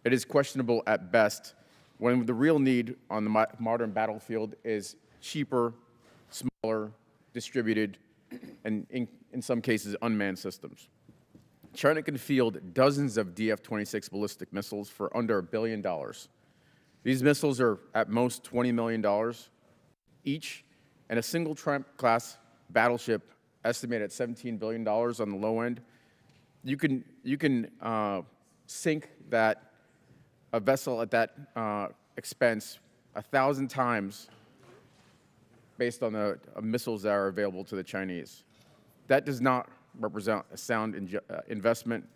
It is questionable at best when the real need on the modern battlefield is cheaper, smaller, distributed, and in some cases, unmanned systems. China can field dozens of DF-26 ballistic missiles for under $1 billion. These missiles are at most $20 million each, and a single Trump-class battleship estimated at $17 billion on the low end. You can sink a vessel at that expense 1,000 times based on the missiles that are available to the Chinese. That does not represent a sound investment,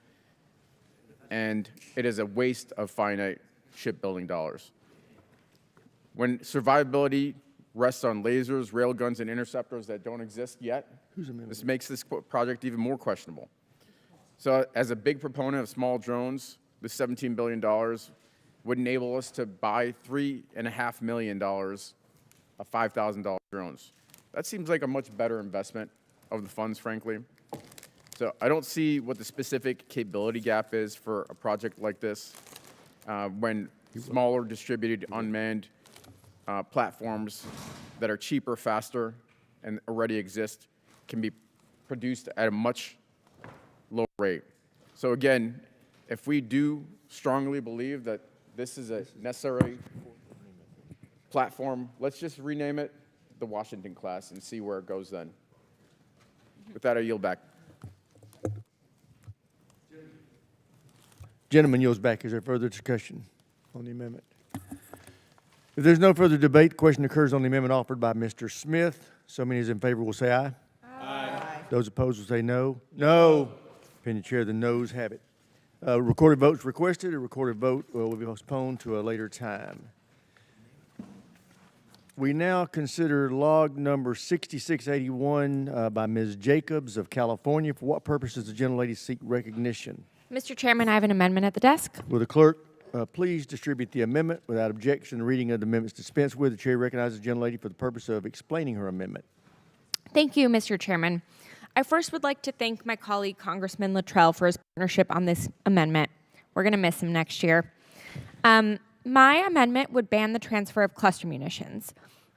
and it is a waste of finite shipbuilding dollars. When survivability rests on lasers, railguns, and interceptors that don't exist yet, this makes this project even more questionable. So as a big proponent of small drones, this $17 billion would enable us to buy $3.5 million of $5,000 drones. That seems like a much better investment of the funds, frankly. So I don't see what the specific capability gap is for a project like this when smaller, distributed, unmanned platforms that are cheaper, faster, and already exist can be produced at a much lower rate. So again, if we do strongly believe that this is a necessary platform, let's just rename it the Washington class and see where it goes then. With that, I yield back. Gentleman yields back. Is there further discussion on the amendment? If there's no further debate, the question occurs on the amendment offered by Mr. Smith. So many as in favor will say aye. Aye. Those opposed will say no. No. Opinion chair, the noes have it. Recorded votes requested. A recorded vote will be postponed to a later time. We now consider log number 6681 by Ms. Jacobs of California. For what purpose does the gentlelady seek recognition? Mr. Chairman, I have an amendment at the desk. Will the clerk please distribute the amendment without objection? The reading of the amendments dispensed with. The chair recognizes the gentlelady for the purpose of explaining her amendment. Thank you, Mr. Chairman. I first would like to thank my colleague, Congressman Luttrell, for his partnership on this amendment. We're going to miss him next year. My amendment would ban the transfer of cluster munitions.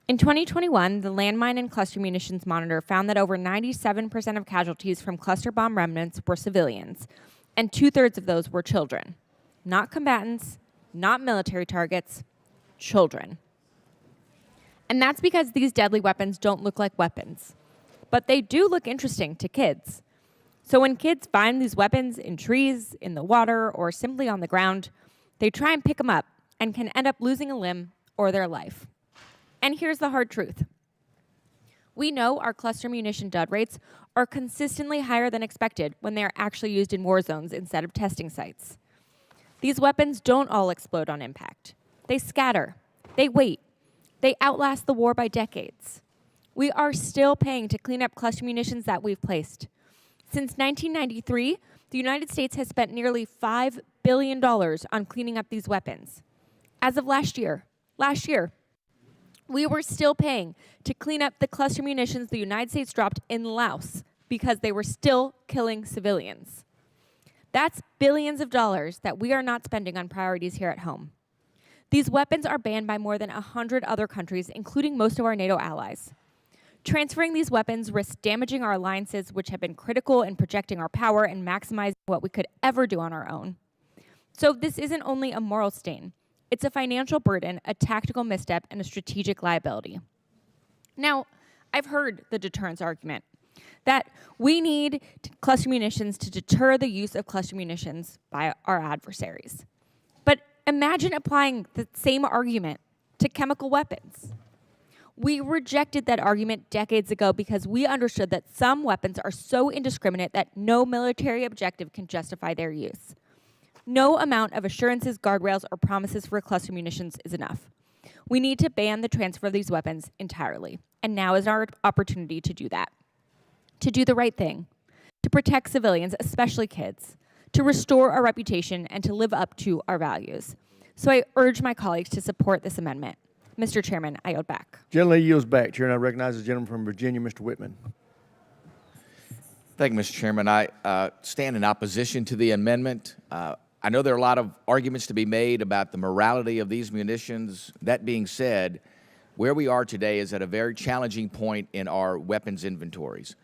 In 2021, the Landmine and Cluster Munitions Monitor found that over 97% of casualties from cluster bomb remnants were civilians, and 2/3 of those were children. Not combatants, not military targets, children. And that's because these deadly weapons don't look like weapons, but they do look interesting to kids. So when kids find these weapons in trees, in the water, or simply on the ground, they try and pick them up and can end up losing a limb or their life. And here's the hard truth. We know our cluster munition dud rates are consistently higher than expected when they are actually used in war zones instead of testing sites. These weapons don't all explode on impact. They scatter, they wait, They outlast the war by decades. We are still paying to clean up cluster munitions that we've placed. Since 1993, the United States has spent nearly $5 billion on cleaning up these weapons. As of last year, we were still paying to clean up the cluster munitions the United States dropped in Laos because they were still killing civilians. That's billions of dollars that we are not spending on priorities here at home. These weapons are banned by more than 100 other countries, including most of our NATO allies. Transferring these weapons risks damaging our alliances, which have been critical in projecting our power and maximizing what we could ever do on our own. So this isn't only a moral stain. It's a financial burden, a tactical misstep, and a strategic liability. Now, I've heard the deterrence argument that we need cluster munitions to deter the use of cluster munitions by our adversaries. But imagine applying the same argument to chemical weapons. We rejected that argument decades ago because we understood that some weapons are so indiscriminate that no military objective can justify their use. No amount of assurances, guardrails, or promises for cluster munitions is enough. We need to ban the transfer of these weapons entirely, and now is our opportunity to do that. To do the right thing, to protect civilians, especially kids, to restore our reputation, and to live up to our values. So I urge my colleagues to support this amendment. Mr. Chairman, I yield back. Gentleman yields back. Chair, and I recognize the gentleman from Virginia, Mr. Whitman. Thank you, Mr. Chairman. I stand in opposition to the amendment. I know there are a lot of arguments to be made about the morality of these munitions. That being said, where we are today is at a very challenging point in our weapons inventories.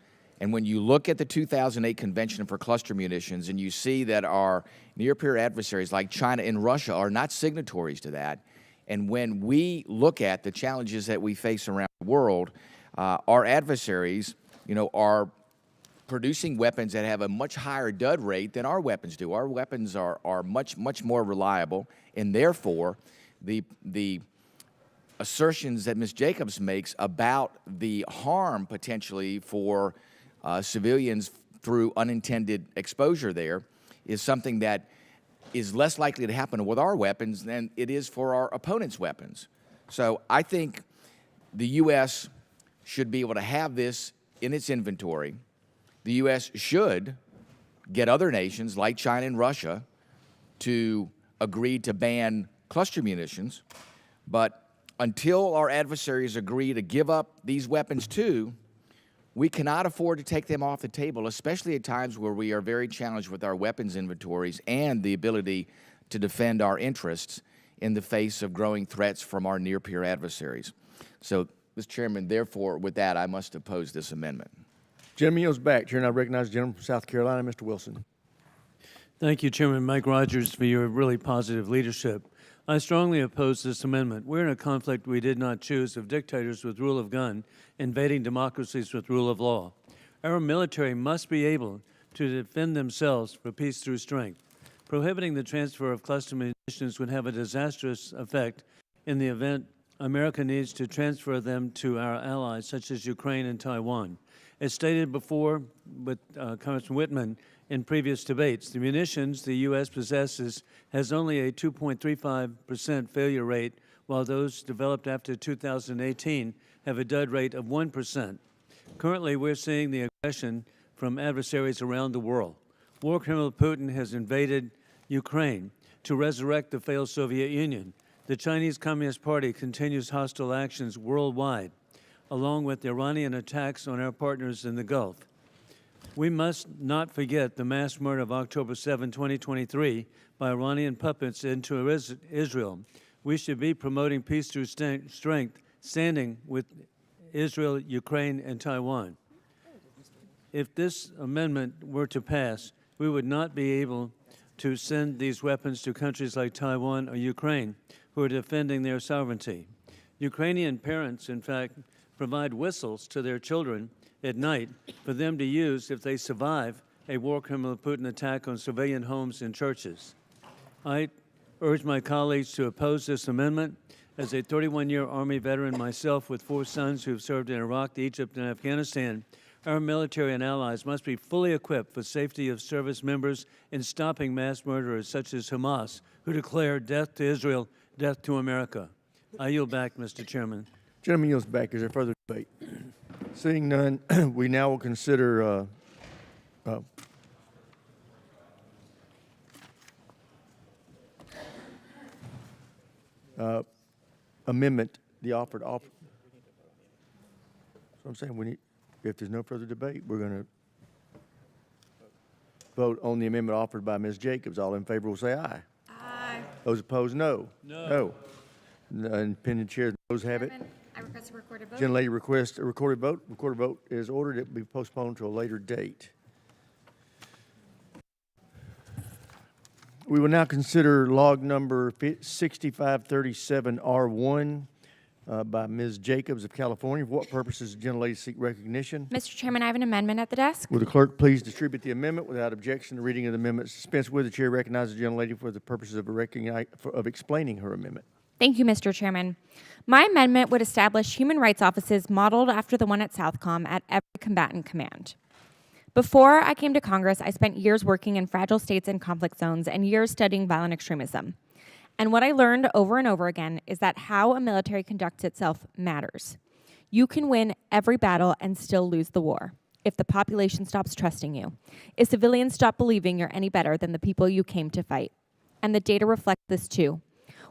And when you look at the 2008 Convention for Cluster Munitions and you see that our near-peer adversaries like China and Russia are not signatories to that, and when we look at the challenges that we face around the world, our adversaries, are producing weapons that have a much higher dud rate than our weapons do. Our weapons are much more reliable, and therefore, the assertions that Ms. Jacobs makes about the harm potentially for civilians through unintended exposure there is something that is less likely to happen with our weapons than it is for our opponents' weapons. So I think the U.S. should be able to have this in its inventory. The U.S. should get other nations like China and Russia to agree to ban cluster munitions, but until our adversaries agree to give up these weapons too, we cannot afford to take them off the table, especially at times where we are very challenged with our weapons inventories and the ability to defend our interests in the face of growing threats from our near-peer adversaries. So, Mr. Chairman, therefore, with that, I must oppose this amendment. Gentleman yields back. Chair, and I recognize the gentleman from South Carolina, Mr. Wilson. Thank you, Chairman Mike Rogers, for your really positive leadership. I strongly oppose this amendment. We're in a conflict we did not choose of dictators with rule of gun invading democracies with rule of law. Our military must be able to defend themselves for peace through strength. Prohibiting the transfer of cluster munitions would have a disastrous effect in the event America needs to transfer them to our allies, such as Ukraine and Taiwan. As stated before with Congressman Whitman in previous debates, the munitions the U.S. possesses has only a 2.35% failure rate, while those developed after 2018 have a dud rate of 1%. Currently, we're seeing the aggression from adversaries around the world. War criminal Putin has invaded Ukraine to resurrect the failed Soviet Union. The Chinese Communist Party continues hostile actions worldwide, along with Iranian attacks on our partners in the Gulf. We must not forget the mass murder of October 7, 2023 by Iranian puppets into Israel. We should be promoting peace through strength, standing with Israel, Ukraine, and Taiwan. If this amendment were to pass, we would not be able to send these weapons to countries like Taiwan or Ukraine, who are defending their sovereignty. Ukrainian parents, in fact, provide whistles to their children at night for them to use if they survive a war criminal Putin attack on civilian homes and churches. I urge my colleagues to oppose this amendment. As a 31-year Army veteran myself with 4 sons who have served in Iraq, Egypt, and Afghanistan, our military and allies must be fully equipped for safety of service members in stopping mass murderers such as Hamas, who declare death to Israel, death to America. I yield back, Mr. Chairman. Gentleman yields back. Is there further debate? Seeing none, we now will consider amendment, the offered offer. So I'm saying we need, if there's no further debate, we're going to vote on the amendment offered by Ms. Jacobs. All in favor will say aye. Aye. Those opposed, no. No. Independent chair, those have it. I request a recorded vote. Gentlelady requests a recorded vote. Recorded vote is ordered. It will be postponed to a later date. We will now consider log number 6537R1 by Ms. Jacobs of California. For what purposes does the gentlelady seek recognition? Mr. Chairman, I have an amendment at the desk. Will the clerk please distribute the amendment without objection? The reading of the amendment is dispensed with. The chair recognizes the gentlelady for the purposes of explaining her amendment. Thank you, Mr. Chairman. My amendment would establish human rights offices modeled after the one at Southcom at every combatant command. Before I came to Congress, I spent years working in fragile states and conflict zones and years studying violent extremism. And what I learned over and over again is that how a military conducts itself matters. You can win every battle and still lose the war if the population stops trusting you, if civilians stop believing you're any better than the people you came to fight. And the data reflect this too.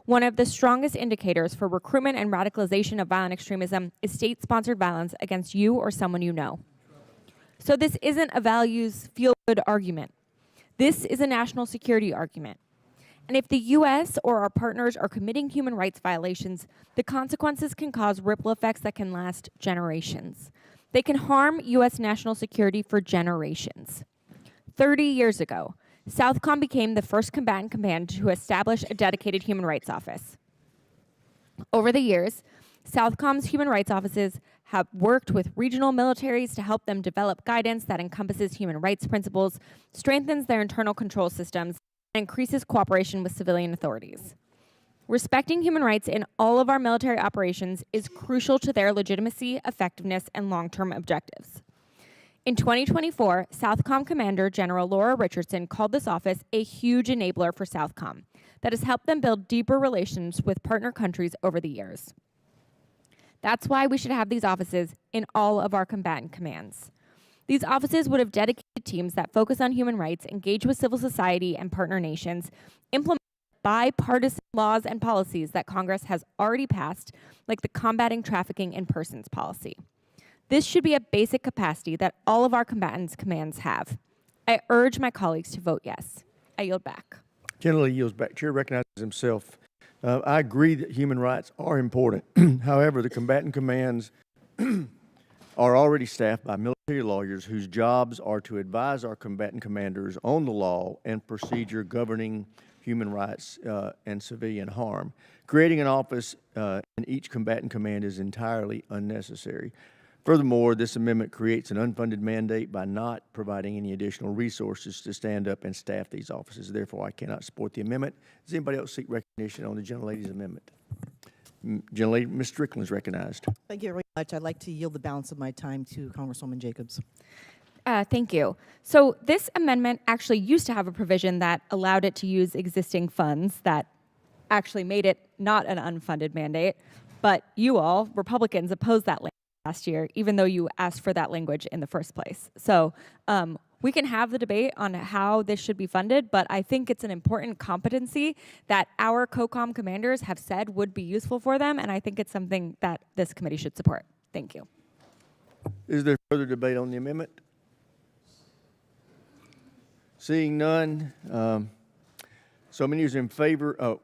One of the strongest indicators for recruitment and radicalization of violent extremism is state-sponsored violence against you or someone you know. So this isn't a values feel-good argument. This is a national security argument. And if the U.S. or our partners are committing human rights violations, the consequences can cause ripple effects that can last generations. They can harm U.S. national security for generations. 30 years ago, Southcom became the first combatant command to establish a dedicated human rights office. Over the years, Southcom's human rights offices have worked with regional militaries to help them develop guidance that encompasses human rights principles, strengthens their internal control systems, and increases cooperation with civilian authorities. Respecting human rights in all of our military operations is crucial to their legitimacy, effectiveness, and long-term objectives. In 2024, Southcom Commander General Laura Richardson called this office a huge enabler for Southcom that has helped them build deeper relations with partner countries over the years. That's why we should have these offices in all of our combatant commands. These offices would have dedicated teams that focus on human rights, engage with civil society and partner nations, implement bipartisan laws and policies that Congress has already passed, like the Combating Trafficking in Persons policy. This should be a basic capacity that all of our combatants commands have. I urge my colleagues to vote yes. I yield back. Gentlelady yields back. Chair recognizes himself. I agree that human rights are important. However, the combatant commands are already staffed by military lawyers whose jobs are to advise our combatant commanders on the law and procedure governing human rights and civilian harm. Creating an office in each combatant command is entirely unnecessary. Furthermore, this amendment creates an unfunded mandate by not providing any additional resources to stand up and staff these offices. Therefore, I cannot support the amendment. Does anybody else seek recognition on the gentlelady's amendment? Gentlelady, Ms. Strickland is recognized. Thank you very much. I'd like to yield the balance of my time to Congresswoman Jacobs. Thank you. So this amendment actually used to have a provision that allowed it to use existing funds that actually made it not an unfunded mandate, but you all, Republicans, opposed that last year, even though you asked for that language in the first place. So we can have the debate on how this should be funded, but I think it's an important competency that our COCOM commanders have said would be useful for them, and I think it's something that this committee should support. Thank you. Is there further debate on the amendment? Seeing none, so many is in favor.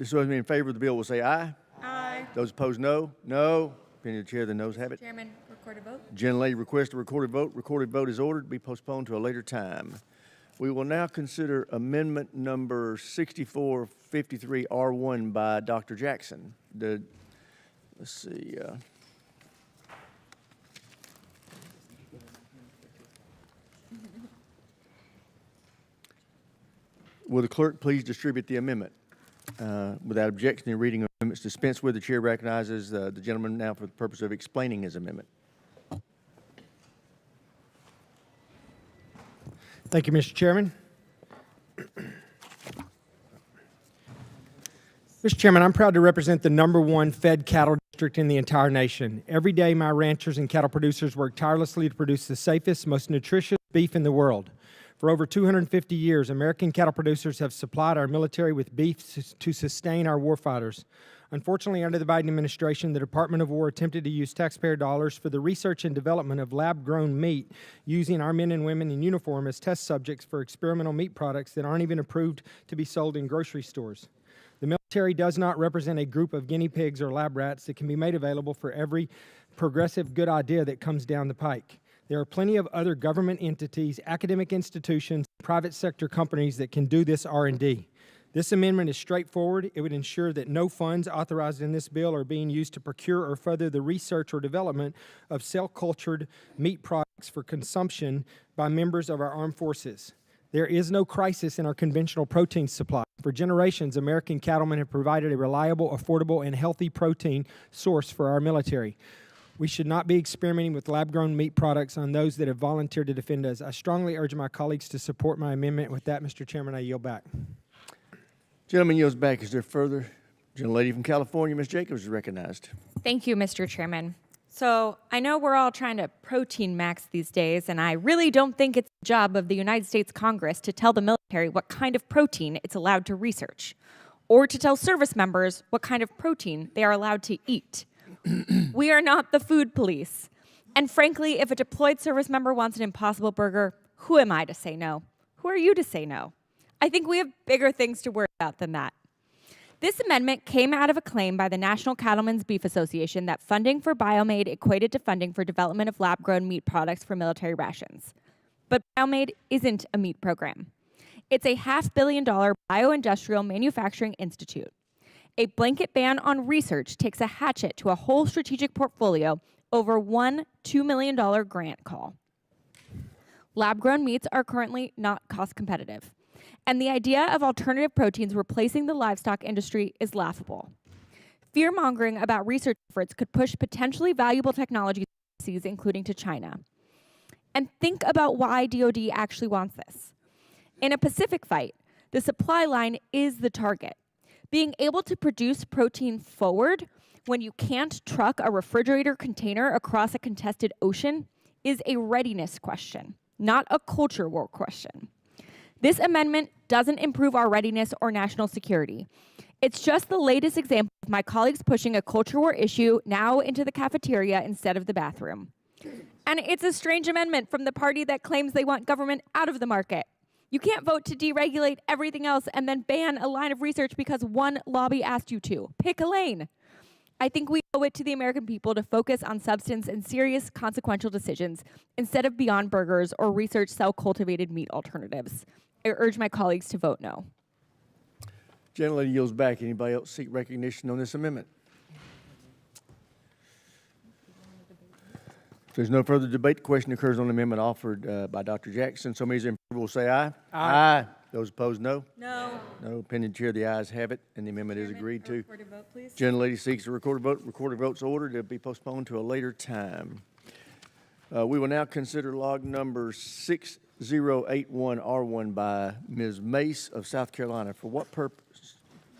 So many in favor of the bill will say aye. Aye. Those opposed, no. No. Opinion of the chair, the noes have it. Chairman, recorded vote. Gentlelady requests a recorded vote. Recorded vote is ordered to be postponed to a later time. We will now consider amendment number 6453R1 by Dr. Jackson. Let's see. Will the clerk please distribute the amendment? Without objection, the reading of amendments dispensed with. The chair recognizes the gentleman now for the purpose of explaining his amendment. Thank you, Mr. Chairman. Mr. Chairman, I'm proud to represent the #1 fed cattle district in the entire nation. Every day, my ranchers and cattle producers work tirelessly to produce the safest, most nutritious beef in the world. For over 250 years, American cattle producers have supplied our military with beef to sustain our warfighters. Unfortunately, under the Biden administration, the Department of War attempted to use taxpayer dollars for the research and development of lab-grown meat, using our men and women in uniform as test subjects for experimental meat products that aren't even approved to be sold in grocery stores. The military does not represent a group of guinea pigs or lab rats that can be made available for every progressive good idea that comes down the pike. There are plenty of other government entities, academic institutions, private sector companies that can do this R&D. This amendment is straightforward. It would ensure that no funds authorized in this bill are being used to procure or further the research or development of cell-cultured meat products for consumption by members of our armed forces. There is no crisis in our conventional protein supply. For generations, American cattlemen have provided a reliable, affordable, and healthy protein source for our military. We should not be experimenting with lab-grown meat products on those that have volunteered to defend us. I strongly urge my colleagues to support my amendment. With that, Mr. Chairman, I yield back. Gentleman yields back. Is there further? Gentlelady from California, Ms. Jacobs, is recognized. Thank you, Mr. Chairman. So I know we're all trying to protein max these days, and I really don't think it's the job of the United States Congress to tell the military what kind of protein it's allowed to research, or to tell service members what kind of protein they are allowed to eat. We are not the food police. And frankly, if a deployed service member wants an Impossible Burger, who am I to say no? Who are you to say no? I think we have bigger things to worry about than that. This amendment came out of a claim by the National Cattlemen's Beef Association that funding for Biomade equated to funding for development of lab-grown meat products for military rations. But Biomade isn't a meat program. It's a $500 million bioindustrial manufacturing institute. A blanket ban on research takes a hatchet to a whole strategic portfolio over one $2 million grant call. Lab-grown meats are currently not cost competitive, and the idea of alternative proteins replacing the livestock industry is laughable. Fear-mongering about research efforts could push potentially valuable technologies overseas, including to China. And think about why DoD actually wants this. In a Pacific fight, the supply line is the target. Being able to produce protein forward when you can't truck a refrigerator container across a contested ocean is a readiness question, not a culture war question. This amendment doesn't improve our readiness or national security. It's just the latest example of my colleagues pushing a culture war issue now into the cafeteria instead of the bathroom. And it's a strange amendment from the party that claims they want government out of the market. You can't vote to deregulate everything else and then ban a line of research because one lobby asked you to. Pick a lane. I think we owe it to the American people to focus on substance and serious consequential decisions instead of beyond burgers or research cell-cultivated meat alternatives. I urge my colleagues to vote no. Gentlelady yields back. Anybody else seek recognition on this amendment? If there's no further debate, the question occurs on the amendment offered by Dr. Jackson. So many in favor will say aye. Aye. Those opposed, no. No. No. Opinion chair, the ayes have it, and the amendment is agreed to. Recorded vote, please. Gentlelady seeks a recorded vote. Recorded vote's ordered to be postponed to a later time. We will now consider log number 6081R1 by Ms. Mace of South Carolina. For what purpose?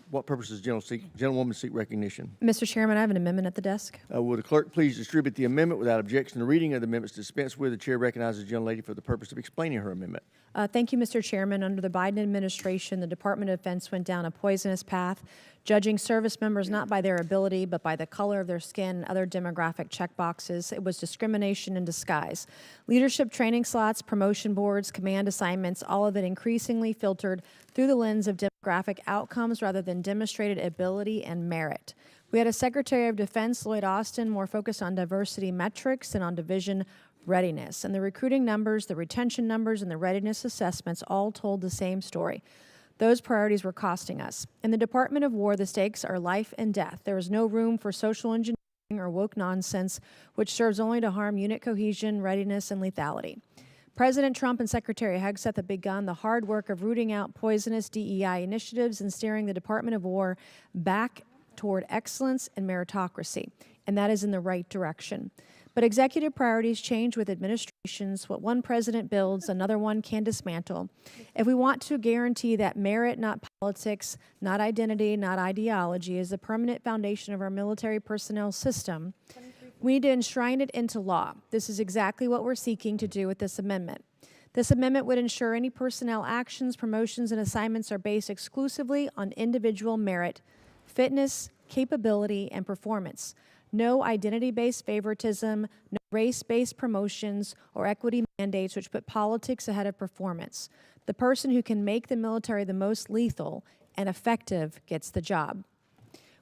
What purposes gentlewoman seek recognition? Mr. Chairman, I have an amendment at the desk. Will the clerk please distribute the amendment without objection? The reading of the amendment is dispensed with. The chair recognizes the gentlelady for the purpose of explaining her amendment. Thank you, Mr. Chairman. Under the Biden administration, the Department of Defense went down a poisonous path, judging service members not by their ability, but by the color of their skin and other demographic checkboxes. It was discrimination in disguise. Leadership training slots, promotion boards, command assignments, all of it increasingly filtered through the lens of demographic outcomes rather than demonstrated ability and merit. We had a Secretary of Defense, Lloyd Austin, more focused on diversity metrics than on division readiness. And the recruiting numbers, the retention numbers, and the readiness assessments all told the same story. Those priorities were costing us. In the Department of War, the stakes are life and death. There is no room for social engineering or woke nonsense, which serves only to harm unit cohesion, readiness, and lethality. President Trump and Secretary Hegseth have begun the hard work of rooting out poisonous DEI initiatives and steering the Department of War back toward excellence and meritocracy, and that is in the right direction. But executive priorities change with administrations. What one president builds, another one can dismantle. If we want to guarantee that merit, not politics, not identity, not ideology, is the permanent foundation of our military personnel system, we need to enshrine it into law. This is exactly what we're seeking to do with this amendment. This amendment would ensure any personnel actions, promotions, and assignments are based exclusively on individual merit, fitness, capability, and performance. No identity-based favoritism, no race-based promotions, or equity mandates which put politics ahead of performance. The person who can make the military the most lethal and effective gets the job.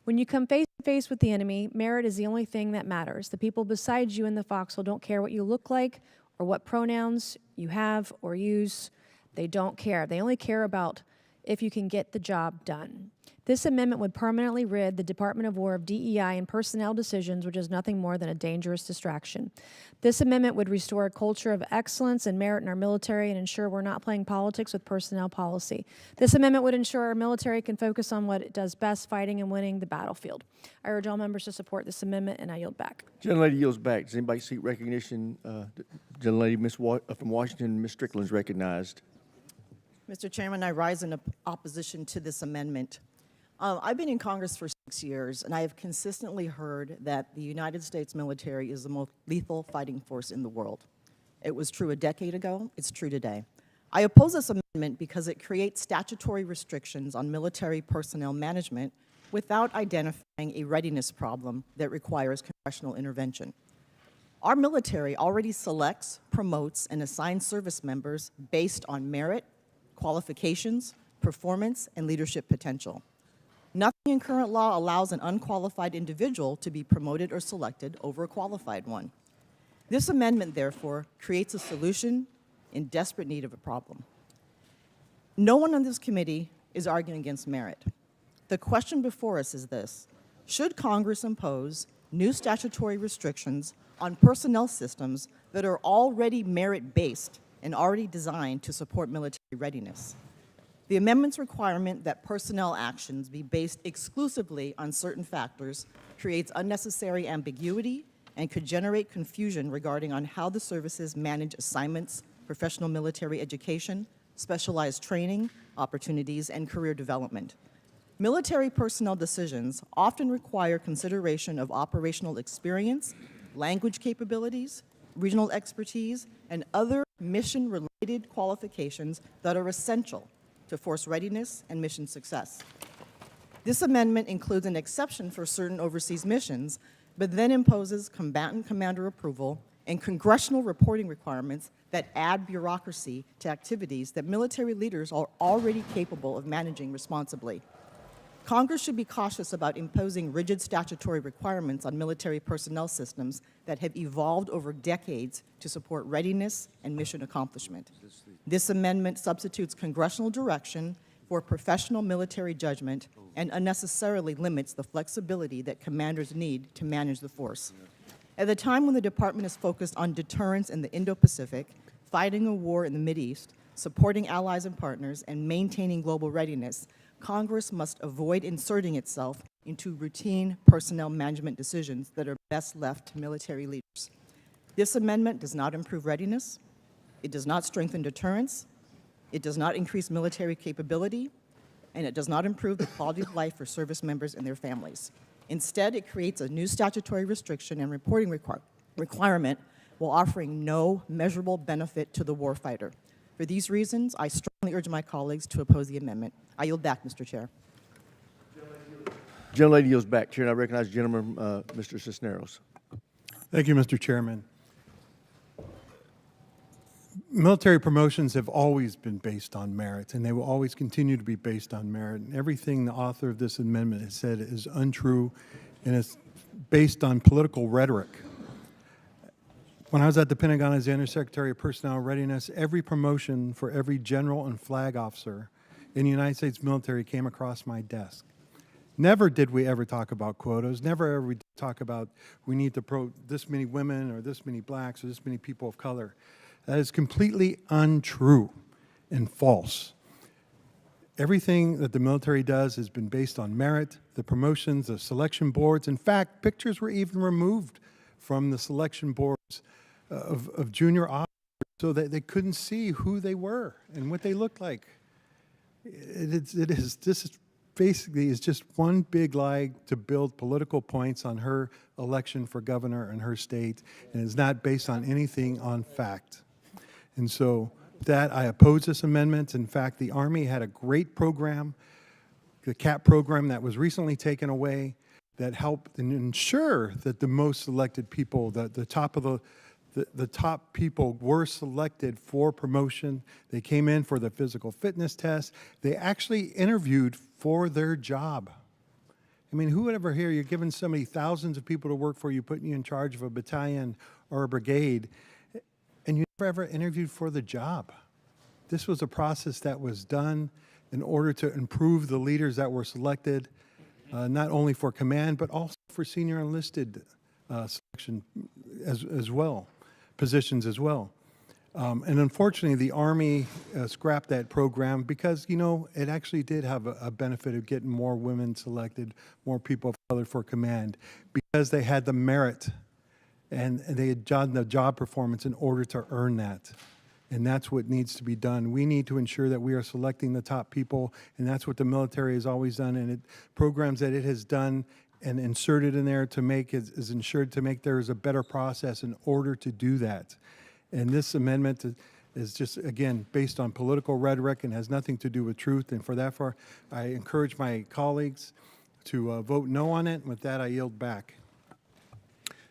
When you come face to face with the enemy, merit is the only thing that matters. The people beside you in the foxhole don't care what you look like or what pronouns you have or use. They don't care. They only care about if you can get the job done. This amendment would permanently rid the Department of War of DEI and personnel decisions, which is nothing more than a dangerous distraction. This amendment would restore a culture of excellence and merit in our military and ensure we're not playing politics with personnel policy. This amendment would ensure our military can focus on what it does best, fighting and winning the battlefield. I urge all members to support this amendment, and I yield back. Gentlelady yields back. Does anybody seek recognition? Gentlelady from Washington, Ms. Strickland is recognized. Mr. Chairman, I rise in opposition to this amendment. I've been in Congress for 6 years, and I have consistently heard that the United States military is the most lethal fighting force in the world. It was true a decade ago. It's true today. I oppose this amendment because it creates statutory restrictions on military personnel management without identifying a readiness problem that requires congressional intervention. Our military already selects, promotes, and assigns service members based on merit, qualifications, performance, and leadership potential. Nothing in current law allows an unqualified individual to be promoted or selected over a qualified one. This amendment, therefore, creates a solution in desperate need of a problem. No one on this committee is arguing against merit. The question before us is this: should Congress impose new statutory restrictions on personnel systems that are already merit-based and already designed to support military readiness? The amendment's requirement that personnel actions be based exclusively on certain factors creates unnecessary ambiguity and could generate confusion regarding on how the services manage assignments, professional military education, specialized training, opportunities, and career development. Military personnel decisions often require consideration of operational experience, language capabilities, regional expertise, and other mission-related qualifications that are essential to force readiness and mission success. This amendment includes an exception for certain overseas missions, but then imposes combatant commander approval and congressional reporting requirements that add bureaucracy to activities that military leaders are already capable of managing responsibly. Congress should be cautious about imposing rigid statutory requirements on military personnel systems that have evolved over decades to support readiness and mission accomplishment. This amendment substitutes congressional direction for professional military judgment and unnecessarily limits the flexibility that commanders need to manage the force. At a time when the department is focused on deterrence in the Indo-Pacific, fighting a war in the Mideast, supporting allies and partners, and maintaining global readiness, Congress must avoid inserting itself into routine personnel management decisions that are best left to military leaders. This amendment does not improve readiness, it does not strengthen deterrence, it does not increase military capability, and it does not improve the quality of life for service members and their families. Instead, it creates a new statutory restriction and reporting requirement while offering no measurable benefit to the warfighter. For these reasons, I strongly urge my colleagues to oppose the amendment. I yield back, Mr. Chair. Gentlelady yields back. Chair, and I recognize the gentleman, Mr. Cisneros. Thank you, Mr. Chairman. Military promotions have always been based on merit, and they will always continue to be based on merit. And everything the author of this amendment has said is untrue, and it's based on political rhetoric. When I was at the Pentagon as the Undersecretary of Personnel Readiness, every promotion for every general and flag officer in the United States military came across my desk. Never did we ever talk about quotas. Never ever we talk about we need to promote this many women or this many blacks or this many people of color. That is completely untrue and false. Everything that the military does has been based on merit, the promotions, the selection boards. In fact, pictures were even removed from the selection boards of junior officers so that they couldn't see who they were and what they looked like. This is basically is just one big lie to build political points on her election for governor in her state, and it's not based on anything on fact. And so that I oppose this amendment. In fact, the Army had a great program, the CAP program that was recently taken away, that helped and ensure that the most selected people, the top people were selected for promotion. They came in for the physical fitness test. They actually interviewed for their job. I mean, who would ever hear you're giving somebody thousands of people to work for you, putting you in charge of a battalion or a brigade, and you never ever interviewed for the job? This was a process that was done in order to improve the leaders that were selected, not only for command, but also for senior enlisted selection as well, positions as well. And unfortunately, the Army scrapped that program because, you know, it actually did have a benefit of getting more women selected, more people of color for command, because they had the merit and they had done the job performance in order to earn that. And that's what needs to be done. We need to ensure that we are selecting the top people, and that's what the military has always done. And programs that it has done and inserted in there to make is ensured to make there is a better process in order to do that. And this amendment is just, again, based on political rhetoric and has nothing to do with truth. And for that, I encourage my colleagues to vote no on it. With that, I yield back.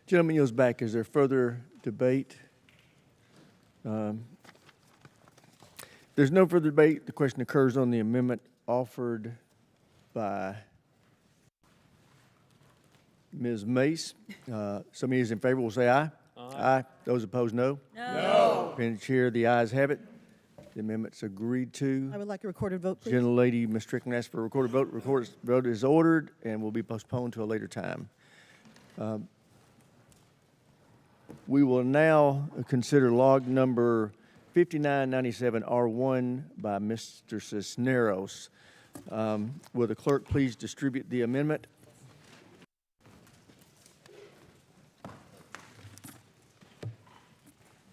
Gentleman yields back. Is there further debate? There's no further debate. The question occurs on the amendment offered by Ms. Mace. Some of you in favor will say aye. Aye. Those opposed, no. No. Pending chair, the ayes have it. The amendment's agreed to. I would like a recorded vote, please. Gentlelady, Ms. Strickland asked for a recorded vote. Recorded vote is ordered and will be postponed to a later time. We will now consider log number 5997R1 by Mr. Cisneros. Will the clerk please distribute the amendment?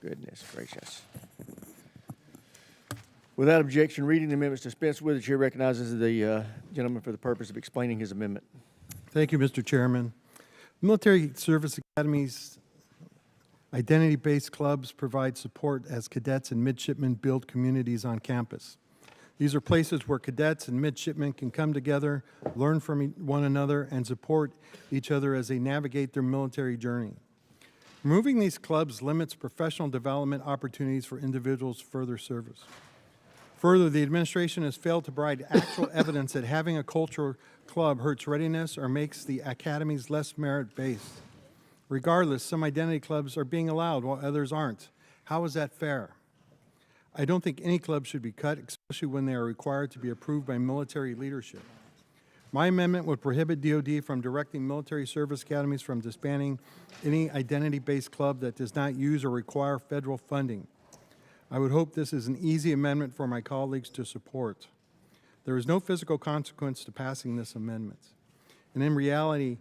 Goodness gracious. Without objection, reading the amendments dispensed with, the chair recognizes the gentleman for the purpose of explaining his amendment. Thank you, Mr. Chairman. Military Service Academies, identity-based clubs provide support as cadets and midshipmen build communities on campus. These are places where cadets and midshipmen can come together, learn from one another, and support each other as they navigate their military journey. Removing these clubs limits professional development opportunities for individuals' further service. Further, the administration has failed to provide actual evidence that having a cultural club hurts readiness or makes the academies less merit-based. Regardless, some identity clubs are being allowed while others aren't. How is that fair? I don't think any club should be cut, especially when they are required to be approved by military leadership. My amendment would prohibit DoD from directing military service academies from disbanding any identity-based club that does not use or require federal funding. I would hope this is an easy amendment for my colleagues to support. There is no physical consequence to passing this amendment. And in reality,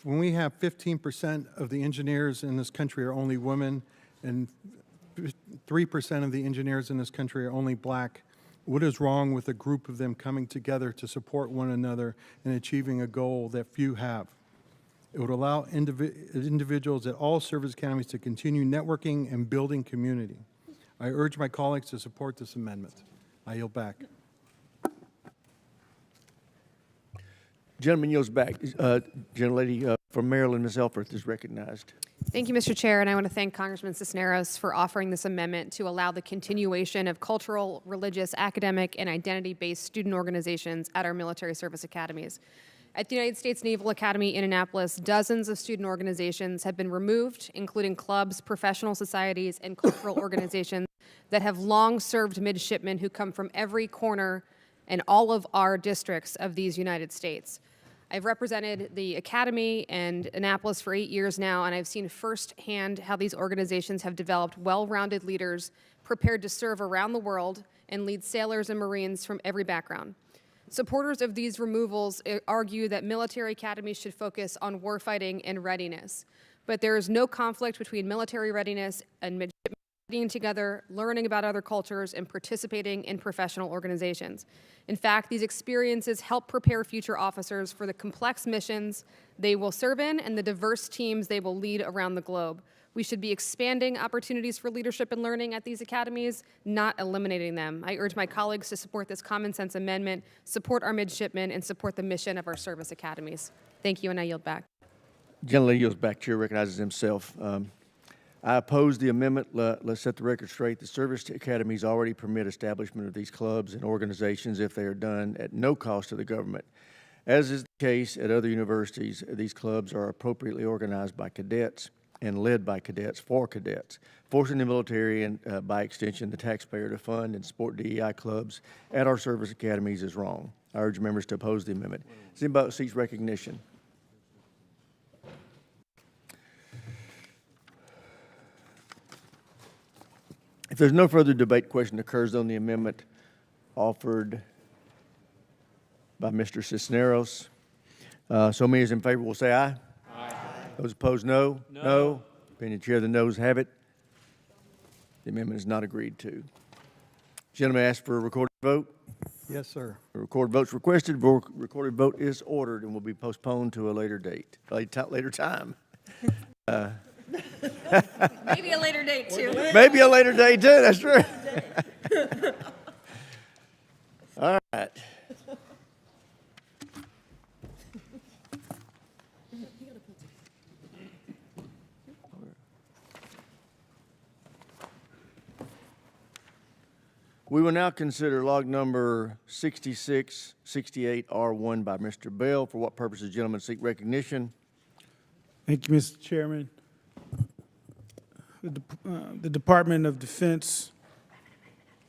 when we have 15% of the engineers in this country are only women and 3% of the engineers in this country are only black, what is wrong with a group of them coming together to support one another and achieving a goal that few have? It would allow individuals at all service academies to continue networking and building community. I urge my colleagues to support this amendment. I yield back. Gentleman yields back. Gentlelady from Maryland, Ms. Elfreth, is recognized. Thank you, Mr. Chair, and I want to thank Congressman Cisneros for offering this amendment to allow the continuation of cultural, religious, academic, and identity-based student organizations at our military service academies. At the United States Naval Academy in Annapolis, dozens of student organizations have been removed, including clubs, professional societies, and cultural organizations that have long served midshipmen who come from every corner and all of our districts of these United States. I've represented the Academy and Annapolis for 8 years now, and I've seen firsthand how these organizations have developed well-rounded leaders prepared to serve around the world and lead sailors and Marines from every background. Supporters of these removals argue that military academies should focus on warfighting and readiness. But there is no conflict between military readiness and midshipmen studying together, learning about other cultures, and participating in professional organizations. In fact, these experiences help prepare future officers for the complex missions they will serve in and the diverse teams they will lead around the globe. We should be expanding opportunities for leadership and learning at these academies, not eliminating them. I urge my colleagues to support this common sense amendment, support our midshipmen, and support the mission of our service academies. Thank you, and I yield back. Gentleman yields back. Chair recognizes himself. I oppose the amendment. Let's set the record straight. The service academies already permit establishment of these clubs and organizations if they are done at no cost to the government. As is the case at other universities, these clubs are appropriately organized by cadets and led by cadets for cadets. Forcing the military and, by extension, the taxpayer to fund and support DEI clubs at our service academies is wrong. I urge members to oppose the amendment. Does anybody seek recognition? If there's no further debate, question occurs on the amendment offered by Mr. Cisneros. So many as in favor will say aye. Aye. Those opposed, no. No. Opinion chair, the noes have it. The amendment is not agreed to. Gentleman asked for a recorded vote. Yes, sir. A recorded vote's requested. Recorded vote is ordered and will be postponed to a later date, later time. Maybe a later date, too. Maybe a later date, too. That's true. All right. We will now consider log number 6668R1 by Mr. Bell. For what purposes, gentlemen, seek recognition? Thank you, Mr. Chairman. The Department of Defense.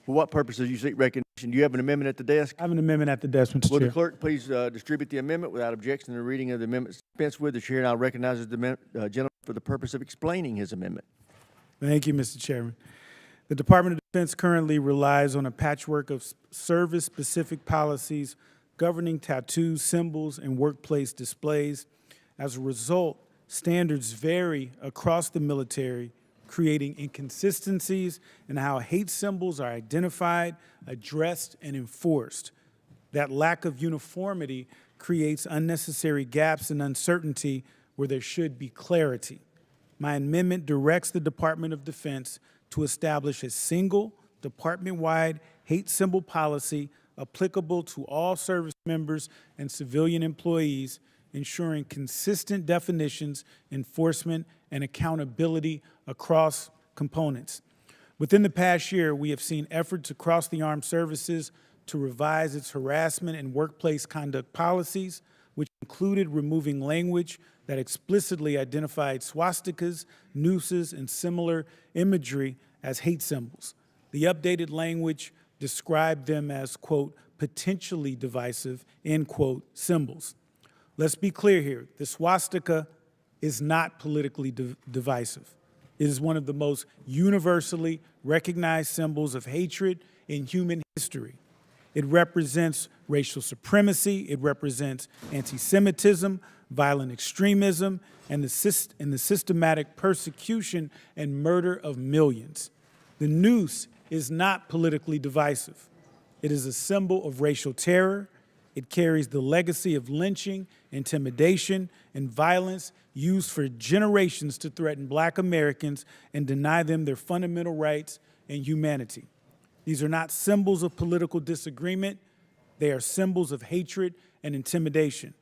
For what purposes you seek recognition? Do you have an amendment at the desk? I have an amendment at the desk, Mr. Will Chair. the clerk please distribute the amendment without objection to the reading of the amendment dispensed with? The chair now recognizes the gentleman for the purpose of explaining his amendment. Thank you, Mr. Chairman. The Department of Defense currently relies on a patchwork of service-specific policies governing tattoos, symbols, and workplace displays. As a result, standards vary across the military, creating inconsistencies in how hate symbols are identified, addressed, and enforced. That lack of uniformity creates unnecessary gaps and uncertainty where there should be clarity. My amendment directs the Department of Defense to establish a single department-wide hate symbol policy applicable to all service members and civilian employees, ensuring consistent definitions, enforcement, and accountability across components. Within the past year, we have seen efforts across the armed services to revise its harassment and workplace conduct policies, which included removing language that explicitly identified swastikas, nooses, and similar imagery as hate symbols. The updated language described them as, quote, potentially divisive, end quote, symbols. Let's be clear here. The swastika is not politically divisive. It is one of the most universally recognized symbols of hatred in human history. It represents racial supremacy, it represents anti-Semitism, violent extremism, and the systematic persecution and murder of millions. The noose is not politically divisive. It is a symbol of racial terror. It carries the legacy of lynching, intimidation, and violence used for generations to threaten Black Americans and deny them their fundamental rights and humanity. These are not symbols of political disagreement. They are symbols of hatred and intimidation.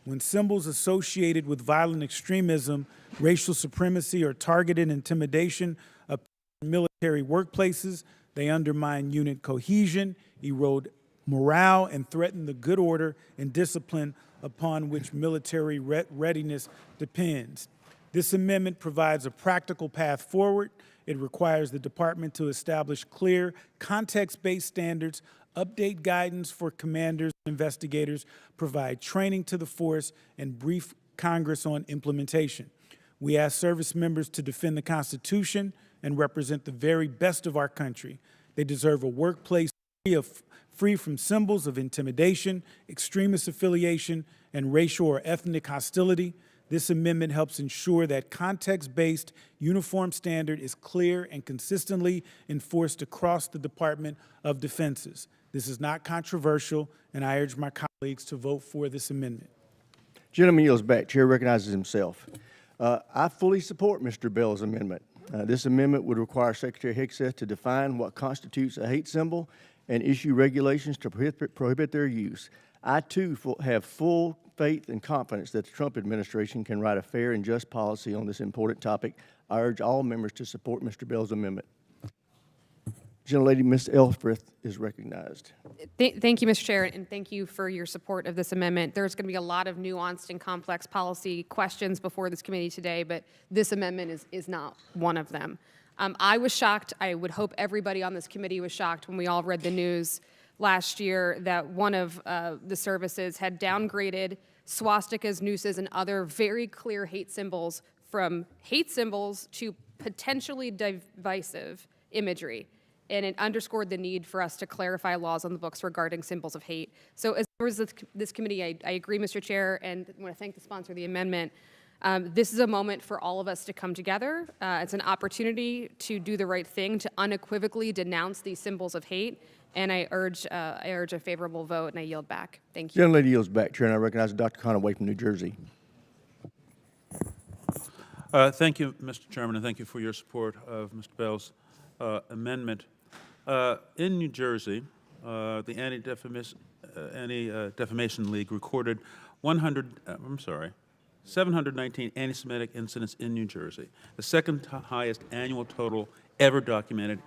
When symbols associated with violent extremism, racial supremacy, or targeted intimidation appear in military workplaces, they undermine unit cohesion, erode morale, and threaten the good order and discipline upon which military readiness depends. This amendment provides a practical path forward. It requires the department to establish clear, context-based standards, update guidance for commanders and investigators, provide training to the force, and brief Congress on implementation. We ask service members to defend the Constitution and represent the very best of our country. They deserve a workplace free from symbols of intimidation, extremist affiliation, and racial or ethnic hostility. This amendment helps ensure that context-based uniform standard is clear and consistently enforced across the Department of Defenses. This is not controversial, and I urge my colleagues to vote for this amendment. Gentleman yields back. Chair recognizes himself. I fully support Mr. Bell's amendment. This amendment would require Secretary Hickseth to define what constitutes a hate symbol and issue regulations to prohibit their use. I, too, have full faith and confidence that the Trump administration can write a fair and just policy on this important topic. I urge all members to support Mr. Bell's amendment. Gentlelady, Ms. Elfrith is recognized. Thank you, Mr. Chair, and thank you for your support of this amendment. There's going to be a lot of nuanced and complex policy questions before this committee today, but this amendment is not one of them. I was shocked. I would hope everybody on this committee was shocked when we all read the news last year that one of the services had downgraded swastikas, nooses, and other very clear hate symbols from hate symbols to potentially divisive imagery. And it underscored the need for us to clarify laws on the books regarding symbols of hate. So as members of this committee, I agree, Mr. Chair, and I want to thank the sponsor of the amendment. This is a moment for all of us to come together. It's an opportunity to do the right thing, to unequivocally denounce these symbols of hate, and I urge a favorable vote, and I yield back. Thank you. Gentlelady yields back. Chair, and I recognize Dr. Conaway from New Jersey. Thank you, Mr. Chairman, and thank you for your support of Mr. Bell's amendment. In New Jersey, the Anti-Defamation League recorded 719 anti-Semitic incidents in New Jersey, the second highest annual total ever documented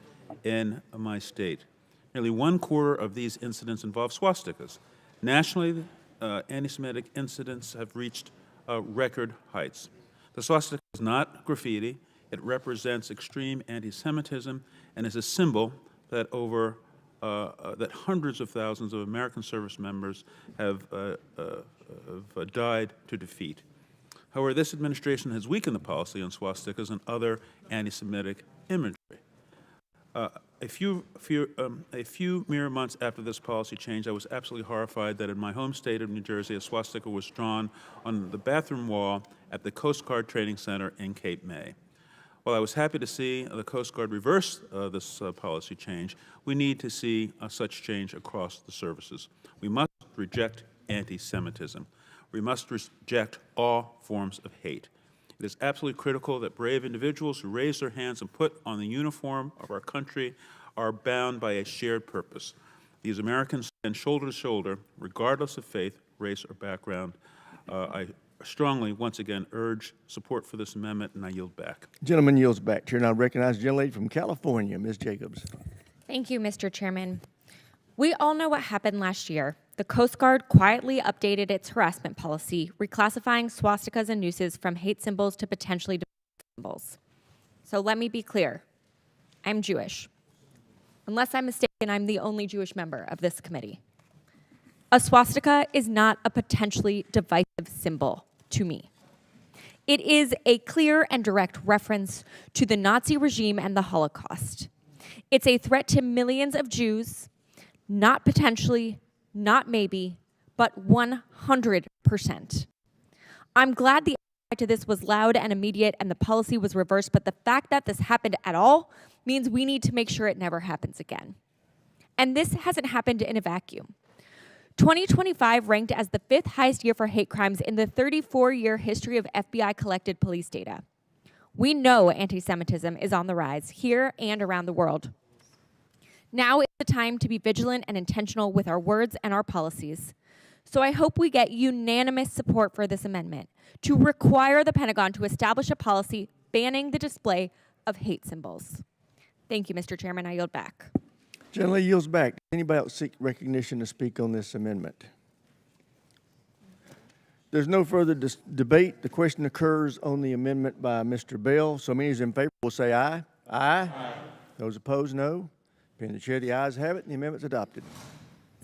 in my state. Nearly 1/4 of these incidents involve swastikas. Nationally, anti-Semitic incidents have reached record heights. The swastika is not graffiti. It represents extreme anti-Semitism and is a symbol that that hundreds of thousands of American service members have died to defeat. However, this administration has weakened the policy on swastikas and other anti-Semitic imagery. A few mere months after this policy change, I was absolutely horrified that in my home state of New Jersey, a swastika was drawn on the bathroom wall at the Coast Guard Training Center in Cape May. While I was happy to see the Coast Guard reverse this policy change, we need to see such change across the services. We must reject anti-Semitism. We must reject all forms of hate. It is absolutely critical that brave individuals who raise their hands and put on the uniform of our country are bound by a shared purpose. These Americans stand shoulder to shoulder, regardless of faith, race, or background. I strongly, once again, urge support for this amendment, and I yield back. Gentleman yields back. Chair now recognizes the gentlelady from California, Ms. Jacobs. Thank you, Mr. Chairman. We all know what happened last year. The Coast Guard quietly updated its harassment policy, reclassifying swastikas and nooses from hate symbols to potentially divisive symbols. So let me be clear. I'm Jewish. Unless I'm mistaken, I'm the only Jewish member of this committee. A swastika is not a potentially divisive symbol to me. It is a clear and direct reference to the Nazi regime and the Holocaust. It's a threat to millions of Jews, not potentially, not maybe, but 100%. I'm glad the reply to this was loud and immediate and the policy was reversed, but the fact that this happened at all means we need to make sure it never happens again. And this hasn't happened in a vacuum. 2025 ranked as the 5th highest year for hate crimes in the 34-year history of FBI-collected police data. We know anti-Semitism is on the rise here and around the world. Now is the time to be vigilant and intentional with our words and our policies. So I hope we get unanimous support for this amendment to require the Pentagon to establish a policy banning the display of hate symbols. Thank you, Mr. Chairman. I yield back. Gentleman yields back. Does anybody else seek recognition to speak on this amendment? There's no further debate. The question occurs on the amendment by Mr. Bell. So many as in favor will say aye. Aye. Those opposed, no. Being the chair, the ayes have it, and the amendment's adopted.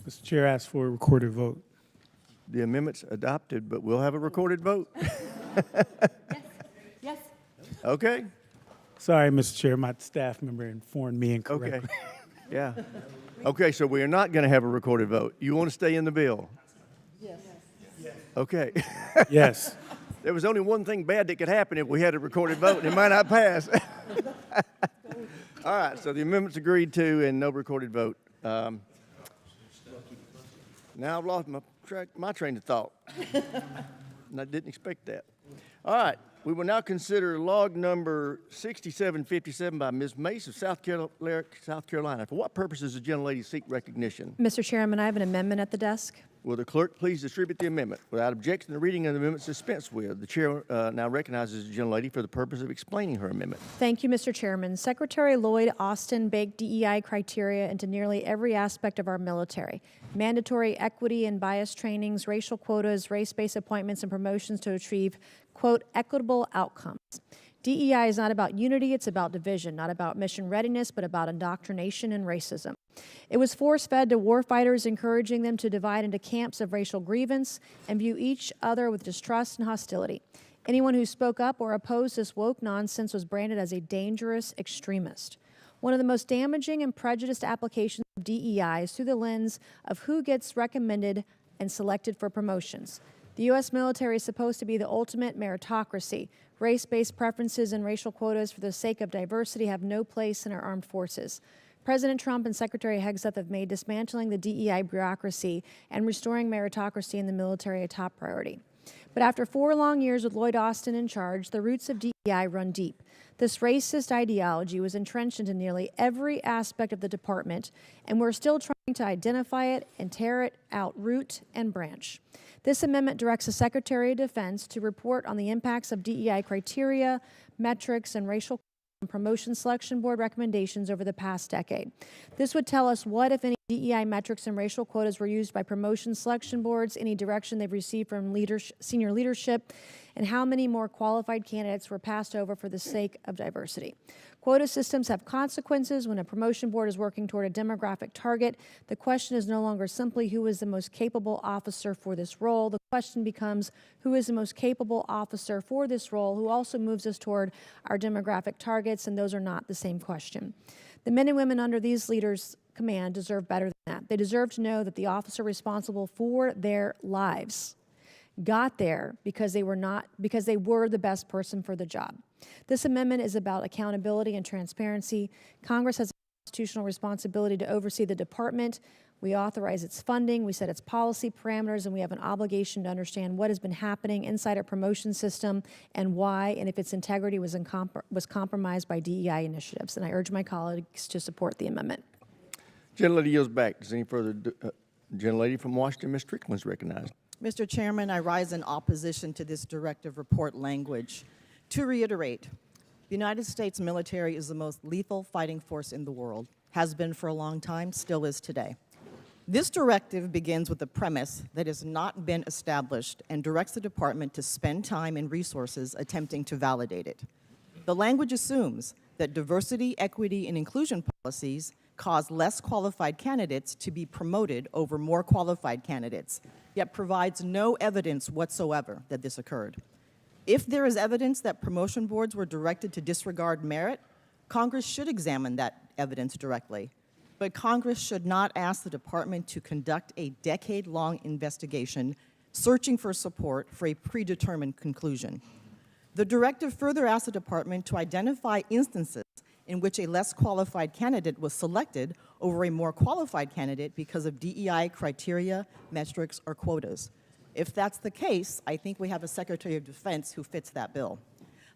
Mr. Chair, asks for a recorded vote. The amendment's adopted, but we'll have a recorded vote. Yes. Okay. Sorry, Mr. Chair, my staff member informed me incorrectly. Okay. Yeah. Okay, so we are not going to have a recorded vote. You want to stay in the bill? Yes. Okay. Yes. There was only one thing bad that could happen if we had a recorded vote, and it might not pass. All right, so the amendment's agreed to and no recorded vote. Now I've lost my train of thought. And I didn't expect that. All right, we will now consider log number 6757 by Ms. Mace of South Carolina. For what purposes does the gentlelady seek recognition? Mr. Chairman, I have an amendment at the desk. Will the clerk please distribute the amendment? Without objection, the reading of the amendment is dispensed with. The chair now recognizes the gentlelady for the purpose of explaining her amendment. Thank you, Mr. Chairman. Secretary Lloyd Austin baked DEI criteria into nearly every aspect of our military. Mandatory equity and bias trainings, racial quotas, race-based appointments, and promotions to achieve, quote, equitable outcomes. DEI is not about unity, it's about division, not about mission readiness, but about indoctrination and racism. It was force-fed to warfighters, encouraging them to divide into camps of racial grievance and view each other with distrust and hostility. Anyone who spoke up or opposed this woke nonsense was branded as a dangerous extremist. One of the most damaging and prejudiced applications of DEI is through the lens of who gets recommended and selected for promotions. The U.S. military is supposed to be the ultimate meritocracy. Race-based preferences and racial quotas for the sake of diversity have no place in our armed forces. President Trump and Secretary Hegseth have made dismantling the DEI bureaucracy and restoring meritocracy in the military a top priority. But after 4 long years with Lloyd Austin in charge, the roots of DEI run deep. This racist ideology was entrenched into nearly every aspect of the department, and we're still trying to identify it and tear it out root and branch. This amendment directs the Secretary of Defense to report on the impacts of DEI criteria, metrics, and racial and promotion selection board recommendations over the past decade. This would tell us what, if any, DEI metrics and racial quotas were used by promotion selection boards, any direction they've received from senior leadership, and how many more qualified candidates were passed over for the sake of diversity. Quota systems have consequences when a promotion board is working toward a demographic target. The question is no longer simply who is the most capable officer for this role. The question becomes who is the most capable officer for this role who also moves us toward our demographic targets, and those are not the same question. The men and women under these leaders' command deserve better than that. They deserve to know that the officer responsible for their lives got there because they were the best person for the job. This amendment is about accountability and transparency. Congress has a constitutional responsibility to oversee the department. We authorize its funding, we set its policy parameters, and we have an obligation to understand what has been happening inside our promotion system and why, and if its integrity was compromised by DEI initiatives. And I urge my colleagues to support the amendment. Gentlelady yields back. Does any further? Gentlelady from Washington, Ms. Strickland, is recognized. Mr. Chairman, I rise in opposition to this directive report language. To reiterate, the United States military is the most lethal fighting force in the world, has been for a long time, still is today. This directive begins with the premise that has not been established and directs the department to spend time and resources attempting to validate it. The language assumes that diversity, equity, and inclusion policies cause less qualified candidates to be promoted over more qualified candidates, yet provides no evidence whatsoever that this occurred. If there is evidence that promotion boards were directed to disregard merit, Congress should examine that evidence directly. But Congress should not ask the department to conduct a decade-long investigation searching for support for a predetermined conclusion. The directive further asks the department to identify instances in which a less qualified candidate was selected over a more qualified candidate because of DEI criteria, metrics, or quotas. If that's the case, I think we have a Secretary of Defense who fits that bill.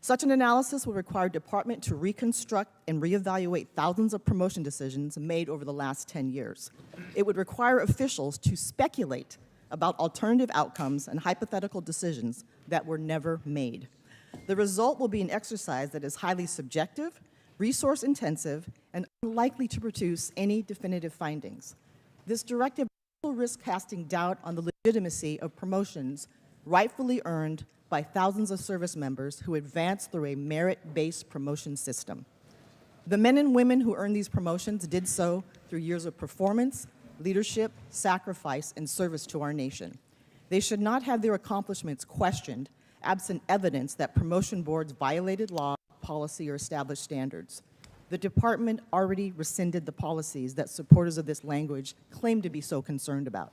Such an analysis will require department to reconstruct and reevaluate thousands of promotion decisions made over the last 10 years. It would require officials to speculate about alternative outcomes and hypothetical decisions that were never made. The result will be an exercise that is highly subjective, resource-intensive, and unlikely to produce any definitive findings. This directive will risk casting doubt on the legitimacy of promotions rightfully earned by thousands of service members who advance through a merit-based promotion system. The men and women who earned these promotions did so through years of performance, leadership, sacrifice, and service to our nation. They should not have their accomplishments questioned absent evidence that promotion boards violated law, policy, or established standards. The department already rescinded the policies that supporters of this language claim to be so concerned about.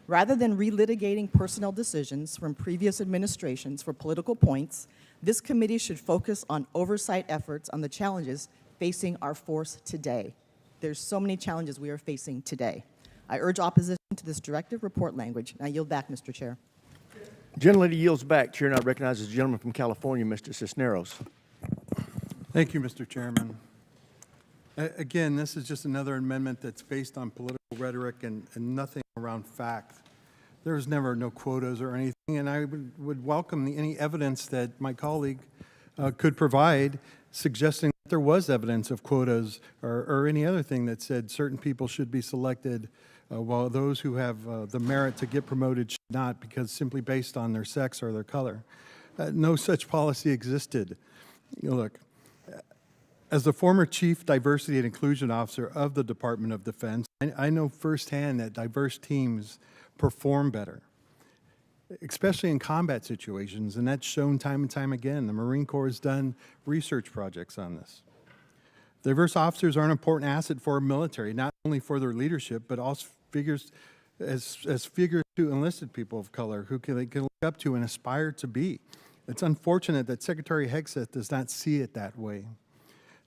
Rather than relitigating personnel decisions from previous administrations for political points, this committee should focus on oversight efforts on the challenges facing our force today. There's so many challenges we are facing today. I urge opposition to this directive report language, and I yield back, Mr. Chair. Gentlelady yields back. Chair now recognizes the gentleman from California, Mr. Cisneros. Thank you, Mr. Chairman. Again, this is just another amendment that's based on political rhetoric and nothing around fact. There's never no quotas or anything, and I would welcome any evidence that my colleague could provide suggesting that there was evidence of quotas or any other thing that said certain people should be selected while those who have the merit to get promoted should not, because simply based on their sex or their color. No such policy existed. Look, as the former Chief Diversity and Inclusion Officer of the Department of Defense, I know firsthand that diverse teams perform better, especially in combat situations, and that's shown time and time again. The Marine Corps has done research projects on this. Diverse officers are an important asset for our military, not only for their leadership, but also figures to enlisted people of color who they can look up to and aspire to be. It's unfortunate that Secretary Hegseth does not see it that way.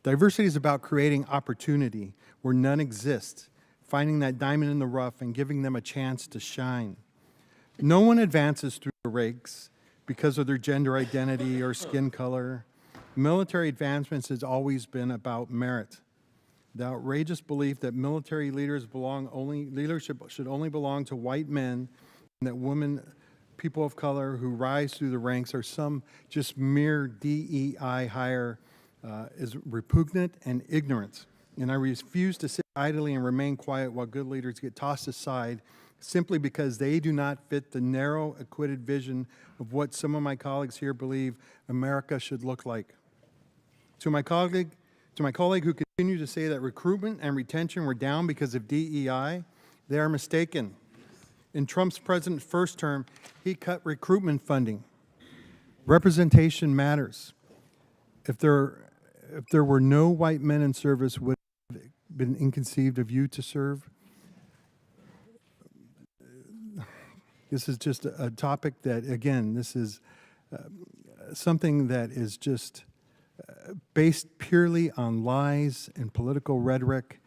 Diversity is about creating opportunity where none exists, finding that diamond in the rough and giving them a chance to shine. No one advances through the ranks because of their gender identity or skin color. Military advancements has always been about merit. The outrageous belief that military leadership should only belong to white men, and that women, people of color who rise through the ranks are some just mere DEI hire is repugnant and ignorant. And I refuse to sit idly and remain quiet while good leaders get tossed aside simply because they do not fit the narrow, acquitted vision of what some of my colleagues here believe America should look like. To my colleague who continue to say that recruitment and retention were down because of DEI, they are mistaken. In Trump's president's first term, he cut recruitment funding. Representation matters. If there were no white men in service, would it have been inconceived of you to serve? This is just a topic that, again, this is something that is just based purely on lies and political rhetoric,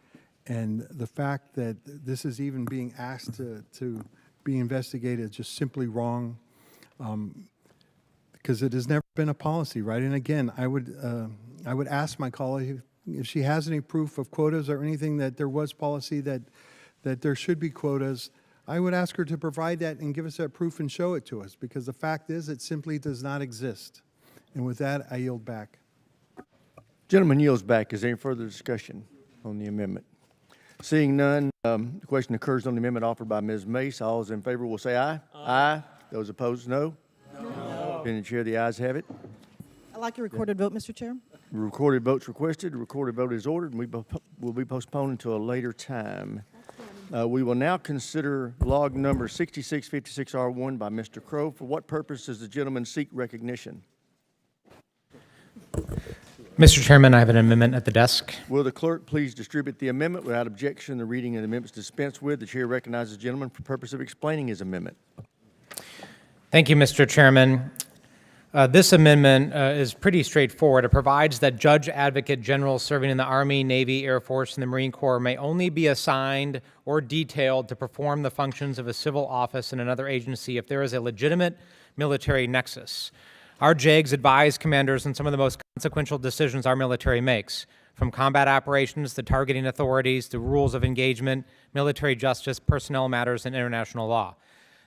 and the fact that this is even being asked to be investigated is just simply wrong, because it has never been a policy, right? And again, I would ask my colleague if she has any proof of quotas or anything that there was policy that there should be quotas. I would ask her to provide that and give us that proof and show it to us, because the fact is it simply does not exist. And with that, I yield back. Gentleman yields back. Is there any further discussion on the amendment? Seeing none, the question occurs on the amendment offered by Ms. Mace. All those in favor will say aye. Aye. Those opposed, no. No. Being the chair, the ayes have it. I'd like a recorded vote, Mr. Chair. Recorded votes requested. The recorded vote is ordered, and will be postponed until a later time. We will now consider log number 6656R1 by Mr. Crow. For what purpose does the gentleman seek recognition? Mr. Chairman, I have an amendment at the desk. Will the clerk please distribute the amendment? Without objection, the reading of the amendment is dispensed with. The chair recognizes the gentleman for purpose of explaining his amendment. Thank you, Mr. Chairman. This amendment is pretty straightforward. It provides that Judge Advocate Generals serving in the Army, Navy, Air Force, and the Marine Corps may only be assigned or detailed to perform the functions of a civil office in another agency if there is a legitimate military nexus. Our JAGs advise commanders on some of the most consequential decisions our military makes, from combat operations to targeting authorities to rules of engagement, military justice, personnel matters, and international law.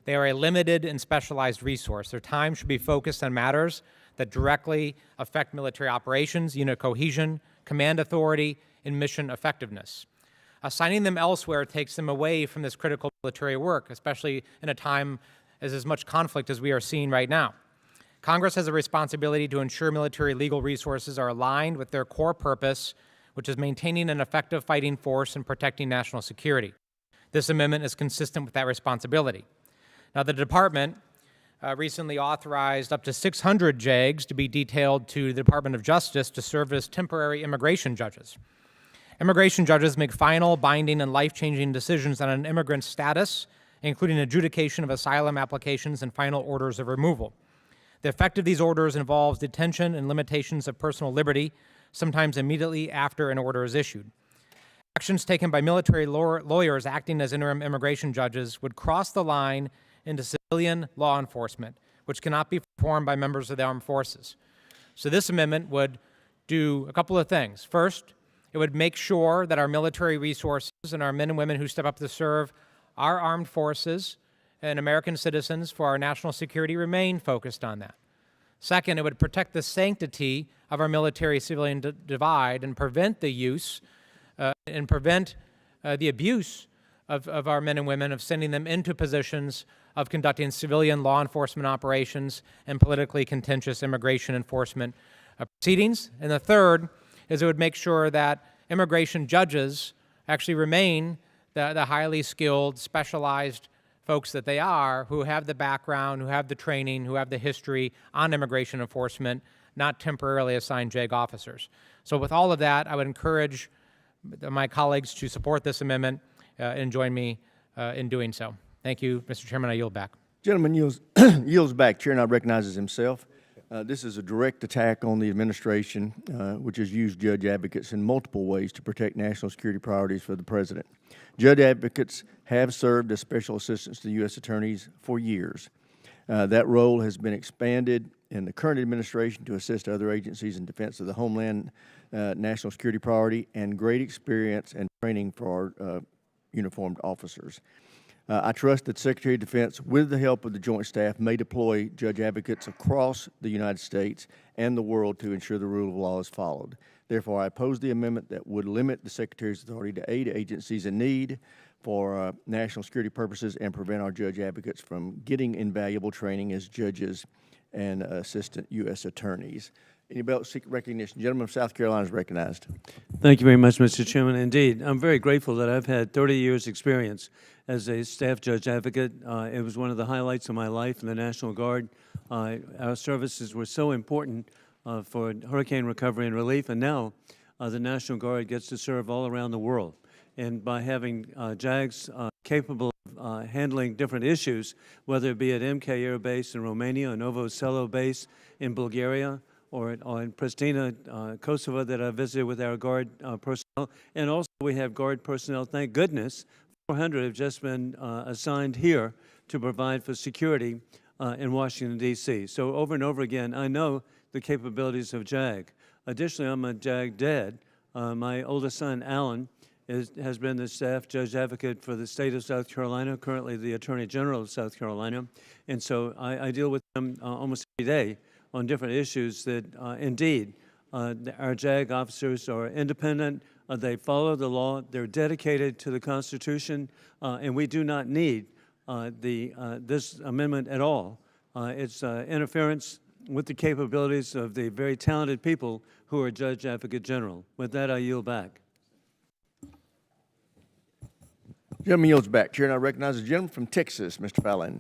They are a limited and specialized resource. Their time should be focused on matters that directly affect military operations, unit cohesion, command authority, and mission effectiveness. Assigning them elsewhere takes them away from this critical military work, especially in a time as much conflict as we are seeing right now. Congress has a responsibility to ensure military legal resources are aligned with their core purpose, which is maintaining an effective fighting force and protecting national security. This amendment is consistent with that responsibility. Now, the Department recently authorized up to 600 JAGs to be detailed to the Department of Justice to serve as temporary immigration judges. Immigration judges make final, binding, and life-changing decisions on an immigrant's status including adjudication of asylum applications and final orders of removal. The effect of these orders involves detention and limitations of personal liberty, sometimes immediately after an order is issued. Actions taken by military lawyers acting as interim immigration judges would cross the line into civilian law enforcement, which cannot be performed by members of the armed forces. So this amendment would do a couple of things. First, it would make sure that our military resources and our men and women who step up to serve our armed forces and American citizens for our national security remain focused on that. Second, it would protect the sanctity of our military-civilian divide and prevent the use and prevent the abuse of our men and women, of sending them into positions of conducting civilian law enforcement operations and politically contentious immigration enforcement proceedings. And the third is it would make sure that immigration judges actually remain the highly skilled, specialized folks that they are, who have the background, who have the training, who have the history on immigration enforcement, not temporarily assigned JAG officers. So with all of that, I would encourage my colleagues to support this amendment and join me in doing so. Thank you, Mr. Chairman. I yield back. Gentleman yields back. Chair now recognizes himself. This is a direct attack on the administration, which has used judge advocates in multiple ways to protect national security priorities for the president. Judge advocates have served as special assistants to U.S. attorneys for years. That role has been expanded in the current administration to assist other agencies in defense of the homeland national security priority, and great experience and training for our uniformed officers. I trust that Secretary of Defense, with the help of the Joint Staff, may deploy judge advocates across the United States and the world to ensure the rule of law is followed. Therefore, I oppose the amendment that would limit the Secretary's authority to aid agencies in need for national security purposes and prevent our judge advocates from getting invaluable training as judges and assistant U.S. attorneys. Anybody else seek recognition? Gentleman from South Carolina is recognized. Thank you very much, Mr. Chairman. Indeed, I'm very grateful that I've had 30 years' experience as a staff judge advocate. It was one of the highlights of my life in the National Guard. Our services were so important for hurricane recovery and relief, and now the National Guard gets to serve all around the world. And by having JAGs capable of handling different issues, whether it be at MK Air Base in Romania, or Novo Selo Base in Bulgaria, or in Pristina, Kosovo, that I visited with our Guard personnel. And also we have Guard personnel, thank goodness, 400 have just been assigned here to provide for security in Washington, D.C. So over and over again, I know the capabilities of JAG. Additionally, I'm a JAG dad. My oldest son, Alan, has been the staff judge advocate for the state of South Carolina, currently the Attorney General of South Carolina. And so I deal with him almost every day on different issues that, indeed, our JAG officers are independent, they follow the law, they're dedicated to the Constitution, and we do not need this amendment at all. It's interference with the capabilities of the very talented people who are Judge Advocate General. With that, I yield back. Gentleman yields back. Chair now recognizes the gentleman from Texas, Mr. Fallon.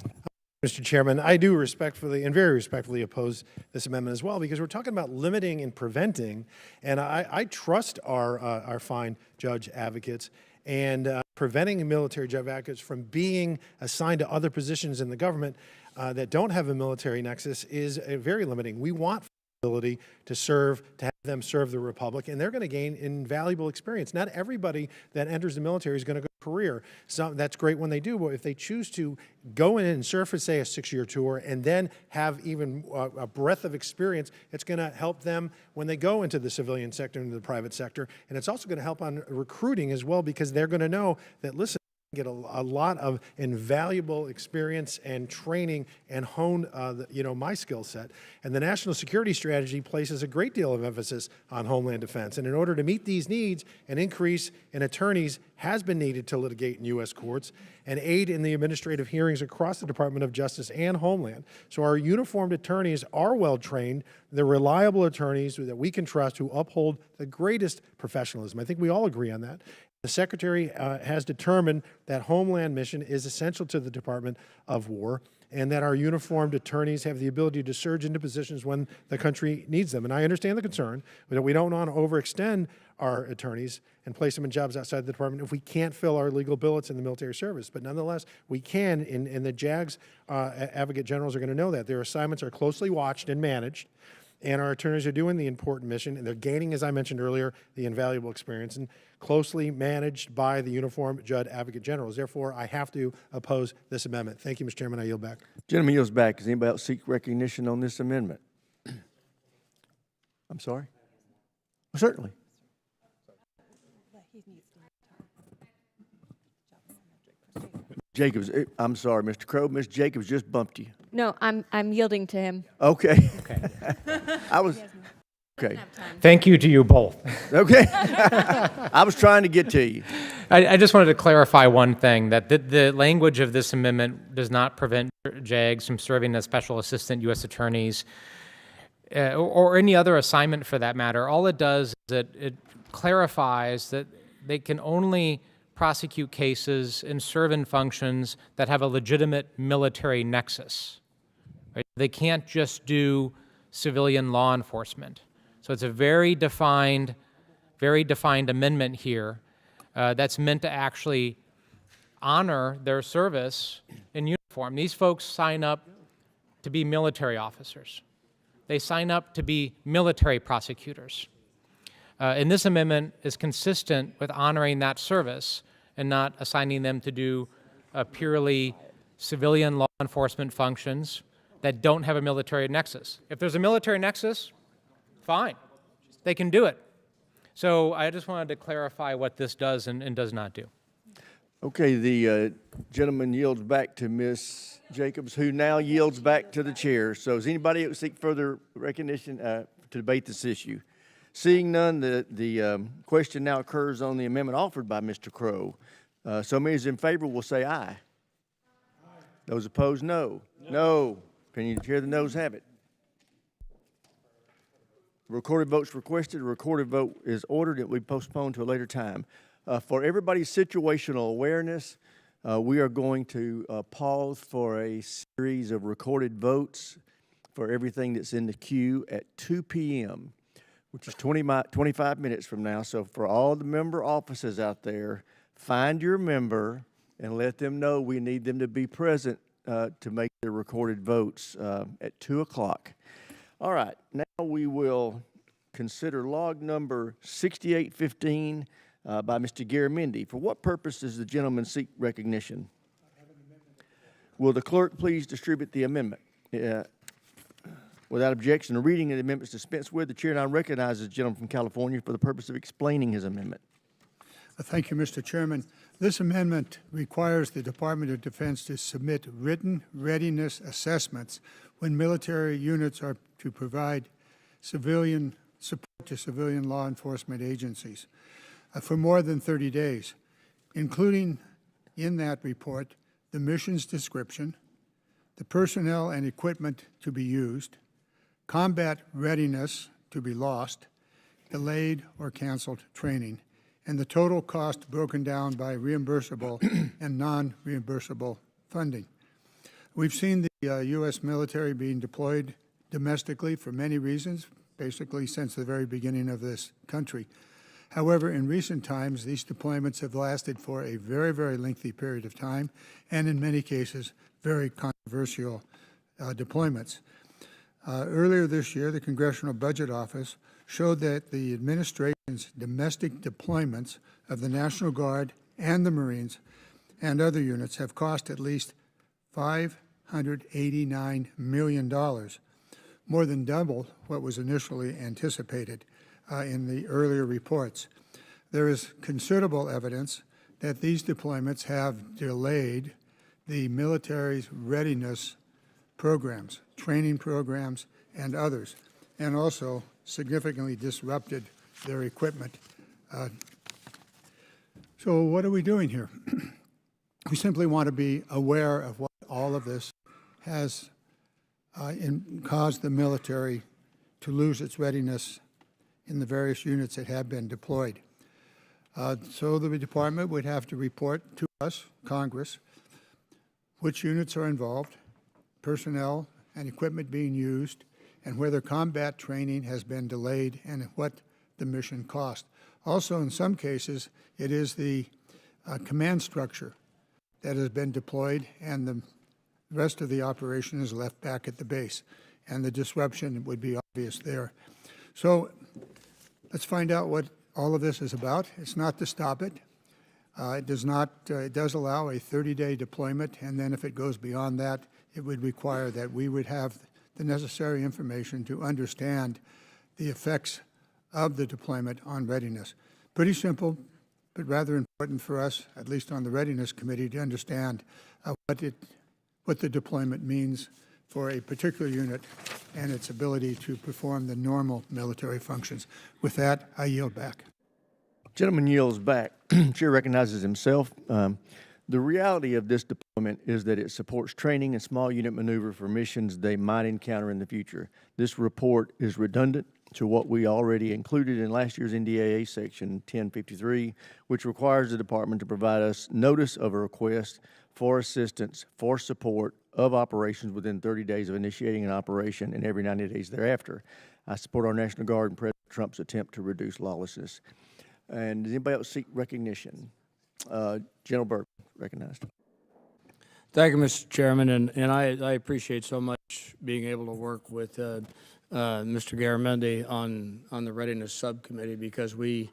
Mr. Chairman, I do respectfully and very respectfully oppose this amendment as well, because we're talking about limiting and preventing, and I trust our fine judge advocates, and preventing military judge advocates from being assigned to other positions in the government that don't have a military nexus is very limiting. We want ability to serve, to have them serve the Republic, and they're going to gain invaluable experience. Not everybody that enters the military is going to go to career. So that's great when they do, but if they choose to go in and serve for, say, a 6-year tour and then have even a breadth of experience, it's going to help them when they go into the civilian sector, into the private sector, and it's also going to help on recruiting as well, because they're going to know that, listen, get a lot of invaluable experience and training and hone my skill set. And the national security strategy places a great deal of emphasis on homeland defense. And in order to meet these needs, an increase in attorneys has been needed to litigate in U.S. courts and aid in the administrative hearings across the Department of Justice and Homeland. So our uniformed attorneys are well trained. They're reliable attorneys that we can trust, who uphold the greatest professionalism. I think we all agree on that. The Secretary has determined that Homeland mission is essential to the Department of War, and that our uniformed attorneys have the ability to surge into positions when the country needs them. And I understand the concern that we don't want to overextend our attorneys and place them in jobs outside the department if we can't fill our legal billets in the military service. But nonetheless, we can, and the JAG's advocate generals are going to know that. Their assignments are closely watched and managed, and our attorneys are doing the important mission, and they're gaining, as I mentioned earlier, the invaluable experience, and closely managed by the uniformed judge advocate generals. Therefore, I have to oppose this amendment. Thank you, Mr. Chairman. I yield back. Gentleman yields back. Does anybody else seek recognition on this amendment? I'm sorry? Certainly. Jacobs, I'm sorry, Mr. Crow. Ms. Jacobs just bumped you. No, I'm yielding to him. Okay. I was, okay. Thank you to you both. Okay. I was trying to get to you. I just wanted to clarify one thing, that the language of this amendment does not prevent JAGs from serving as special assistant U.S. attorneys or any other assignment for that matter. All it does is that it clarifies that they can only prosecute cases and serve in functions that have a legitimate military nexus. Right? They can't just do civilian law enforcement. So it's a very defined amendment here that's meant to actually honor their service in uniform. These folks sign up to be military officers. They sign up to be military prosecutors. And this amendment is consistent with honoring that service and not assigning them to do purely civilian law enforcement functions that don't have a military nexus. If there's a military nexus, fine, they can do it. So I just wanted to clarify what this does and does not do. Okay, the gentleman yields back to Ms. Jacobs, who now yields back to the chair. So does anybody seek further recognition to debate this issue? Seeing none, the question now occurs on the amendment offered by Mr. Crow. So many as in favor will say aye. Aye. Those opposed, no. No. Can you hear the noes have it? Recorded votes requested. A recorded vote is ordered. It will be postponed to a later time. For everybody's situational awareness, we are going to pause for a series of recorded votes for everything that's in the queue at 2 p.m., which is 25 minutes from now. So for all the member offices out there, find your member and let them know we need them to be present to make their recorded votes at 2 o'clock. All right, now we will consider log number 6815 by Mr. Garamendi. For what purpose does the gentleman seek recognition? Will the clerk please distribute the amendment? Without objection, the reading of the amendment is dispensed with. The chair now recognizes the gentleman from California for the purpose of explaining his amendment. Thank you, Mr. Chairman. This amendment requires the Department of Defense to submit written readiness assessments when military units are to provide civilian support to civilian law enforcement agencies for more than 30 days, including in that report the mission's description, the personnel and equipment to be used, combat readiness to be lost, delayed or canceled training, and the total cost broken down by reimbursable and non-reimbursable funding. We've seen the U.S. military being deployed domestically for many reasons, basically since the very beginning of this country. However, in recent times, these deployments have lasted for a very, very lengthy period of time, and in many cases, very controversial deployments. Earlier this year, the Congressional Budget Office showed that the administration's domestic deployments of the National Guard and the Marines and other units have cost at least $589 million, more than double what was initially anticipated in the earlier reports. There is considerable evidence that these deployments have delayed the military's readiness programs, training programs, and others, and also significantly disrupted their equipment. So what are we doing here? We simply want to be aware of what all of this has caused the military to lose its readiness in the various units that have been deployed. So the department would have to report to us, Congress, which units are involved, personnel and equipment being used, and whether combat training has been delayed and what the mission cost. Also, in some cases, it is the command structure that has been deployed and the rest of the operation is left back at the base, and the disruption would be obvious there. So let's find out what all of this is about. It's not to stop it. It does allow a 30-day deployment, and then if it goes beyond that, it would require that we would have the necessary information to understand the effects of the deployment on readiness. Pretty simple, but rather important for us, at least on the Readiness Committee, to understand what the deployment means for a particular unit and its ability to perform the normal military functions. With that, I yield back. Gentleman yields back. Chair recognizes himself. The reality of this deployment is that it supports training and small unit maneuver for missions they might encounter in the future. This report is redundant to what we already included in last year's NDAA section 1053, which requires the department to provide us notice of a request for assistance for support of operations within 30 days of initiating an operation and every 90 days thereafter. I support our National Guard and President Trump's attempt to reduce lawlessness. And does anybody else seek recognition? General Burke, recognized. Thank you, Mr. Chairman, and I appreciate so much being able to work with Mr. Garamendi on the Readiness Subcommittee, because we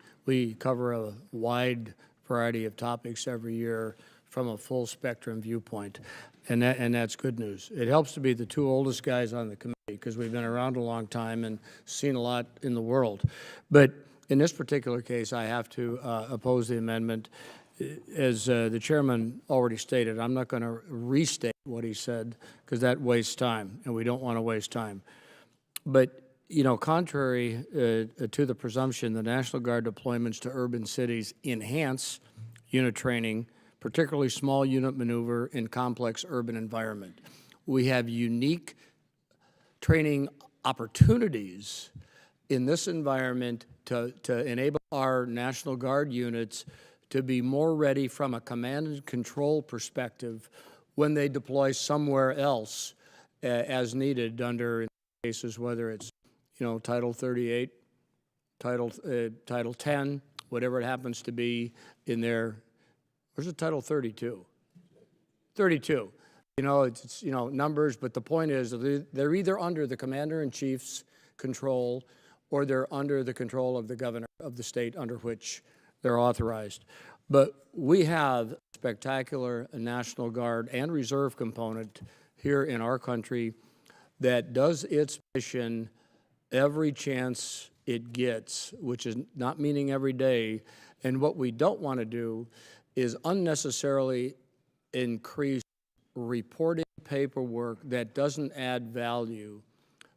cover a wide variety of topics every year from a full spectrum viewpoint, and that's good news. It helps to be the two oldest guys on the committee because we've been around a long time and seen a lot in the world. But in this particular case, I have to oppose the amendment. As the chairman already stated, I'm not going to restate what he said because that wastes time, and we don't want to waste time. But, you know, contrary to the presumption, the National Guard deployments to urban cities enhance unit training, particularly small unit maneuver in complex urban environment. We have unique training opportunities in this environment to enable our National Guard units to be more ready from a command and control perspective when they deploy somewhere else as needed under cases, whether it's, you know, Title 38, Title 10, whatever it happens to be in there. Where's the Title 32? 32. You know, it's you know, numbers, but the point is they're either under the Commander-in-Chief's control or they're under the control of the governor of the state under which they're authorized. But we have a spectacular National Guard and Reserve component here in our country that does its mission every chance it gets, which is not meaning every day. And what we don't want to do is unnecessarily increase reporting paperwork that doesn't add value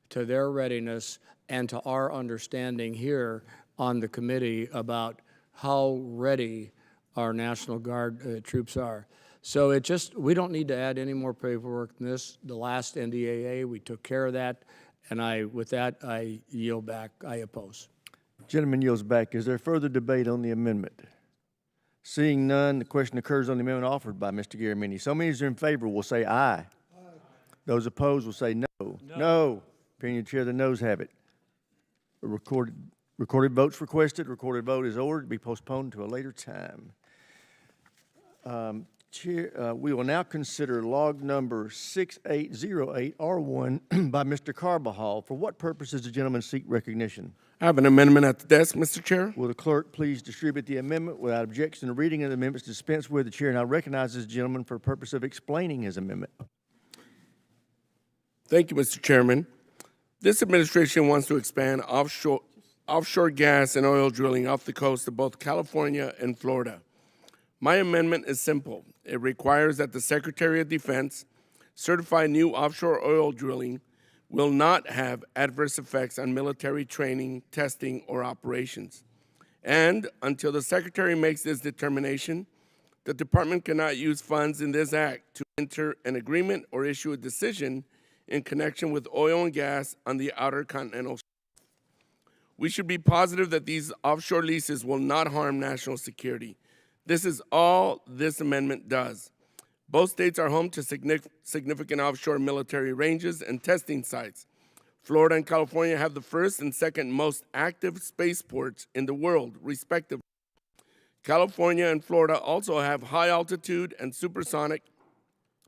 to their readiness and to our understanding here on the committee about how ready our National Guard troops are. So we don't need to add any more paperwork than this. The last NDAA, we took care of that, and with that, I yield back. I oppose. Gentleman yields back. Is there further debate on the amendment? Seeing none, the question occurs on the amendment offered by Mr. Garamendi. So many as are in favor will say aye. Aye. Those opposed will say no. No. Opinion of the chair, the noes have it. A recorded votes requested. Recorded vote is ordered to be postponed to a later time. We will now consider log number 6808R1 by Mr. Carbajal. For what purpose does the gentleman seek recognition? I have an amendment at the desk, Mr. Chair. Will the clerk please distribute the amendment without objection? The reading of the amendment is dispensed with. The chair now recognizes the gentleman for the purpose of explaining his amendment. Thank you, Mr. Chairman. This administration wants to expand offshore gas and oil drilling off the coast of both California and Florida. My amendment is simple. It requires that the Secretary of Defense certify new offshore oil drilling will not have adverse effects on military training, testing, or operations. And until the Secretary makes this determination, the Department cannot use funds in this act to enter an agreement or issue a decision in connection with oil and gas on the outer continental shelf. We should be positive that these offshore leases will not harm national security. This is all this amendment does. Both states are home to significant offshore military ranges and testing sites. Florida and California have the first and second most active spaceports in the world, respectively. California and Florida also have high altitude and supersonic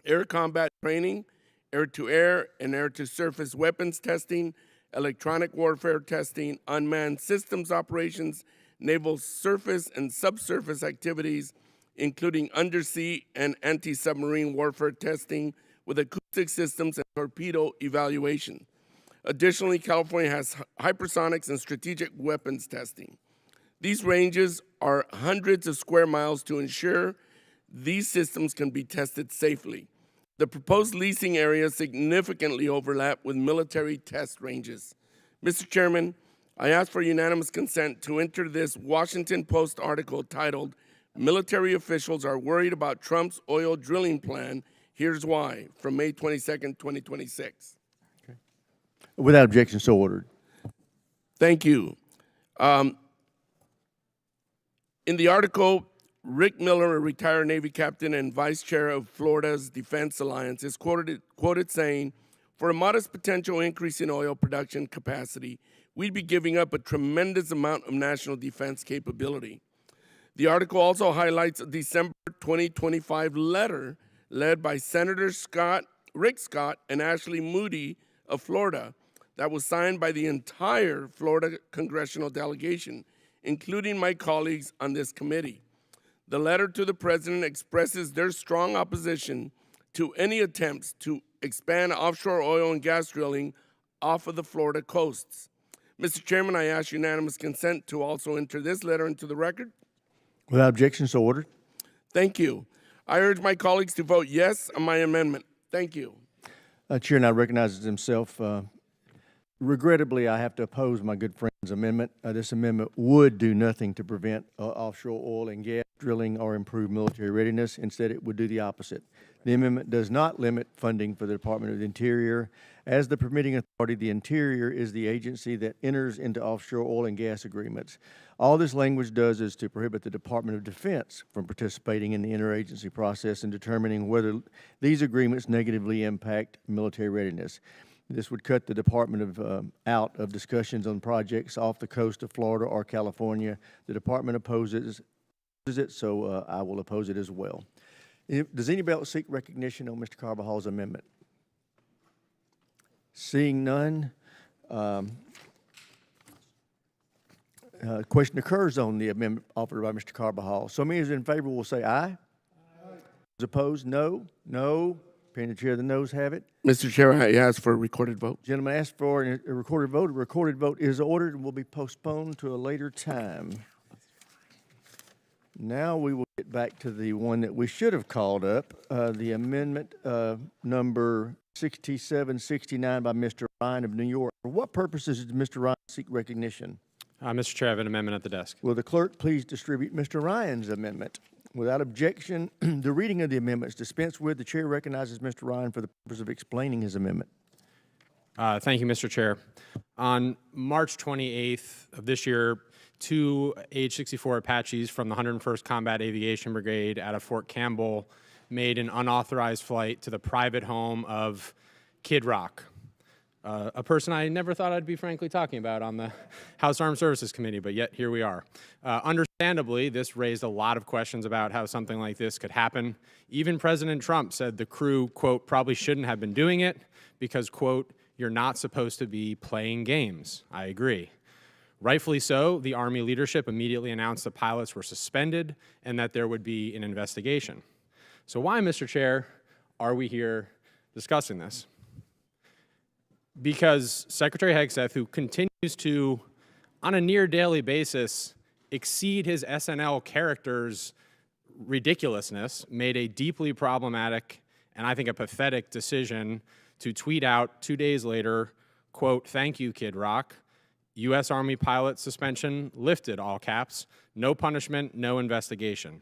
air combat training, air-to-air and air-to-surface weapons testing, electronic warfare testing, unmanned systems operations, naval surface and subsurface activities, including undersea and anti-submarine warfare testing with acoustic systems and torpedo evaluation. Additionally, California has hypersonics and strategic weapons testing. These ranges are hundreds of square miles to ensure these systems can be tested safely. The proposed leasing areas significantly overlap with military test ranges. Mr. Chairman, I ask for unanimous consent to enter this Washington Post article titled, "Military Officials Are Worried About Trump's Oil Drilling Plan. Here's Why," from May 22nd, 2026. Without objection, so ordered. Thank you. In the article, Rick Miller, a retired Navy captain and vice chair of Florida's Defense Alliance, is quoted saying, "For a modest potential increase in oil production capacity, we'd be giving up a tremendous amount of national defense capability." The article also highlights a December 2025 letter led by Senator Rick Scott and Ashley Moody of Florida that was signed by the entire Florida congressional delegation, including my colleagues on this committee. The letter to the president expresses their strong opposition to any attempts to expand offshore oil and gas drilling off of the Florida coasts. Mr. Chairman, I ask unanimous consent to also enter this letter into the record. Without objection, so ordered. Thank you. I urge my colleagues to vote yes on my amendment. Thank you. Chair now recognizes himself. Regrettably, I have to oppose my good friend's amendment. This amendment would do nothing to prevent offshore oil and gas drilling or improve military readiness. Instead, it would do the opposite. The amendment does not limit funding for the Department of the Interior. As the permitting authority, the Interior is the agency that enters into offshore oil and gas agreements. All this language does is to prohibit the Department of Defense from participating in the interagency process and determining whether these agreements negatively impact military readiness. This would cut the department out of discussions on projects off the coast of Florida or California. The department opposes it, so I will oppose it as well. Does anybody else seek recognition on Mr. Carvajal's amendment? Seeing none, question occurs on the amendment offered by Mr. Carvajal. So many as in favor will say aye. Aye. Those opposed, no. No. Appearing the chair, the noes have it. Mr. Chair, I ask for a recorded vote. Gentleman asked for a recorded vote. A recorded vote is ordered and will be postponed to a later time. Now we will get back to the one that we should have called up, the amendment number 6769 by Mr. Ryan of New York. For what purposes does Mr. Ryan seek recognition? Mr. Chair, I have an amendment at the desk. Will the clerk please distribute Mr. Ryan's amendment? Without objection, the reading of the amendment is dispensed with. The chair recognizes Mr. Ryan for the purpose of explaining his amendment. Thank you, Mr. Chair. On March 28th of this year, 2 age 64 Apaches from the 101st Combat Aviation Brigade out of Fort Campbell made an unauthorized flight to the private home of Kid Rock, a person I never thought I'd be frankly talking about on the House Armed Services Committee, but yet here we are. Understandably, this raised a lot of questions about how something like this could happen. Even President Trump said the crew, quote, probably shouldn't have been doing it because, quote, you're not supposed to be playing games. I agree. Rightfully so, the Army leadership immediately announced the pilots were suspended and that there would be an investigation. So why, Mr. Chair, are we here discussing this? Because Secretary Hegseth, who continues to, on a near daily basis, exceed his SNL character's ridiculousness, made a deeply problematic and I think a pathetic decision to tweet out 2 days later, quote, "Thank you, Kid Rock. U.S. Army pilot suspension lifted," all caps. "No punishment, no investigation."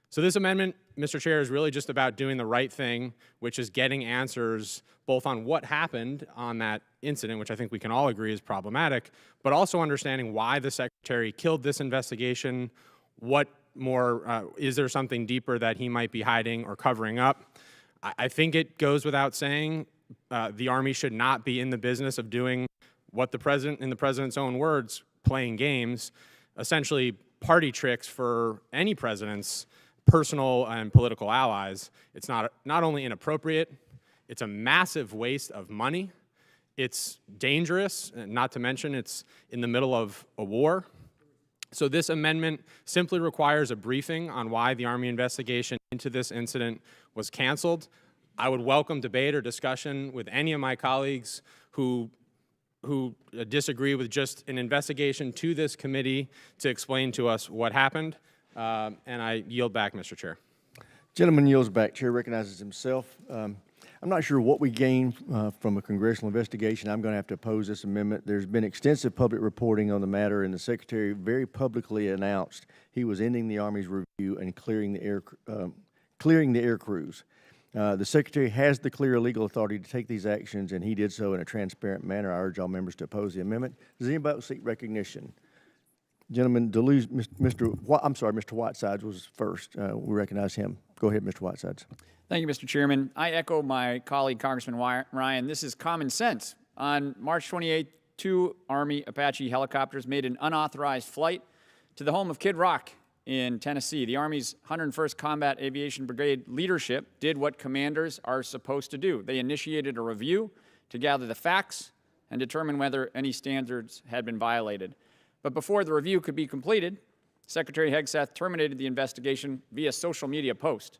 So this amendment, Mr. Chair, is really just about doing the right thing, which is getting answers both on what happened on that incident, which I think we can all agree is problematic, but also understanding why the Secretary killed this investigation, what more, is there something deeper that he might be hiding or covering up? I think it goes without saying the Army should not be in the business of doing what the President, in the President's own words, playing games, essentially party tricks for any president's personal and political allies. It's not only inappropriate, it's a massive waste of money. It's dangerous, not to mention it's in the middle of a war. So this amendment simply requires a briefing on why the Army investigation into this incident was canceled. I would welcome debate or discussion with any of my colleagues who disagree with just an investigation to this committee to explain to us what happened. And I yield back, Mr. Chair. Gentleman yields back. Chair recognizes himself. I'm not sure what we gain from a congressional investigation. I'm going to have to oppose this amendment. There's been extensive public reporting on the matter, and the Secretary very publicly announced he was ending the Army's review and clearing the air crews. The Secretary has the clear legal authority to take these actions, and he did so in a transparent manner. I urge all members to oppose the amendment. Does anybody else seek recognition? Gentleman, Mr. Whitesides was first. We recognize him. Go ahead, Mr. Whitesides. Thank you, Mr. Chairman. I echo my colleague, Congressman Ryan. This is common sense. On March 28th, 2 Army Apache helicopters made an unauthorized flight to the home of Kid Rock in Tennessee. The Army's 101st Combat Aviation Brigade leadership did what commanders are supposed to do. They initiated a review to gather the facts and determine whether any standards had been violated. But before the review could be completed, Secretary Hegseth terminated the investigation via social media post.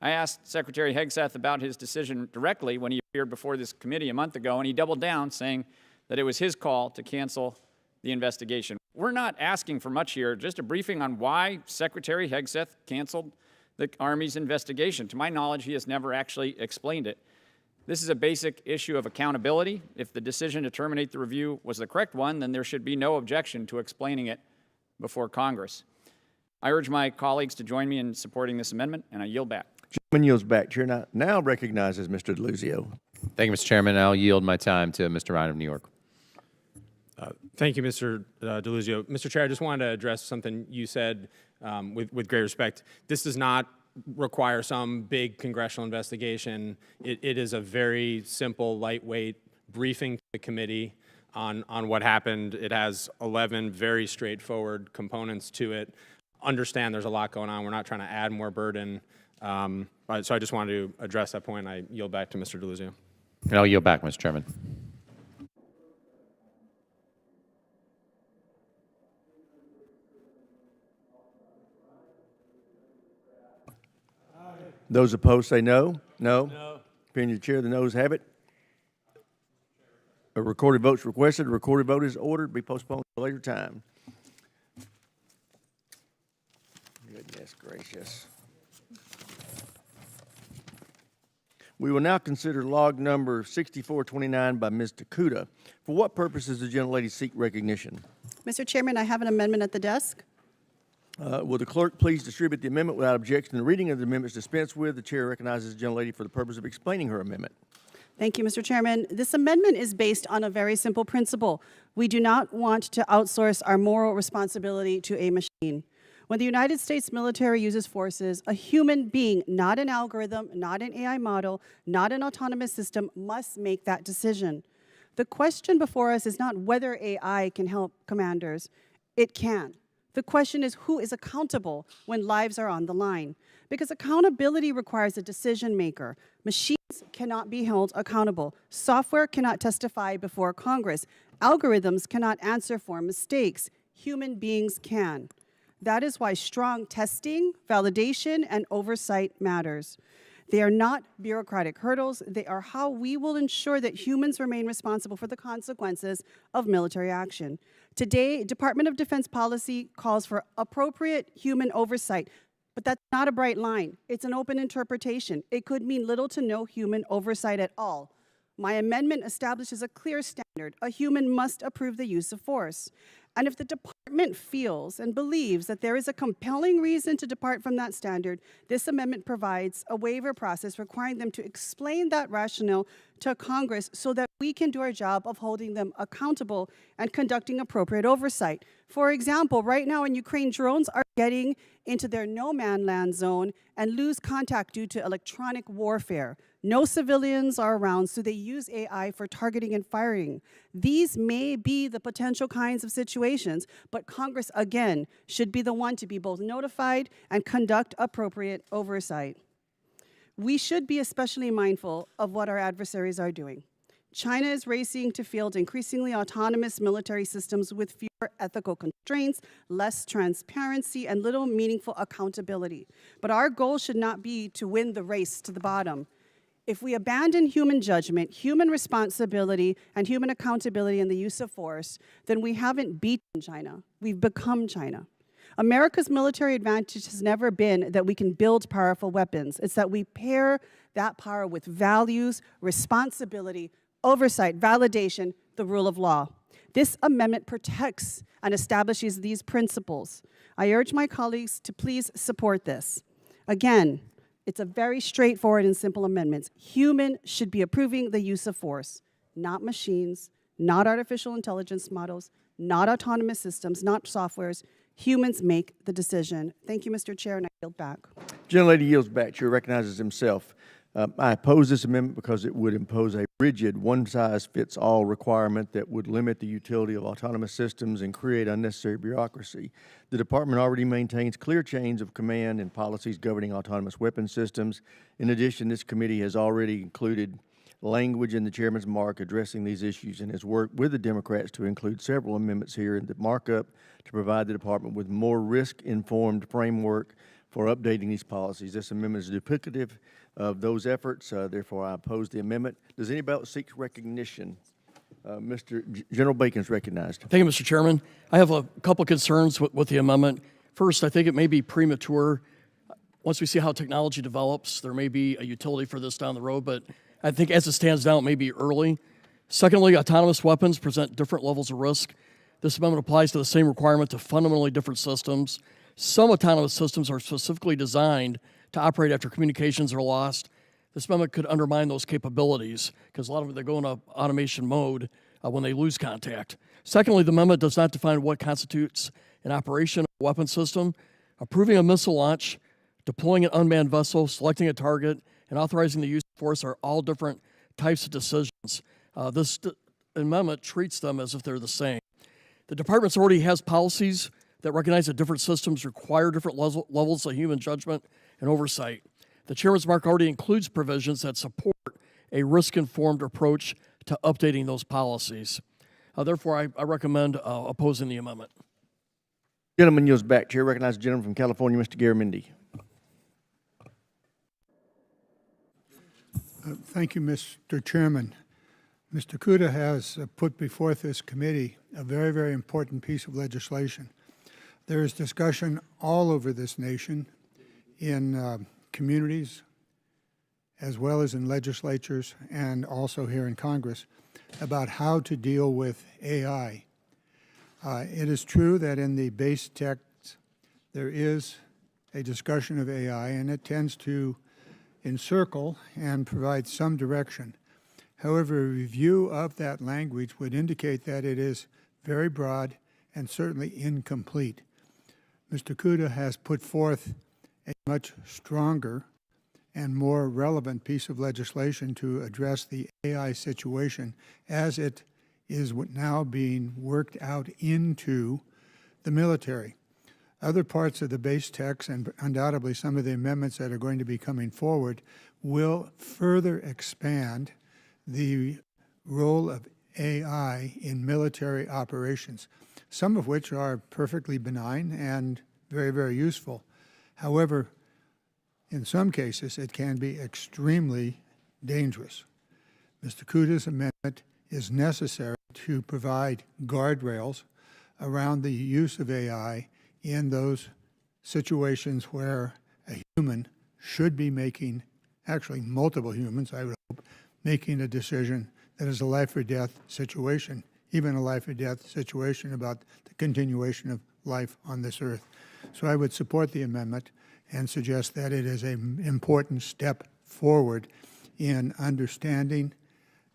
I asked Secretary Hegseth about his decision directly when he appeared before this committee a month ago, and he doubled down, saying that it was his call to cancel the investigation. We're not asking for much here, just a briefing on why Secretary Hegseth canceled the Army's investigation. To my knowledge, he has never actually explained it. This is a basic issue of accountability. If the decision to terminate the review was the correct one, then there should be no objection to explaining it before Congress. I urge my colleagues to join me in supporting this amendment, and I yield back. Gentleman yields back. Chair now recognizes Mr. DeLuzio. Thank you, Mr. Chairman. I'll yield my time to Mr. Ryan of New York. Thank you, Mr. DeLuzio. Mr. Chair, I just wanted to address something you said with great respect. This does not require some big congressional investigation. It is a very simple, lightweight briefing to the committee on what happened. It has 11 very straightforward components to it. Understand there's a lot going on. We're not trying to add more burden. So I just wanted to address that point. I yield back to Mr. DeLuzio. And I'll yield back, Mr. Chairman. Those opposed say no. No. No. Opinion of the chair, the noes have it. A recorded vote is requested. A recorded vote is ordered. Be postponed to a later time. Goodness gracious. We will now consider log number 6429 by Ms. Takuda. For what purpose does the gentlelady seek recognition? Mr. Chairman, I have an amendment at the desk. Will the clerk please distribute the amendment without objection? The reading of the amendment is dispensed with. The chair recognizes the gentlelady for the purpose of explaining her amendment. Thank you, Mr. Chairman. This amendment is based on a very simple principle. We do not want to outsource our moral responsibility to a machine. When the United States military uses forces, a human being, not an algorithm, not an AI model, not an autonomous system, must make that decision. The question before us is not whether AI can help commanders. It can. The question is who is accountable when lives are on the line. Because accountability requires a decision maker. Machines cannot be held accountable. Software cannot testify before Congress. Algorithms cannot answer for mistakes. Human beings can. That is why strong testing, validation, and oversight matters. They are not bureaucratic hurdles. They are how we will ensure that humans remain responsible for the consequences of military action. Today, Department of Defense policy calls for appropriate human oversight, but that's not a bright line. It's an open interpretation. It could mean little to no human oversight at all. My amendment establishes a clear standard. A human must approve the use of force. And if the department feels and believes that there is a compelling reason to depart from that standard, this amendment provides a waiver process requiring them to explain that rationale to Congress so that we can do our job of holding them accountable and conducting appropriate oversight. For example, right now in Ukraine, drones are getting into their no-man land zone and lose contact due to electronic warfare. No civilians are around, so they use AI for targeting and firing. These may be the potential kinds of situations, but Congress, again, should be the one to be both notified and conduct appropriate oversight. We should be especially mindful of what our adversaries are doing. China is racing to field increasingly autonomous military systems with fewer ethical constraints, less transparency, and little meaningful accountability. But our goal should not be to win the race to the bottom. If we abandon human judgment, human responsibility, and human accountability in the use of force, then we haven't beaten China. We've become China. America's military advantage has never been that we can build powerful weapons. It's that we pair that power with values, responsibility, oversight, validation, the rule of law. This amendment protects and establishes these principles. I urge my colleagues to please support this. Again, it's a very straightforward and simple amendment. Humans should be approving the use of force, not machines, not artificial intelligence models, not autonomous systems, not softwares. Humans make the decision. Thank you, Mr. Chair, and I yield back. Gentlelady yields back. Chair recognizes himself. I oppose this amendment because it would impose a rigid one-size-fits-all requirement that would limit the utility of autonomous systems and create unnecessary bureaucracy. The department already maintains clear chains of command and policies governing autonomous weapon systems. In addition, this committee has already included language in the chairman's mark addressing these issues and has worked with the Democrats to include several amendments here in the markup to provide the department with more risk-informed framework for updating these policies. This amendment is duplicative of those efforts. Therefore, I oppose the amendment. Does anybody else seek recognition? General Bacon is recognized. Thank you, Mr. Chairman. I have a couple concerns with the amendment. First, I think it may be premature. Once we see how technology develops, there may be a utility for this down the road, but I think as it stands now, it may be early. Secondly, autonomous weapons present different levels of risk. This amendment applies to the same requirement to fundamentally different systems. Some autonomous systems are specifically designed to operate after communications are lost. This amendment could undermine those capabilities because a lot of them, they go into automation mode when they lose contact. Secondly, the amendment does not define what constitutes an operation of a weapon system. Approving a missile launch, deploying an unmanned vessel, selecting a target, and authorizing the use of force are all different types of decisions. This amendment treats them as if they're the same. The department already has policies that recognize that different systems require different levels of human judgment and oversight. The chairman's mark already includes provisions that support a risk-informed approach to updating those policies. Therefore, I recommend opposing the amendment. Gentleman yields back. Chair recognizes the gentleman from California, Mr. Garamendi. Thank you, Mr. Chairman. Mr. Kuda has put before this committee a very, very important piece of legislation. There is discussion all over this nation in communities as well as in legislatures and also here in Congress about how to deal with AI. It is true that in the base text there is a discussion of AI and it tends to encircle and provide some direction. However, a review of that language would indicate that it is very broad and certainly incomplete. Mr. Kuda has put forth a much stronger and more relevant piece of legislation to address the AI situation as it is now being worked out into the military. Other parts of the base text, and undoubtedly some of the amendments that are going to be coming forward, will further expand the role of AI in military operations, some of which are perfectly benign and very, very useful. However, in some cases, it can be extremely dangerous. Mr. Kuda's amendment is necessary to provide guardrails around the use of AI in those situations where a human should be making, actually multiple humans, I would hope, making a decision that is a life or death situation even a life or death situation about the continuation of life on this earth. So I would support the amendment and suggest that it is an important step forward in understanding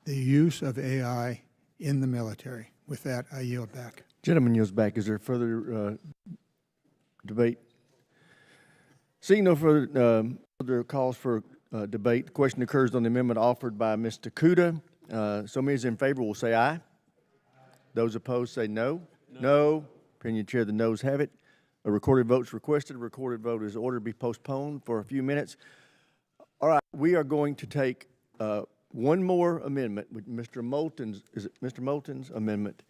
the use of AI in the military. With that, I yield back. Gentleman yields back. Is there further debate? Seeing no further calls for debate, the question occurs on the amendment offered by Ms. Takuda. So many as in favor will say aye. Those opposed say no. No. Opinion chair, the noes have it. A recorded vote is requested. A recorded vote is ordered to be postponed for a few minutes. All right, we are going to take one more amendment with Mr. Moulton's, is it Mr. Moulton's amendment?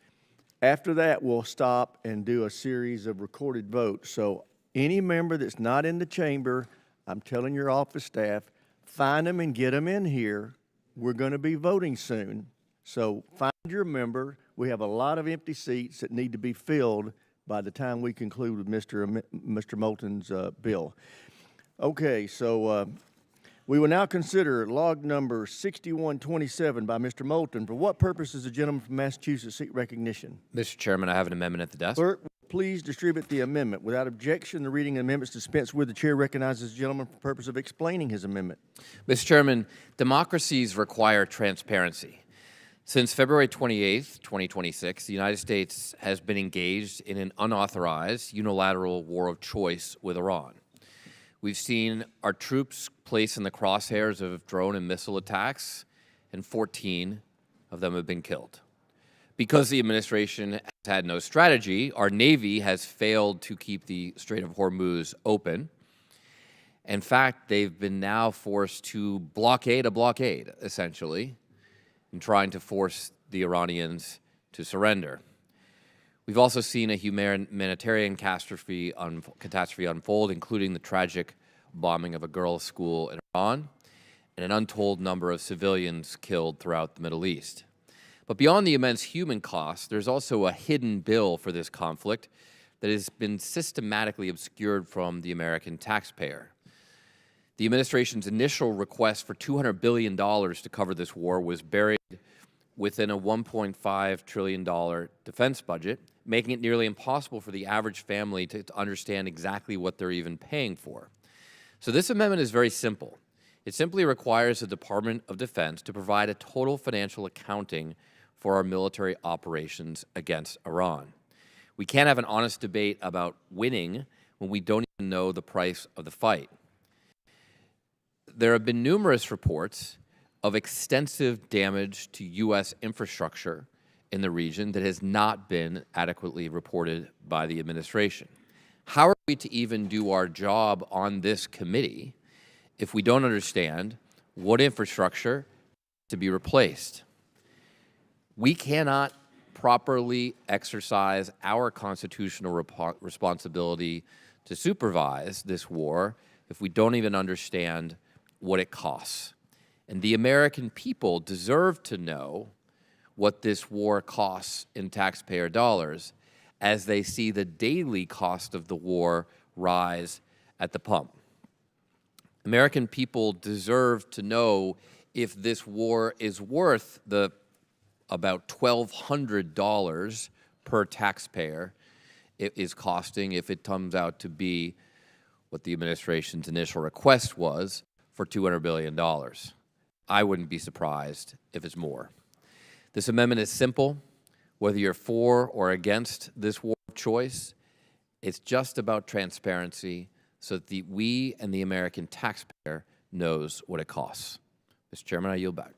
After that, we'll stop and do a series of recorded votes. So any member that's not in the chamber, I'm telling your office staff, find them and get them in here. We're going to be voting soon. So find your member. We have a lot of empty seats that need to be filled by the time we conclude with Mr. Moulton's bill. Okay, so we will now consider log number 6127 by Mr. Moulton. For what purpose does the gentleman from Massachusetts seek recognition? Mr. Chairman, I have an amendment at the desk. Clerk, please distribute the amendment. Without objection, the reading of the amendments dispensed with. The chair recognizes the gentleman for the purpose of explaining his amendment. Mr. Chairman, democracies require transparency. Since February 28th, 2026, the United States has been engaged in an unauthorized unilateral war of choice with Iran. We've seen our troops placed in the crosshairs of drone and missile attacks, and 14 of them have been killed. Because the administration has had no strategy, our Navy has failed to keep the Strait of Hormuz open. In fact, they've been now forced to blockade a blockade, essentially, in trying to force the Iranians to surrender. We've also seen a humanitarian catastrophe unfold, including the tragic bombing of a girls' school in Iran and an untold number of civilians killed throughout the Middle East. But beyond the immense human cost, there's also a hidden bill for this conflict that has been systematically obscured from the American taxpayer. The administration's initial request for $200 billion to cover this war was buried within a $1.5 trillion defense budget, making it nearly impossible for the average family to understand exactly what they're even paying for. So this amendment is very simple. It simply requires the Department of Defense to provide a total financial accounting for our military operations against Iran. We can't have an honest debate about winning when we don't even know the price of the fight. There have been numerous reports of extensive damage to U.S. infrastructure in the region that has not been adequately reported by the administration. How are we to even do our job on this committee if we don't understand what infrastructure to be replaced? We cannot properly exercise our constitutional responsibility to supervise this war if we don't even understand what it costs. And the American people deserve to know what this war costs in taxpayer dollars as they see the daily cost of the war rise at the pump. American people deserve to know if this war is worth the about $1,200 per taxpayer it is costing if it comes out to be what the administration's initial request was for $200 billion. I wouldn't be surprised if it's more. This amendment is simple. Whether you're for or against this war of choice, it's just about transparency so that we and the American taxpayer knows what it costs. Mr. Chairman, I yield back.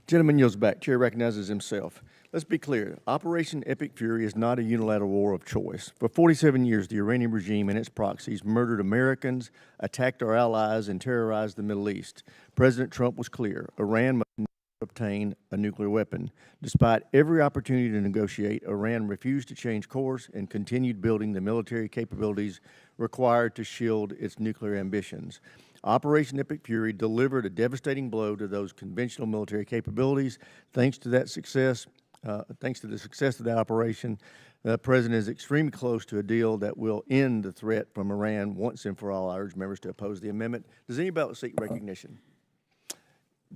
Gentleman yields back. Chair recognizes himself. Let's be clear. Operation Epic Fury is not a unilateral war of choice. For 47 years, the Iranian regime and its proxies murdered Americans, attacked our allies, and terrorized the Middle East. President Trump was clear. Iran must never obtain a nuclear weapon. Despite every opportunity to negotiate, Iran refused to change course and continued building the military capabilities required to shield its nuclear ambitions. Operation Epic Fury delivered a devastating blow to those conventional military capabilities. Thanks to the success of that operation, the President is extremely close to a deal that will end the threat from Iran once and for all. I urge members to oppose the amendment. Does anybody seek recognition?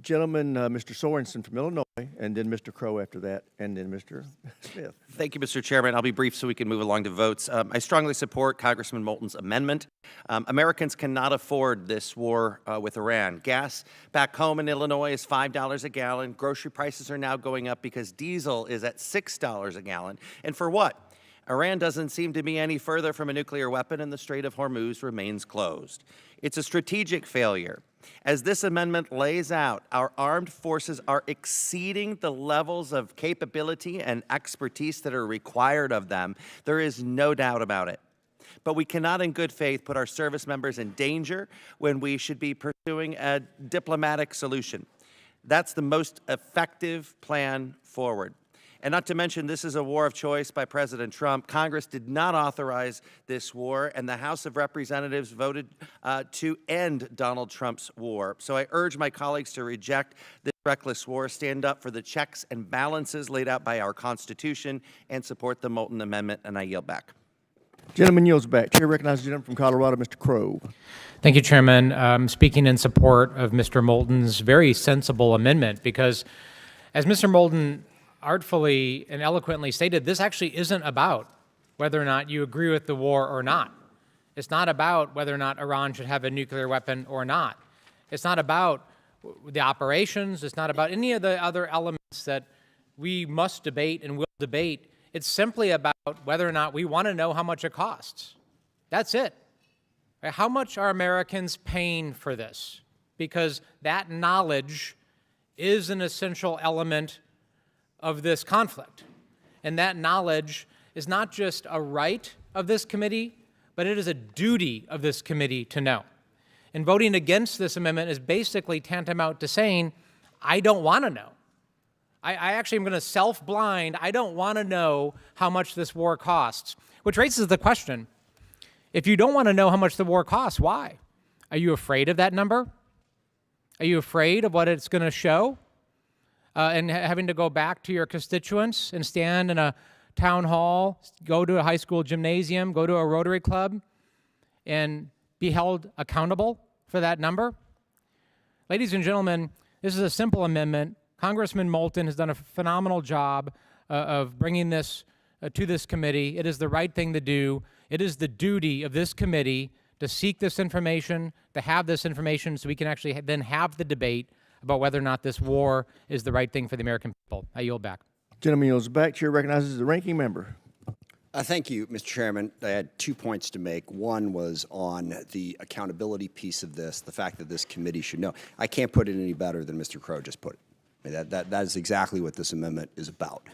Gentleman, Mr. Sorensen from Illinois, and then Mr. Crow after that, and then Mr. Smith. Thank you, Mr. Chairman. I'll be brief so we can move along to votes. I strongly support Congressman Moulton's amendment. Americans cannot afford this war with Iran. Gas back home in Illinois is $5 a gallon. Grocery prices are now going up because diesel is at $6 a gallon. And for what? Iran doesn't seem to be any further from a nuclear weapon, and the Strait of Hormuz remains closed. It's a strategic failure. As this amendment lays out, our armed forces are exceeding the levels of capability and expertise that are required of them. There is no doubt about it. But we cannot in good faith put our service members in danger when we should be pursuing a diplomatic solution. That's the most effective plan forward. And not to mention, this is a war of choice by President Trump. Congress did not authorize this war, and the House of Representatives voted to end Donald Trump's war. So I urge my colleagues to reject this reckless war, stand up for the checks and balances laid out by our Constitution, and support the Moulton Amendment, and I yield back. Gentleman yields back. Chair recognizes the gentleman from Colorado, Mr. Crow. Thank you, Chairman. Speaking in support of Mr. Moulton's very sensible amendment, because as Mr. Moulton artfully and eloquently stated, this actually isn't about whether or not you agree with the war or not. It's not about whether or not Iran should have a nuclear weapon or not. It's not about the operations. It's not about any of the other elements that we must debate and will debate. It's simply about whether or not we want to know how much it costs. That's it. How much are Americans paying for this? Because that knowledge is an essential element of this conflict. And that knowledge is not just a right of this committee, but it is a duty of this committee to know. And voting against this amendment is basically tantamount to saying, I don't want to know. I actually am going to self-blind. I don't want to know how much this war costs, which raises the question, if you don't want to know how much the war costs, why? Are you afraid of that number? Are you afraid of what it's going to show? And having to go back to your constituents and stand in a town hall, go to a high school gymnasium, go to a Rotary Club, and be held accountable for that number? Ladies and gentlemen, this is a simple amendment. Congressman Moulton has done a phenomenal job of bringing this to this committee. It is the right thing to do. It is the duty of this committee to seek this information, to have this information so we can actually then have the debate about whether or not this war is the right thing for the American people. I yield back. Gentleman yields back. Chair recognizes the ranking member. Thank you, Mr. Chairman. I had 2 points to make. One was on the accountability piece of this, the fact that this committee should know. I can't put it any better than Mr. Crow just put it. I mean, that is exactly what this amendment is about.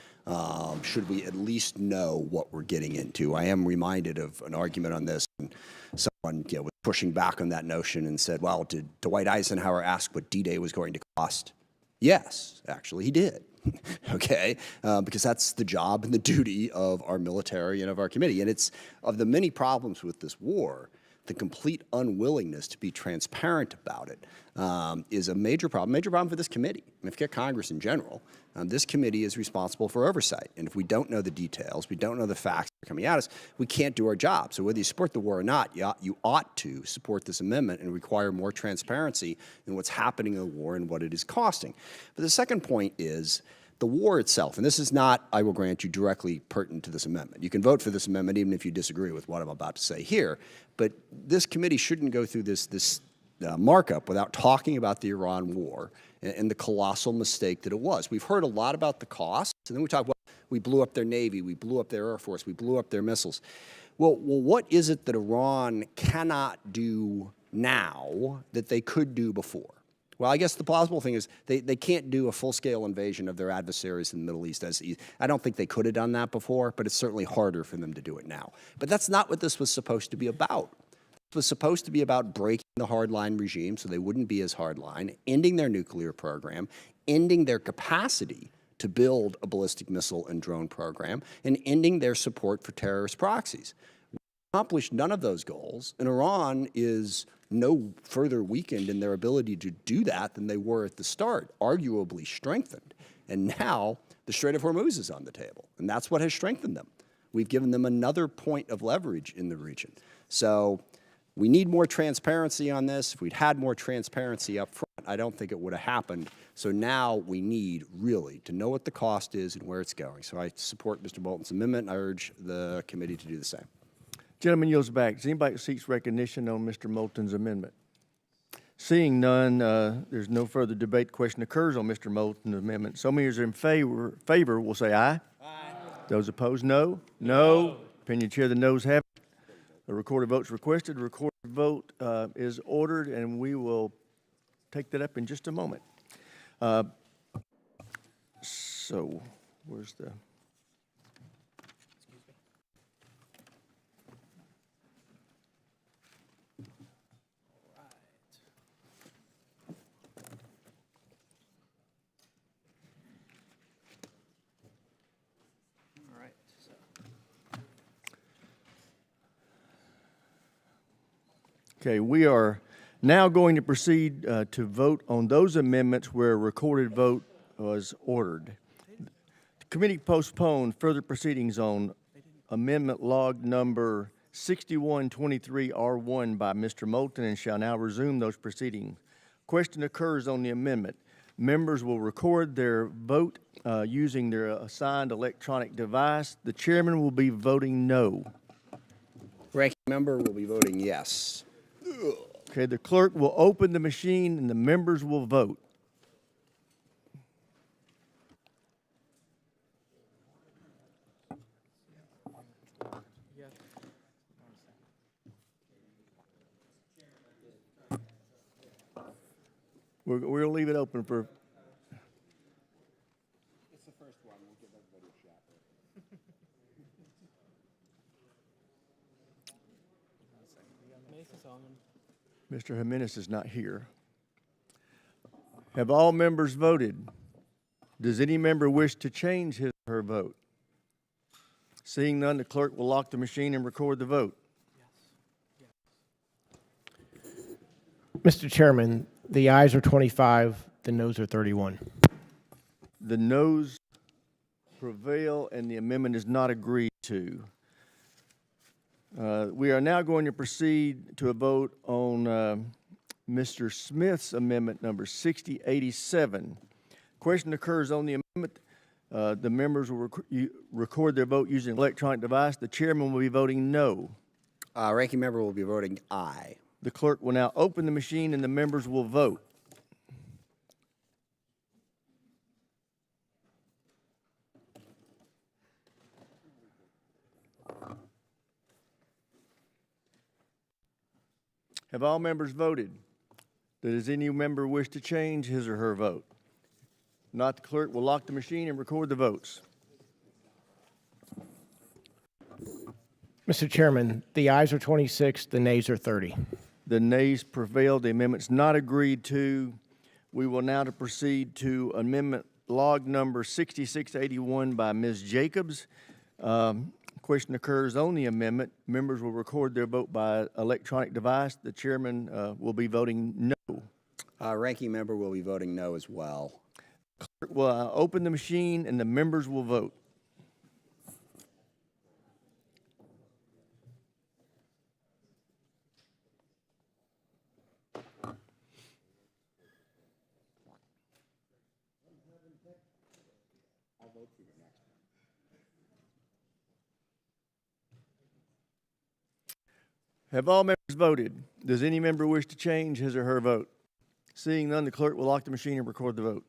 Should we at least know what we're getting into? I am reminded of an argument on this. And someone was pushing back on that notion and said, well, did Dwight Eisenhower ask what D-Day was going to cost? Yes, actually he did. Okay, because that's the job and the duty of our military and of our committee. And it's of the many problems with this war, the complete unwillingness to be transparent about it is a major problem for this committee. I mean, forget Congress in general. This committee is responsible for oversight. And if we don't know the details, we don't know the facts that are coming at us, we can't do our job. So whether you support the war or not, you ought to support this amendment and require more transparency in what's happening in the war and what it is costing. But the second point is the war itself, and this is not, I will grant you, directly pertinent to this amendment. You can vote for this amendment even if you disagree with what I'm about to say here, but this committee shouldn't go through this markup without talking about the Iran war and the colossal mistake that it was. We've heard a lot about the costs, and then we talk, well, we blew up their Navy, we blew up their Air Force, we blew up their missiles. Well, what is it that Iran cannot do now that they could do before? Well, I guess the plausible thing is they can't do a full-scale invasion of their adversaries in the Middle East as easy. I don't think they could have done that before, but it's certainly harder for them to do it now. But that's not what this was supposed to be about. It was supposed to be about breaking the hardline regime so they wouldn't be as hardline, ending their nuclear program, ending their capacity to build a ballistic missile and drone program, and ending their support for terrorist proxies. We accomplished none of those goals, and Iran is no further weakened in their ability to do that than they were at the start, arguably strengthened. And now the Strait of Hormuz is on the table, and that's what has strengthened them. We've given them another point of leverage in the region. So we need more transparency on this. If we'd had more transparency up front, I don't think it would have happened. So now we need really to know what the cost is and where it's going. So I support Mr. Bolton's amendment, and I urge the committee to do the same. Gentleman yields back. Does anybody that seeks recognition on Mr. Moulton's amendment? Seeing none, there's no further debate. Question occurs on Mr. Moulton's amendment. So many as are in favor will say aye. Aye. Those opposed, no. No. Opinion chair, the noes have it. A recorded vote is requested. A recorded vote is ordered, and we will take that up in just a moment. So, where's the... Okay, we are now going to proceed to vote on those amendments where a recorded vote was ordered. The committee postponed further proceedings on amendment log number 6123R1 by Mr. Moulton and shall now resume those proceedings. Question occurs on the amendment. Members will record their vote using their assigned electronic device. The chairman will be voting no. Ranking member will be voting yes. Okay, the clerk will open the machine and the members will vote. We'll leave it open for... It's the first one. We'll give everybody a shot. Mr. Jimenez is not here. Have all members voted? Does any member wish to change his or her vote? Seeing none, the clerk will lock the machine and record the vote. Mr. Chairman, the ayes are 25, the noes are 31. The noes prevail and the amendment is not agreed to. We are now going to proceed to a vote on Mr. Smith's amendment number 6087. Question occurs on the amendment. The members will record their vote using an electronic device. The chairman will be voting no. Ranking member will be voting aye. The clerk will now open the machine and the members will vote. Have all members voted? Does any member wish to change his or her vote? Not, the clerk will lock the machine and record the votes. Mr. Chairman, the ayes are 26, the nays are 30. The nays prevail. The amendment's not agreed to. We will now proceed to amendment log number 6681 by Ms. Jacobs. Question occurs on the amendment. Members will record their vote by electronic device. The chairman will be voting no. Ranking member will be voting no as well. Clerk will open the machine and the members will vote. Have all members voted? Does any member wish to change his or her vote? Seeing none, the clerk will lock the machine and record the vote.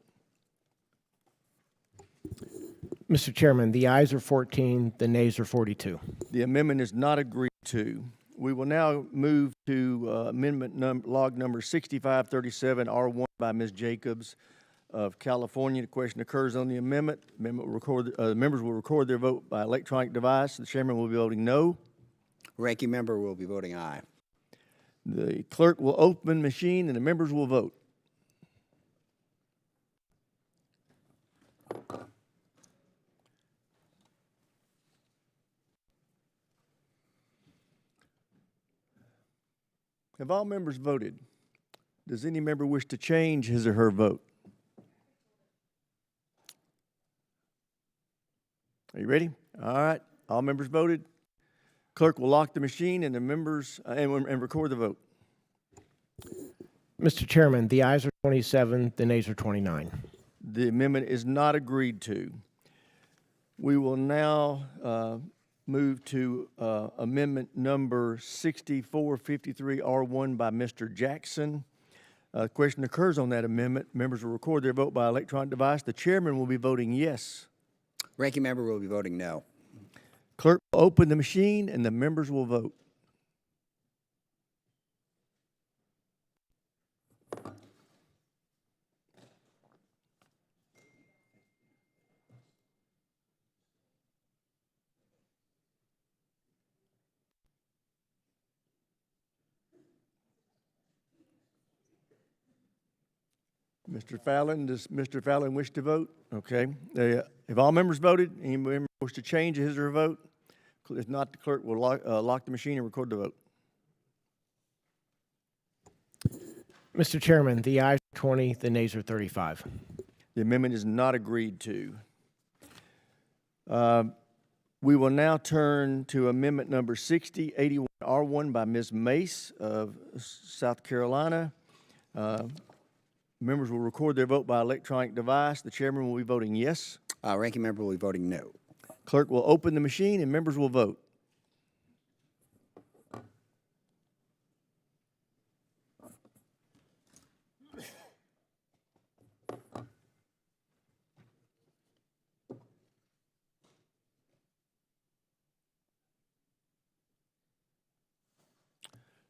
Mr. Chairman, the ayes are 14, the nays are 42. The amendment is not agreed to. We will now move to amendment log number 6537R1 by Ms. Jacobs of California. The question occurs on the amendment. Members will record their vote by electronic device. The chairman will be voting no. Ranking member will be voting aye. The clerk will open machine and the members will vote. Have all members voted? Does any member wish to change his or her vote? Are you ready? All right. All members voted. Clerk will lock the machine and the members and record the vote. Mr. Chairman, the ayes are 27, the nays are 29. The amendment is not agreed to. We will now move to amendment number 6453R1 by Mr. Jackson. Question occurs on that amendment. Members will record their vote by electronic device. The chairman will be voting yes. Ranking member will be voting no. Clerk will open the machine and the members will vote. Mr. Fallon, does Mr. Fallon wish to vote? Okay. Have all members voted? Any member wish to change his or her vote? If not, the clerk will lock the machine and record the vote. Mr. Chairman, the ayes are 20, the nays are 35. The amendment is not agreed to. We will now turn to amendment number 6081R1 by Ms. Mace of South Carolina. Members will record their vote by electronic device. The chairman will be voting yes. Ranking member will be voting no. Clerk will open the machine and members will vote.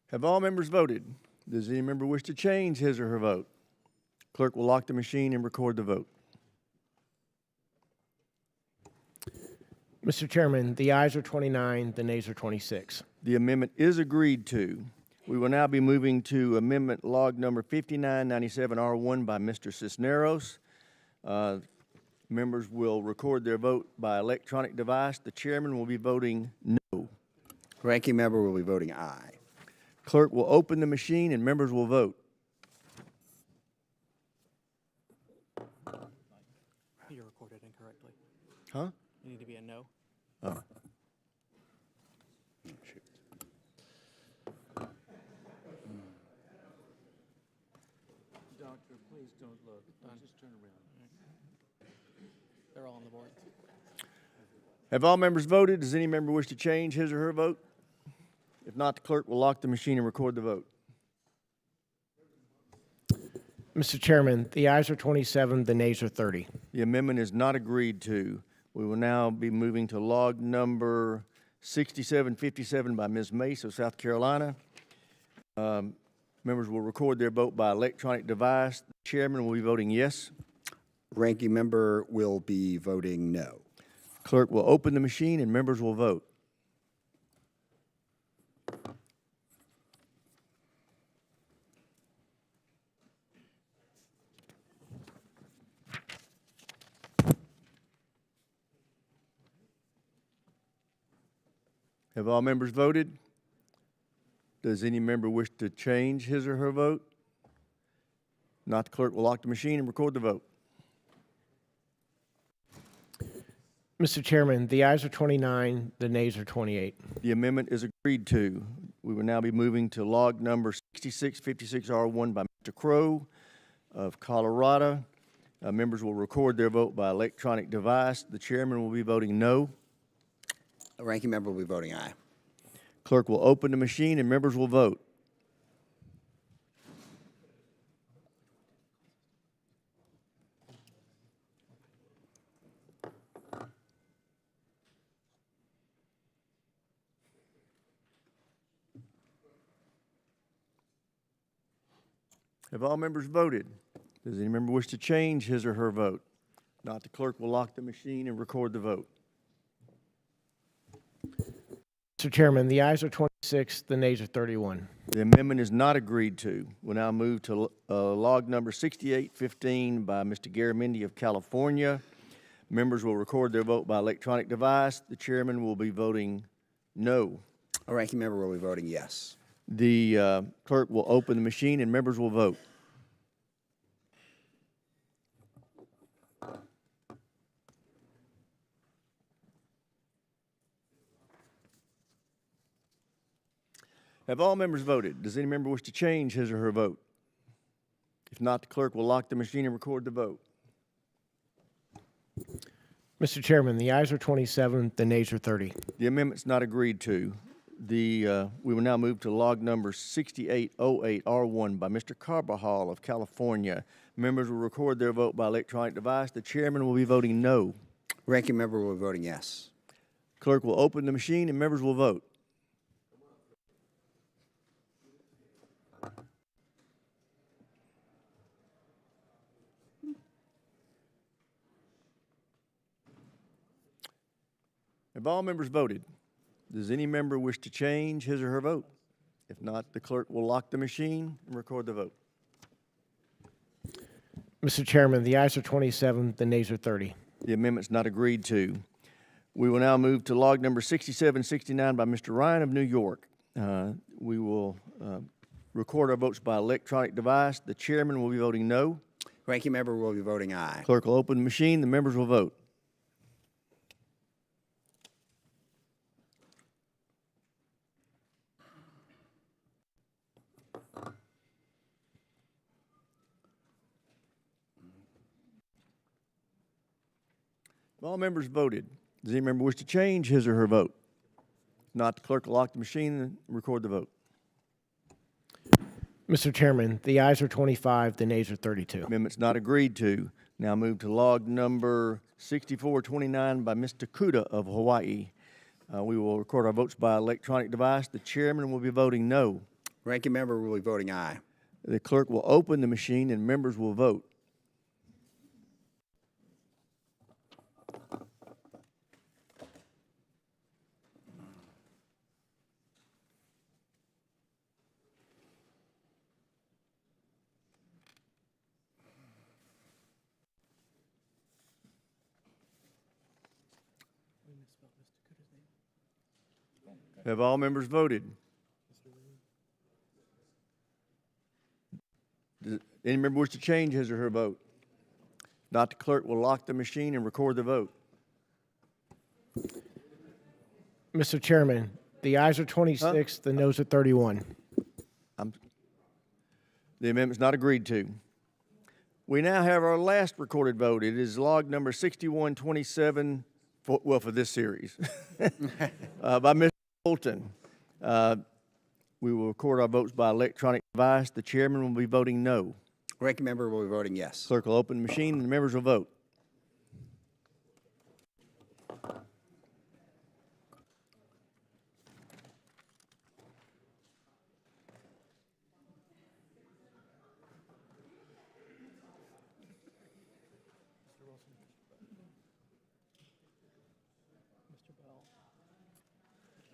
Have all members voted? Does any member wish to change his or her vote? Clerk will lock the machine and record the vote. Mr. Chairman, the ayes are 29, the nays are 26. The amendment is agreed to. We will now be moving to amendment log number 5997R1 by Mr. Cisneros. Members will record their vote by electronic device. The chairman will be voting no. Ranking member will be voting aye. Clerk will open the machine and members will vote. You recorded incorrectly. Huh? You need to be a no. Oh. Doctor, please don't look. Just turn around. They're all on the board. Have all members voted? Does any member wish to change his or her vote? If not, the clerk will lock the machine and record the vote. Mr. Chairman, the ayes are 27, the nays are 30. The amendment is not agreed to. We will now be moving to log number 6757 by Ms. Mace of South Carolina. Members will record their vote by electronic device. The chairman will be voting yes. Ranking member will be voting no. Clerk will open the machine and members will vote. Have all members voted? Does any member wish to change his or her vote? Not, the clerk will lock the machine and record the vote. Mr. Chairman, the ayes are 29, the nays are 28. The amendment is agreed to. We will now be moving to log number 6656R1 by Mr. Crow of Colorado. Members will record their vote by electronic device. The chairman will be voting no. The ranking member will be voting aye. Clerk will open the machine and members will vote. Have all members voted? Does any member wish to change his or her vote? Not, the clerk will lock the machine and record the vote. Mr. Chairman, the ayes are 26, the nays are 31. The amendment is not agreed to. We'll now move to log number 6815 by Mr. Garamendi of California. Members will record their vote by electronic device. The chairman will be voting no. A ranking member will be voting yes. The clerk will open the machine and members will vote. Have all members voted? Does any member wish to change his or her vote? If not, the clerk will lock the machine and record the vote. Mr. Chairman, the ayes are 27, the nays are 30. The amendment's not agreed to. We will now move to log number 6808R1 by Mr. Carbajal of California. Members will record their vote by electronic device. The chairman will be voting no. Ranking member will be voting yes. Clerk will open the machine and members will vote. Have all members voted? Does any member wish to change his or her vote? If not, the clerk will lock the machine and record the vote. Mr. Chairman, the ayes are 27, the nays are 30. The amendment's not agreed to. We will now move to log number 6769 by Mr. Ryan of New York. We will record our votes by electronic device. The chairman will be voting no. Ranking member will be voting aye. Clerk will open the machine. The members will vote. Have all members voted? Does any member wish to change his or her vote? If not, the clerk will lock the machine and record the vote. Mr. Chairman, the ayes are 25, the nays are 32. Amendment's not agreed to. Now move to log number 6429 by Ms. Takuda of Hawaii. We will record our votes by electronic device. The chairman will be voting no. Ranking member will be voting aye. The clerk will open the machine and members will vote. Have all members voted? Does any member wish to change his or her vote? Not, the clerk will lock the machine and record the vote. Mr. Chairman, the ayes are 26, the noes are 31. The amendment's not agreed to. We now have our last recorded vote. It is log number 6127, for this series, by Mr. Bolton. We will record our votes by electronic device. The chairman will be voting no. Ranking member will be voting yes. Clerk will open the machine and the members will vote.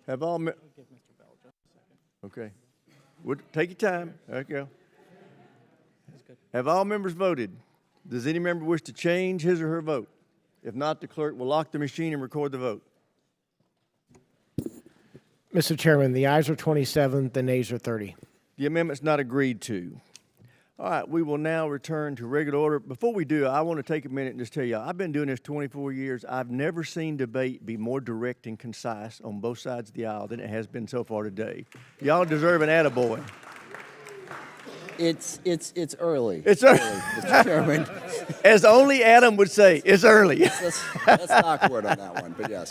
Have all okay. Take your time. There you go. Have all members voted? Does any member wish to change his or her vote? If not, the clerk will lock the machine and record the vote. Mr. Chairman, the ayes are 27, the nays are 30. The amendment's not agreed to. All right, we will now return to regular order. Before we do, I want to take a minute and just tell you, I've been doing this 24 years. I've never seen debate be more direct and concise on both sides of the aisle than it has been so far today. Y'all deserve an attaboy. It's early. It's early, Mr. Chairman. As only Adam would say, it's early. Let's knock word on that one, but yes.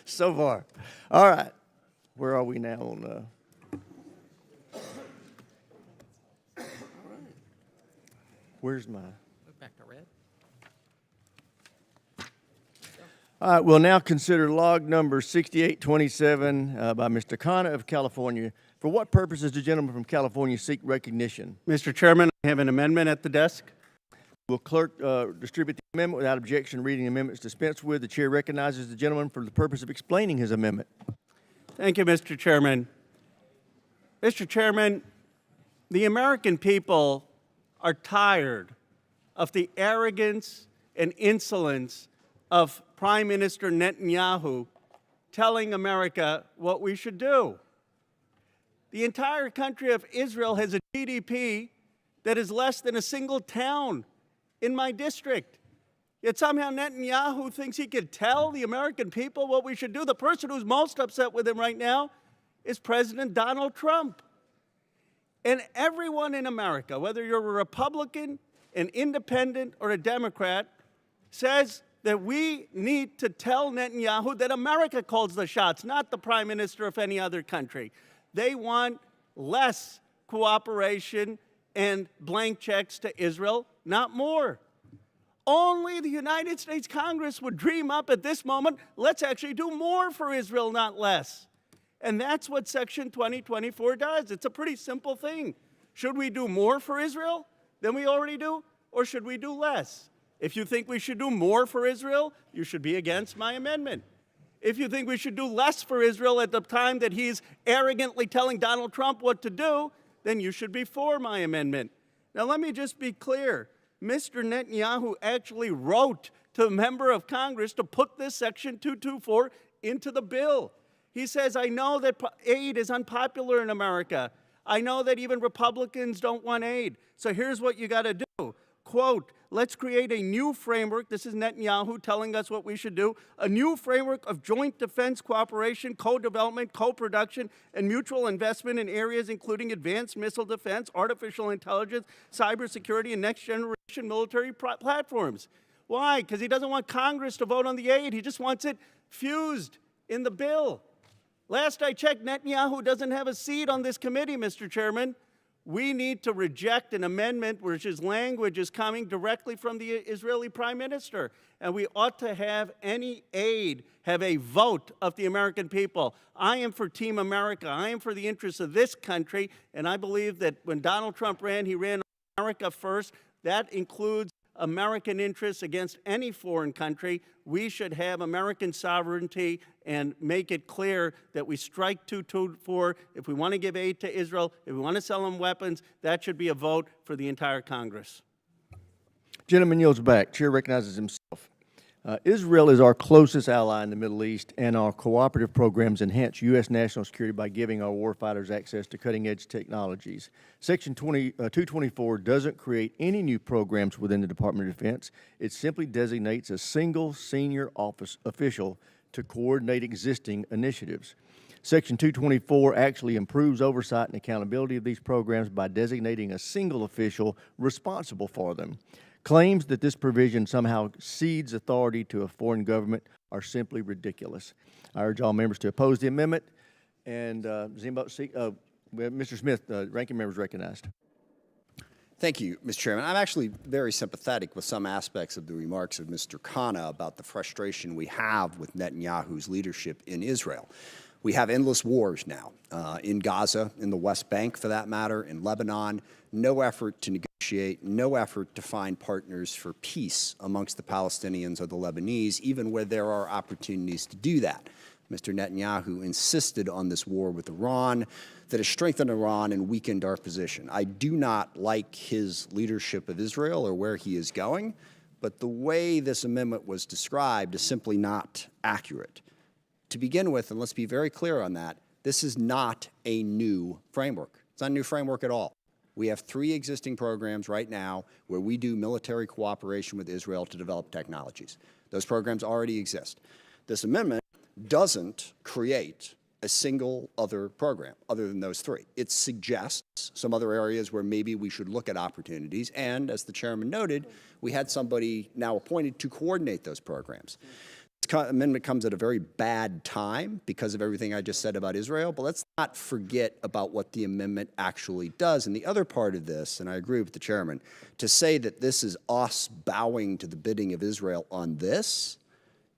So far. All right. Where are we now on where's my? Back to red. All right, we'll now consider log number 6827 by Mr. Khanna of California. For what purpose does the gentleman from California seek recognition? Mr. Chairman, I have an amendment at the desk. Will clerk distribute the amendment without objection? Reading the amendments dispensed with. The chair recognizes the gentleman for the purpose of explaining his amendment. Thank you, Mr. Chairman. Mr. Chairman, the American people are tired of the arrogance and insolence of Prime Minister Netanyahu telling America what we should do. The entire country of Israel has a GDP that is less than a single town in my district. Yet somehow Netanyahu thinks he could tell the American people what we should do. The person who's most upset with him right now is President Donald Trump. And everyone in America, whether you're a Republican, an independent, or a Democrat, says that we need to tell Netanyahu that America calls the shots, not the prime minister of any other country. They want less cooperation and blank checks to Israel, not more. Only the United States Congress would dream up at this moment, let's actually do more for Israel, not less. And that's what Section 2024 does. It's a pretty simple thing. Should we do more for Israel than we already do, or should we do less? If you think we should do more for Israel, you should be against my amendment. If you think we should do less for Israel at the time that he's arrogantly telling Donald Trump what to do, then you should be for my amendment. Now, let me just be clear. Mr. Netanyahu actually wrote to a member of Congress to put this Section 224 into the bill. He says, I know that aid is unpopular in America. I know that even Republicans don't want aid. So here's what you got to do. Quote, let's create a new framework. This is Netanyahu telling us what we should do. A new framework of joint defense cooperation, co-development, co-production, and mutual investment in areas including advanced missile defense, artificial intelligence, cybersecurity, and next-generation military platforms. Why? Because he doesn't want Congress to vote on the aid. He just wants it fused in the bill. Last I checked, Netanyahu doesn't have a seat on this committee, Mr. Chairman. We need to reject an amendment which his language is coming directly from the Israeli prime minister. And we ought to have any aid have a vote of the American people. I am for Team America. I am for the interests of this country. And I believe that when Donald Trump ran, he ran America first. That includes American interests against any foreign country. We should have American sovereignty and make it clear that we strike 224. If we want to give aid to Israel, if we want to sell them weapons, that should be a vote for the entire Congress. Gentleman yields back. Chair recognizes himself. Israel is our closest ally in the Middle East, and our cooperative programs enhance U.S. national security by giving our warfighters access to cutting-edge technologies. Section 224 doesn't create any new programs within the Department of Defense. It simply designates a single senior office official to coordinate existing initiatives. Section 224 actually improves oversight and accountability of these programs by designating a single official responsible for them. Claims that this provision somehow cedes authority to a foreign government are simply ridiculous. I urge all members to oppose the amendment. And Mr. Smith, ranking member is recognized. Thank you, Mr. Chairman. I'm actually very sympathetic with some aspects of the remarks of Mr. Khanna about the frustration we have with Netanyahu's leadership in Israel. We have endless wars now in Gaza, in the West Bank for that matter, in Lebanon. No effort to negotiate, no effort to find partners for peace amongst the Palestinians or the Lebanese, even where there are opportunities to do that. Mr. Netanyahu insisted on this war with Iran that has strengthened Iran and weakened our position. I do not like his leadership of Israel or where he is going, but the way this amendment was described is simply not accurate. To begin with, and let's be very clear on that, this is not a new framework. It's not a new framework at all. We have 3 existing programs right now where we do military cooperation with Israel to develop technologies. Those programs already exist. This amendment doesn't create a single other program other than those 3. It suggests some other areas where maybe we should look at opportunities, and as the chairman noted, we had somebody now appointed to coordinate those programs. This amendment comes at a very bad time because of everything I just said about Israel, but let's not forget about what the amendment actually does. And the other part of this, and I agree with the chairman, to say that this is us bowing to the bidding of Israel on this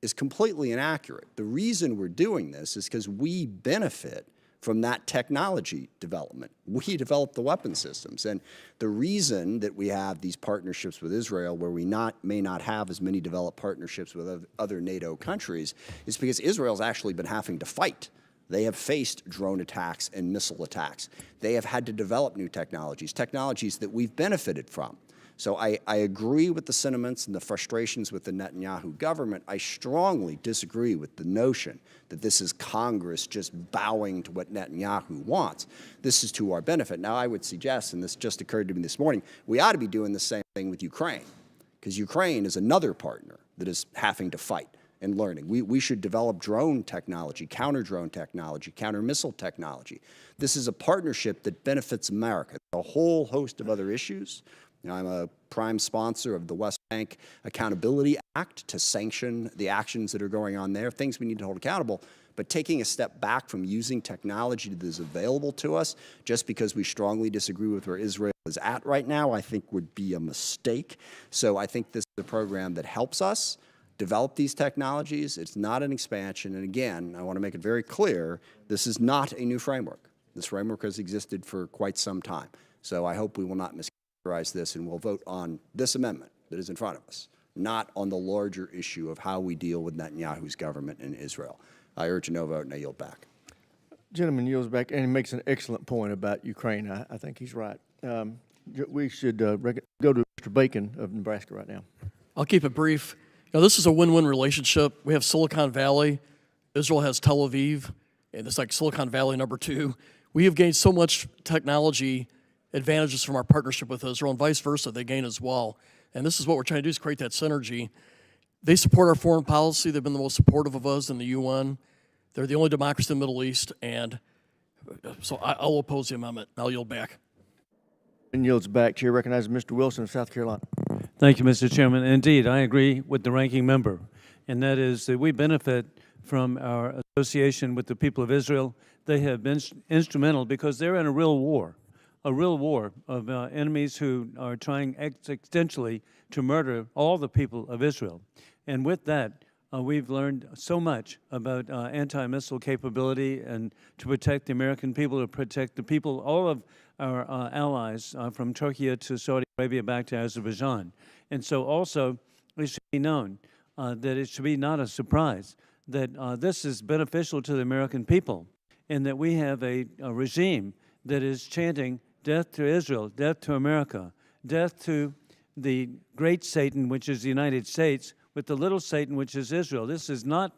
is completely inaccurate. The reason we're doing this is because we benefit from that technology development. We develop the weapon systems. And the reason that we have these partnerships with Israel where we may not have as many developed partnerships with other NATO countries is because Israel's actually been having to fight. They have faced drone attacks and missile attacks. They have had to develop new technologies, technologies that we've benefited from. So I agree with the sentiments and the frustrations with the Netanyahu government. I strongly disagree with the notion that this is Congress just bowing to what Netanyahu wants. This is to our benefit. Now, I would suggest, and this just occurred to me this morning, we ought to be doing the same thing with Ukraine, because Ukraine is another partner that is having to fight. and learning. We should develop drone technology, counter-drone technology, counter-missile technology. This is a partnership that benefits America. A whole host of other issues. You know, I'm a prime sponsor of the West Bank Accountability Act to sanction the actions that are going on there, things we need to hold accountable. But taking a step back from using technology that is available to us just because we strongly disagree with where Israel is at right now, I think would be a mistake. So I think this is a program that helps us develop these technologies. It's not an expansion. And again, I want to make it very clear, this is not a new framework. This framework has existed for quite some time. So I hope we will not mischaracterize this, and we'll vote on this amendment that is in front of us, not on the larger issue of how we deal with Netanyahu's government in Israel. I urge a no vote, and I yield back. Gentleman yields back, and he makes an excellent point about Ukraine. I think he's right. We should go to Mr. Bacon of Nebraska right now. I'll keep it brief. You know, this is a win-win relationship. We have Silicon Valley. Israel has Tel Aviv, and it's like Silicon Valley #2. We have gained so much technology advantages from our partnership with Israel, and vice versa, they gain as well. And this is what we're trying to do, is create that synergy. They support our foreign policy. They've been the most supportive of us in the UN. They're the only democracy in the Middle East, and so I'll oppose the amendment. I'll yield back. And yields back. Chair recognizes Mr. Wilson of South Carolina. Thank you, Mr. Chairman. Indeed, I agree with the ranking member, and that is that we benefit from our association with the people of Israel. They have been instrumental because they're in a real war of enemies who are trying existentially to murder all the people of Israel. And with that, we've learned so much about anti-missile capability and to protect the American people, to protect the people, all of our allies from Turkey to Saudi Arabia back to Azerbaijan. And so also, it should be known that it should be not a surprise that this is beneficial to the American people, and that we have a regime that is chanting death to Israel, death to America, death to the great Satan, which is the United States, with the little Satan, which is Israel. This is not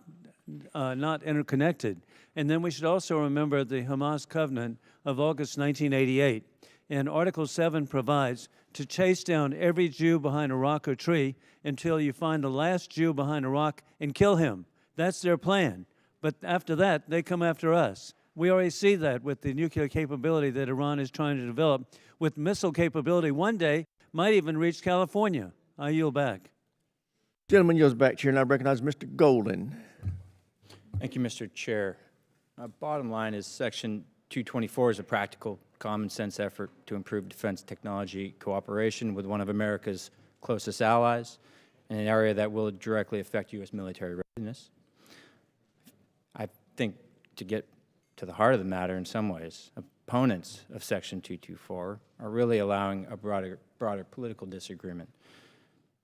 interconnected. And then we should also remember the Hamas covenant of August 1988. And Article 7 provides to chase down every Jew behind a rock or tree until you find the last Jew behind a rock and kill him. That's their plan. But after that, they come after us. We already see that with the nuclear capability that Iran is trying to develop, with missile capability one day might even reach California. I yield back. Gentleman yields back, Chair, and I recognize Mr. Golden. Thank you, Mr. Chair. Bottom line is Section 224 is a practical, common sense effort to improve defense technology cooperation with one of America's closest allies in an area that will directly affect U.S. military readiness. I think to get to the heart of the matter in some ways, opponents of Section 224 are really allowing a broader political disagreement.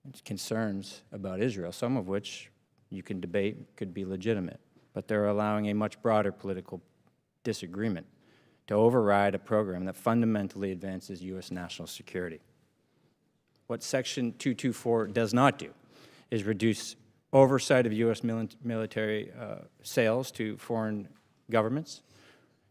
It's concerns about Israel, some of which you can debate could be legitimate, but they're allowing a much broader political disagreement to override a program that fundamentally advances U.S. national security. What Section 224 does not do is reduce oversight of U.S. military sales to foreign governments.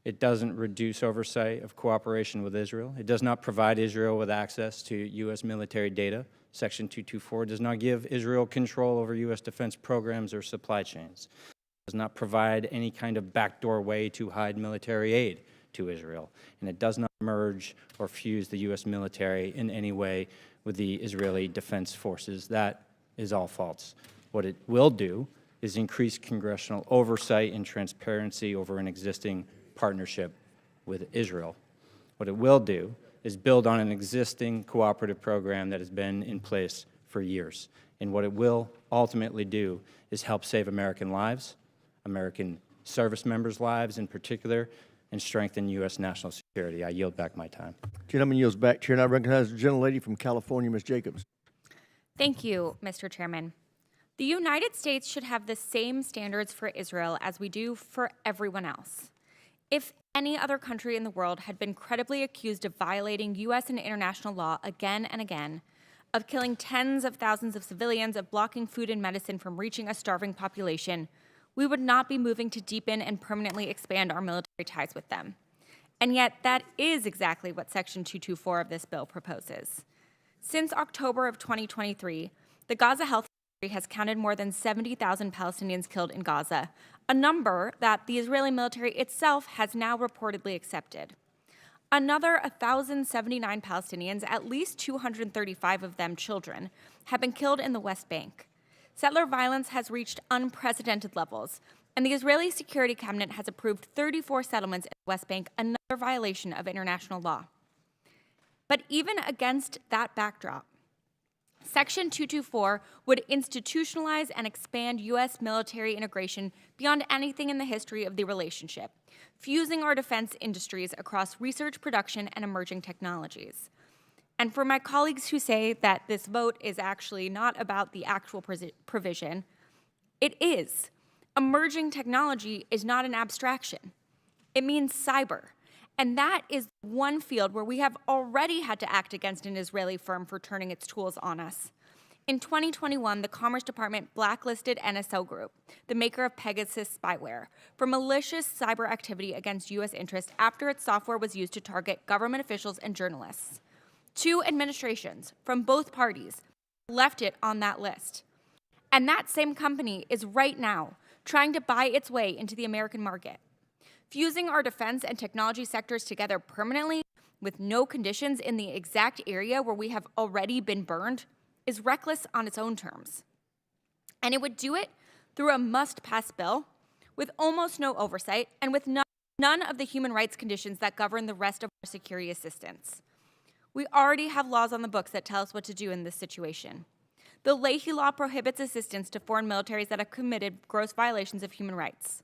It doesn't reduce oversight of cooperation with Israel. It does not provide Israel with access to U.S. military data. Section 224 does not give Israel control over U.S. defense programs or supply chains. It does not provide any kind of backdoor way to hide military aid to Israel. And it does not merge or fuse the U.S. military in any way with the Israeli Defense Forces. That is all false. What it will do is increase congressional oversight and transparency over an existing partnership with Israel. What it will do is build on an existing cooperative program that has been in place for years. And what it will ultimately do is help save American lives, American service members' lives in particular, and strengthen U.S. national security. I yield back my time. Gentleman yields back, Chair, and I recognize the gentlelady from California, Ms. Jacobs. Thank you, Mr. Chairman. The United States should have the same standards for Israel as we do for everyone else. If any other country in the world had been credibly accused of violating U.S. and international law again and again, of killing tens of thousands of civilians, of blocking food and medicine from reaching a starving population, we would not be moving to deepen and permanently expand our military ties with them. And yet, that is exactly what Section 224 of this bill proposes. Since October of 2023, the Gaza Health has counted more than 70,000 Palestinians killed in Gaza, a number that the Israeli military itself has now reportedly accepted. Another 1,079 Palestinians, at least 235 of them children, have been killed in the West Bank. Settler violence has reached unprecedented levels, and the Israeli Security Cabinet has approved 34 settlements in the West Bank, another violation of international law. But even against that backdrop, Section 224 would institutionalize and expand U.S. military integration beyond anything in the history of the relationship, fusing our defense industries across research, production, and emerging technologies. And for my colleagues who say that this vote is actually not about the actual provision, it is. Emerging technology is not an abstraction. It means cyber. And that is one field where we have already had to act against an Israeli firm for turning its tools on us. In 2021, the Commerce Department blacklisted NSO Group, the maker of Pegasus spyware, for malicious cyber activity against U.S. interests after its software was used to target government officials and journalists. 2 administrations from both parties left it on that list. And that same company is right now trying to buy its way into the American market. Fusing our defense and technology sectors together permanently with no conditions in the exact area where we have already been burned is reckless on its own terms. And it would do it through a must-pass bill with almost no oversight and with none of the human rights conditions that govern the rest of our security assistance. We already have laws on the books that tell us what to do in this situation. The Leahy Law prohibits assistance to foreign militaries that have committed gross violations of human rights.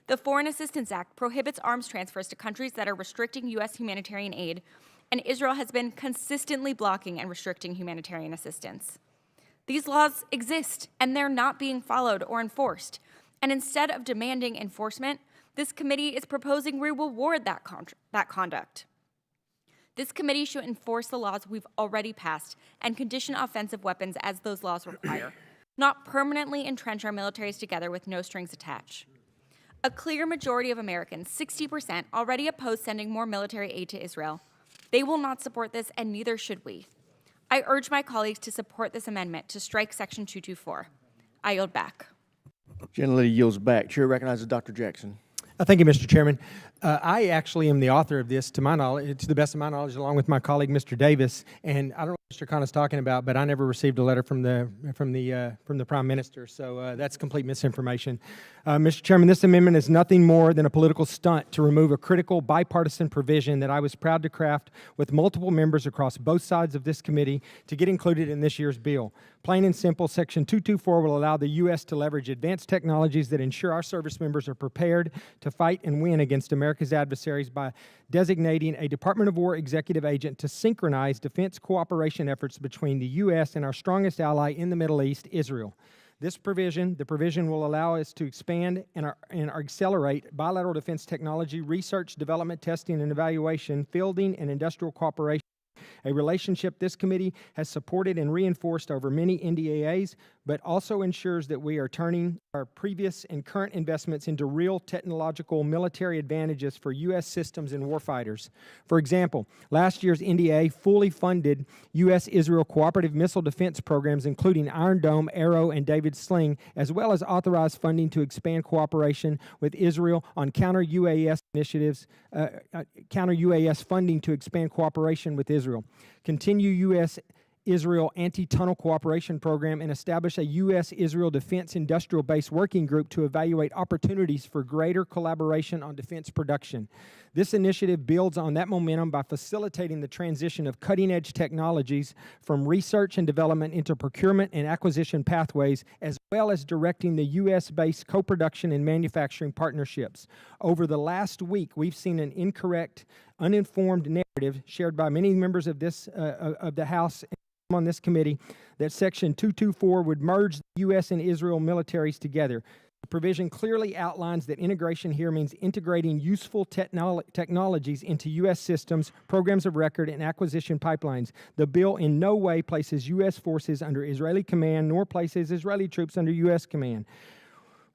The Foreign Assistance Act prohibits arms transfers to countries that are restricting U.S. humanitarian aid, and Israel has been consistently blocking and restricting humanitarian assistance. These laws exist, and they're not being followed or enforced. And instead of demanding enforcement, this committee is proposing we reward that conduct. This committee should enforce the laws we've already passed and condition offensive weapons as those laws require, not permanently entrench our militaries together with no strings attached. A clear majority of Americans, 60%, already oppose sending more military aid to Israel. They will not support this, and neither should we. I urge my colleagues to support this amendment to strike Section 224. I yield back. Gentlelady yields back. Chair recognizes Dr. Jackson. Thank you, Mr. Chairman. I actually am the author of this, to my knowledge, to the best of my knowledge, along with my colleague, Mr. Davis. And I don't know what Mr. Khan is talking about, but I never received a letter from the Prime Minister, so that's complete misinformation. Mr. Chairman, this amendment is nothing more than a political stunt to remove a critical bipartisan provision that I was proud to craft with multiple members across both sides of this committee to get included in this year's bill. Plain and simple, Section 224 will allow the U.S. to leverage advanced technologies that ensure our service members are prepared to fight and win against America's adversaries by designating a Department of War executive agent to synchronize defense cooperation efforts between the U.S. and our strongest ally in the Middle East, Israel. This provision, the provision will allow us to expand and accelerate bilateral defense technology, research, development, testing, and evaluation, fielding, and industrial cooperation, a relationship this committee has supported and reinforced over many NDAAs, but also ensures that we are turning our previous and current investments into real technological military advantages for U.S. systems and warfighters. For example, last year's NDAA fully funded U.S.-Israel cooperative missile defense programs, including Iron Dome, Arrow, and David Sling, as well as authorized funding to expand cooperation with Israel on counter-UAS initiatives, counter-UAS funding to expand cooperation with Israel, continue U.S.-Israel anti-tunnel cooperation program, and establish a U.S.-Israel defense industrial base working group to evaluate opportunities for greater collaboration on defense production. This initiative builds on that momentum by facilitating the transition of cutting-edge technologies from research and development into procurement and acquisition pathways, as well as directing the U.S.-based co-production and manufacturing partnerships. Over the last week, we've seen an incorrect, uninformed narrative shared by many members of the House on this committee that Section 224 would merge the U.S. and Israel militaries together. The provision clearly outlines that integration here means integrating useful technologies into U.S. systems, programs of record, and acquisition pipelines. The bill in no way places U.S. forces under Israeli command, nor places Israeli troops under U.S. command.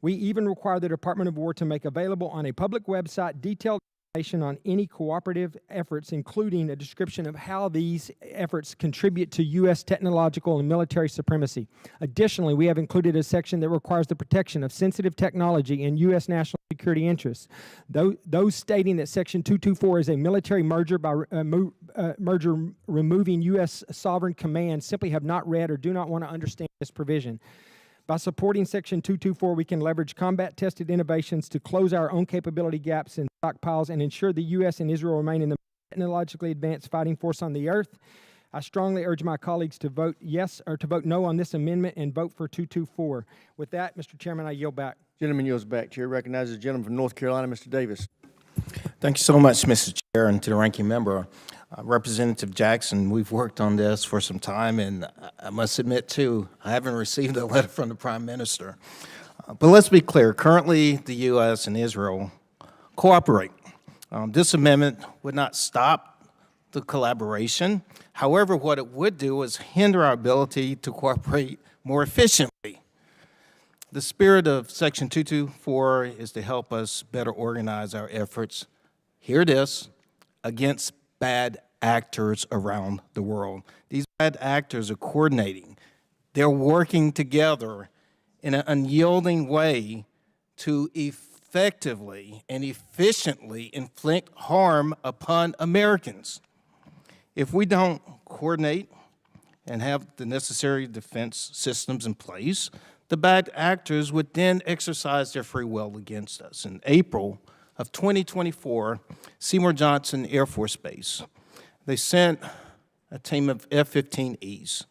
We even require the Department of War to make available on a public website detailed on any cooperative efforts, including a description of how these efforts contribute to U.S. technological and military supremacy. Additionally, we have included a section that requires the protection of sensitive technology and U.S. national security interests. Those stating that Section 224 is a military merger by merger removing U.S. sovereign command simply have not read or do not want to understand this provision. By supporting Section 224, we can leverage combat-tested innovations to close our own capability gaps in stockpiles and ensure the U.S. and Israel remain in the technologically advanced fighting force on the earth. I strongly urge my colleagues to vote yes or to vote no on this amendment and vote for 224. With that, Mr. Chairman, I yield back. Gentleman yields back. Chair recognizes the gentleman from North Carolina, Mr. Davis. Thank you so much, Mr. Chair, and to the ranking member. Representative Jackson, we've worked on this for some time, and I must admit, too, I haven't received a letter from the Prime Minister. But let's be clear. Currently, the U.S. and Israel cooperate. This amendment would not stop the collaboration. However, what it would do is hinder our ability to cooperate more efficiently. The spirit of Section 224 is to help us better organize our efforts, hear it is, against bad actors around the world. These bad actors are coordinating. They're working together in an unyielding way to effectively and efficiently inflict harm upon Americans. If we don't coordinate and have the necessary defense systems in place, the bad actors would then exercise their free will against us. In April of 2024, Seymour Johnson Air Force Base, they sent a team of F-15Es.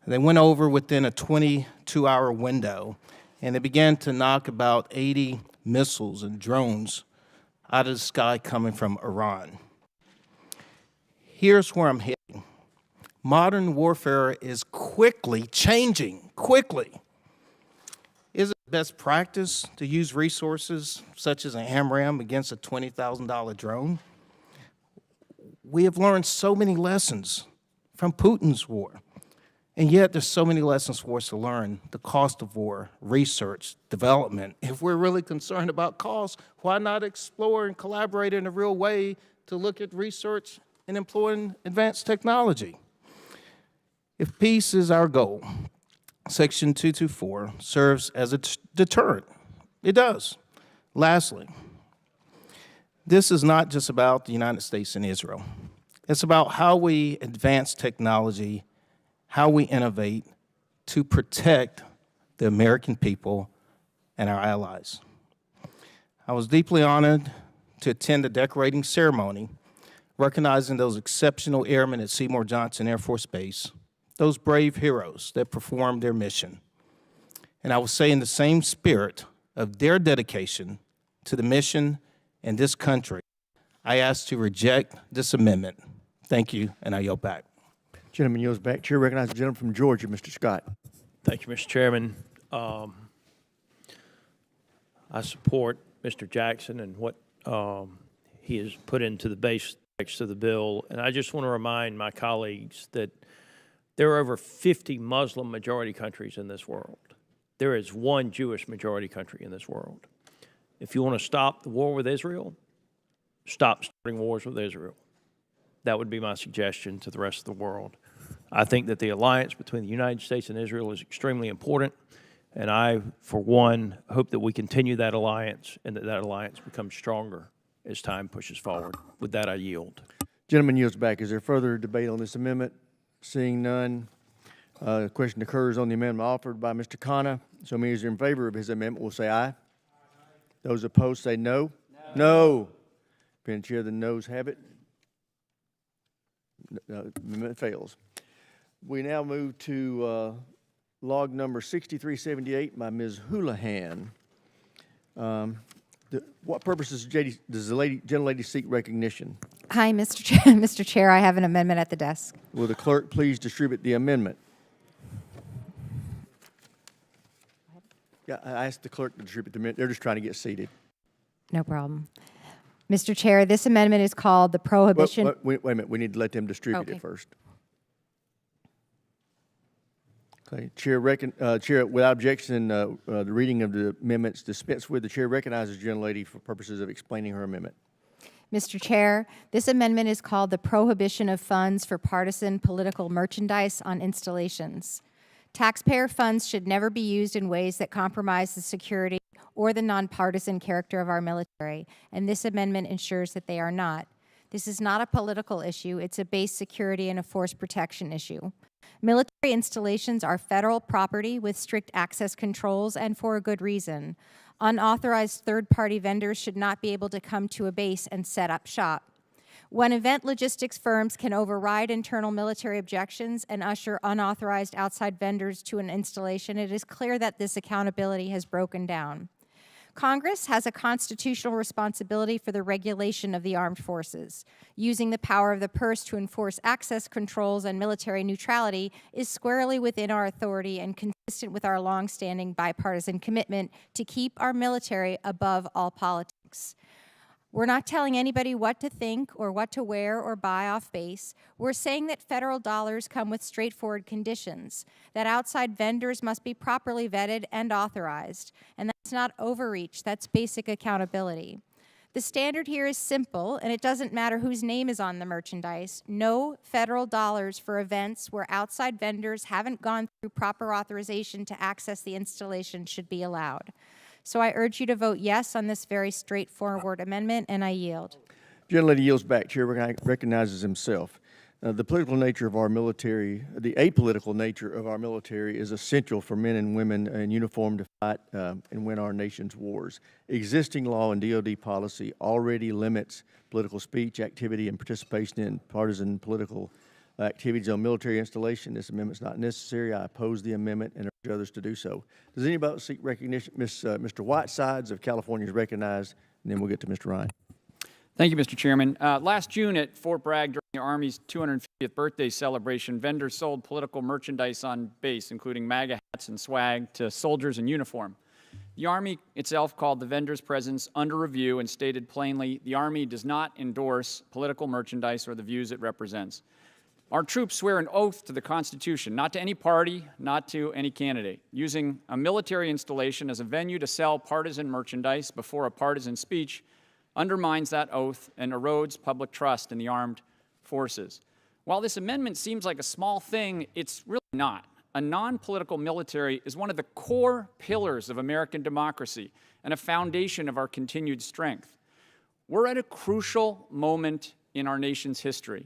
They went over within a 22-hour window, and they began to knock about 80 missiles and drones out of the sky coming from Iran. Here's where I'm heading. Modern warfare is quickly changing, quickly. Is it best practice to use resources such as an AMRAAM against a $20,000 drone? We have learned so many lessons from Putin's war, and yet there's so many lessons for us to learn. The cost of war, research, development. If we're really concerned about cost, why not explore and collaborate in a real way to look at research and employing advanced technology? If peace is our goal, Section 224 serves as a deterrent. It does. Lastly, this is not just about the United States and Israel. It's about how we advance technology, how we innovate to protect the American people and our allies. I was deeply honored to attend the decorating ceremony, recognizing those exceptional airmen at Seymour Johnson Air Force Base, those brave heroes that performed their mission. And I will say, in the same spirit of their dedication to the mission and this country, I ask to reject this amendment. Thank you, and I yield back. Gentleman yields back. Chair recognizes the gentleman from Georgia, Mr. Scott. Thank you, Mr. Chairman. I support Mr. Jackson and what he has put into the base text of the bill, and I just want to remind my colleagues that there are over 50 Muslim majority countries in this world. There is one Jewish majority country in this world. If you want to stop the war with Israel, stop starting wars with Israel. That would be my suggestion to the rest of the world. I think that the alliance between the United States and Israel is extremely important, and I, for one, hope that we continue that alliance and that that alliance becomes stronger as time pushes forward. With that, I yield. Gentleman yields back. Is there further debate on this amendment? Seeing none, the question occurs on the amendment offered by Mr. Khanna. So many as are in favor of his amendment will say aye. Those opposed say no. No. Madam Chair, the noes have it. The amendment fails. We now move to log number 6378 by Ms. Houlihan. What purposes does the gentlelady seek recognition? Hi, Mr. Chair. Mr. Chair, I have an amendment at the desk. Will the clerk please distribute the amendment? Yeah, I asked the clerk to distribute the amendment. They're just trying to get seated. No problem. Mr. Chair, this amendment is called the Prohibition. Wait a minute. We need to let them distribute it first. Okay. Chair, without objection, the reading of the amendments dispensed with. The chair recognizes the gentlelady for purposes of explaining her amendment. Mr. Chair, this amendment is called the Prohibition of Funds for Partisan Political Merchandise on Installations. Taxpayer funds should never be used in ways that compromise the security or the nonpartisan character of our military, and this amendment ensures that they are not. This is not a political issue, it's a base security and a force protection issue. Military installations are federal property with strict access controls and for a good reason. Unauthorized third-party vendors should not be able to come to a base and set up shop. When event logistics firms can override internal military objections and usher unauthorized outside vendors to an installation, it is clear that this accountability has broken down. Congress has a constitutional responsibility for the regulation of the armed forces. Using the power of the purse to enforce access controls and military neutrality is squarely within our authority and consistent with our longstanding bipartisan commitment to keep our military above all politics. We're not telling anybody what to think or what to wear or buy off base. We're saying that federal dollars come with straightforward conditions, that outside vendors must be properly vetted and authorized, and that's not overreach, that's basic accountability. The standard here is simple, and it doesn't matter whose name is on the merchandise. No federal dollars for events where outside vendors haven't gone through proper authorization to access the installation should be allowed. So I urge you to vote yes on this very straightforward amendment, and I yield. Gentlelady yields back. Chair recognizes himself. The political nature of our military, the apolitical nature of our military is essential for men and women in uniform to fight and win our nation's wars. Existing law and DoD policy already limits political speech, activity, and participation in partisan political activities on military installation. This amendment is not necessary. I oppose the amendment and urge others to do so. Does anybody seek recognition? Mr. Whitesides of California is recognized, and then we'll get to Mr. Ryan. Thank you, Mr. Chairman. Last June at Fort Bragg during the Army's 250th birthday celebration, vendors sold political merchandise on base, including MAGA hats and swag, to soldiers in uniform. The Army itself called the vendors' presence under review and stated plainly, the Army does not endorse political merchandise or the views it represents. Our troops swear an oath to the Constitution, not to any party, not to any candidate. Using a military installation as a venue to sell partisan merchandise before a partisan speech undermines that oath and erodes public trust in the armed forces. While this amendment seems like a small thing, it's really not. A non-political military is one of the core pillars of American democracy and a foundation of our continued strength. We're at a crucial moment in our nation's history.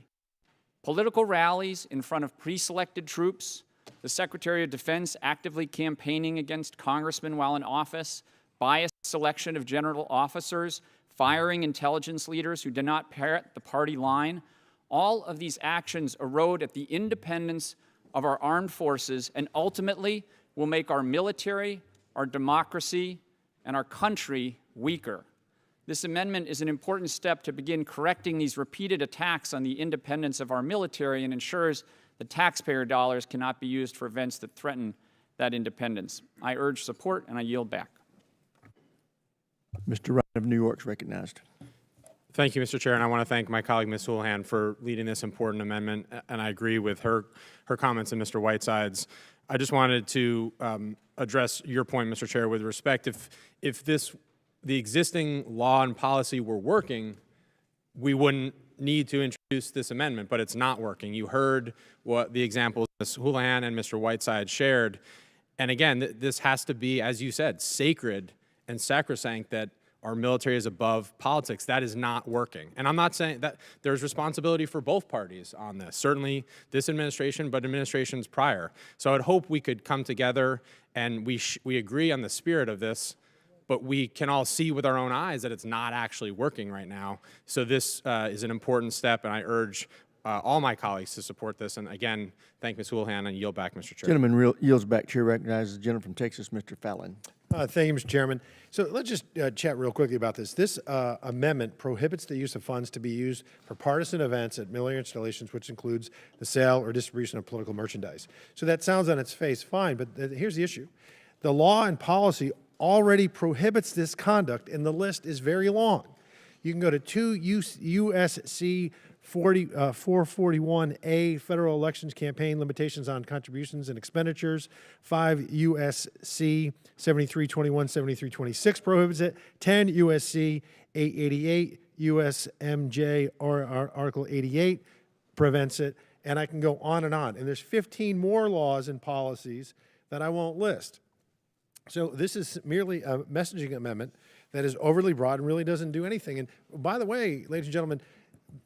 Political rallies in front of pre-selected troops, the Secretary of Defense actively campaigning against congressmen while in office, biased selection of general officers, firing intelligence leaders who do not parrot the party line. All of these actions erode at the independence of our armed forces and ultimately will make our military, our democracy, and our country weaker. This amendment is an important step to begin correcting these repeated attacks on the independence of our military and ensures that taxpayer dollars cannot be used for events that threaten that independence. I urge support, and I yield back. Mr. Ryan of New York is recognized. Thank you, Mr. Chair, and I want to thank my colleague, Ms. Houlihan, for leading this important amendment, and I agree with her comments and Mr. Whiteside's. I just wanted to address your point, Mr. Chair, with respect. If the existing law and policy were working, we wouldn't need to introduce this amendment, but it's not working. You heard what the examples Ms. Houlihan and Mr. Whiteside shared. And again, this has to be, as you said, sacred and sacrosanct that our military is above politics. That is not working. And I'm not saying that there's responsibility for both parties on this, certainly this administration, but administrations prior. So I would hope we could come together and we agree on the spirit of this, but we can all see with our own eyes that it's not actually working right now. So this is an important step, and I urge all my colleagues to support this. And again, thank Ms. Houlihan and yield back, Mr. Chair. Gentleman yields back. Chair recognizes the gentleman from Texas, Mr. Fallon. Thank you, Mr. Chairman. So let's just chat real quickly about this. This amendment prohibits the use of funds to be used for partisan events at military installations, which includes the sale or distribution of political merchandise. So that sounds on its face fine, but here's the issue. The law and policy already prohibits this conduct, and the list is very long. You can go to 2 USC 441A, Federal Elections Campaign Limitations on Contributions and Expenditures. 5 USC 7321, 7326 prohibits it. 10 USC 888, USMJ Article 88 prevents it. And I can go on. And there's 15 more laws and policies that I won't list. So this is merely a messaging amendment that is overly broad and really doesn't do anything. And by the way, ladies and gentlemen,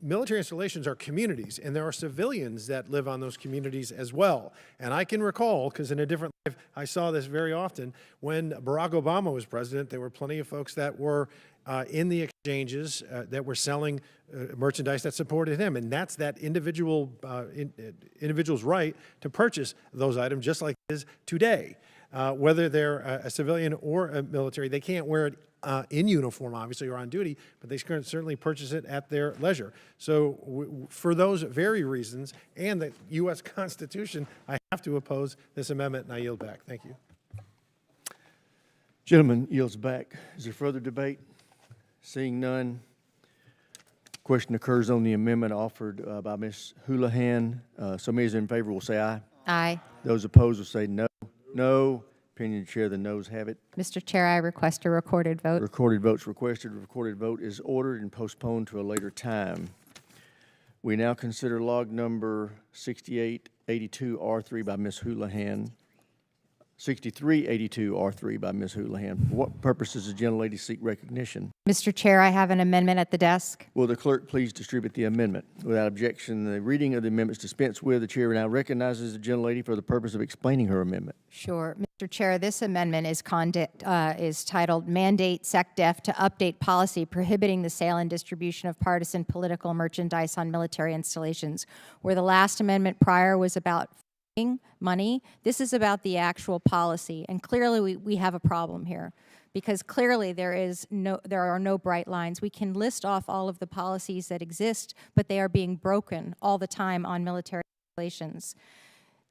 military installations are communities, and there are civilians that live on those communities as well. And I can recall, because in a different life, I saw this very often, when Barack Obama was president, there were plenty of folks that were in the exchanges that were selling merchandise that supported him. And that's that individual's right to purchase those items, just like it is today. Whether they're a civilian or a military, they can't wear it in uniform, obviously, or on duty, but they can certainly purchase it at their leisure. So for those very reasons and the U.S. Constitution, I have to oppose this amendment, and I yield back. Thank you. Gentleman yields back. Is there further debate? Seeing none. Question occurs on the amendment offered by Ms. Houlihan. So many in favor will say aye. Aye. Those opposed will say no. No. Opinion of the chair, the noes have it. Mr. Chair, I request a recorded vote. Recorded votes requested. Recorded vote is ordered and postponed to a later time. We now consider log number 6882R3 by Ms. Houlihan. 6382R3 by Ms. Houlihan. For what purposes does the gentlelady seek recognition? Mr. Chair, I have an amendment at the desk. Will the clerk please distribute the amendment? Without objection, the reading of the amendments dispensed with. The chair now recognizes the gentlelady for the purpose of explaining her amendment. Sure. Mr. Chair, this amendment is titled Mandate SecDef to Update Policy Prohibiting the Sale and Distribution of Partisan Political Merchandise on Military Installations. Where the last amendment prior was about money, this is about the actual policy. And clearly we have a problem here, because clearly there are no bright lines. We can list off all of the policies that exist, but they are being broken all the time on military installations.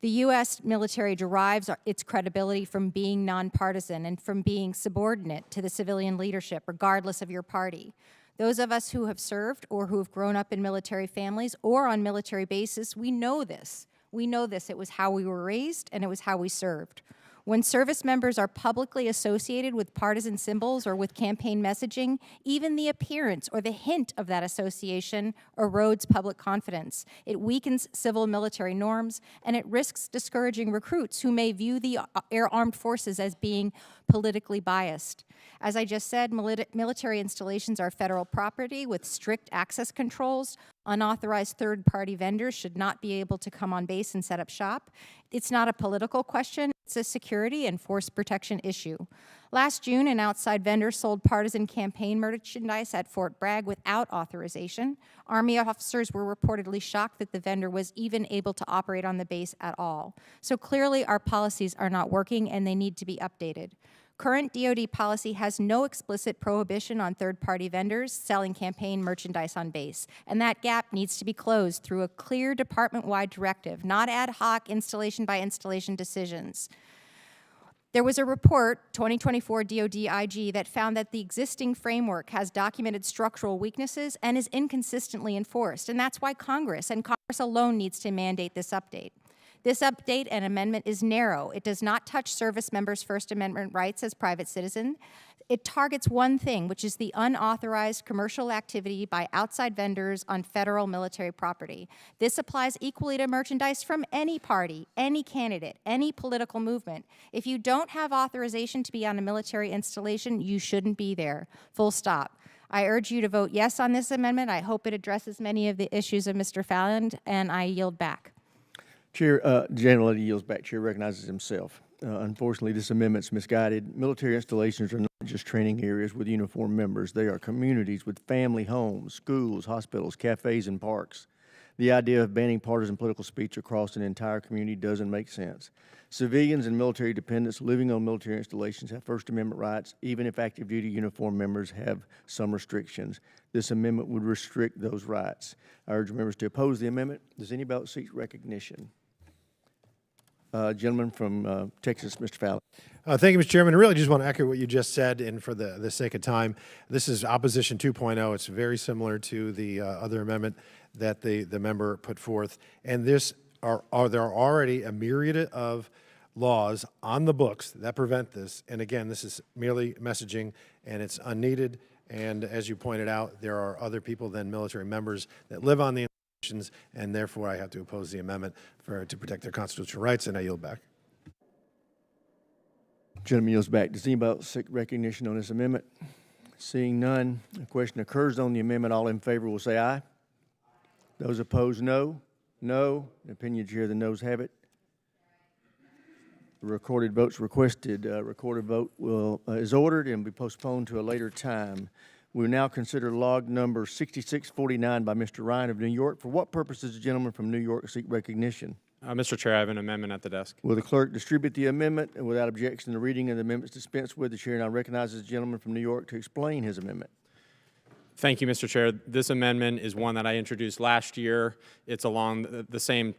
The U.S. military derives its credibility from being nonpartisan and from being subordinate to the civilian leadership, regardless of your party. Those of us who have served or who have grown up in military families or on military bases, we know this. We know this. It was how we were raised, and it was how we served. When service members are publicly associated with partisan symbols or with campaign messaging, even the appearance or the hint of that association erodes public confidence. It weakens civil military norms, and it risks discouraging recruits who may view the air armed forces as being politically biased. As I just said, military installations are federal property with strict access controls. Unauthorized third-party vendors should not be able to come on base and set up shop. It's not a political question. It's a security and force protection issue. Last June, an outside vendor sold partisan campaign merchandise at Fort Bragg without authorization. Army officers were reportedly shocked that the vendor was even able to operate on the base at all. So clearly our policies are not working, and they need to be updated. Current DoD policy has no explicit prohibition on third-party vendors selling campaign merchandise on base, and that gap needs to be closed through a clear department-wide directive, not ad hoc installation-by-installation decisions. There was a report, 2024 DoD IG, that found that the existing framework has documented structural weaknesses and is inconsistently enforced, and that's why Congress alone needs to mandate this update. This update and amendment is narrow. It does not touch service members' First Amendment rights as private citizens. It targets one thing, which is the unauthorized commercial activity by outside vendors on federal military property. This applies equally to merchandise from any party, any candidate, any political movement. If you don't have authorization to be on a military installation, you shouldn't be there. Full stop. I urge you to vote yes on this amendment. I hope it addresses many of the issues of Mr. Fallon, and I yield back. Chair, gentlelady yields back. Chair recognizes himself. Unfortunately, this amendment's misguided. Military installations are not just training areas with uniformed members. They are communities with family homes, schools, hospitals, cafes, and parks. The idea of banning partisan political speech across an entire community doesn't make sense. Civilians and military dependents living on military installations have First Amendment rights, even if active duty uniformed members have some restrictions. This amendment would restrict those rights. I urge members to oppose the amendment. Does anybody seek recognition? Gentleman from Texas, Mr. Fowler. Thank you, Mr. Chairman. I really just want to echo what you just said, and for the sake of time, this is Opposition 2.0. It's very similar to the other amendment that the member put forth. And there are already a myriad of laws on the books that prevent this. And again, this is merely messaging, and it's unneeded. And as you pointed out, there are other people than military members that live on the institutions, and therefore I have to oppose the amendment to protect their constitutional rights, and I yield back. Gentleman yields back. Does anybody else seek recognition on this amendment? Seeing none, the question occurs on the amendment. All in favor will say aye. Those opposed, no. No. The opinion of the chair, the noes have it. The recorded votes requested. Recorded vote is ordered and will be postponed to a later time. We will now consider log number 6649 by Mr. Ryan of New York. For what purpose does the gentleman from New York seek recognition? Mr. Chair, I have an amendment at the desk. Will the clerk distribute the amendment? And without objection, the reading of the amendment is dispensed with. The chair now recognizes the gentleman from New York to explain his amendment. Thank you, Mr. Chair. This amendment is one that I introduced last year. It's along the same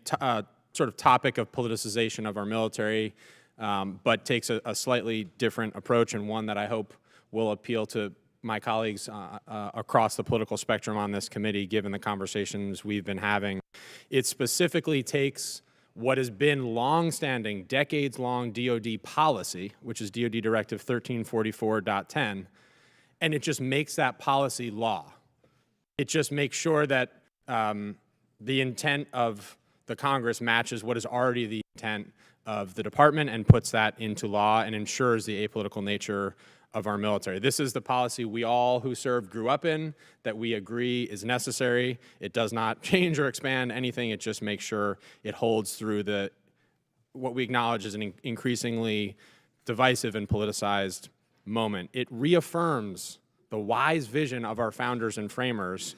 sort of topic of politicization of our military, but takes a slightly different approach, and one that I hope will appeal to my colleagues across the political spectrum on this committee, given the conversations we've been having. It specifically takes what has been long-standing, decades-long DoD policy, which is DoD Directive 1344.10, and it just makes that policy law. It just makes sure that the intent of the Congress matches what is already the intent of the department and puts that into law and ensures the apolitical nature of our military. This is the policy we all who served grew up in, that we agree is necessary. It does not change or expand anything. It just makes sure it holds through what we acknowledge is an increasingly divisive and politicized moment. It reaffirms the wise vision of our founders and framers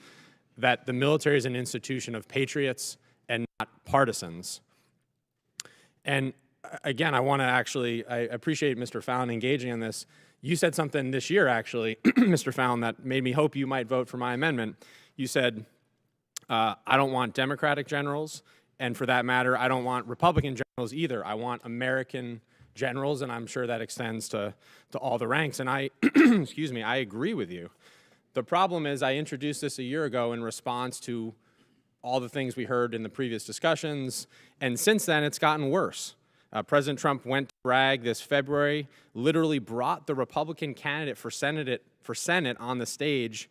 that the military is an institution of patriots and not partisans. And again, I appreciate Mr. Fallon engaging in this. You said something this year, actually, Mr. Fallon, that made me hope you might vote for my amendment. You said, I don't want Democratic generals, and for that matter, I don't want Republican generals either. I want American generals, and I'm sure that extends to all the ranks. And I, excuse me, I agree with you. The problem is I introduced this a year ago in response to all the things we heard in the previous discussions, and since then it's gotten worse. President Trump went to brag this February, literally brought the Republican candidate for Senate on the stage,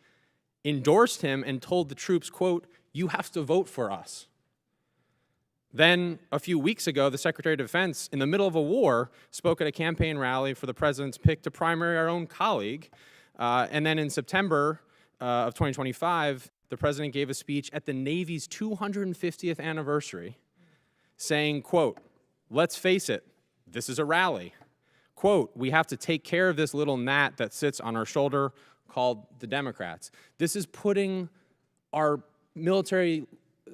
endorsed him, and told the troops, quote, "You have to vote for us." Then, a few weeks ago, the Secretary of Defense, in the middle of a war, spoke at a campaign rally for the president's pick to primary our own colleague. And then in September of 2025, the president gave a speech at the Navy's 250th anniversary saying, quote, "Let's face it, this is a rally. Quote, we have to take care of this little gnat that sits on our shoulder called the Democrats." This is putting our military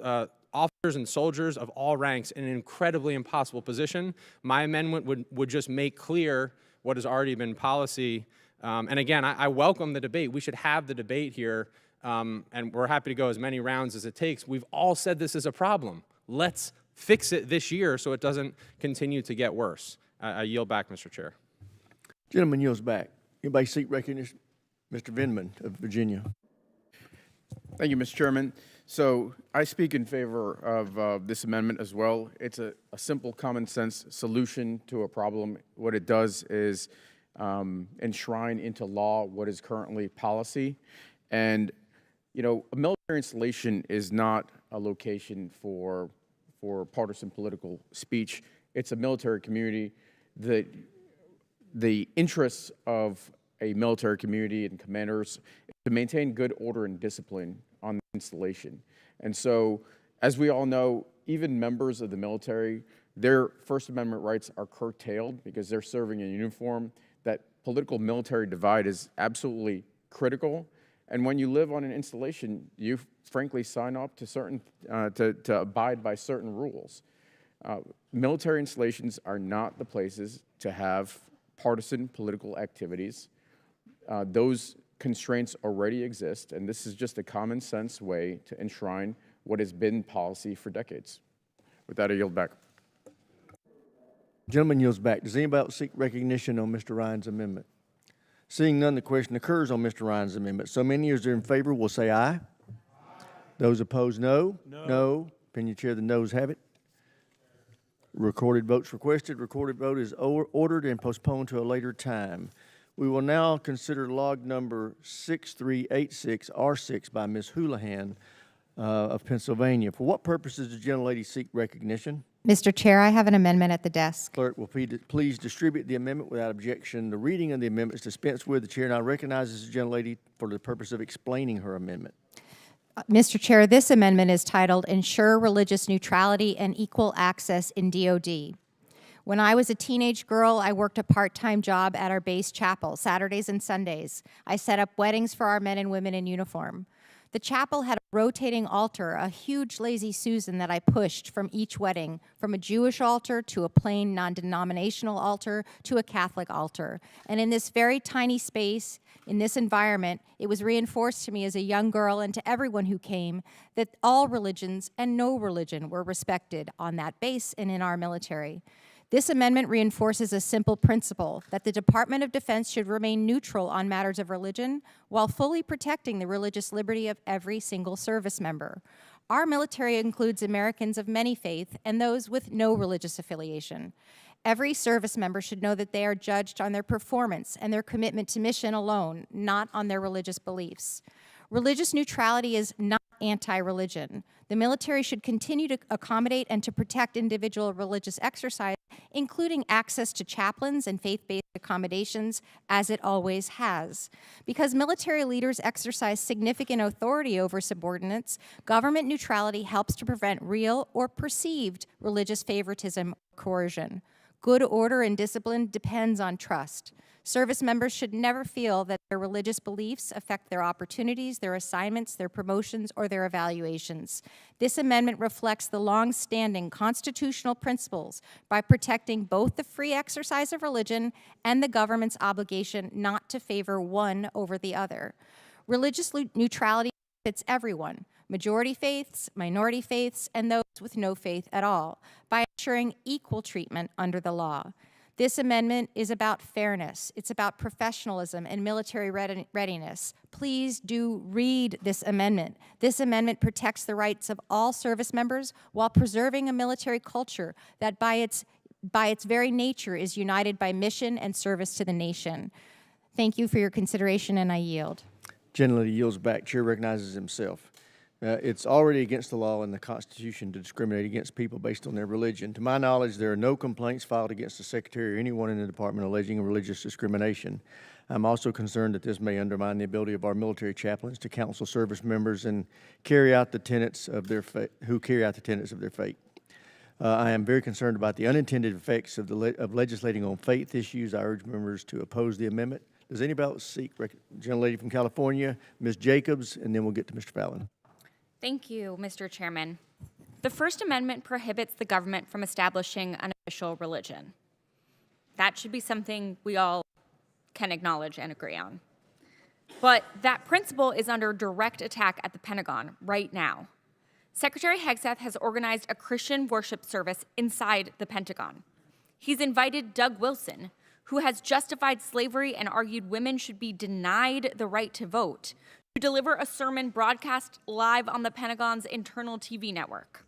officers and soldiers of all ranks in an incredibly impossible position. My amendment would just make clear what has already been policy. And again, I welcome the debate. We should have the debate here, and we're happy to go as many rounds as it takes. We've all said this is a problem. Let's fix it this year so it doesn't continue to get worse. I yield back, Mr. Chair. Gentleman yields back. Anybody seek recognition? Mr. Vindman of Virginia. Thank you, Mr. Chairman. So I speak in favor of this amendment as well. It's a simple, common sense solution to a problem. What it does is enshrine into law what is currently policy. And, you know, a military installation is not a location for partisan political speech. It's a military community. The interests of a military community and commanders is to maintain good order and discipline on the installation. And so, as we all know, even members of the military, their First Amendment rights are curtailed because they're serving in uniform. That political military divide is absolutely critical. And when you live on an installation, you frankly sign up to to abide by certain rules. Military installations are not the places to have partisan political activities. Those constraints already exist, and this is just a common sense way to enshrine what has been policy for decades. With that, I yield back. Gentleman yields back. Does anybody else seek recognition on Mr. Ryan's amendment? Seeing none, the question occurs on Mr. Ryan's amendment. So many as are in favor will say aye. Those opposed, no. No. Opinion chair, the noes have it. Recorded votes requested. Recorded vote is ordered and postponed to a later time. We will now consider log number 6386R6 by Ms. Houlihan of Pennsylvania. For what purposes does the gentlelady seek recognition? Mr. Chair, I have an amendment at the desk. Clerk will please distribute the amendment without objection. The reading of the amendment is dispensed with. The chair now recognizes the gentlelady for the purpose of explaining her amendment. Mr. Chair, this amendment is titled Ensure Religious Neutrality and Equal Access in DoD. When I was a teenage girl, I worked a part-time job at our base chapel, Saturdays and Sundays. I set up weddings for our men and women in uniform. The chapel had a rotating altar, a huge Lazy Susan that I pushed from each wedding, from a Jewish altar to a plain non-denominational altar to a Catholic altar. And in this very tiny space, in this environment, it was reinforced to me as a young girl and to everyone who came that all religions and no religion were respected on that base and in our military. This amendment reinforces a simple principle that the Department of Defense should remain neutral on matters of religion while fully protecting the religious liberty of every single service member. Our military includes Americans of many faiths and those with no religious affiliation. Every service member should know that they are judged on their performance and their commitment to mission alone, not on their religious beliefs. Religious neutrality is not anti-religion. The military should continue to accommodate and to protect individual religious exercise, including access to chaplains and faith-based accommodations, as it always has. Because military leaders exercise significant authority over subordinates, government neutrality helps to prevent real or perceived religious favoritism or coercion. Good order and discipline depends on trust. Service members should never feel that their religious beliefs affect their opportunities, their assignments, their promotions, or their evaluations. This amendment reflects the long-standing constitutional principles by protecting both the free exercise of religion and the government's obligation not to favor one over the other. Religious neutrality benefits everyone, majority faiths, minority faiths, and those with no faith at all, by ensuring equal treatment under the law. This amendment is about fairness. It's about professionalism and military readiness. Please do read this amendment. This amendment protects the rights of all service members while preserving a military culture that by its very nature is united by mission and service to the nation. Thank you for your consideration, and I yield. Generally yields back. Chair recognizes himself. It's already against the law and the Constitution to discriminate against people based on their religion. To my knowledge, there are no complaints filed against the Secretary or anyone in the Department alleging religious discrimination. I'm also concerned that this may undermine the ability of our military chaplains to counsel service members and carry out the tenets of their faith. I am very concerned about the unintended effects of legislating on faith issues. I urge members to oppose the amendment. Does anybody else seek gentlelady from California, Ms. Jacobs, and then we'll get to Mr. Fallon. Thank you, Mr. Chairman. The First Amendment prohibits the government from establishing an official religion. That should be something we all can acknowledge and agree on. But that principle is under direct attack at the Pentagon right now. Secretary Hegseth has organized a Christian worship service inside the Pentagon. He's invited Doug Wilson, who has justified slavery and argued women should be denied the right to vote, to deliver a sermon broadcast live on the Pentagon's internal TV network.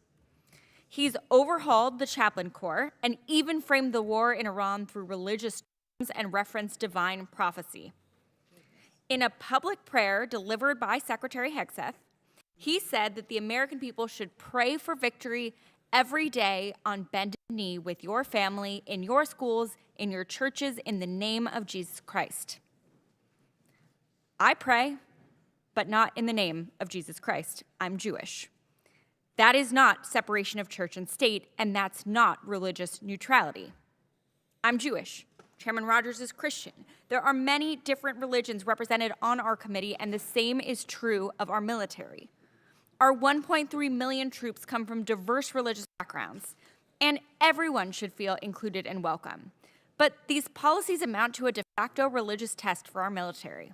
He's overhauled the chaplain corps and even framed the war in Iran through religious terms and referenced divine prophecy. In a public prayer delivered by Secretary Hegseth, he said that the American people should pray for victory every day on bended knee with your family, in your schools, in your churches, in the name of Jesus Christ. I pray, but not in the name of Jesus Christ. I'm Jewish. That is not separation of church and state, and that's not religious neutrality. I'm Jewish. Chairman Rogers is Christian. There are many different religions represented on our committee, and the same is true of our military. Our 1.3 million troops come from diverse religious backgrounds, and everyone should feel included and welcome. But these policies amount to a de facto religious test for our military.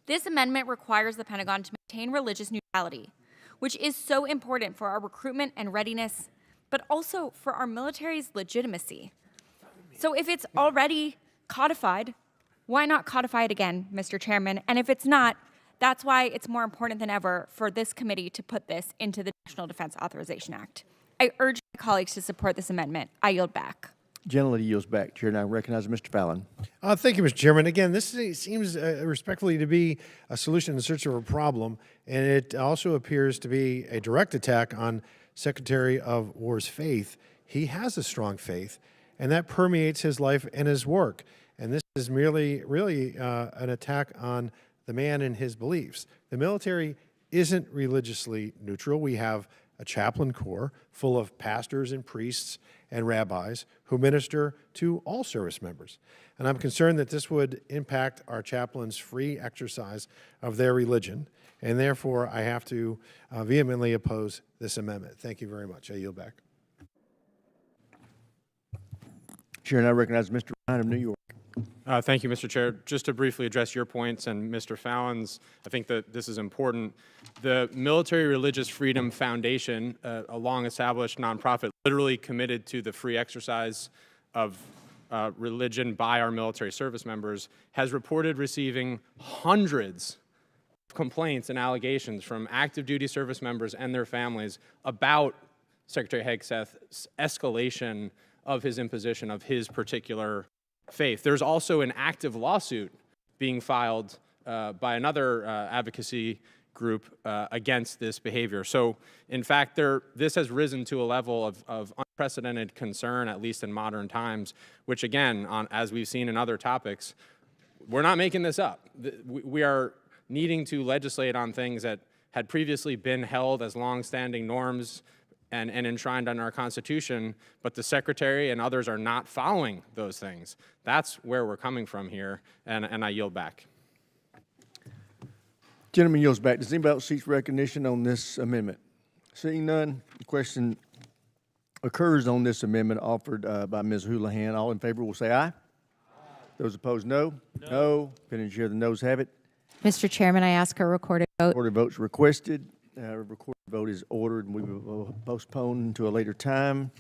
This amendment requires the Pentagon to maintain religious neutrality, which is so important for our recruitment and readiness, but also for our military's legitimacy. So if it's already codified, why not codify it again, Mr. Chairman? And if it's not, that's why it's more important than ever for this committee to put this into the National Defense Authorization Act. I urge my colleagues to support this amendment. I yield back. Gentlelady yields back. Chair now recognizes Mr. Fallon. Thank you, Mr. Chairman. Again, this seems respectfully to be a solution in search of a problem, and it also appears to be a direct attack on Secretary of War's faith. He has a strong faith, and that permeates his life and his work. And this is merely, really an attack on the man and his beliefs. The military isn't religiously neutral. We have a chaplain corps full of pastors and priests and rabbis who minister to all service members. And I'm concerned that this would impact our chaplains' free exercise of their religion, and therefore I have to vehemently oppose this amendment. Thank you very much. I yield back. Chair now recognizes Mr. Ryan of New York. Thank you, Mr. Chair. Just to briefly address your points and Mr. Fallon's, I think that this is important. The Military Religious Freedom Foundation, a long-established nonprofit, literally committed to the free exercise of religion by our military service members, has reported receiving hundreds of complaints and allegations from active duty service members and their families about Secretary Hegseth's escalation of his imposition of his particular faith. There's also an active lawsuit being filed by another advocacy group against this behavior. So, in fact, this has risen to a level of unprecedented concern, at least in modern times, which again, as we've seen in other topics, we're not making this up. We are needing to legislate on things that had previously been held as long-standing norms and enshrined in our Constitution, but the Secretary and others are not following those things. That's where we're coming from here, and I yield back. Gentleman yields back. Does anybody else seek recognition on this amendment? Seeing none, the question occurs on this amendment offered by Ms. Houlihan. All in favor will say aye. Those opposed, no. No. Depending on the chair, the noes have it. Mr. Chairman, I ask a recorded vote. Recorded votes requested. Recorded vote is ordered, and we will postpone to a later time.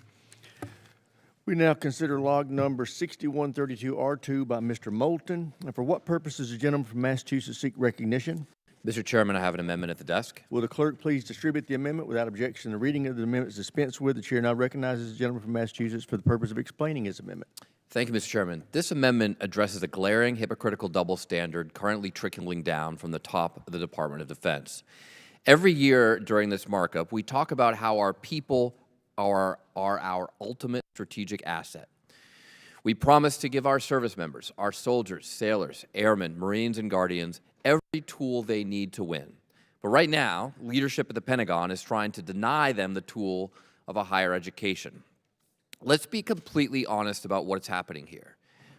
We now consider log number 6132R2 by Mr. Moulton. And for what purpose does the gentleman from Massachusetts seek recognition? Mr. Chairman, I have an amendment at the desk. Will the clerk please distribute the amendment without objection? The reading of the amendment is dispensed with. The chair now recognizes the gentleman from Massachusetts for the purpose of explaining his amendment. Thank you, Mr. Chairman. This amendment addresses a glaring hypocritical double standard currently trickling down from the top of the Department of Defense. Every year during this markup, we talk about how our people are our ultimate strategic asset. We promise to give our service members, our soldiers, sailors, airmen, Marines, and Guardians every tool they need to win. But right now, leadership at the Pentagon is trying to deny them the tool of a higher education. Let's be completely honest about what's happening here.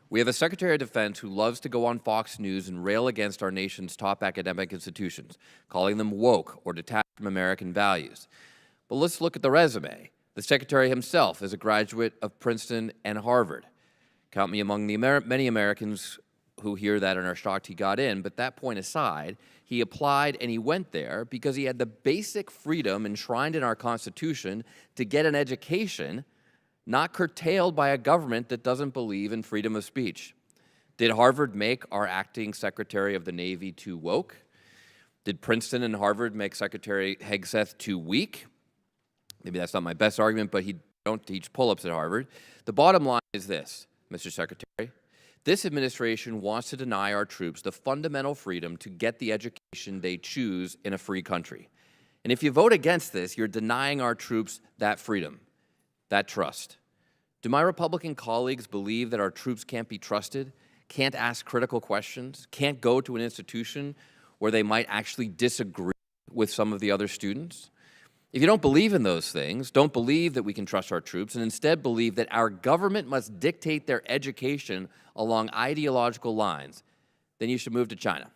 We have a Secretary of Defense who loves to go on Fox News and rail against our nation's top academic institutions, calling them woke or detached from American values. But let's look at the resume. The Secretary himself is a graduate of Princeton and Harvard. Count me among the many Americans who hear that and are shocked he got in, but that point aside, he applied and he went there because he had the basic freedom enshrined in our Constitution to get an education not curtailed by a government that doesn't believe in freedom of speech. Did Harvard make our acting Secretary of the Navy too woke? Did Princeton and Harvard make Secretary Hegseth too weak? Maybe that's not my best argument, but he don't teach pull-ups at Harvard. The bottom line is this, Mr. Secretary. This administration wants to deny our troops the fundamental freedom to get the education they choose in a free country. And if you vote against this, you're denying our troops that freedom, that trust. Do my Republican colleagues believe that our troops can't be trusted, can't ask critical questions, can't go to an institution where they might actually disagree with some of the other students? If you don't believe in those things, don't believe that we can trust our troops, and instead believe that our government must dictate their education along ideological lines, then you should move to China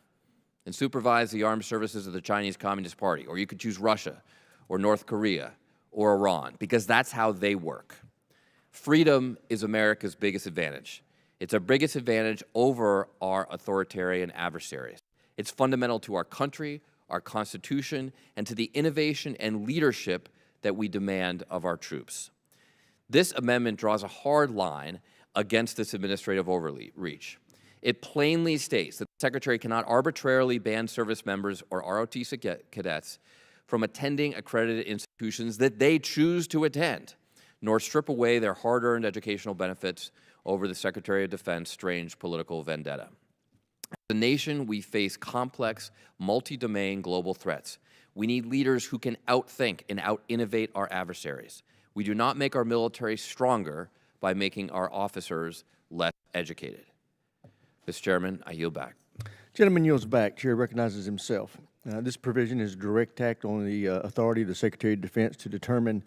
and supervise the armed services of the Chinese Communist Party, or you could choose Russia or North Korea or Iran, because that's how they work. Freedom is America's biggest advantage. It's our biggest advantage over our authoritarian adversaries. It's fundamental to our country, our Constitution, and to the innovation and leadership that we demand of our troops. This amendment draws a hard line against this administrative overreach. It plainly states that the Secretary cannot arbitrarily ban service members or ROTC cadets from attending accredited institutions that they choose to attend, nor strip away their hard-earned educational benefits over the Secretary of Defense strange political vendetta. As a nation, we face complex, multi-domain global threats. We need leaders who can outthink and out-innovate our adversaries. We do not make our military stronger by making our officers less educated. Mr. Chairman, I yield back. Gentleman yields back. Chair recognizes himself. This provision is a direct act on the authority of the Secretary of Defense to determine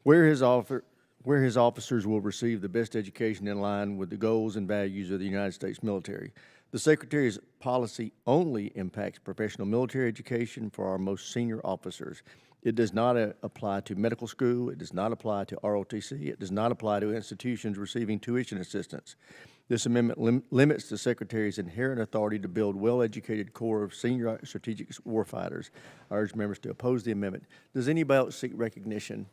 where his officers will receive the best education in line with the goals and values of the United States military. The Secretary's policy only impacts professional military education for our most senior officers. It does not apply to medical school. It does not apply to ROTC. It does not apply to institutions receiving tuition assistance. This amendment limits the Secretary's inherent authority to build well-educated corps of senior strategic warfighters. I urge members to oppose the amendment. Does anybody else seek recognition?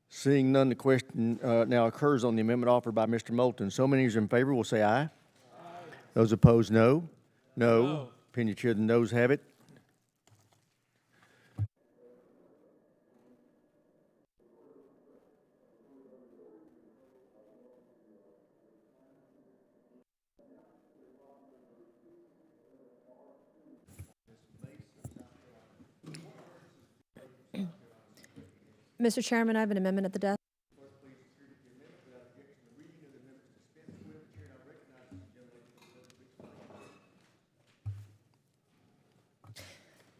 Seeing none, the question now occurs on the amendment offered by Mr. Moulton. So many as in favor will say aye. Aye. Those opposed, no. No. Opinion chair, the noes have it. Mr. Chairman, I have an amendment at the desk.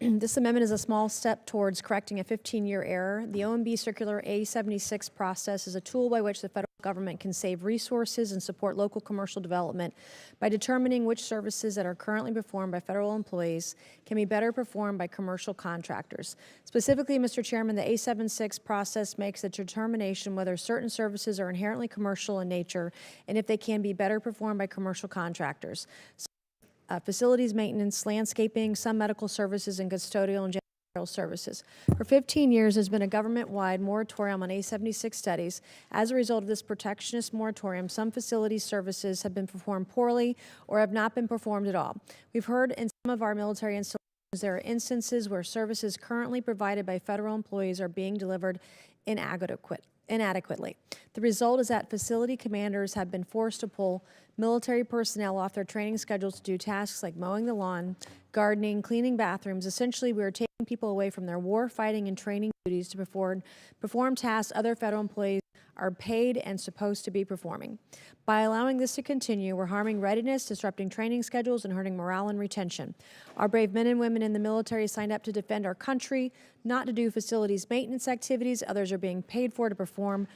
This amendment is a small step towards correcting a 15-year error. The OMB Circular A76 process is a tool by which the federal government can save resources and support local commercial development by determining which services that are currently performed by federal employees can be better performed by commercial contractors. Specifically, Mr. Chairman, the A76 process makes a determination whether certain services are inherently commercial in nature and if they can be better performed by commercial contractors. Facilities maintenance, landscaping, some medical services, and custodial and janitorial services. For 15 years, there's been a government-wide moratorium on A76 studies. As a result of this protectionist moratorium, some facility services have been performed poorly or have not been performed at all. We've heard in some of our military installations there are instances where services currently provided by federal employees are being delivered inadequately. The result is that facility commanders have been forced to pull military personnel off their training schedules to do tasks like mowing the lawn, gardening, cleaning bathrooms. Essentially, we are taking people away from their war fighting and training duties to perform tasks other federal employees are paid and supposed to be performing. By allowing this to continue, we're harming readiness, disrupting training schedules, and hurting morale and retention. Our brave men and women in the military signed up to defend our country, not to do facilities maintenance activities others are being paid for to perform.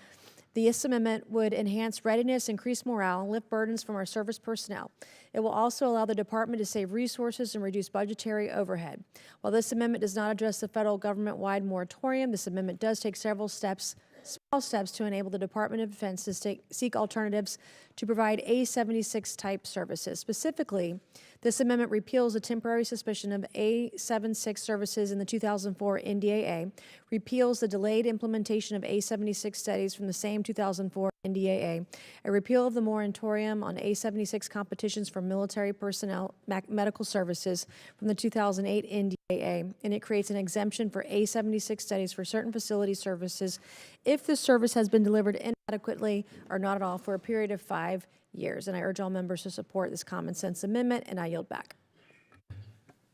This amendment would enhance readiness, increase morale, and lift burdens from our service personnel. It will also allow the department to save resources and reduce budgetary overhead. While this amendment does not address the federal government-wide moratorium, this amendment does take several small steps to enable the Department of Defense to seek alternatives to provide A76 type services. Specifically, this amendment repeals the temporary suspicion of A76 services in the 2004 NDAA, repeals the delayed implementation of A76 studies from the same 2004 NDAA, a repeal of the moratorium on A76 competitions for military personnel medical services from the 2008 NDAA, and it creates an exemption for A76 studies for certain facility services if the service has been delivered inadequately or not at all for a period of 5 years. And I urge all members to support this common sense amendment, and I yield back.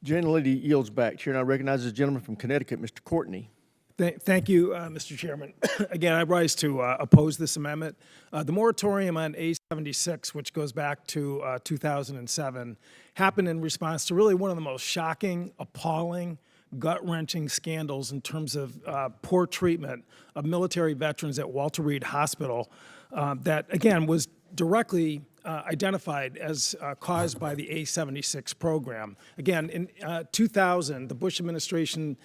Gentlelady yields back. Chair now recognizes the gentleman from Connecticut, Mr. Courtney. Thank you, Mr. Chairman. Again, I rise to oppose this amendment. The moratorium on A76, which goes back to 2007, happened in response to really one of the most shocking, appalling, gut-wrenching scandals in terms of poor treatment of military veterans at Walter Reed Hospital that, again, was directly identified as caused by the A76 program. Again, in 2000, the Bush administration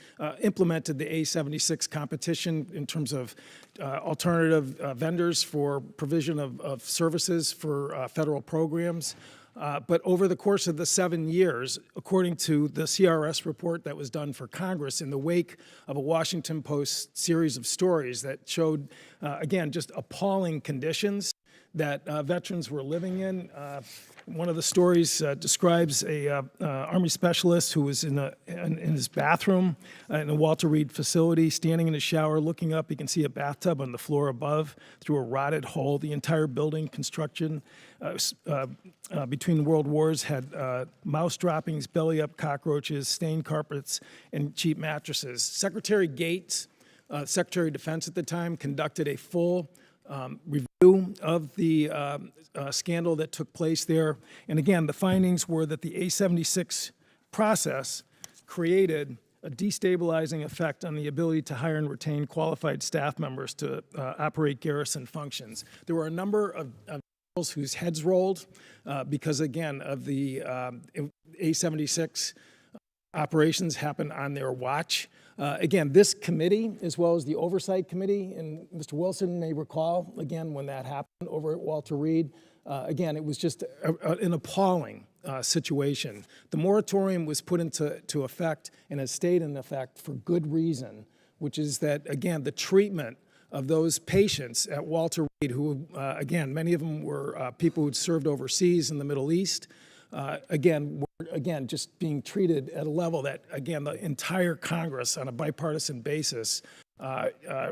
implemented the A76 competition in terms of alternative vendors for provision of services for federal programs. But over the course of the 7 years, according to the CRS report that was done for Congress in the wake of a Washington Post series of stories that showed, again, just appalling conditions, that veterans were living in. One of the stories describes a Army specialist who was in his bathroom in a Walter Reed facility, standing in his shower, looking up. He can see a bathtub on the floor above through a rotted hole. The entire building construction between world wars had mouse droppings, belly-up cockroaches, stained carpets, and cheap mattresses. Secretary Gates, Secretary of Defense at the time, conducted a full review of the scandal that took place there. And again, the findings were that the A76 process created a destabilizing effect on the ability to hire and retain qualified staff members to operate garrison functions. There were a number of generals whose heads rolled because, again, of the A76 operations happened on their watch. Again, this committee, as well as the Oversight Committee, and Mr. Wilson may recall, again, when that happened over at Walter Reed, again, it was just an appalling situation. The moratorium was put into effect and has stayed in effect for good reason, which is that, again, the treatment of those patients at Walter Reed, who, again, many of them were people who'd served overseas in the Middle East, again, just being treated at a level that, again, the entire Congress on a bipartisan basis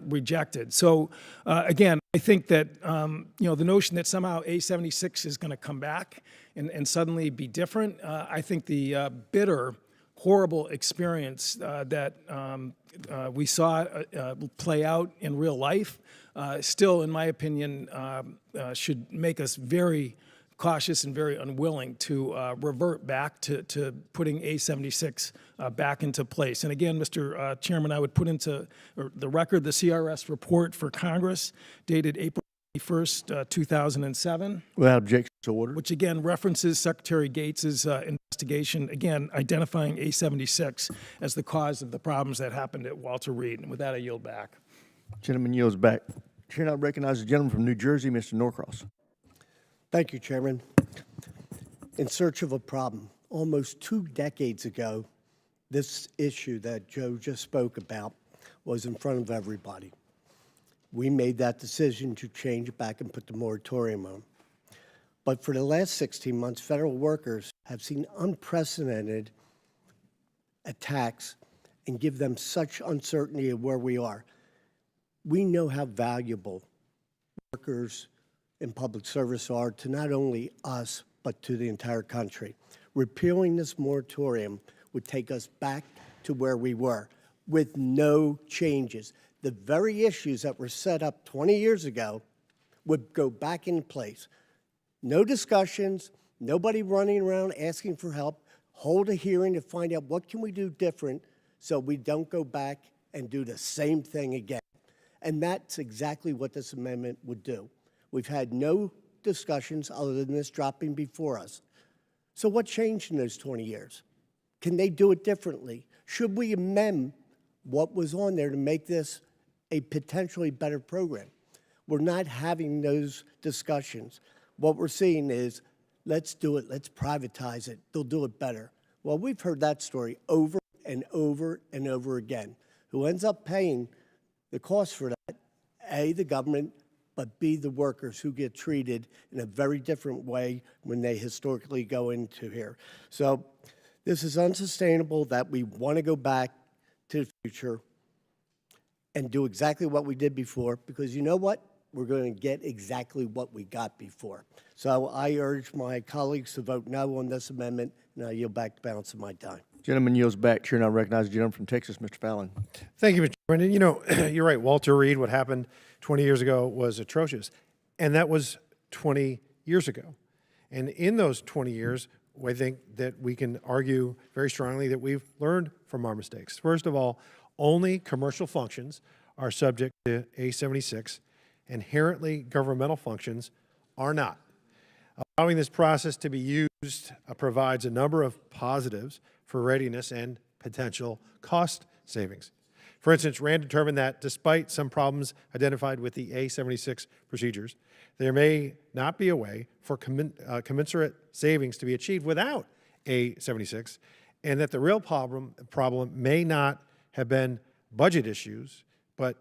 rejected. So, again, I think that, you know, the notion that somehow A76 is going to come back and suddenly be different, I think the bitter, horrible experience that we saw play out in real life still, in my opinion, should make us very cautious and very unwilling to revert back to putting A76 back into place. And again, Mr. Chairman, I would put into the record the CRS report for Congress dated April 21st, 2007. Without objection, so ordered. Which again references Secretary Gates's investigation, again identifying A76 as the cause of the problems that happened at Walter Reed. And with that, I yield back. Gentleman yields back. Chair now recognizes the gentleman from New Jersey, Mr. Norcross. Thank you, Chairman. In search of a problem, almost 2 decades ago, this issue that Joe just spoke about was in front of everybody. We made that decision to change it back and put the moratorium on. But for the last 16 months, federal workers have seen unprecedented attacks and give them such uncertainty of where we are. We know how valuable workers in public service are to not only us, but to the entire country. Repealing this moratorium would take us back to where we were with no changes. The very issues that were set up 20 years ago would go back in place. No discussions, nobody running around asking for help. Hold a hearing to find out what can we do different so we don't go back and do the same thing again. And that's exactly what this amendment would do. We've had no discussions other than this dropping before us. So what changed in those 20 years? Can they do it differently? Should we amend what was on there to make this a potentially better program? We're not having those discussions. What we're seeing is, let's do it, let's privatize it, they'll do it better. Well, we've heard that story over and over and over again. Who ends up paying the cost for that? A, the government, but B, the workers who get treated in a very different way when they historically go into here. So this is unsustainable that we want to go back to the future and do exactly what we did before, because you know what? We're going to get exactly what we got before. So I urge my colleagues to vote no on this amendment, and I yield back the balance of my time. Gentleman yields back. Chair now recognizes the gentleman from Texas, Mr. Fallon. Thank you, Mr. Chairman. And, you know, you're right. Walter Reed, what happened 20 years ago was atrocious. And that was 20 years ago. And in those 20 years, I think that we can argue very strongly that we've learned from our mistakes. First of all, only commercial functions are subject to A76. Inherently governmental functions are not. Allowing this process to be used provides a number of positives for readiness and potential cost savings. For instance, RAND determined that despite some problems identified with the A76 procedures, there may not be a way for commensurate savings to be achieved without A76, and that the real problem may not have been budget issues, but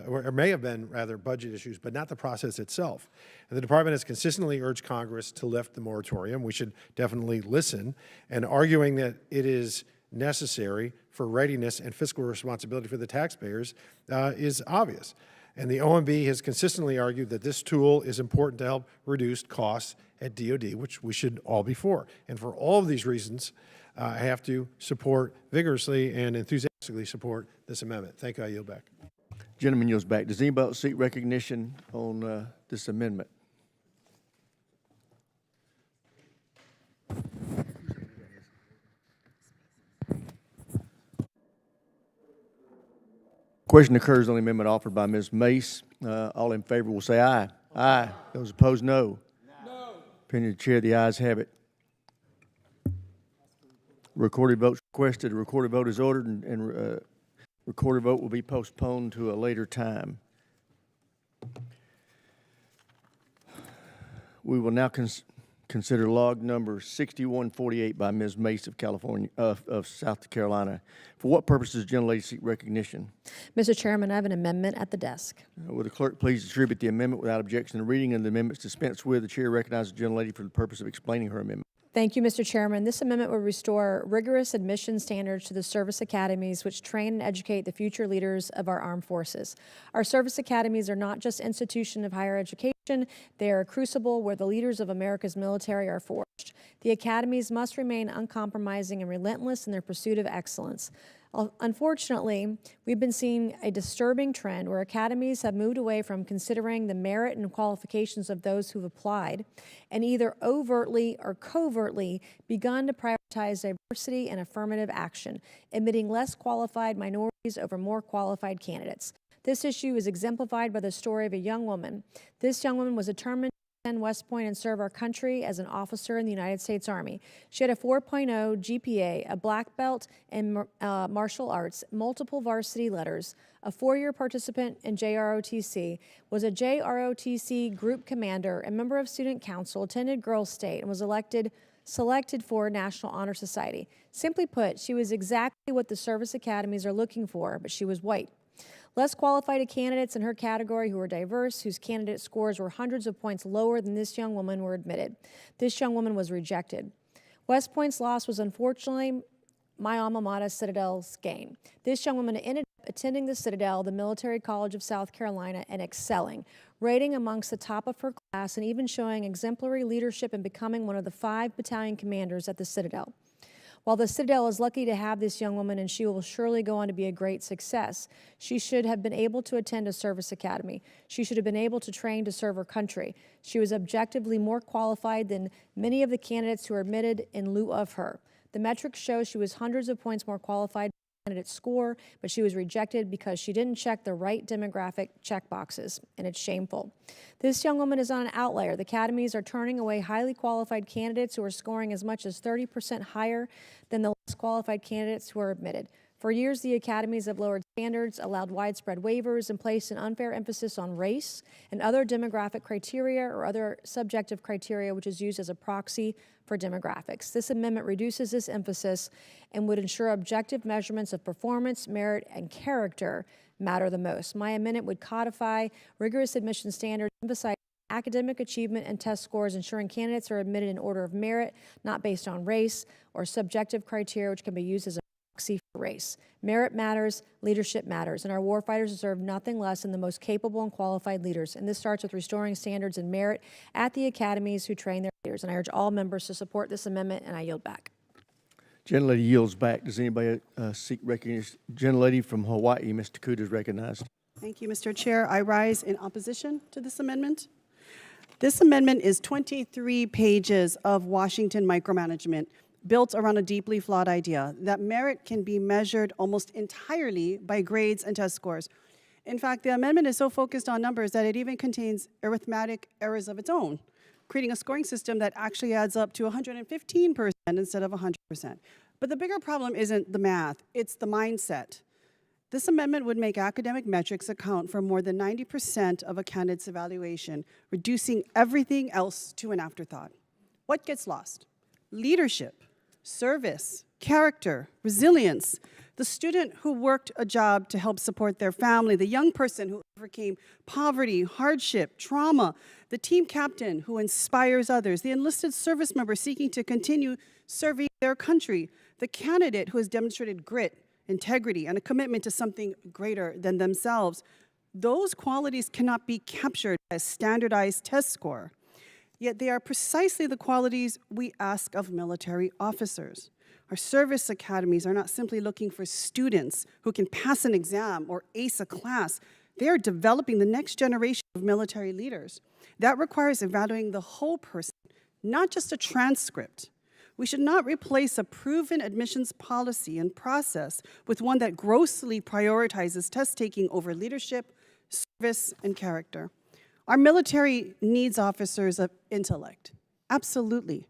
or may have been rather budget issues, but not the process itself. And the department has consistently urged Congress to lift the moratorium. We should definitely listen, and arguing that it is necessary for readiness and fiscal responsibility for the taxpayers is obvious. And the OMB has consistently argued that this tool is important to help reduce costs at DoD, which we should all be for. And for all of these reasons, I have to support vigorously and enthusiastically support this amendment. Thank you. I yield back. Gentleman yields back. Does anybody else seek recognition on this amendment? Question occurs on the amendment offered by Ms. Mace. All in favor will say aye. Aye. Those opposed, no. No. Opinion of the chair, the ayes have it. Recorded votes requested. A recorded vote is ordered, and recorded vote will be postponed to a later time. We will now consider log number 6148 by Ms. Mace of California, of South Carolina. For what purpose does the gentlelady seek recognition? Mr. Chairman, I have an amendment at the desk. Will the clerk please distribute the amendment without objection? The reading of the amendments dispensed with. The chair recognizes the gentlelady for the purpose of explaining her amendment. Thank you, Mr. Chairman. This amendment will restore rigorous admission standards to the service academies which train and educate the future leaders of our armed forces. Our service academies are not just institutions of higher education, they are a crucible where the leaders of America's military are forged. The academies must remain uncompromising and relentless in their pursuit of excellence. Unfortunately, we've been seeing a disturbing trend where academies have moved away from considering the merit and qualifications of those who've applied and either overtly or covertly begun to prioritize diversity and affirmative action, admitting less qualified minorities over more qualified candidates. This issue is exemplified by the story of a young woman. This young woman was determined to attend West Point and serve our country as an officer in the United States Army. She had a 4.0 GPA, a black belt in martial arts, multiple varsity letters, a 4-year participant in JROTC, was a JROTC group commander, a member of student council, attended Girls State, and was selected for National Honor Society. Simply put, she was exactly what the service academies are looking for, but she was white. Less qualified candidates in her category who were diverse, whose candidate scores were hundreds of points lower than this young woman, were admitted. This young woman was rejected. West Point's loss was unfortunately my alma mater, Citadel's gain. This young woman ended up attending the Citadel, the Military College of South Carolina, and excelling, rating amongst the top of her class and even showing exemplary leadership and becoming one of the 5 battalion commanders at the Citadel. While the Citadel is lucky to have this young woman and she will surely go on to be a great success, she should have been able to attend a service academy. She should have been able to train to serve her country. She was objectively more qualified than many of the candidates who were admitted in lieu of her. The metrics show she was hundreds of points more qualified candidate score, but she was rejected because she didn't check the right demographic checkboxes, and it's shameful. This young woman is not an outlier. The academies are turning away highly qualified candidates who are scoring as much as 30% higher than the less qualified candidates who are admitted. For years, the academies have lowered standards, allowed widespread waivers, and placed an unfair emphasis on race and other demographic criteria or other subjective criteria, which is used as a proxy for demographics. This amendment reduces this emphasis and would ensure objective measurements of performance, merit, and character matter the most. My amendment would codify rigorous admission standards, emphasize academic achievement and test scores, ensuring candidates are admitted in order of merit, not based on race or subjective criteria, which can be used as a proxy for race. Merit matters, leadership matters, and our warfighters deserve nothing less than the most capable and qualified leaders. And this starts with restoring standards and merit at the academies who train their leaders. And I urge all members to support this amendment, and I yield back. Gentlelady yields back. Does anybody seek recognition? Gentlelady from Hawaii, Ms. Takuda, is recognized. Thank you, Mr. Chair. I rise in opposition to this amendment. This amendment is 23 pages of Washington micromanagement built around a deeply flawed idea that merit can be measured almost entirely by grades and test scores. In fact, the amendment is so focused on numbers that it even contains arithmetic errors of its own, creating a scoring system that actually adds up to 115% instead of 100%. But the bigger problem isn't the math, it's the mindset. This amendment would make academic metrics account for more than 90% of a candidate's evaluation, reducing everything else to an afterthought. What gets lost? Leadership, service, character, resilience, the student who worked a job to help support their family, the young person who overcame poverty, hardship, trauma, the team captain who inspires others, the enlisted service member seeking to continue serving their country, the candidate who has demonstrated grit, integrity, and a commitment to something greater than themselves. Those qualities cannot be captured by a standardized test score, yet they are precisely the qualities we ask of military officers. Our service academies are not simply looking for students who can pass an exam or ace a class. They are developing the next generation of military leaders. That requires evaluating the whole person, not just a transcript. We should not replace a proven admissions policy and process with one that grossly prioritizes test taking over leadership, service, and character. Our military needs officers of intellect, absolutely.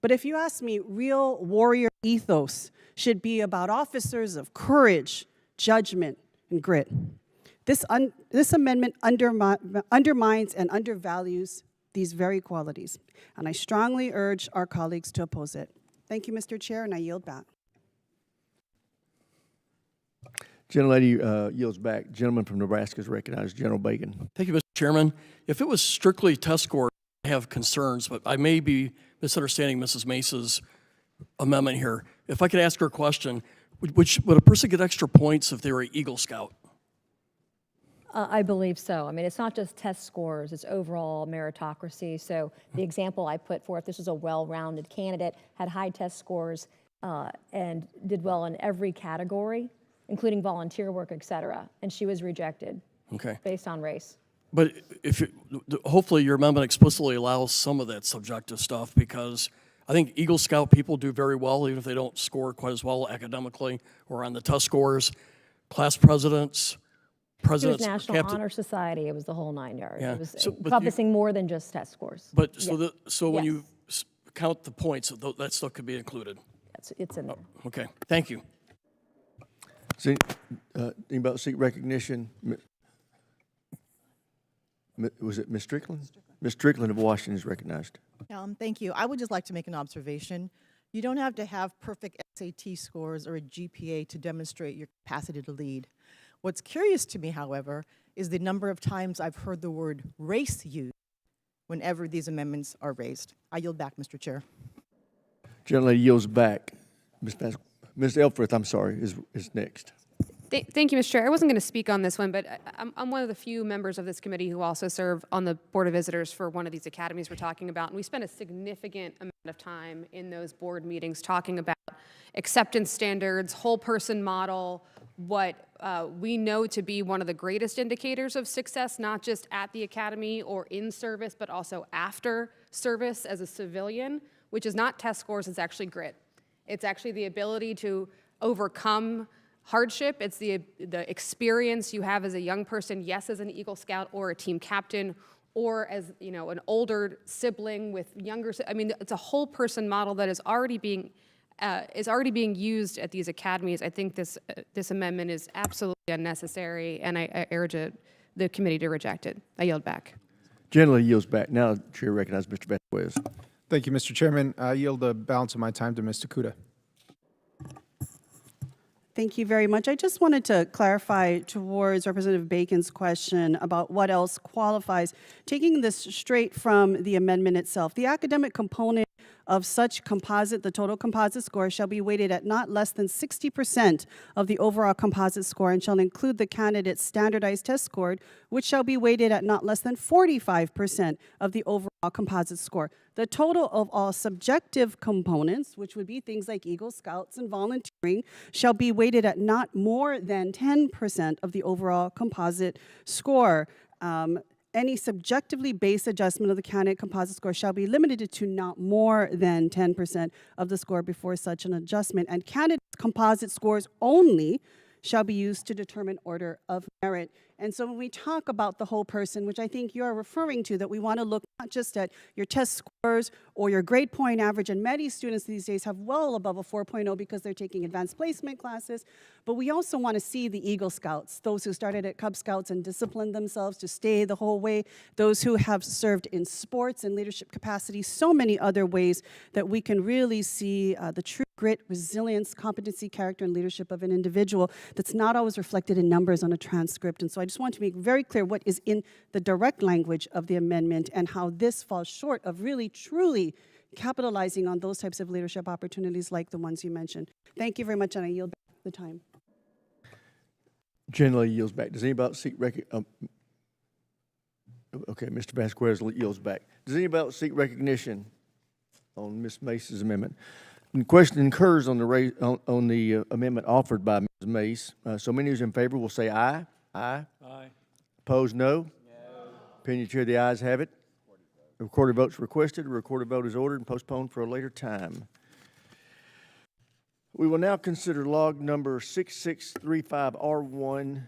But if you ask me, real warrior ethos should be about officers of courage, judgment, and grit. This amendment undermines and undervalues these very qualities, and I strongly urge our colleagues to oppose it. Thank you, Mr. Chair, and I yield back. Gentlelady yields back. Gentleman from Nebraska is recognized. General Bacon. Thank you, Mr. Chairman. If it was strictly test scores, I have concerns, but I may be misunderstanding Mrs. Mace's amendment here. If I could ask her a question, would a person get extra points if they were an Eagle Scout? I believe so. I mean, it's not just test scores, it's overall meritocracy. So the example I put forth, this was a well-rounded candidate, had high test scores, and did well in every category, including volunteer work, et cetera. And she was rejected based on race. But hopefully your amendment explicitly allows some of that subjective stuff, because I think Eagle Scout people do very well, even if they don't score quite as well academically or on the test scores. Class presidents, It was National Honor Society. It was the whole 9 yards. Yeah. It was encompassing more than just test scores. But so when you count the points, that stuff could be included. It's in there. Okay, thank you. Anybody seek recognition? Was it Ms. Strickland? Ms. Strickland of Washington is recognized. Thank you. I would just like to make an observation. You don't have to have perfect SAT scores or a GPA to demonstrate your capacity to lead. What's curious to me, however, is the number of times I've heard the word race used whenever these amendments are raised. I yield back, Mr. Chair. Gentlelady yields back. Ms. Elfrith, I'm sorry, is next. Thank you, Mr. Chair. I wasn't going to speak on this one, but I'm one of the few members of this committee who also serve on the Board of Visitors for one of these academies we're talking about. And we spend a significant amount of time in those board meetings talking about acceptance standards, whole person model, what we know to be one of the greatest indicators of success, not just at the academy or in service, but also after service as a civilian, which is not test scores, it's actually grit. It's actually the ability to overcome hardship. It's the experience you have as a young person, yes, as an Eagle Scout or a team captain, or as an older sibling with younger. I mean, it's a whole person model that is already being used at these academies. I think this amendment is absolutely unnecessary, and I urge the committee to reject it. I yield back. Generally yields back. Now, the Chair recognizes Mr. Vasquez. Thank you, Mr. Chairman. I yield the balance of my time to Ms. Takuda. Thank you very much. I just wanted to clarify towards Representative Bacon's question about what else qualifies. Taking this straight from the amendment itself, the academic component of such composite, the total composite score, shall be weighted at not less than 60% of the overall composite score and shall include the candidate's standardized test score, which shall be weighted at not less than 45% of the overall composite score. The total of all subjective components, which would be things like Eagle Scouts and volunteering, shall be weighted at not more than 10% of the overall composite score. Any subjectively based adjustment of the candidate composite score shall be limited to not more than 10% of the score before such an adjustment, and candidate composite scores only shall be used to determine order of merit. And so when we talk about the whole person, which I think you're referring to, that we want to look not just at your test scores or your grade point average, and many students these days have well above a 4.0 because they're taking advanced placement classes, but we also want to see the Eagle Scouts, those who started at Cub Scouts and disciplined themselves to stay the whole way, those who have served in sports and leadership capacity, so many other ways that we can really see the true grit, resilience, competency, character, and leadership of an individual that's not always reflected in numbers on a transcript. And so I just want to make very clear what is in the direct language of the amendment and how this falls short of really, truly capitalizing on those types of leadership opportunities like the ones you mentioned. Thank you very much, and I yield back the time. Generally yields back. Does anybody else seek okay, Mr. Vasquez yields back. Does anybody else seek recognition on Ms. Mace's amendment? And the question incurs on the amendment offered by Ms. Mace. So many who's in favor will say aye. Aye. Aye. Opposed, no. Opinion chair, the ayes have it. A recorded vote's requested. A recorded vote is ordered and postponed for a later time. We will now consider log number 6635R1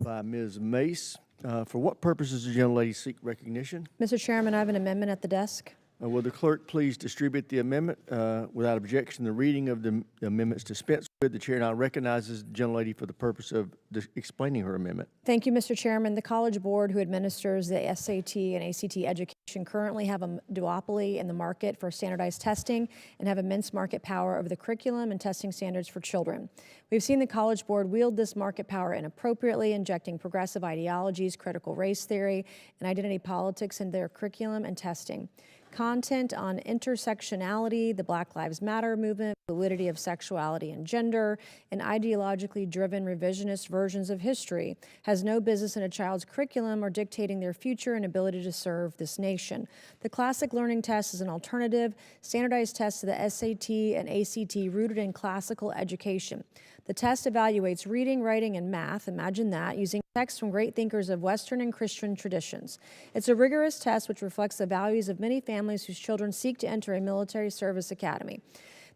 by Ms. Mace. For what purposes does the young lady seek recognition? Mr. Chairman, I have an amendment at the desk. Will the clerk please distribute the amendment? Without objection, the reading of the amendments dispensed with. The chair now recognizes the gentlelady for the purpose of explaining her amendment. Thank you, Mr. Chairman. The College Board, who administers the SAT and ACT education, currently have a duopoly in the market for standardized testing and have immense market power over the curriculum and testing standards for children. We've seen the College Board wield this market power inappropriately, injecting progressive ideologies, critical race theory, and identity politics into their curriculum and testing. Content on intersectionality, the Black Lives Matter movement, validity of sexuality and gender, and ideologically driven revisionist versions of history has no business in a child's curriculum or dictating their future and ability to serve this nation. The classic learning test is an alternative, standardized test to the SAT and ACT rooted in classical education. The test evaluates reading, writing, and math, imagine that, using texts from great thinkers of Western and Christian traditions. It's a rigorous test which reflects the values of many families whose children seek to enter a military service academy.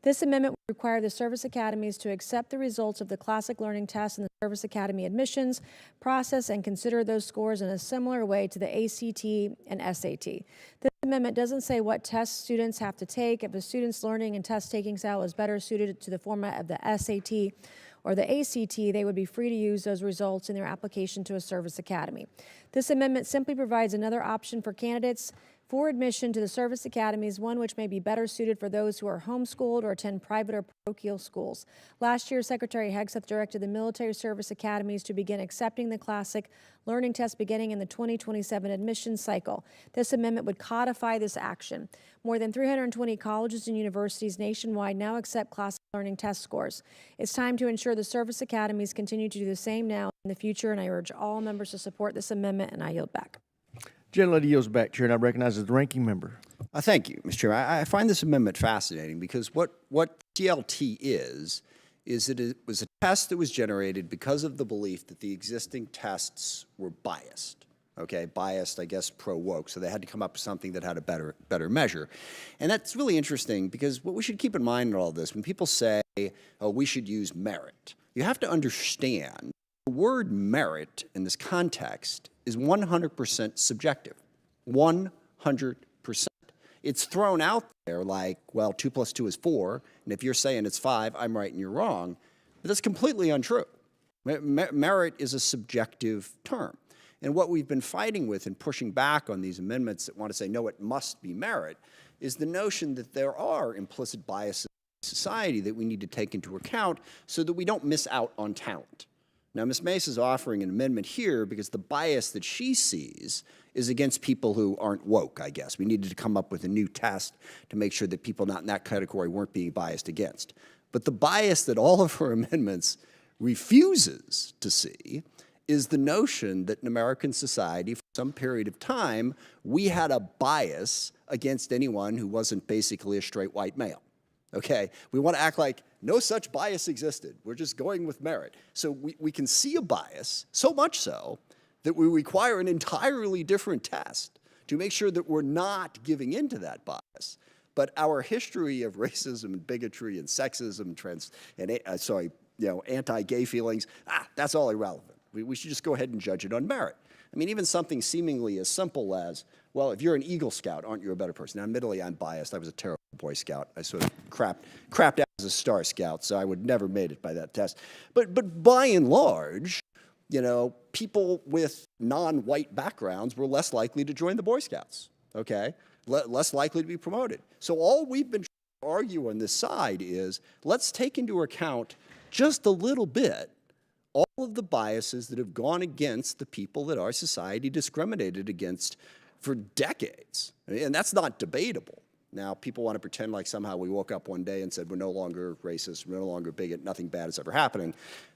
This amendment would require the service academies to accept the results of the classic learning test in the service academy admissions process and consider those scores in a similar way to the ACT and SAT. This amendment doesn't say what tests students have to take. If a student's learning and test-taking style is better suited to the format of the SAT or the ACT, they would be free to use those results in their application to a service academy. This amendment simply provides another option for candidates for admission to the service academies, one which may be better suited for those who are homeschooled or attend private or parochial schools. Last year, Secretary Hegseth directed the military service academies to begin accepting the classic learning test beginning in the 2027 admissions cycle. This amendment would codify this action. More than 320 colleges and universities nationwide now accept classic learning test scores. It's time to ensure the service academies continue to do the same now and in the future, and I urge all members to support this amendment, and I yield back. Gentlelady yields back, Chair, and I recognize the ranking member. Thank you, Mr. Chair. I find this amendment fascinating because what TLT is that it was a test that was generated because of the belief that the existing tests were biased. Okay, biased, I guess, pro-woke. So they had to come up with something that had a better measure. And that's really interesting because what we should keep in mind in all this, when people say, oh, we should use merit, you have to understand the word merit in this context is 100% subjective. 100%. It's thrown out there like, well, 2 + 2 is 4, and if you're saying it's 5, I'm right and you're wrong. But that's completely untrue. Merit is a subjective term. And what we've been fighting with and pushing back on these amendments that want to say, no, it must be merit, is the notion that there are implicit biases in society that we need to take into account so that we don't miss out on talent. Now, Ms. Mace is offering an amendment here because the bias that she sees is against people who aren't woke, I guess. We needed to come up with a new test to make sure that people not in that category weren't being biased against. But the bias that all of her amendments refuses to see is the notion that in American society, for some period of time, we had a bias against anyone who wasn't basically a straight white male. Okay, we want to act like no such bias existed. We're just going with merit. So we can see a bias, so much so that we require an entirely different test to make sure that we're not giving into that bias. But our history of racism and bigotry and sexism and anti-gay feelings, that's all irrelevant. We should just go ahead and judge it on merit. I mean, even something seemingly as simple as, well, if you're an Eagle Scout, aren't you a better person? Now, admittedly, I'm biased. I was a terrible Boy Scout. I sort of crapped out as a Star Scout, so I would never made it by that test. But by and large, you know, people with non-white backgrounds were less likely to join the Boy Scouts, okay? Less likely to be promoted. So all we've been trying to argue on this side is, let's take into account just a little bit all of the biases that have gone against the people that our society discriminated against for decades. And that's not debatable. Now, people want to pretend like somehow we woke up one day and said we're no longer racist, we're no longer bigot, nothing bad is ever happening.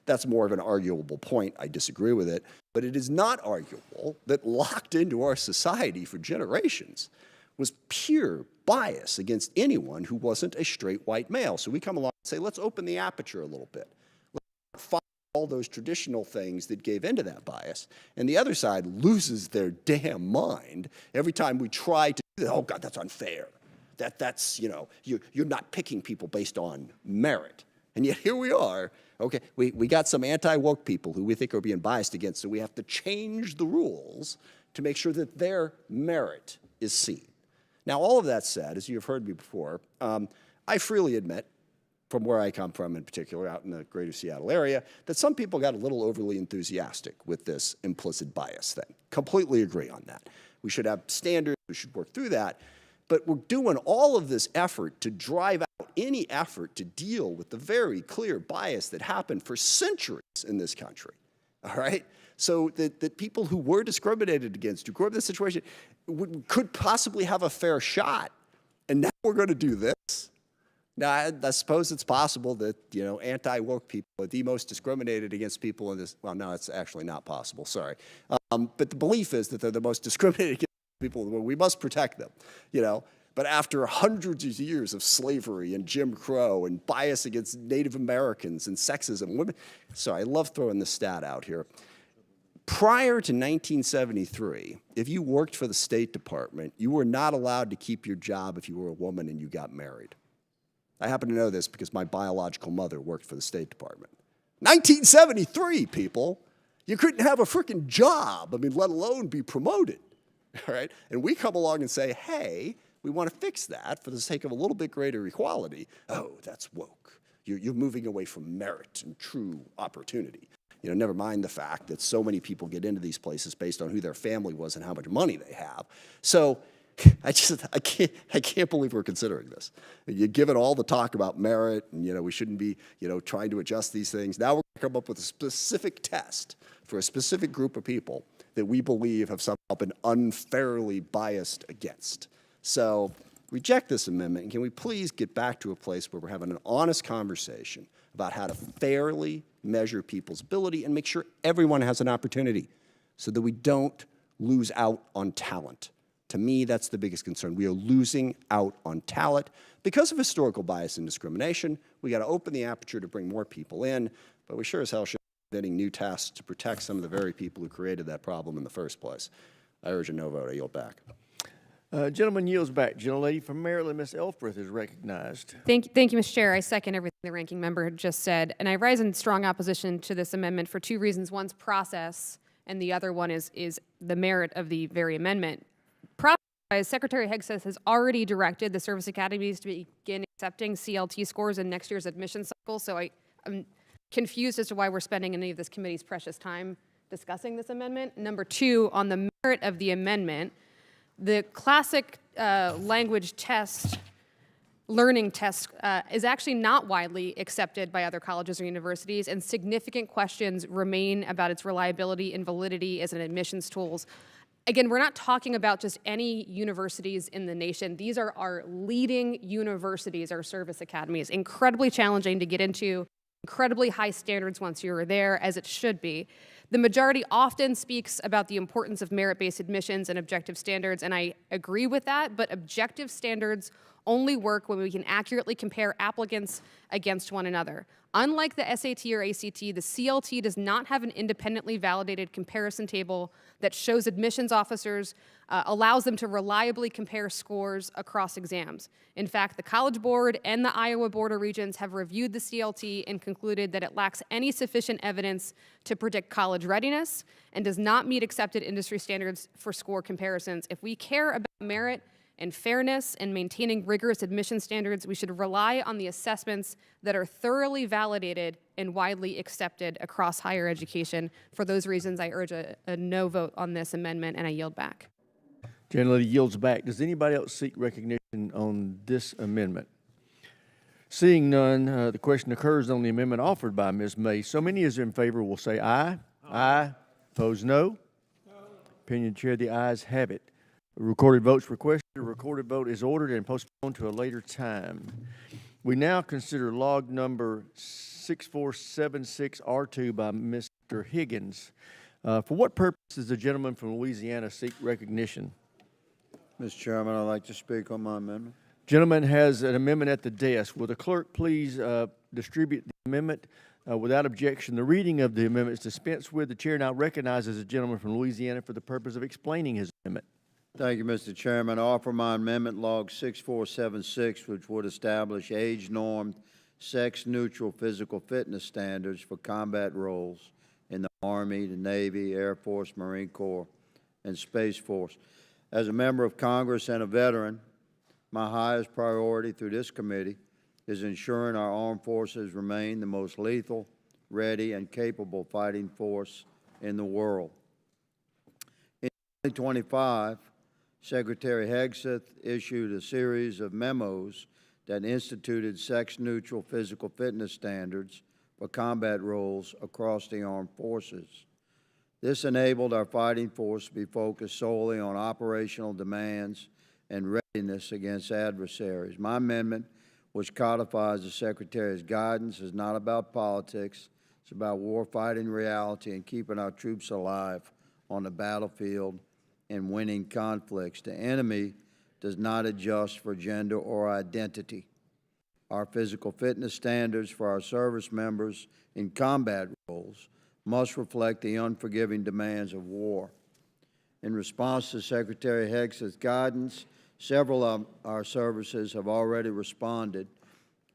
That's more of an arguable point. I disagree with it. But it is not arguable that locked into our society for generations was pure bias against anyone who wasn't a straight white male. So we come along and say, let's open the aperture a little bit. Let's find all those traditional things that gave into that bias. And the other side loses their damn mind every time we try to do that. Oh, God, that's unfair. That's, you know, you're not picking people based on merit. And yet here we are. Okay, we got some anti-woke people who we think are being biased against, so we have to change the rules to make sure that their merit is seen. Now, all of that said, as you've heard me before, I freely admit, from where I come from in particular, out in the greater Seattle area, that some people got a little overly enthusiastic with this implicit bias thing. Completely agree on that. We should have standards, we should work through that. But we're doing all of this effort to drive out any effort to deal with the very clear bias that happened for centuries in this country, all right? So that people who were discriminated against, who grew up in this situation, could possibly have a fair shot. And now we're going to do this? Now, I suppose it's possible that, you know, anti-woke people are the most discriminated against people in this. Well, no, it's actually not possible, sorry. But the belief is that they're the most discriminated against people in the world. We must protect them, you know. But after hundreds of years of slavery and Jim Crow and bias against Native Americans and sexism, women, sorry, I love throwing this stat out here. Prior to 1973, if you worked for the State Department, you were not allowed to keep your job if you were a woman and you got married. I happen to know this because my biological mother worked for the State Department. 1973, people. You couldn't have a freaking job, I mean, let alone be promoted, all right? And we come along and say, hey, we want to fix that for the sake of a little bit greater equality. Oh, that's woke. You're moving away from merit and true opportunity. You know, never mind the fact that so many people get into these places based on who their family was and how much money they have. So I can't believe we're considering this. You give it all the talk about merit, and, you know, we shouldn't be, you know, trying to adjust these things. Now we're going to come up with a specific test for a specific group of people that we believe have somehow been unfairly biased against. So reject this amendment, and can we please get back to a place where we're having an honest conversation about how to fairly measure people's ability and make sure everyone has an opportunity so that we don't lose out on talent. To me, that's the biggest concern. We are losing out on talent because of historical bias and discrimination. We got to open the aperture to bring more people in, but we sure as hell should be inventing new tests to protect some of the very people who created that problem in the first place. I urge a no vote. I yield back. Gentleman yields back. Gentlelady from Maryland, Ms. Elfreth, is recognized. Thank you, Mr. Chair. I second everything the ranking member just said, and I rise in strong opposition to this amendment for two reasons. One's process, and the other one is the merit of the very amendment. Process, Secretary Hegseth has already directed the service academies to begin accepting CLT scores in next year's admission cycle, so I'm confused as to why we're spending any of this committee's precious time discussing this amendment. Number two, on the merit of the amendment, the classic language test, learning test, is actually not widely accepted by other colleges or universities, and significant questions remain about its reliability and validity as an admissions tool. Again, we're not talking about just any universities in the nation. These are our leading universities, our service academies. Incredibly challenging to get into, incredibly high standards once you're there, as it should be. The majority often speaks about the importance of merit-based admissions and objective standards, and I agree with that, but objective standards only work when we can accurately compare applicants against one another. Unlike the SAT or ACT, the CLT does not have an independently validated comparison table that shows admissions officers, allows them to reliably compare scores across exams. In fact, the College Board and the Iowa Board of Regents have reviewed the CLT and concluded that it lacks any sufficient evidence to predict college readiness and does not meet accepted industry standards for score comparisons. If we care about merit and fairness and maintaining rigorous admission standards, we should rely on the assessments that are thoroughly validated and widely accepted across higher education. For those reasons, I urge a no vote on this amendment, and I yield back. Gentlelady yields back. Does anybody else seek recognition on this amendment? Seeing none, the question occurs on the amendment offered by Ms. May. So many as in favor will say aye. Aye. Opposed, no. Opinion Chair, the ayes have it. Recorded votes requested. A recorded vote is ordered and postponed to a later time. We now consider log number 6476R2 by Mr. Higgins. For what purpose does the gentleman from Louisiana seek recognition? Mr. Chairman, I'd like to speak on my amendment. Gentleman has an amendment at the desk. Will the clerk please distribute the amendment without objection? The reading of the amendment is dispensed with. The chair now recognizes the gentleman from Louisiana for the purpose of explaining his amendment. Thank you, Mr. Chairman. I offer my amendment log 6476, which would establish age-normed, sex-neutral physical fitness standards for combat roles in the Army, the Navy, Air Force, Marine Corps, and Space Force. As a member of Congress and a veteran, my highest priority through this committee is ensuring our armed forces remain the most lethal, ready, and capable fighting force in the world. In 2025, Secretary Hegseth issued a series of memos that instituted sex-neutral physical fitness standards for combat roles across the armed forces. This enabled our fighting force to be focused solely on operational demands and readiness against adversaries. My amendment, which codifies the Secretary's guidance, is not about politics. It's about warfighting reality and keeping our troops alive on the battlefield and winning conflicts. The enemy does not adjust for gender or identity. Our physical fitness standards for our service members in combat roles must reflect the unforgiving demands of war. In response to Secretary Hegseth's guidance, several of our services have already responded.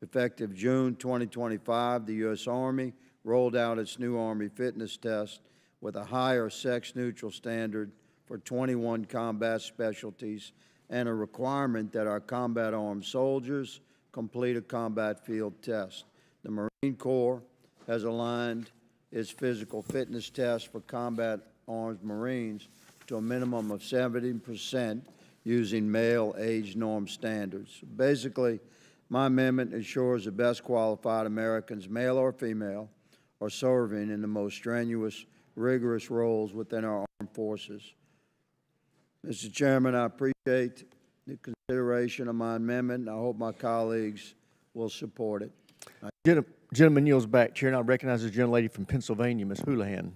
Effective June 2025, the U.S. Army rolled out its new Army fitness test with a higher sex-neutral standard for 21 combat specialties and a requirement that our combat armed soldiers complete a combat field test. The Marine Corps has aligned its physical fitness test for combat armed Marines to a minimum of 70% using male age norm standards. Basically, my amendment ensures the best qualified Americans, male or female, are serving in the most strenuous, rigorous roles within our armed forces. Mr. Chairman, I appreciate the consideration of my amendment, and I hope my colleagues will support it. Gentleman yields back. Chair now recognizes the gentlelady from Pennsylvania, Ms. Houlihan.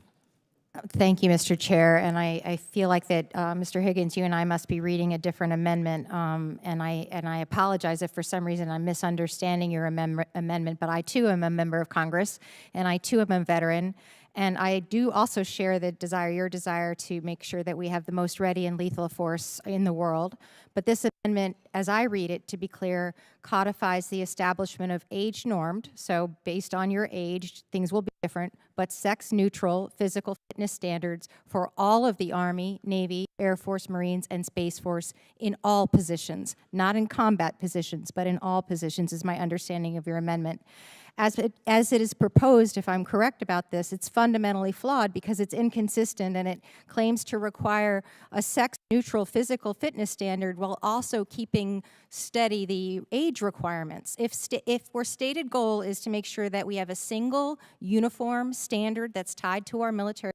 Thank you, Mr. Chair, and I feel like that, Mr. Higgins, you and I must be reading a different amendment, and I apologize if for some reason I'm misunderstanding your amendment, but I too am a member of Congress, and I too am a veteran, and I do also share the desire, your desire, to make sure that we have the most ready and lethal force in the world. But this amendment, as I read it, to be clear, codifies the establishment of age-normed, so based on your age, things will be different, but sex-neutral physical fitness standards for all of the Army, Navy, Air Force, Marines, and Space Force in all positions, not in combat positions, but in all positions is my understanding of your amendment. As it is proposed, if I'm correct about this, it's fundamentally flawed because it's inconsistent and it claims to require a sex-neutral physical fitness standard while also keeping steady the age requirements. If our stated goal is to make sure that we have a single uniform standard that's tied to our military,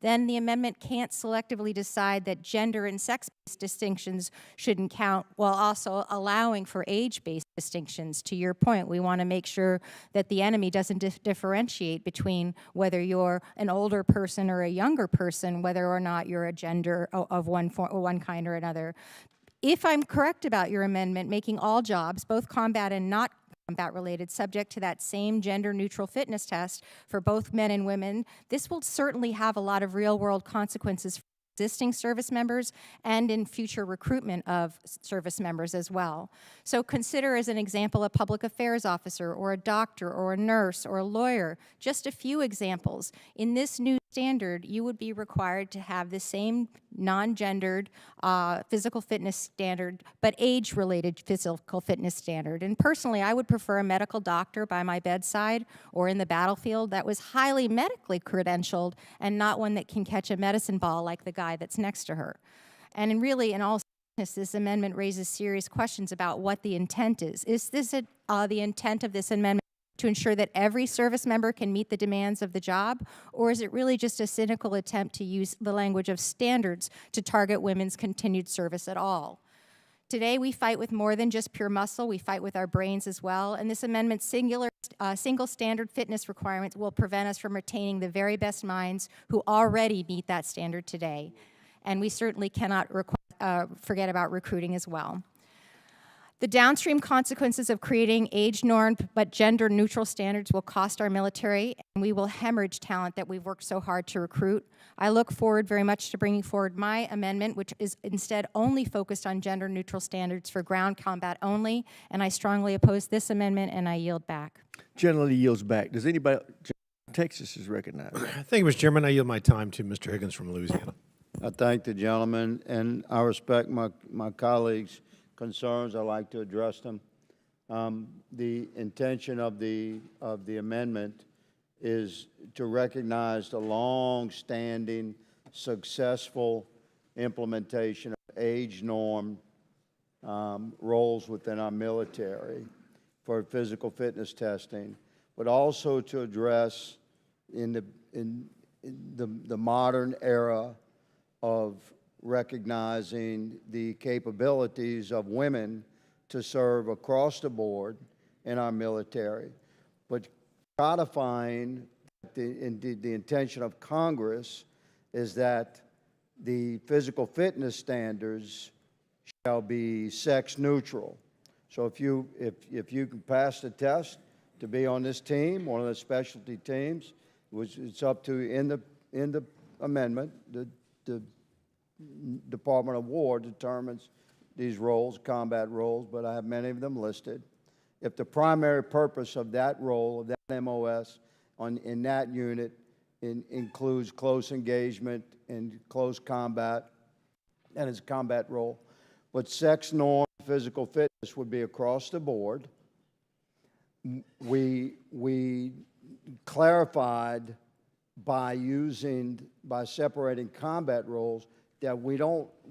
then the amendment can't selectively decide that gender and sex-based distinctions shouldn't count while also allowing for age-based distinctions. To your point, we want to make sure that the enemy doesn't differentiate between whether you're an older person or a younger person, whether or not you're a gender of one kind or another. If I'm correct about your amendment, making all jobs, both combat and not combat related, subject to that same gender neutral fitness test for both men and women, this will certainly have a lot of real world consequences for existing service members and in future recruitment of service members as well. So consider as an example a public affairs officer or a doctor or a nurse or a lawyer, just a few examples. In this new standard, you would be required to have the same non-gendered physical fitness standard, but age-related physical fitness standard. And personally, I would prefer a medical doctor by my bedside or in the battlefield that was highly medically credentialed and not one that can catch a medicine ball like the guy that's next to her. And really, in all seriousness, this amendment raises serious questions about what the intent is. Is this the intent of this amendment to ensure that every service member can meet the demands of the job, or is it really just a cynical attempt to use the language of standards to target women's continued service at all? Today, we fight with more than just pure muscle. We fight with our brains as well, and this amendment's single standard fitness requirements will prevent us from retaining the very best minds who already meet that standard today. And we certainly cannot forget about recruiting as well. The downstream consequences of creating age-normed but gender-neutral standards will cost our military, and we will hemorrhage talent that we've worked so hard to recruit. I look forward very much to bringing forward my amendment, which is instead only focused on gender-neutral standards for ground combat only, and I strongly oppose this amendment, and I yield back. Generally yields back. Does anybody? Texas is recognized. Thank you, Mr. Chairman. I yield my time to Mr. Higgins from Louisiana. I thank the gentleman, and I respect my colleagues' concerns. I like to address them. The intention of the amendment is to recognize the long-standing, successful implementation of age norm roles within our military for physical fitness testing, but also to address in the modern era of recognizing the capabilities of women to serve across the board in our military, but codifying the intention of Congress is that the physical fitness standards shall be sex neutral. So if you can pass the test to be on this team, one of the specialty teams, which it's up to in the amendment, the Department of War determines these roles, combat roles, but I have many of them listed. If the primary purpose of that role, of that MOS in that unit includes close engagement and close combat, and it's a combat role, but sex norm physical fitness would be across the board. We clarified by separating combat roles that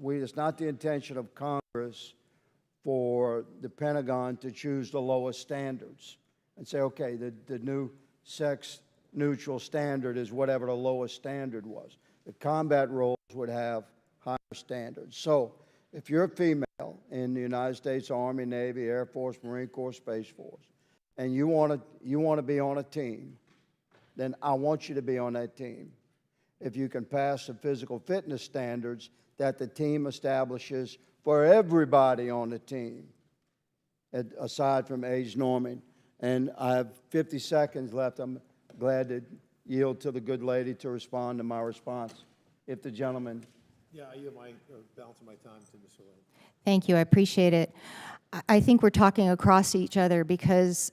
it's not the intention of Congress for the Pentagon to choose the lowest standards and say, okay, the new sex neutral standard is whatever the lowest standard was. The combat roles would have higher standards. So if you're a female in the United States Army, Navy, Air Force, Marine Corps, Space Force, and you want to be on a team, then I want you to be on that team. If you can pass the physical fitness standards that the team establishes for everybody on the team, aside from age norming. And I have 50 seconds left. I'm glad to yield to the good lady to respond to my response. If the gentleman... Yeah, I yield my balance of my time to Ms. Soler. Thank you. I appreciate it. I think we're talking across each other because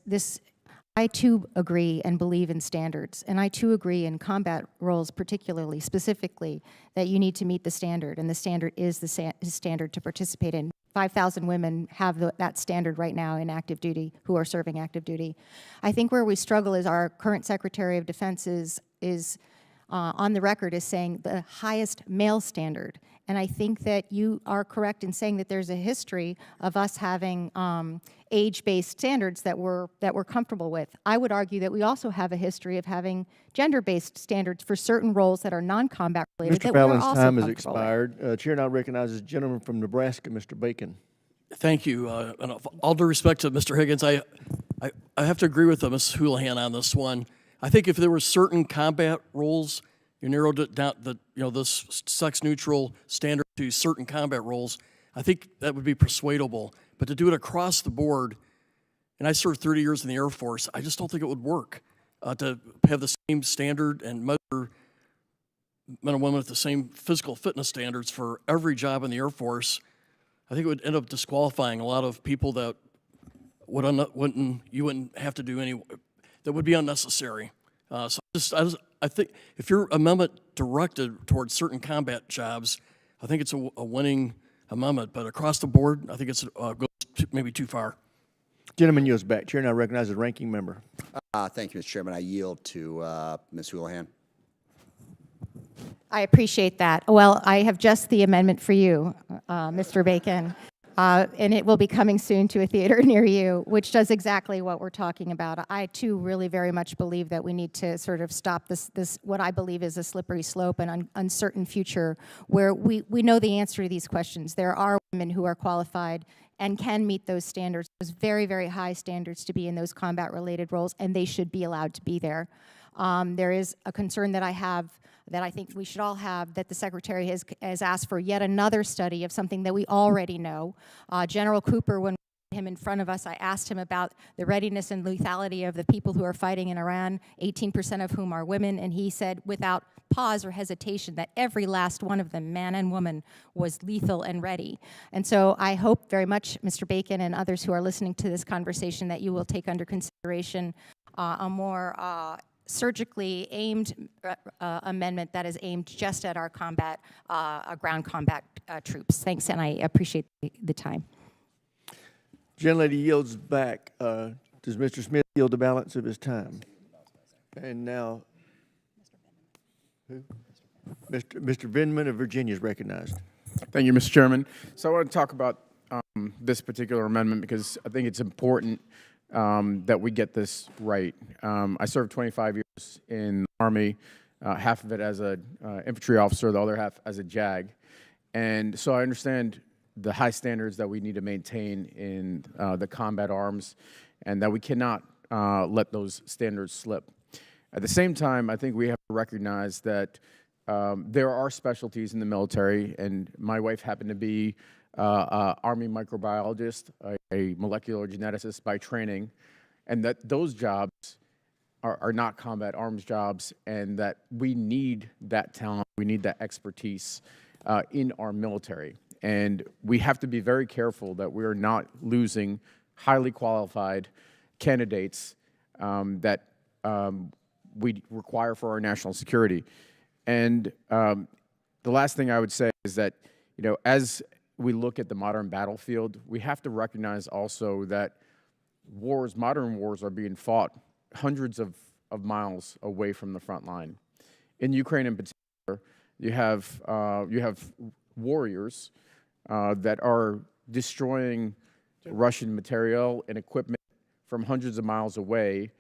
I too agree and believe in standards, and I too agree in combat roles particularly, specifically, that you need to meet the standard, and the standard is the standard to participate in. 5,000 women have that standard right now in active duty, who are serving active duty. I think where we struggle is our current Secretary of Defense is on the record is saying the highest male standard. And I think that you are correct in saying that there's a history of us having age-based standards that we're comfortable with. I would argue that we also have a history of having gender-based standards for certain roles that are non-combat related. Mr. Fallon's time has expired. Chair now recognizes the gentleman from Nebraska, Mr. Bacon. Thank you. And all due respect to Mr. Higgins, I have to agree with Ms. Houlihan on this one. I think if there were certain combat roles, you narrowed it down, this sex-neutral standard to certain combat roles, I think that would be persuadable. But to do it across the board, and I served 30 years in the Air Force, I just don't think it would work to have the same standard and measure men and women at the same physical fitness standards for every job in the Air Force. I think it would end up disqualifying a lot of people that you wouldn't have to do any, that would be unnecessary. I think if your amendment directed towards certain combat jobs, I think it's a winning amendment. But across the board, I think it's goes maybe too far. Gentleman yields back. Chair now recognizes the ranking member. Thank you, Mr. Chairman. I yield to Ms. Houlihan. I appreciate that. Well, I have just the amendment for you, Mr. Bacon, and it will be coming soon to a theater near you, which does exactly what we're talking about. I, too, really very much believe that we need to sort of stop this what I believe is a slippery slope and uncertain future where we know the answer to these questions. There are women who are qualified and can meet those standards, those very, very high standards to be in those combat-related roles, and they should be allowed to be there. There is a concern that I have that I think we should all have, that the Secretary has asked for yet another study of something that we already know. General Cooper, when we had him in front of us, I asked him about the readiness and lethality of the people who are fighting in Iran, 18% of whom are women, and he said without pause or hesitation that every last one of them, man and woman, was lethal and ready. And so I hope very much, Mr. Bacon and others who are listening to this conversation, that you will take under consideration a more surgically aimed amendment that is aimed just at our combat, ground combat troops. Thanks, and I appreciate the time. Gentlelady yields back. Does Mr. Smith yield the balance of his time? And now, who? Mr. Vindman of Virginia is recognized. Thank you, Mr. Chairman. So I want to talk about this particular amendment because I think it's important that we get this right. I served 25 years in the Army, half of it as an infantry officer, the other half as a JAG. And so I understand the high standards that we need to maintain in the combat arms and that we cannot let those standards slip. At the same time, I think we have to recognize that there are specialties in the military, and my wife happened to be Army microbiologist, a molecular geneticist by training, and that those jobs are not combat arms jobs, and that we need that talent, we need that expertise in our military. And we have to be very careful that we're not losing highly qualified candidates that we require for our national security. And the last thing I would say is that, you know, as we look at the modern battlefield, we have to recognize also that modern wars are being fought hundreds of miles away from the front line. In Ukraine in particular, you have warriors that are destroying Russian material and equipment from hundreds of miles away.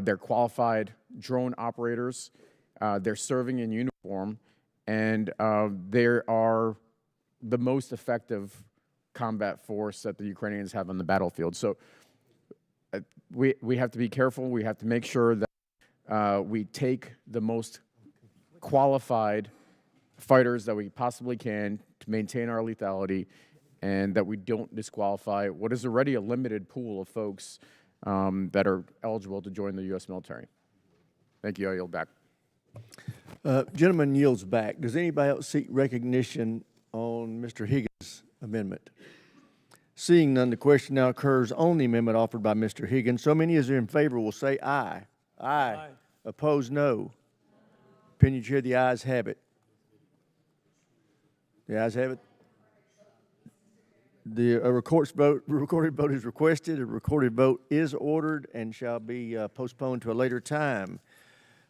They're qualified drone operators. They're serving in uniform, and they are the most effective combat force that the Ukrainians have on the battlefield. So we have to be careful. We have to make sure that we take the most qualified fighters that we possibly can to maintain our lethality, and that we don't disqualify what is already a limited pool of folks that are eligible to join the U.S. military. Thank you. I yield back. Gentleman yields back. Does anybody else seek recognition on Mr. Higgins' amendment? Seeing none, the question now occurs on the amendment offered by Mr. Higgins. So many as are in favor will say aye. Aye. Opposed, no. Opinion chair, the ayes have it. The ayes have it. The recorded vote is requested. A recorded vote is ordered and shall be postponed to a later time.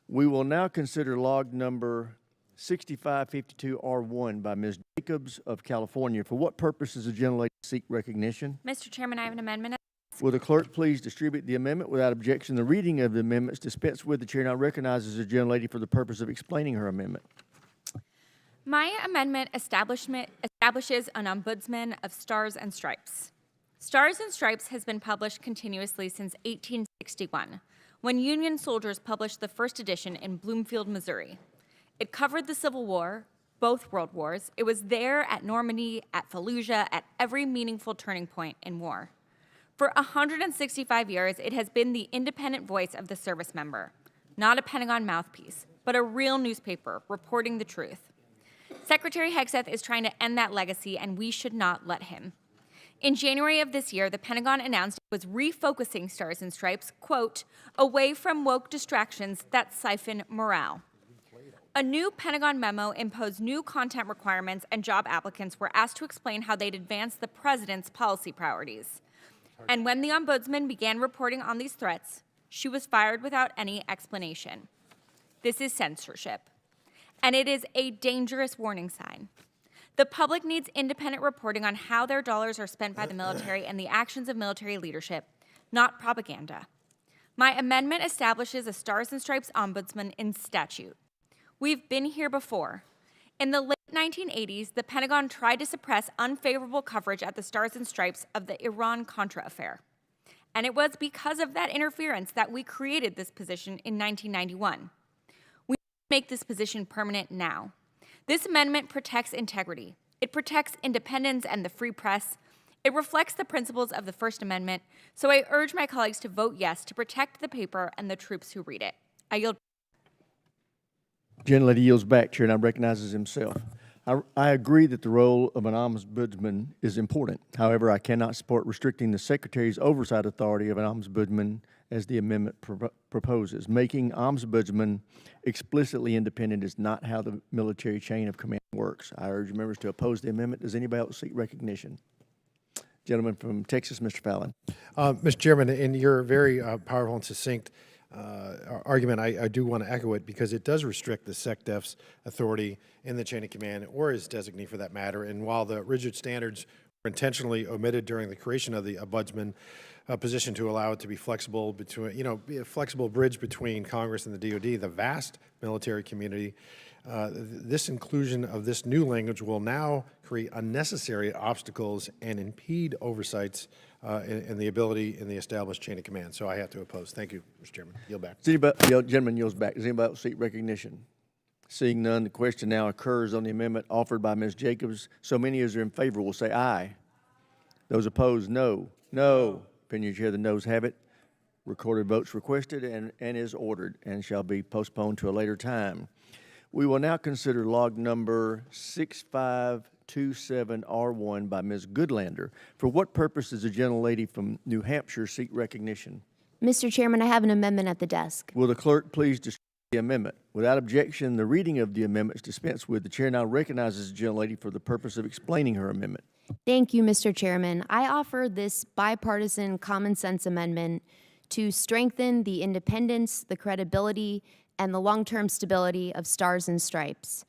We will now consider log number 6552R1 by Ms. Jacobs of California. For what purpose does the gentlelady seek recognition? Mr. Chairman, I have an amendment. Will the clerk please distribute the amendment without objection? The reading of the amendments dispensed with. The chair now recognizes the gentlelady for the purpose of explaining her amendment. My amendment establishes an ombudsman of Stars and Stripes. Stars and Stripes has been published continuously since 1861, when Union soldiers published the first edition in Bloomfield, Missouri. It covered the Civil War, both world wars. It was there at Normandy, at Fallujah, at every meaningful turning point in war. For 165 years, it has been the independent voice of the service member, not a Pentagon mouthpiece, but a real newspaper reporting the truth. Secretary Hegseth is trying to end that legacy, and we should not let him. In January of this year, the Pentagon announced it was refocusing Stars and Stripes, quote, away from woke distractions that siphon morale. A new Pentagon memo imposed new content requirements, and job applicants were asked to explain how they'd advance the president's policy priorities. And when the ombudsman began reporting on these threats, she was fired without any explanation. This is censorship, and it is a dangerous warning sign. The public needs independent reporting on how their dollars are spent by the military and the actions of military leadership, not propaganda. My amendment establishes a Stars and Stripes ombudsman in statute. We've been here before. In the late 1980s, the Pentagon tried to suppress unfavorable coverage at the Stars and Stripes of the Iran-Contra affair. And it was because of that interference that we created this position in 1991. We make this position permanent now. This amendment protects integrity. It protects independence and the free press. It reflects the principles of the First Amendment, so I urge my colleagues to vote yes to protect the paper and the troops who read it. I yield. Gentlelady yields back. Chair now recognizes himself. I agree that the role of an ombudsman is important. However, I cannot support restricting the Secretary's oversight authority of an ombudsman as the amendment proposes. Making ombudsman explicitly independent is not how the military chain of command works. I urge members to oppose the amendment. Does anybody else seek recognition? Gentleman from Texas, Mr. Fallon. Mr. Chairman, in your very powerful and succinct argument, I do want to echo it because it does restrict the SecDef's authority in the chain of command, or his designee for that matter. And while the rigid standards were intentionally omitted during the creation of the ombudsman position to allow it to be flexible between, be a flexible bridge between Congress and the DoD, the vast military community, this inclusion of this new language will now create unnecessary obstacles and impede oversights in the ability in the established chain of command. So I have to oppose. Thank you, Mr. Chairman. Yield back. Gentleman yields back. Does anybody else seek recognition? Seeing none, the question now occurs on the amendment offered by Ms. Jacobs. So many as are in favor will say aye. Those opposed, no. No. Opinion chair, the noes have it. Recorded votes requested and is ordered and shall be postponed to a later time. We will now consider log number 6527R1 by Ms. Goodlander. For what purpose does the gentlelady from New Hampshire seek recognition? Mr. Chairman, I have an amendment at the desk. Will the clerk please distribute the amendment? Without objection, the reading of the amendment is dispensed with. The chair now recognizes the gentlelady for the purpose of explaining her amendment. Thank you, Mr. Chairman. I offer this bipartisan common sense amendment to strengthen the independence, the credibility, and the long-term stability of Stars and Stripes,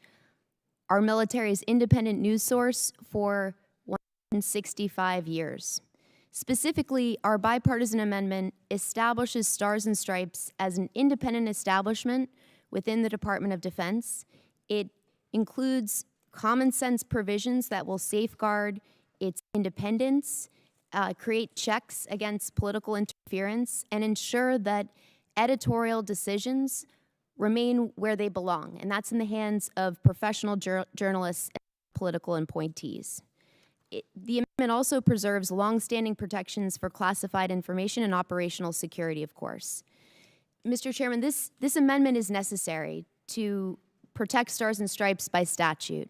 our military's independent news source for 165 years. Specifically, our bipartisan amendment establishes Stars and Stripes as an independent establishment within the Department of Defense. It includes common sense provisions that will safeguard its independence, create checks against political interference, and ensure that editorial decisions remain where they belong, and that's in the hands of professional journalists and political appointees. The amendment also preserves longstanding protections for classified information and operational security, of course. Mr. Chairman, this amendment is necessary to protect Stars and Stripes by statute.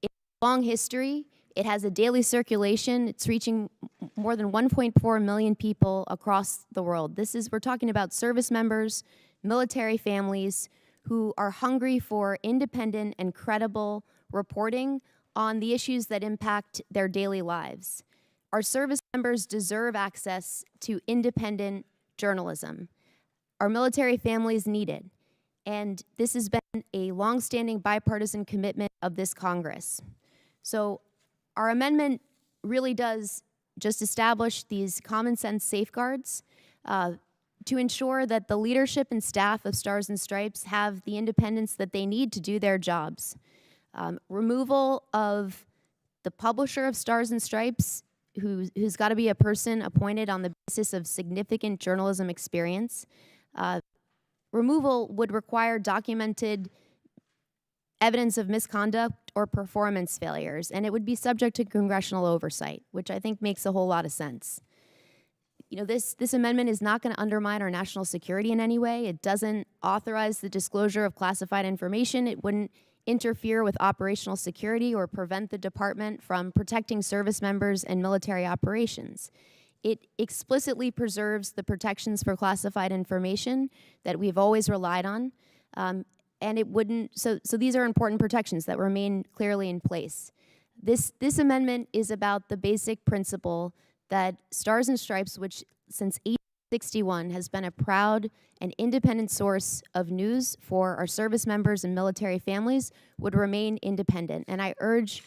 It has a long history. It has a daily circulation. It's reaching more than 1.4 million people across the world. We're talking about service members, military families who are hungry for independent and credible reporting on the issues that impact their daily lives. Our service members deserve access to independent journalism. Our military families need it. And this has been a longstanding bipartisan commitment of this Congress. So our amendment really does just establish these common sense safeguards to ensure that the leadership and staff of Stars and Stripes have the independence that they need to do their jobs. Removal of the publisher of Stars and Stripes, who's got to be a person appointed on the basis of significant journalism experience. Removal would require documented evidence of misconduct or performance failures, and it would be subject to congressional oversight, which I think makes a whole lot of sense. You know, this amendment is not going to undermine our national security in any way. It doesn't authorize the disclosure of classified information. It wouldn't interfere with operational security or prevent the department from protecting service members and military operations. It explicitly preserves the protections for classified information that we've always relied on, and it wouldn't. So these are important protections that remain clearly in place. This amendment is about the basic principle that Stars and Stripes, which since 1861 has been a proud and independent source of news for our service members and military families, would remain independent. And I urge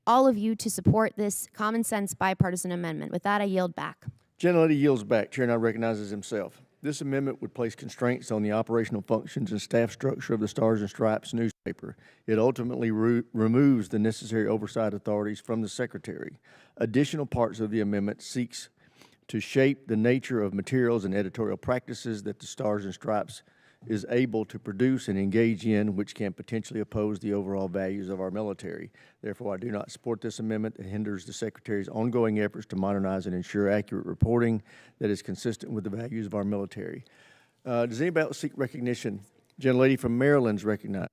all of you to support this common sense bipartisan amendment. With that, I yield back. Gentlelady yields back. Chair now recognizes himself. This amendment would place constraints on the operational functions and staff structure of the Stars and Stripes newspaper. It ultimately removes the necessary oversight authorities from the Secretary. Additional parts of the amendment seeks to shape the nature of materials and editorial practices that the Stars and Stripes is able to produce and engage in, which can potentially oppose the overall values of our military. Therefore, I do not support this amendment that hinders the Secretary's ongoing efforts to modernize and ensure accurate reporting that is consistent with the values of our military. Does anybody else seek recognition? Gentlelady from Maryland is recognized.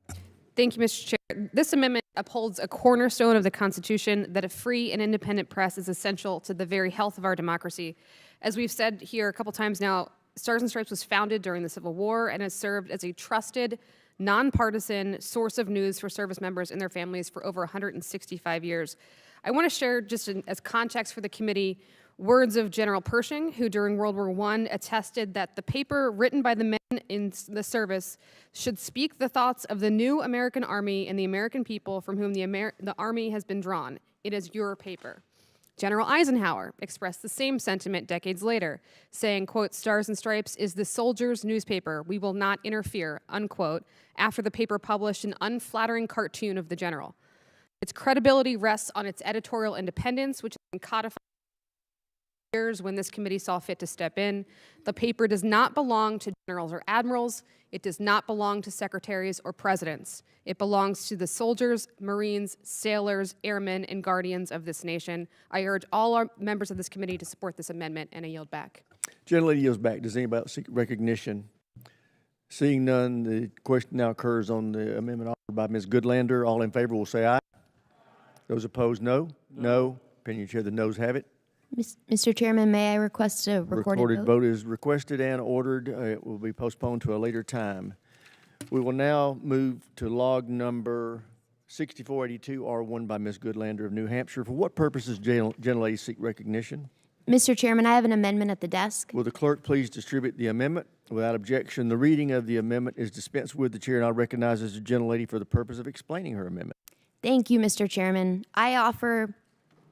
Thank you, Mr. Chair. This amendment upholds a cornerstone of the Constitution that a free and independent press is essential to the very health of our democracy. As we've said here a couple times now, Stars and Stripes was founded during the Civil War and has served as a trusted, nonpartisan source of news for service members and their families for over 165 years. I want to share, just as context for the committee, words of General Pershing, who during World War I attested that the paper written by the men in the service should speak the thoughts of the new American Army and the American people from whom the Army has been drawn. It is your paper. General Eisenhower expressed the same sentiment decades later, saying, quote, "Stars and Stripes is the soldier's newspaper. We will not interfere," unquote, after the paper published an unflattering cartoon of the general. Its credibility rests on its editorial independence, which has been codified years when this committee saw fit to step in. The paper does not belong to generals or admirals. It does not belong to secretaries or presidents. It belongs to the soldiers, Marines, sailors, airmen, and guardians of this nation. I urge all our members of this committee to support this amendment, and I yield back. Gentlelady yields back. Does anybody else seek recognition? Seeing none, the question now occurs on the amendment offered by Ms. Goodlander. All in favor will say aye. Those opposed, no. No. Opinion chair, the noes have it. Mr. Chairman, may I request a recorded vote? Vote is requested and ordered. It will be postponed to a later time. We will now move to log number 6482, R1 by Ms. Goodlander of New Hampshire. For what purposes gentlelady seek recognition? Mr. Chairman, I have an amendment at the desk. Will the clerk please distribute the amendment? Without objection, the reading of the amendment is dispensed with. The chair now recognizes the gentlelady for the purpose of explaining her amendment. Thank you, Mr. Chairman. I offer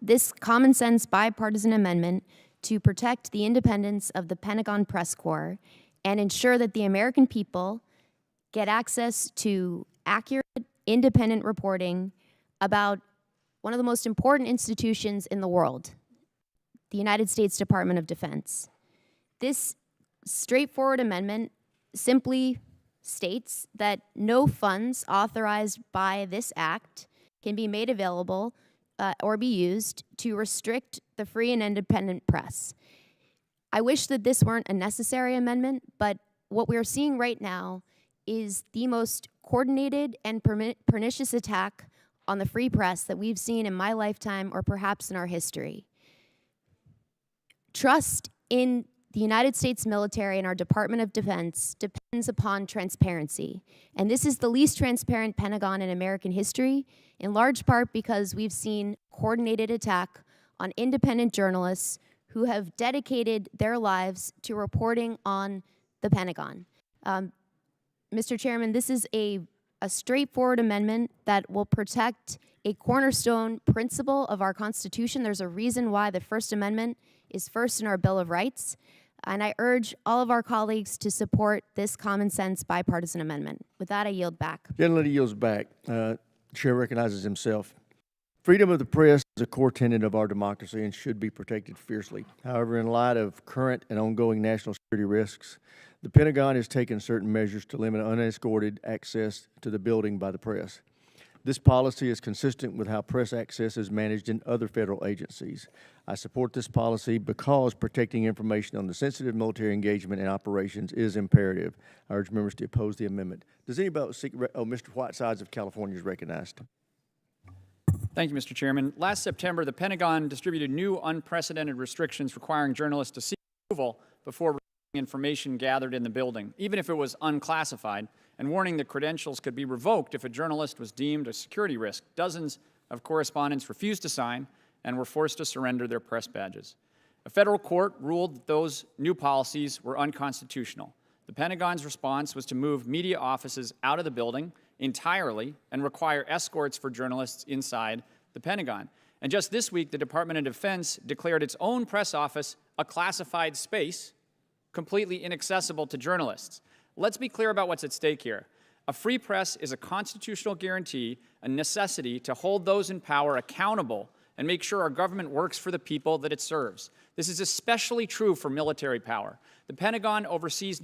this common sense bipartisan amendment to protect the independence of the Pentagon Press Corps and ensure that the American people get access to accurate, independent reporting about one of the most important institutions in the world, the United States Department of Defense. This straightforward amendment simply states that no funds authorized by this act can be made available or be used to restrict the free and independent press. I wish that this weren't a necessary amendment, but what we're seeing right now is the most coordinated and pernicious attack on the free press that we've seen in my lifetime or perhaps in our history. Trust in the United States military and our Department of Defense depends upon transparency. And this is the least transparent Pentagon in American history, in large part because we've seen coordinated attack on independent journalists who have dedicated their lives to reporting on the Pentagon. Mr. Chairman, this is a straightforward amendment that will protect a cornerstone principle of our Constitution. There's a reason why the First Amendment is first in our Bill of Rights. And I urge all of our colleagues to support this common sense bipartisan amendment. With that, I yield back. Gentlelady yields back. Chair recognizes himself. Freedom of the press is a core tenet of our democracy and should be protected fiercely. However, in light of current and ongoing national security risks, the Pentagon has taken certain measures to limit unescorted access to the building by the press. This policy is consistent with how press access is managed in other federal agencies. I support this policy because protecting information on the sensitive military engagement and operations is imperative. I urge members to oppose the amendment. Does anybody seek, Mr. Whitesides of California is recognized. Thank you, Mr. Chairman. Last September, the Pentagon distributed new unprecedented restrictions requiring journalists to seek approval before releasing information gathered in the building, even if it was unclassified, and warning that credentials could be revoked if a journalist was deemed a security risk. Dozens of correspondents refused to sign and were forced to surrender their press badges. A federal court ruled that those new policies were unconstitutional. The Pentagon's response was to move media offices out of the building entirely and require escorts for journalists inside the Pentagon. And just this week, the Department of Defense declared its own press office a classified space, completely inaccessible to journalists. Let's be clear about what's at stake here. A free press is a constitutional guarantee, a necessity to hold those in power accountable and make sure our government works for the people that it serves. This is especially true for military power. The Pentagon oversees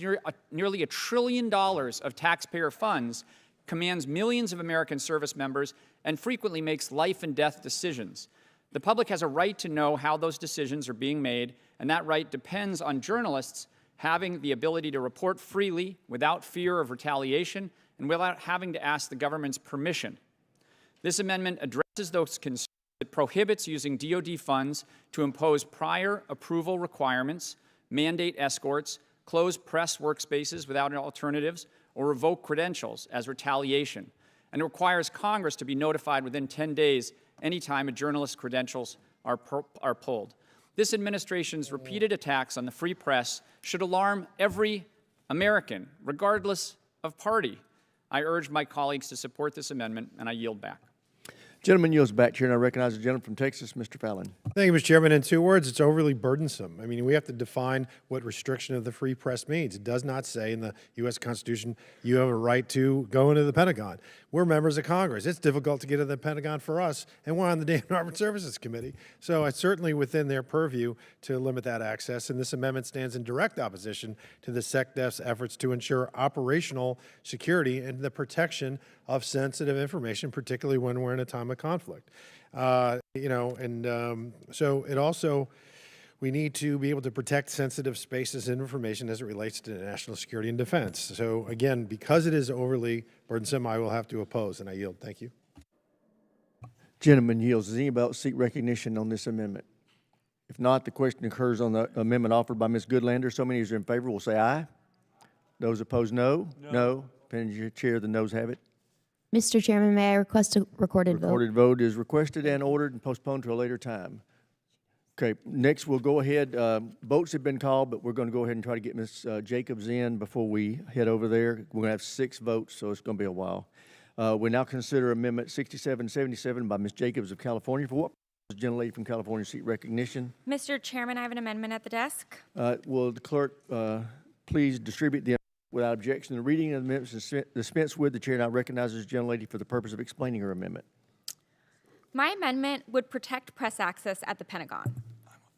nearly $1 trillion of taxpayer funds, commands millions of American service members, and frequently makes life and death decisions. The public has a right to know how those decisions are being made, and that right depends on journalists having the ability to report freely without fear of retaliation and without having to ask the government's permission. This amendment addresses those concerns. It prohibits using DoD funds to impose prior approval requirements, mandate escorts, close press workspaces without alternatives, or revoke credentials as retaliation, and it requires Congress to be notified within 10 days anytime a journalist's credentials are pulled. This administration's repeated attacks on the free press should alarm every American, regardless of party. I urge my colleagues to support this amendment, and I yield back. Gentleman yields back chair, and I recognize the gentleman from Texas, Mr. Fallon. Thank you, Mr. Chairman. In 2 words, it's overly burdensome. I mean, we have to define what restriction of the free press means. It does not say in the U.S. Constitution you have a right to go into the Pentagon. We're members of Congress. It's difficult to get into the Pentagon for us, and we're on the Data and Armed Services Committee. So it's certainly within their purview to limit that access, and this amendment stands in direct opposition to the SecDef's efforts to ensure operational security and the protection of sensitive information, particularly when we're in a time of conflict. So it also, we need to be able to protect sensitive spaces and information as it relates to national security and defense. So again, because it is overly burdensome, I will have to oppose, and I yield. Thank you. Gentleman yields. Does anybody else seek recognition on this amendment? If not, the question occurs on the amendment offered by Ms. Goodlander. So many as are in favor will say aye. Those opposed, no. No. Depending on your chair, the noes have it. Mr. Chairman, may I request a recorded vote? Recorded vote is requested and ordered and postponed to a later time. Okay, next we'll go ahead. Votes have been called, but we're going to go ahead and try to get Ms. Jacobs in before we head over there. We're going to have 6 votes, so it's going to be a while. We now consider Amendment 6777 by Ms. Jacobs of California. For what purpose, gentlelady from California, seek recognition? Mr. Chairman, I have an amendment at the desk. Will the clerk please distribute the without objection? The reading of the amendment is dispensed with. The chair now recognizes the gentlelady for the purpose of explaining her amendment. My amendment would protect press access at the Pentagon.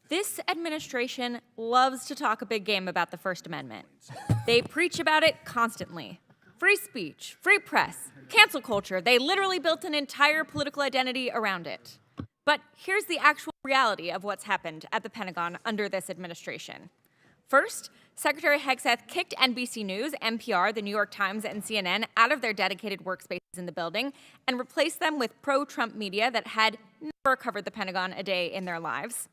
This administration loves to talk a big game about the First Amendment. They preach about it constantly. Free speech, free press, cancel culture. They literally built an entire political identity around it. But here's the actual reality of what's happened at the Pentagon under this administration. First, Secretary Hegseth kicked NBC News, NPR, the New York Times, and CNN out of their dedicated workspaces in the building and replaced them with pro-Trump media that had never covered the Pentagon a day in their lives.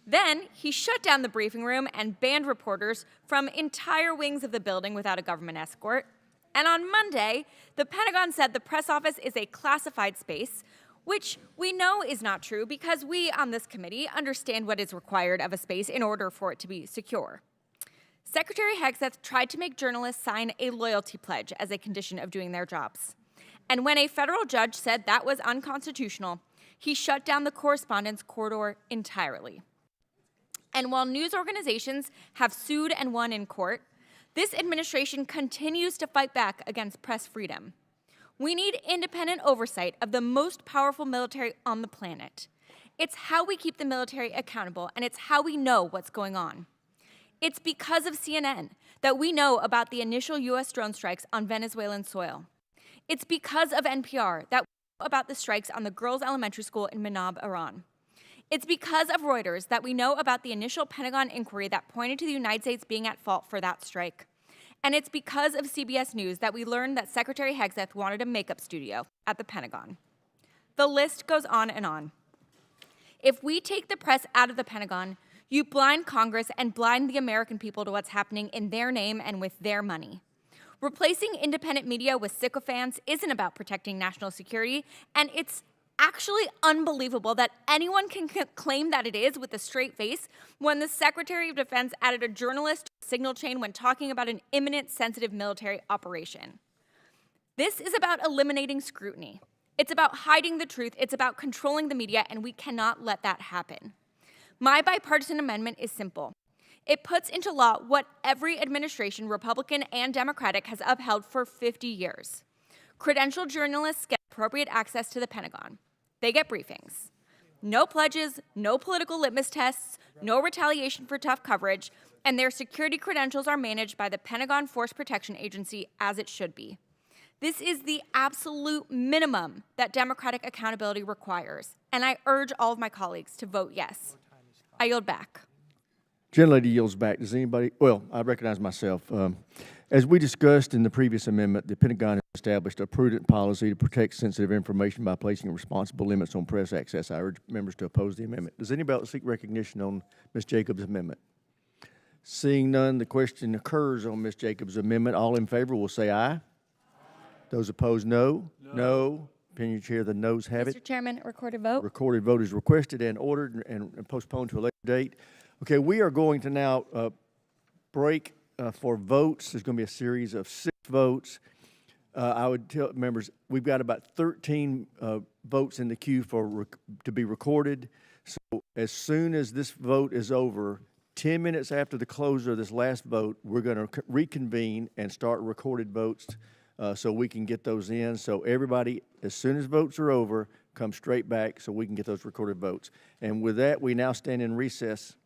Then he shut down the briefing room and banned reporters from entire wings of the building without a government escort. And on Monday, the Pentagon said the press office is a classified space, which we know is not true because we on this committee understand what is required of a space in order for it to be secure. Secretary Hegseth tried to make journalists sign a loyalty pledge as a condition of doing their jobs. And when a federal judge said that was unconstitutional, he shut down the correspondence corridor entirely. And while news organizations have sued and won in court, this administration continues to fight back against press freedom. We need independent oversight of the most powerful military on the planet. It's how we keep the military accountable, and it's how we know what's going on. It's because of CNN that we know about the initial U.S. drone strikes on Venezuelan soil. It's because of NPR that about the strikes on the girls' elementary school in Manab, Iran. It's because of Reuters that we know about the initial Pentagon inquiry that pointed to the United States being at fault for that strike. And it's because of CBS News that we learned that Secretary Hegseth wanted a makeup studio at the Pentagon. The list goes on and on. If we take the press out of the Pentagon, you blind Congress and blind the American people to what's happening in their name and with their money. Replacing independent media with sycophants isn't about protecting national security, and it's actually unbelievable that anyone can claim that it is with a straight face when the Secretary of Defense added a journalist to a signal chain when talking about an imminent sensitive military operation. This is about eliminating scrutiny. It's about hiding the truth. It's about controlling the media, and we cannot let that happen. My bipartisan amendment is simple. It puts into law what every administration, Republican and Democratic, has upheld for 50 years. Credentialed journalists get appropriate access to the Pentagon. They get briefings. No pledges, no political litmus tests, no retaliation for tough coverage, and their security credentials are managed by the Pentagon Force Protection Agency as it should be. This is the absolute minimum that democratic accountability requires, and I urge all of my colleagues to vote yes. I yield back. Gentlelady yields back. Does anybody, well, I recognize myself. As we discussed in the previous amendment, the Pentagon has established a prudent policy to protect sensitive information by placing responsible limits on press access. I urge members to oppose the amendment. Does anybody seek recognition on Ms. Jacobs' amendment? Seeing none, the question occurs on Ms. Jacobs' amendment. All in favor will say aye. Those opposed, no. No. Opinion chair, the noes have it. Mr. Chairman, recorded vote. Recorded vote is requested and ordered and postponed to a later date. Okay, we are going to now break for votes. There's going to be a series of 6 votes. I would tell members we've got about 13 votes in the queue to be recorded. So as soon as this vote is over, 10 minutes after the close of this last vote, we're going to reconvene and start recorded votes so we can get those in. So everybody, as soon as votes are over, come straight back so we can get those recorded votes. And with that, we now stand in recess.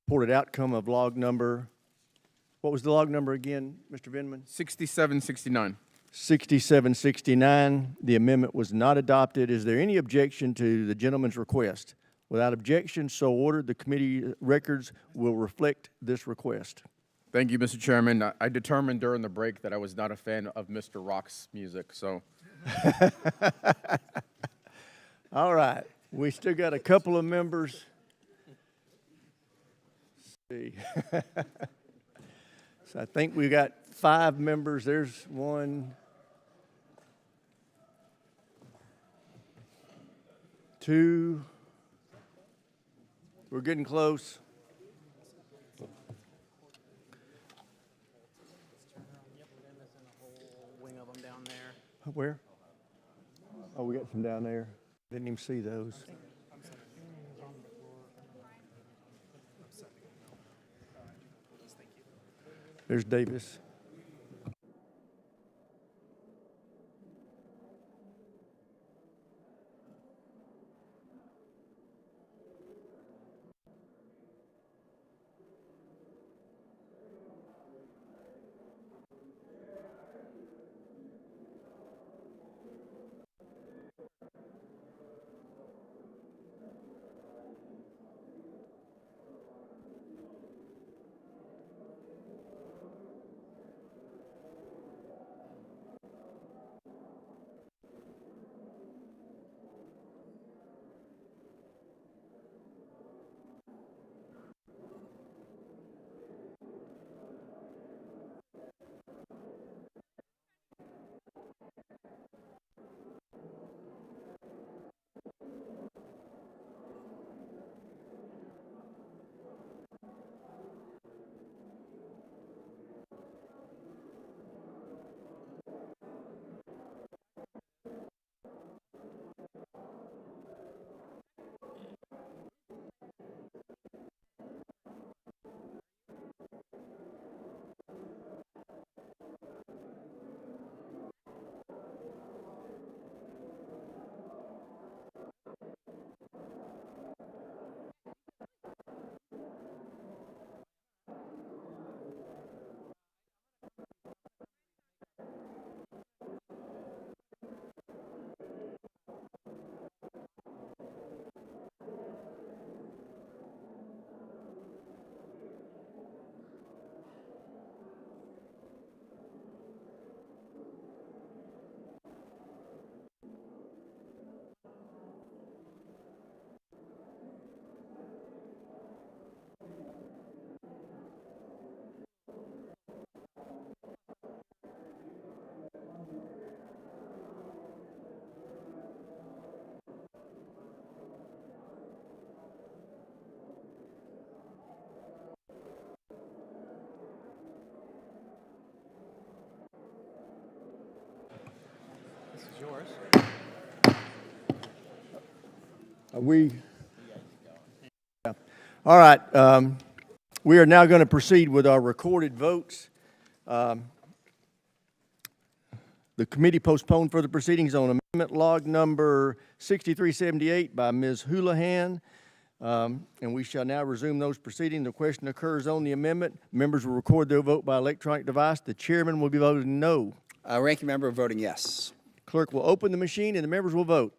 Reported outcome of log number, what was the log number again, Mr. Vinman? 6769. 6769. The amendment was not adopted. Is there any objection to the gentleman's request? Without objection, so ordered. The committee records will reflect this request. Thank you, Mr. Chairman. I determined during the break that I was not a fan of Mr. Rock's music, so. All right. We still got a couple of members. Let's see. So I think we got 5 members. There's 1, 2. We're getting close. Where? Oh, we got some down there. Didn't even see those. There's Davis. Yours. Yeah. All right. We are now going to proceed with our recorded votes. The committee postponed further proceedings on amendment log number 6378 by Ms. Houlihan. And we shall now resume those proceedings. The question occurs on the amendment. Members will record their vote by electronic device. The chairman will be voting no. Ranking member voting yes. Clerk will open the machine and the members will vote.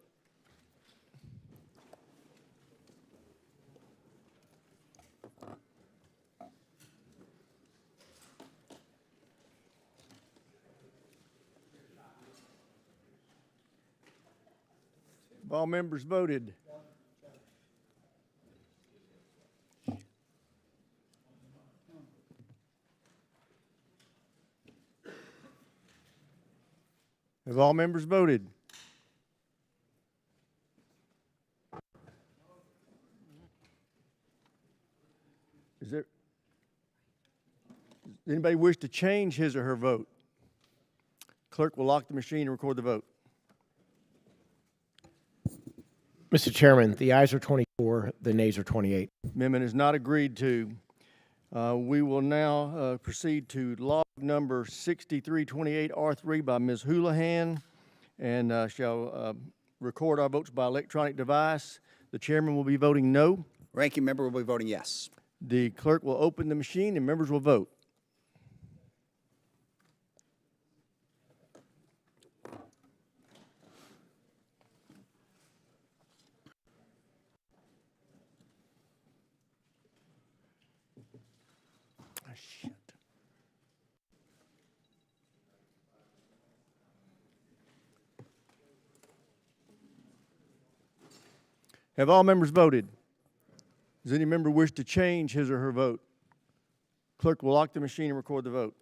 Have all members voted? Have all members voted? Does anybody wish to change his or her vote? Clerk will lock the machine and record the vote. Mr. Chairman, the ayes are 24, the nays are 28. Amendment is not agreed to. We will now proceed to log number 6328R3 by Ms. Houlihan and shall record our votes by electronic device. The chairman will be voting no. Ranking member will be voting yes. The clerk will open the machine and members will vote. Have all members voted? Does any member wish to change his or her vote? Clerk will lock the machine and record the vote.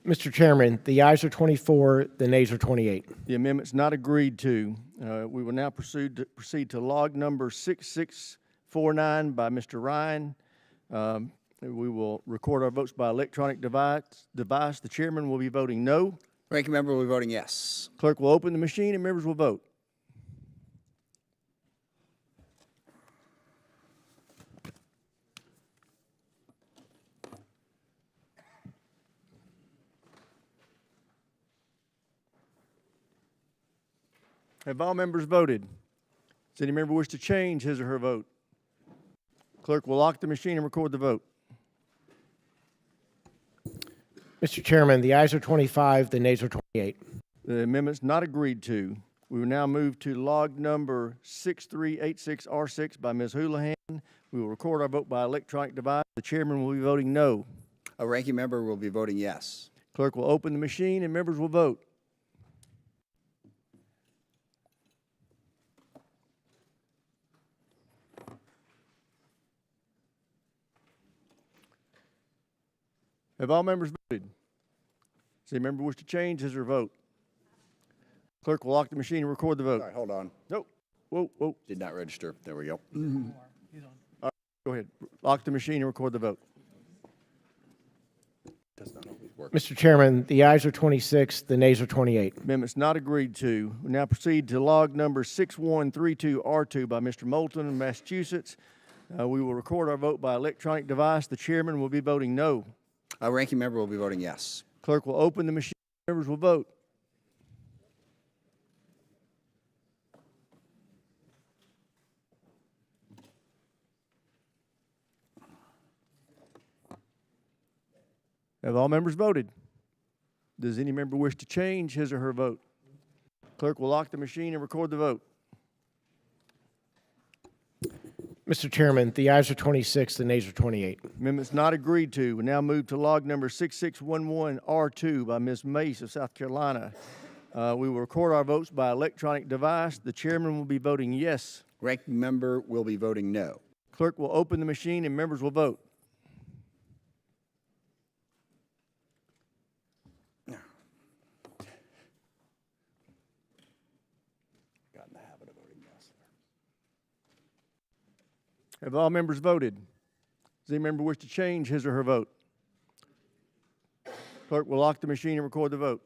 Mr. Chairman, the ayes are 24, the nays are 28. The amendment's not agreed to. We will now proceed to log number 6649 by Mr. Ryan. We will record our votes by electronic device. The chairman will be voting no. Ranking member will be voting yes. Clerk will open the machine and members will vote. Have all members voted? Does any member wish to change his or her vote? Clerk will lock the machine and record the vote. Mr. Chairman, the ayes are 25, the nays are 28. The amendment's not agreed to. We will now move to log number 6386R6 by Ms. Houlihan. We will record our vote by electronic device. The chairman will be voting no. A ranking member will be voting yes. Clerk will open the machine and members will vote. Have all members voted? Does any member wish to change his or her vote? Clerk will lock the machine and record the vote. All right, hold on. Nope. Whoa. Did not register. There we go. All right, go ahead. Lock the machine and record the vote. Does not always work. Mr. Chairman, the ayes are 26, the nays are 28. Amendment's not agreed to. We now proceed to log number 6132R2 by Mr. Moulton of Massachusetts. We will record our vote by electronic device. The chairman will be voting no. A ranking member will be voting yes. Clerk will open the machine. Members will vote. Have all members voted? Does any member wish to change his or her vote? Clerk will lock the machine and record the vote. Mr. Chairman, the ayes are 26, the nays are 28. Amendment's not agreed to. We now move to log number 6611R2 by Ms. Mace of South Carolina. We will record our votes by electronic device. The chairman will be voting yes. Ranking member will be voting no. Clerk will open the machine and members will vote. Got in the habit of voting yes. Have all members voted? Does any member wish to change his or her vote? Clerk will lock the machine and record the vote.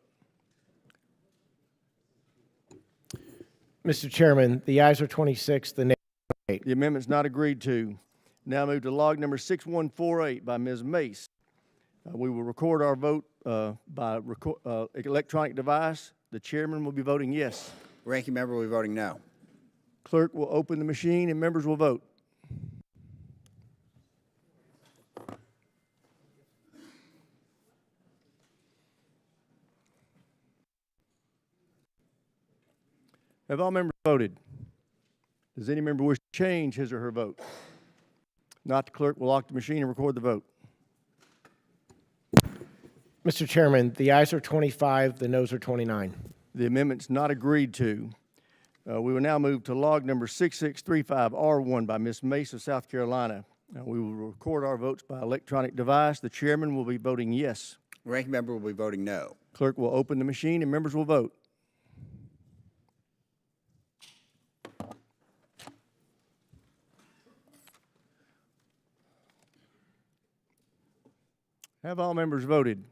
Mr. Chairman, the ayes are 26, the nays are 28. The amendment's not agreed to. Now move to log number 6148 by Ms. Mace. We will record our vote by electronic device. The chairman will be voting yes. Ranking member will be voting no. Clerk will open the machine and members will vote. Have all members voted? Does any member wish to change his or her vote? Not, the clerk will lock the machine and record the vote. Mr. Chairman, the ayes are 25, the noes are 29. The amendment's not agreed to. We will now move to log number 6635R1 by Ms. Mace of South Carolina. We will record our votes by electronic device. The chairman will be voting yes. Ranking member will be voting no. Clerk will open the machine and members will vote. Have all members voted?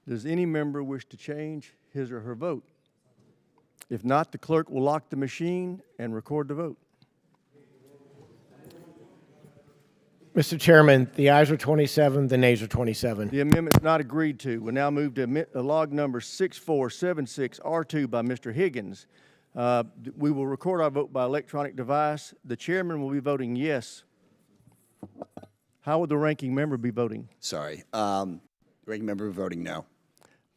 Does any member wish to change his or her vote? If not, the clerk will lock the machine and record the vote. Mr. Chairman, the ayes are 27, the nays are 27. The amendment is not agreed to. We'll now move to log number 6476R2 by Mr. Higgins. We will record our vote by electronic device. The chairman will be voting yes. How would the ranking member be voting? Sorry. Ranking member voting no.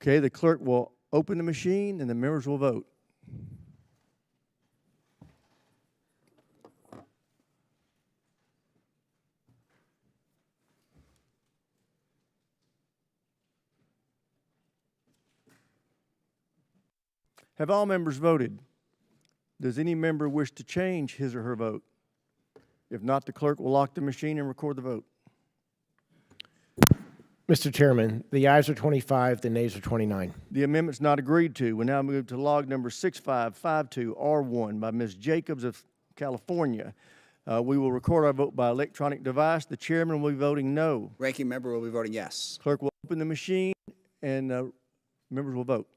Okay, the clerk will open the machine and the members will vote. Have all members voted? Does any member wish to change his or her vote? If not, the clerk will lock the machine and record the vote. Mr. Chairman, the ayes are 25, the nays are 29. The amendment's not agreed to. We now move to log number 6552R1 by Ms. Jacobs of California. We will record our vote by electronic device. The chairman will be voting no. Ranking member will be voting yes. Clerk will open the machine and members will vote.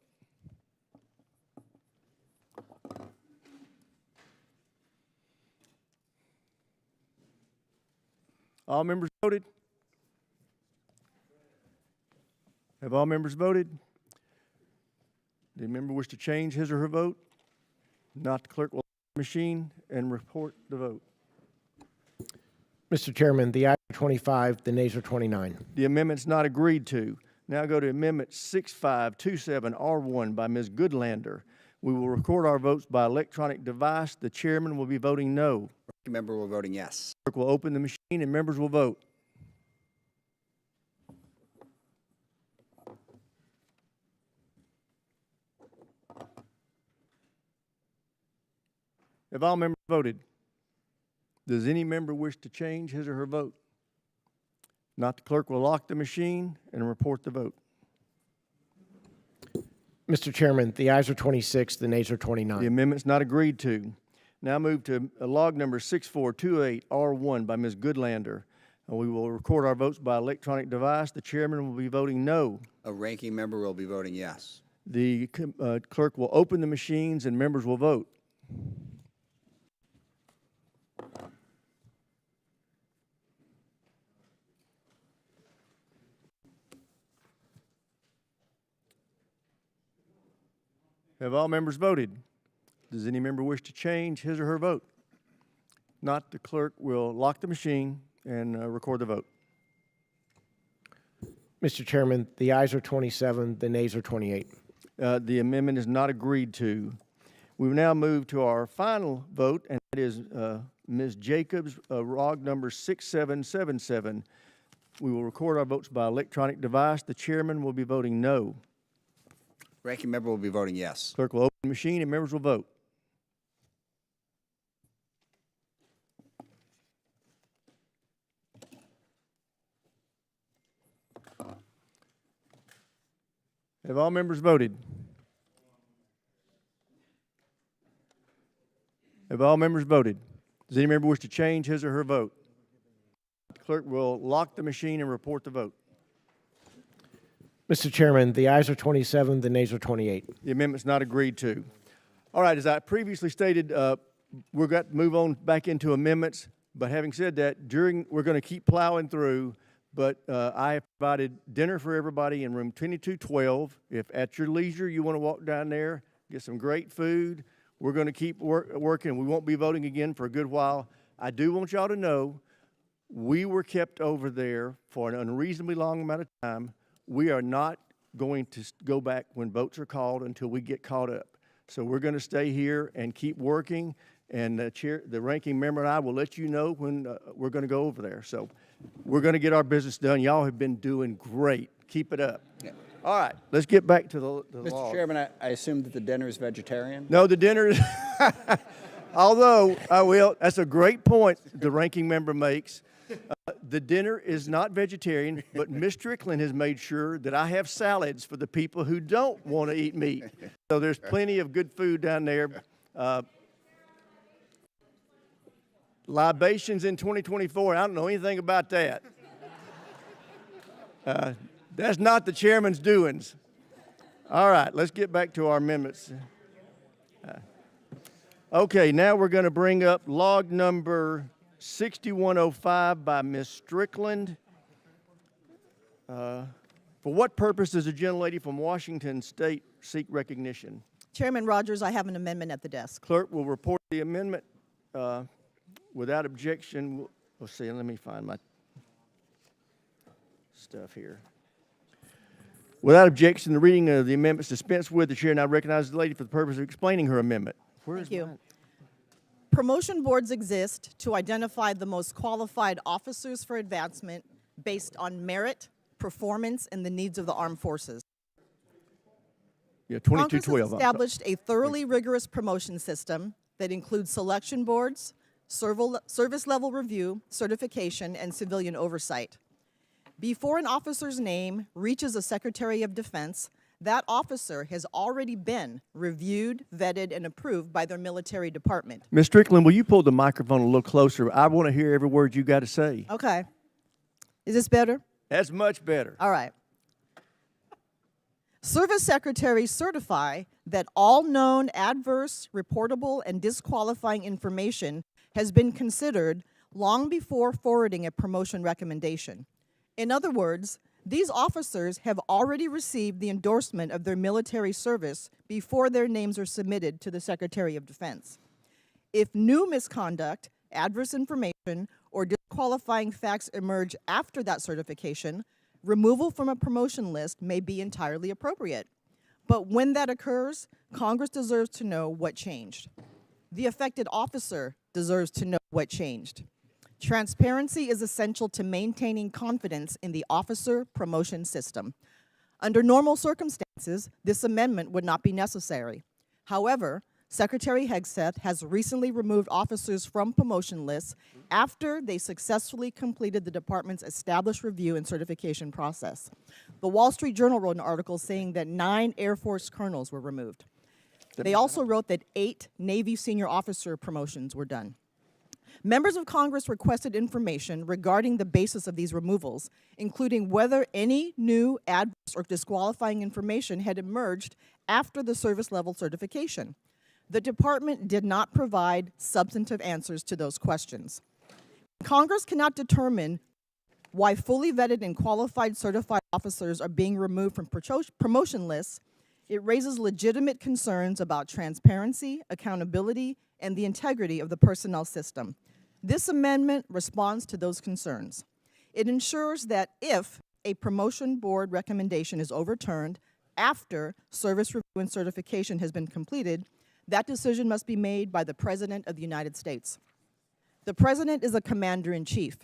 All members voted? Have all members voted? Does any member wish to change his or her vote? Not, the clerk will open the machine and report the vote. Mr. Chairman, the ayes are 25, the nays are 29. The amendment's not agreed to. Now go to Amendment 6527R1 by Ms. Goodlander. We will record our votes by electronic device. The chairman will be voting no. Ranking member will be voting yes. Clerk will open the machine and members will vote. Have all members voted? Does any member wish to change his or her vote? Not, the clerk will lock the machine and report the vote. Mr. Chairman, the ayes are 26, the nays are 29. The amendment's not agreed to. Now move to log number 6428R1 by Ms. Goodlander. We will record our votes by electronic device. The chairman will be voting no. A ranking member will be voting yes. The clerk will open the machines and members will vote. Have all members voted? Does any member wish to change his or her vote? Not, the clerk will lock the machine and record the vote. Mr. Chairman, the ayes are 27, the nays are 28. The amendment is not agreed to. We will now move to our final vote, and that is Ms. Jacobs, log number 6777. We will record our votes by electronic device. The chairman will be voting no. Ranking member will be voting yes. Clerk will open the machine and members will vote. Have all members voted? Have all members voted? Does any member wish to change his or her vote? The clerk will lock the machine and report the vote. Mr. Chairman, the ayes are 27, the nays are 28. The amendment's not agreed to. All right, as I previously stated, we're going to move on back into amendments. But having said that, we're going to keep plowing through. But I have provided dinner for everybody in room 2212. If at your leisure you want to walk down there, get some great food, we're going to keep working. We won't be voting again for a good while. I do want y'all to know we were kept over there for an unreasonably long amount of time. We are not going to go back when votes are called until we get caught up. So we're going to stay here and keep working. And the ranking member and I will let you know when we're going to go over there. So we're going to get our business done. Y'all have been doing great. Keep it up. Yeah. All right, let's get back to the Mr. law. Chairman, I assume that the dinner is vegetarian? No, the dinner is, although I will, that's a great point the ranking member makes. The dinner is not vegetarian, but Ms. Strickland has made sure that I have salads for the people who don't want to eat meat. So there's plenty of good food down there. Libations in 2024, I don't know anything about that. That's not the chairman's doings. All right, let's get back to our amendments. Okay, now we're going to bring up log number 6105 by Ms. Strickland. For what purpose does a gentlelady from Washington State seek recognition? Chairman Rogers, I have an amendment at the desk. Clerk will report the amendment without objection. We'll see, let me find my stuff here. Without objection, the reading of the amendments dispensed with. The chair now recognizes the lady for the purpose of explaining her amendment. Thank you. Promotion boards exist to identify the most qualified officers for advancement based on merit, performance, and the needs of the armed forces. Yeah, Congress 2212. has established a thoroughly rigorous promotion system that includes selection boards, service level review, certification, and civilian oversight. Before an officer's name reaches a Secretary of Defense, that officer has already been reviewed, vetted, and approved by their military department. Ms. Strickland, will you pull the microphone a little closer? I want to hear every word you got to say. Okay. Is this better? That's much better. All right. Service secretaries certify that all known adverse, reportable, and disqualifying information has been considered long before forwarding a promotion recommendation. In other words, these officers have already received the endorsement of their military service before their names are submitted to the Secretary of Defense. If new misconduct, adverse information, or disqualifying facts emerge after that certification, removal from a promotion list may be entirely appropriate. But when that occurs, Congress deserves to know what changed. The affected officer deserves to know what changed. Transparency is essential to maintaining confidence in the officer promotion system. Under normal circumstances, this amendment would not be necessary. However, Secretary Hegseth has recently removed officers from promotion lists after they successfully completed the department's established review and certification process. The Wall Street Journal wrote an article saying that 9 Air Force colonels were removed. They also wrote that 8 Navy senior officer promotions were done. Members of Congress requested information regarding the basis of these removals, including whether any new adverse or disqualifying information had emerged after the service level certification. The department did not provide substantive answers to those questions. Congress cannot determine why fully vetted and qualified certified officers are being removed from promotion lists. It raises legitimate concerns about transparency, accountability, and the integrity of the personnel system. This amendment responds to those concerns. It ensures that if a promotion board recommendation is overturned after service review and certification has been completed, that decision must be made by the President of the United States. The President is a commander-in-chief.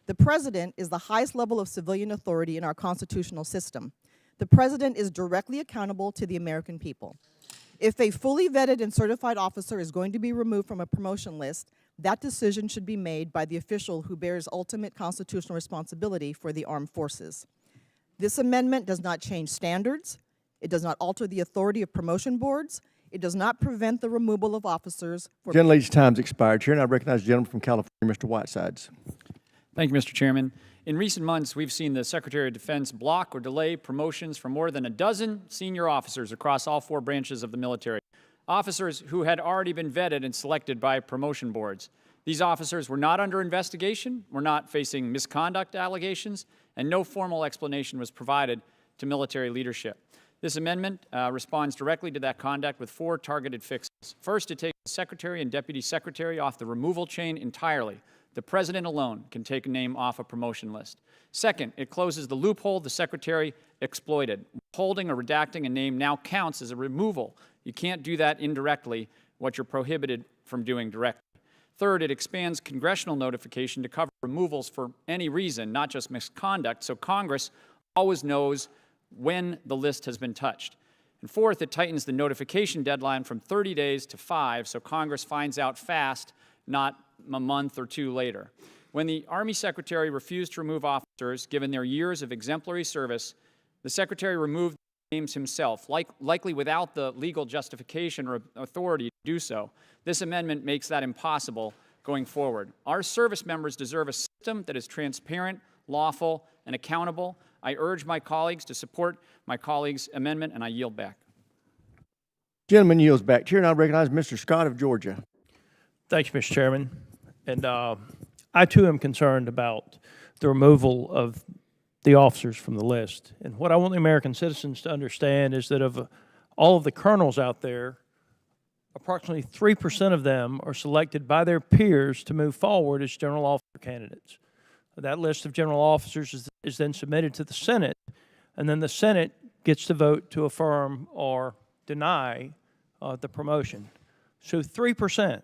The President is the highest level of civilian authority in our constitutional system. The President is directly accountable to the American people. If a fully vetted and certified officer is going to be removed from a promotion list, that decision should be made by the official who bears ultimate constitutional responsibility for the armed forces. This amendment does not change standards. It does not alter the authority of promotion boards. It does not prevent the removal of officers. Gentlelady's time's expired. Chair, and I recognize the gentleman from California, Mr. Whitesides. Thank you, Mr. Chairman. In recent months, we've seen the Secretary of Defense block or delay promotions for more than a dozen senior officers across all 4 branches of the military, officers who had already been vetted and selected by promotion boards. These officers were not under investigation, were not facing misconduct allegations, and no formal explanation was provided to military leadership. This amendment responds directly to that conduct with 4 targeted fixes. First, it takes the Secretary and Deputy Secretary off the removal chain entirely. The President alone can take a name off a promotion list. Second, it closes the loophole the Secretary exploited. Holding or redacting a name now counts as a removal. You can't do that indirectly, what you're prohibited from doing directly. Third, it expands congressional notification to cover removals for any reason, not just misconduct, so Congress always knows when the list has been touched. And fourth, it tightens the notification deadline from 30 days to 5, so Congress finds out fast, not a month or 2 later. When the Army Secretary refused to remove officers, given their years of exemplary service, the Secretary removed names himself, likely without the legal justification or authority to do so. This amendment makes that impossible going forward. Our service members deserve a system that is transparent, lawful, and accountable. I urge my colleagues to support my colleague's amendment, and I yield back. Gentleman yields back. Chair, and I recognize Mr. Scott of Georgia. Thank you, Mr. Chairman. And I, too, am concerned about the removal of the officers from the list. And what I want the American citizens to understand is that of all of the colonels out there approximately 3% of them are selected by their peers to move forward as general officer candidates. That list of general officers is then submitted to the Senate, and then the Senate gets to vote to affirm or deny the promotion. So 3%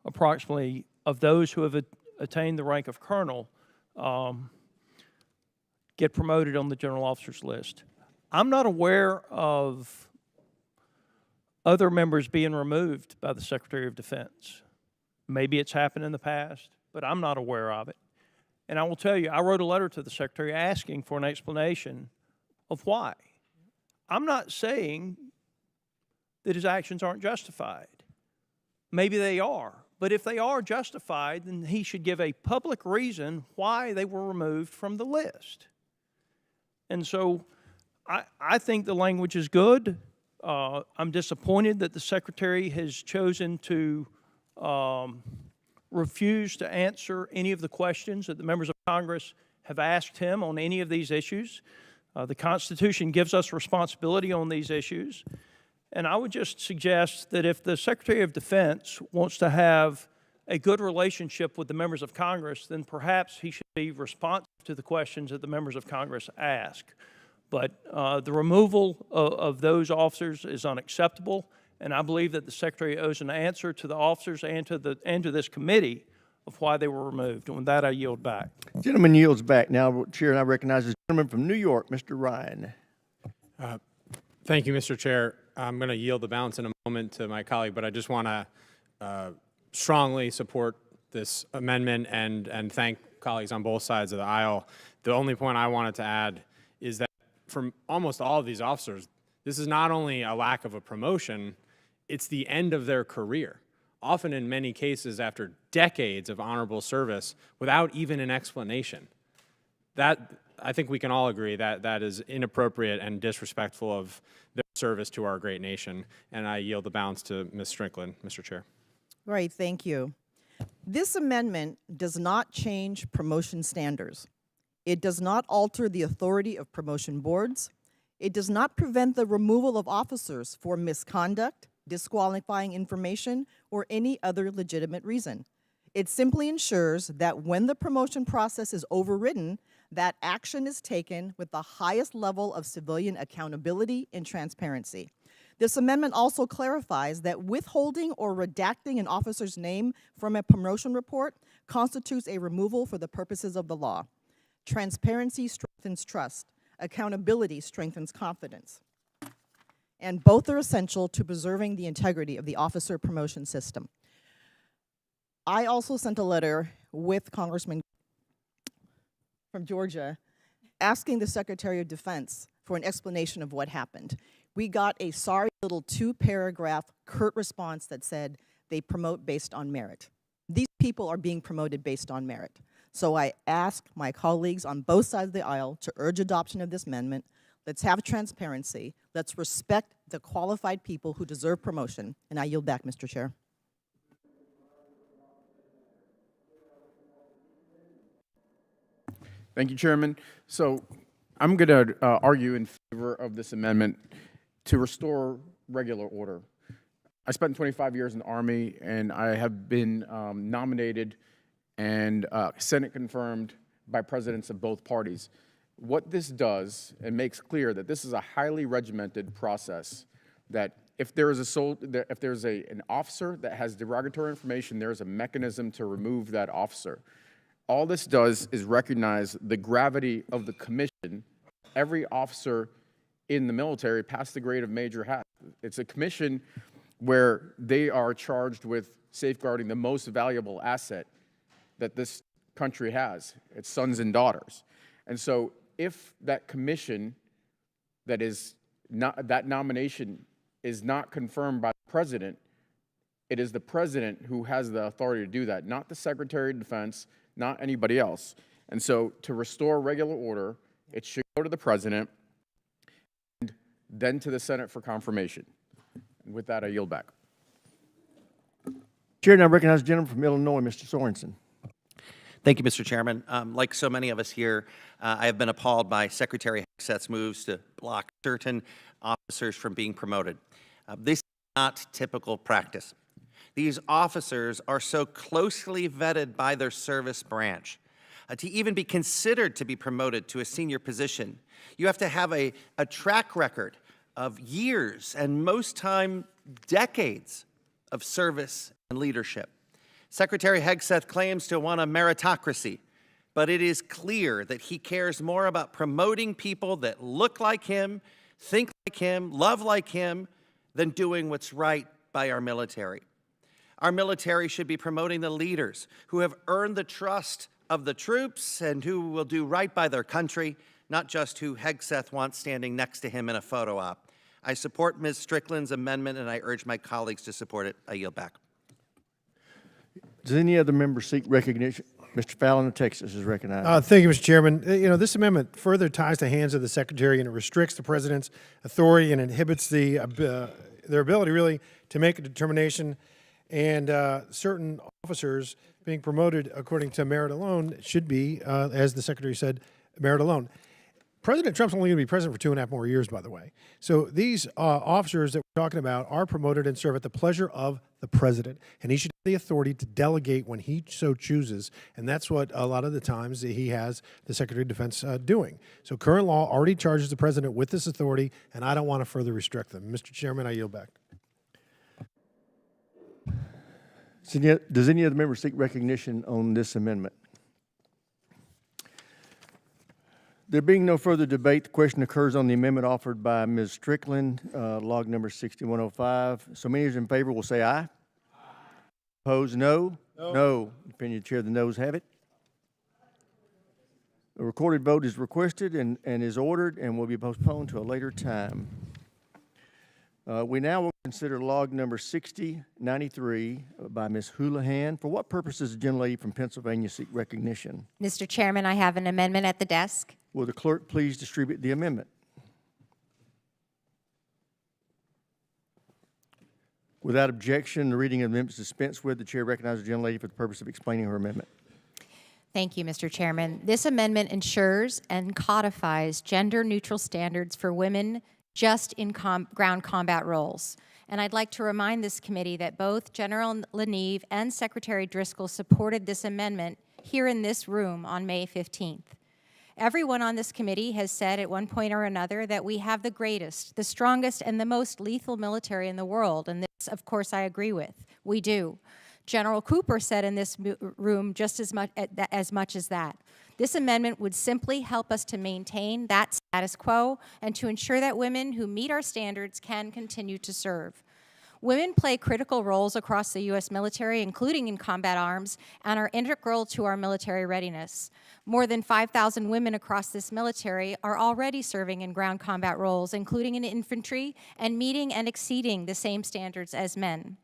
approximately of those who have attained the rank of colonel get promoted on the general officers list. I'm not aware of other members being removed by the Secretary of Defense. Maybe it's happened in the past, but I'm not aware of it. And I will tell you, I wrote a letter to the Secretary asking for an explanation of why. I'm not saying that his actions aren't justified. Maybe they are. But if they are justified, then he should give a public reason why they were removed from the list. And so I think the language is good. I'm disappointed that the Secretary has chosen to refuse to answer any of the questions that the members of Congress have asked him on any of these issues. The Constitution gives us responsibility on these issues. And I would just suggest that if the Secretary of Defense wants to have a good relationship with the members of Congress, then perhaps he should be responsive to the questions that the members of Congress ask. But the removal of those officers is unacceptable, and I believe that the Secretary owes an answer to the officers and to this committee of why they were removed. And with that, I yield back. Gentleman yields back. Now, Chair, and I recognize the gentleman from New York, Mr. Ryan. Thank you, Mr. Chair. I'm going to yield the balance in a moment to my colleague, but I just want to strongly support this amendment and thank colleagues on both sides of the aisle. The only point I wanted to add is that from almost all of these officers, this is not only a lack of a promotion, it's the end of their career. Often in many cases after decades of honorable service without even an explanation. That, I think we can all agree that that is inappropriate and disrespectful of their service to our great nation. And I yield the balance to Ms. Strickland, Mr. Chair. Right, thank you. This amendment does not change promotion standards. It does not alter the authority of promotion boards. It does not prevent the removal of officers for misconduct, disqualifying information, or any other legitimate reason. It simply ensures that when the promotion process is overridden, that action is taken with the highest level of civilian accountability and transparency. This amendment also clarifies that withholding or redacting an officer's name from a promotion report constitutes a removal for the purposes of the law. Transparency strengthens trust. Accountability strengthens confidence. And both are essential to preserving the integrity of the officer promotion system. I also sent a letter with Congressman from Georgia asking the Secretary of Defense for an explanation of what happened. We got a sorry little 2-paragraph curt response that said they promote based on merit. These people are being promoted based on merit. So I ask my colleagues on both sides of the aisle to urge adoption of this amendment. Let's have transparency. Let's respect the qualified people who deserve promotion. And I yield back, Mr. Chair. Thank you, Chairman. So I'm going to argue in favor of this amendment to restore regular order. I spent 25 years in the Army, and I have been nominated and Senate confirmed by presidents of both parties. What this does, it makes clear that this is a highly regimented process, that if there is an officer that has derogatory information, there is a mechanism to remove that officer. All this does is recognize the gravity of the commission. Every officer in the military past the grade of major has. It's a commission where they are charged with safeguarding the most valuable asset that this country has, its sons and daughters. And so if that commission, that nomination is not confirmed by the president, it is the president who has the authority to do that, not the Secretary of Defense, not anybody else. And so to restore regular order, it should go to the president and then to the Senate for confirmation. And with that, I yield back. Chair, now recognize the gentleman from Illinois, Mr. Sorensen. Thank you, Mr. Chairman. Like so many of us here, I have been appalled by Secretary Hexet's moves to block certain officers from being promoted. This is not typical practice. These officers are so closely vetted by their service branch. To even be considered to be promoted to a senior position, you have to have a track record of years and most time decades of service and leadership. Secretary Hegseth claims to want a meritocracy, but it is clear that he cares more about promoting people that look like him, think like him, love like him, than doing what's right by our military. Our military should be promoting the leaders who have earned the trust of the troops and who will do right by their country, not just who Hegseth wants standing next to him in a photo op. I support Ms. Strickland's amendment, and I urge my colleagues to support it. I yield back. Does any other member seek recognition? Mr. Fallon of Texas is recognized. Thank you, Mr. Chairman. This amendment further ties the hands of the Secretary, and it restricts the President's authority and inhibits their ability, really, to make a determination. And certain officers being promoted according to merit alone should be, as the Secretary said, merit alone. President Trump's only going to be president for 2.5 more years, by the way. So these officers that we're talking about are promoted and serve at the pleasure of the president, and he should have the authority to delegate when he so chooses, and that's what a lot of the times he has the Secretary of Defense doing. So current law already charges the president with this authority, and I don't want to further restrict them. Mr. Chairman, I yield back. Does any other member seek recognition on this amendment? There being no further debate, the question occurs on the amendment offered by Ms. Strickland, log number 6105. So many as in favor will say aye. Aye. Opposed, no? No. Opinion of the chair, the noes have it. A recorded vote is requested and is ordered and will be postponed to a later time. We now will consider log number 6093 by Ms. Houlihan. For what purpose does the gentlelady from Pennsylvania seek recognition? Mr. Chairman, I have an amendment at the desk. Will the clerk please distribute the amendment? Without objection, the reading of the amendment is dispensed with. The chair recognizes the gentlelady for the purpose of explaining her amendment. Thank you, Mr. Chairman. This amendment ensures and codifies gender-neutral standards for women just in ground combat roles. And I'd like to remind this committee that both General Leneve and Secretary Driscoll supported this amendment here in this room on May 15th. Everyone on this committee has said at one point or another that we have the greatest, the strongest, and the most lethal military in the world, and this, of course, I agree with. We do. General Cooper said in this room just as much as that. This amendment would simply help us to maintain that status quo and to ensure that women who meet our standards can continue to serve. Women play critical roles across the U.S. military, including in combat arms, and are integral to our military readiness. More than 5,000 women across this military are already serving in ground combat roles, including in infantry, and meeting and exceeding the same standards as men.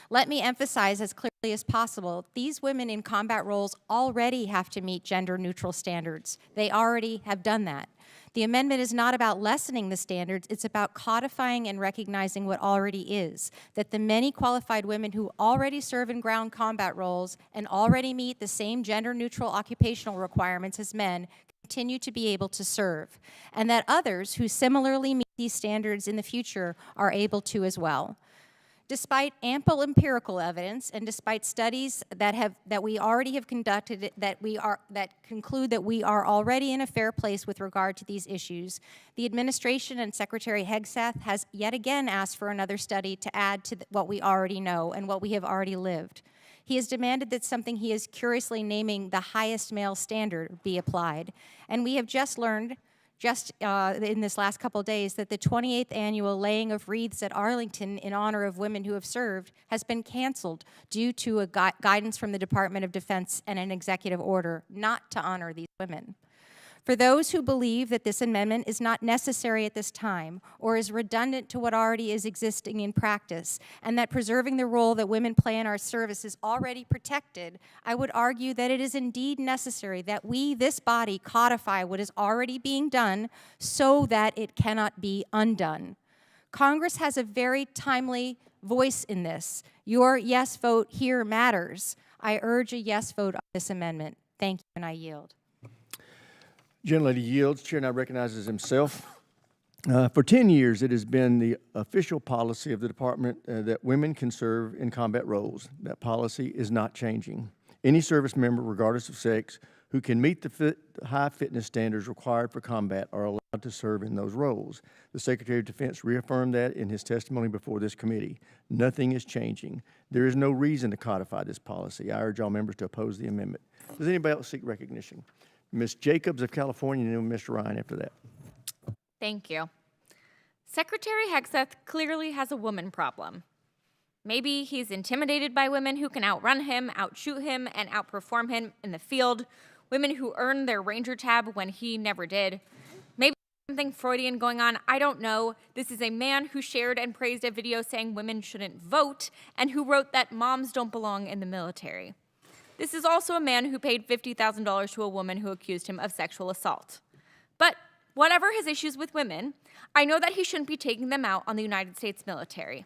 Let me emphasize as clearly as possible, these women in combat roles already have to meet gender-neutral standards. They already have done that. The amendment is not about lessening the standards, it's about codifying and recognizing what already is, that the many qualified women who already serve in ground combat roles and already meet the same gender-neutral occupational requirements as men continue to be able to serve, and that others who similarly meet these standards in the future are able to as well. Despite ample empirical evidence and despite studies that we already have conducted that conclude that we are already in a fair place with regard to these issues, the administration and Secretary Hegseth has yet again asked for another study to add to what we already know and what we have already lived. He has demanded that something he is curiously naming the highest male standard be applied, and we have just learned in this last couple of days that the 28th annual laying of wreaths at Arlington in honor of women who have served has been canceled due to a guidance from the Department of Defense and an executive order not to honor these women. For those who believe that this amendment is not necessary at this time or is redundant to what already is existing in practice and that preserving the role that women play in our service is already protected, I would argue that it is indeed necessary that we, this body, codify what is already being done so that it cannot be undone. Congress has a very timely voice in this. Your yes vote here matters. I urge a yes vote on this amendment. Thank you, and I yield. Gentlelady yields. Chair now recognizes himself. For 10 years, it has been the official policy of the department that women can serve in combat roles. That policy is not changing. Any service member, regardless of sex, who can meet the high fitness standards required for combat are allowed to serve in those roles. The Secretary of Defense reaffirmed that in his testimony before this committee. Nothing is changing. There is no reason to codify this policy. I urge all members to oppose the amendment. Does anybody else seek recognition? Ms. Jacobs of California, and then Mr. Ryan after that. Thank you. Secretary Hegseth clearly has a woman problem. Maybe he's intimidated by women who can outrun him, outshoot him, and outperform him in the field, women who earned their Ranger tab when he never did. Maybe something Freudian going on, I don't know. This is a man who shared and praised a video saying women shouldn't vote, and who wrote that moms don't belong in the military. This is also a man who paid $50,000 to a woman who accused him of sexual assault. But whatever his issues with women, I know that he shouldn't be taking them out on the United States military.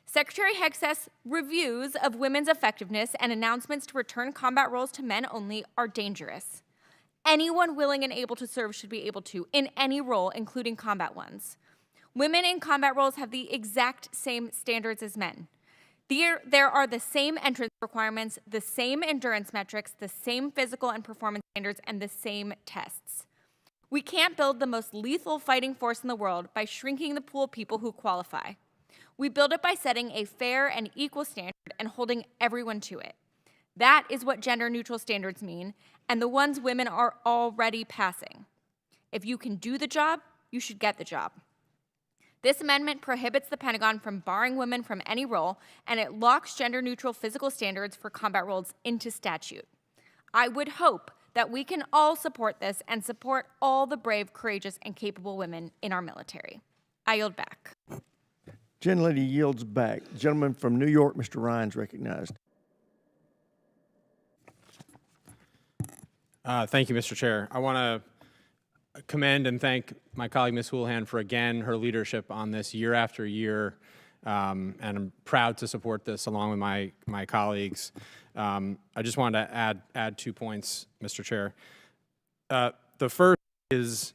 Secretary Hegseth's reviews of women's effectiveness and announcements to return combat roles to men only are dangerous. Anyone willing and able to serve should be able to, in any role, including combat ones. Women in combat roles have the exact same standards as men. There are the same entrance requirements, the same endurance metrics, the same physical and performance standards, and the same tests. We can't build the most lethal fighting force in the world by shrinking the pool of people who qualify. We build it by setting a fair and equal standard and holding everyone to it. That is what gender-neutral standards mean, and the ones women are already passing. If you can do the job, you should get the job. This amendment prohibits the Pentagon from barring women from any role, and it locks gender-neutral physical standards for combat roles into statute. I would hope that we can all support this and support all the brave, courageous, and capable women in our military. I yield back. Gentlelady yields back. Gentleman from New York, Mr. Ryan's recognized. Thank you, Mr. Chair. I want to commend and thank my colleague, Ms. Houlihan, for, again, her leadership on this year after year, and I'm proud to support this along with my colleagues. I just wanted to add 2 points, Mr. Chair. The first is,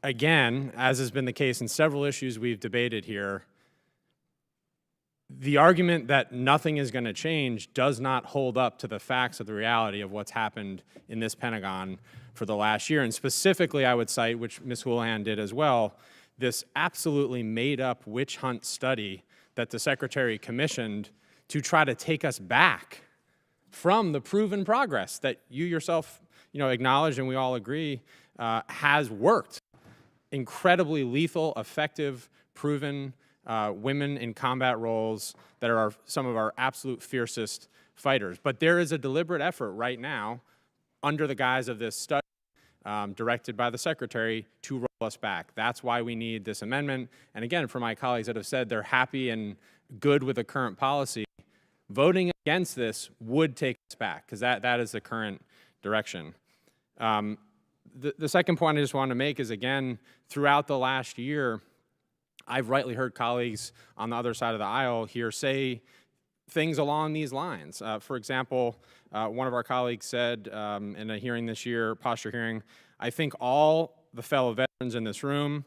again, as has been the case in several issues we've debated here, the argument that nothing is going to change does not hold up to the facts of the reality of what's happened in this Pentagon for the last year. And specifically, I would cite, which Ms. Houlihan did as well, this absolutely made-up witch hunt study that the Secretary commissioned to try to take us back from the proven progress that you yourself, acknowledge and we all agree has worked. Incredibly lethal, effective, proven women in combat roles that are some of our absolute fiercest fighters. But there is a deliberate effort right now, under the guise of this study, directed by the Secretary, to roll us back. That's why we need this amendment. And again, for my colleagues that have said they're happy and good with the current policy, voting against this would take us back, because that is the current direction. The second point I just wanted to make is, again, throughout the last year, I've rightly heard colleagues on the other side of the aisle here say things along these lines. For example, one of our colleagues said in a hearing this year, posture hearing, I think all the fellow veterans in this room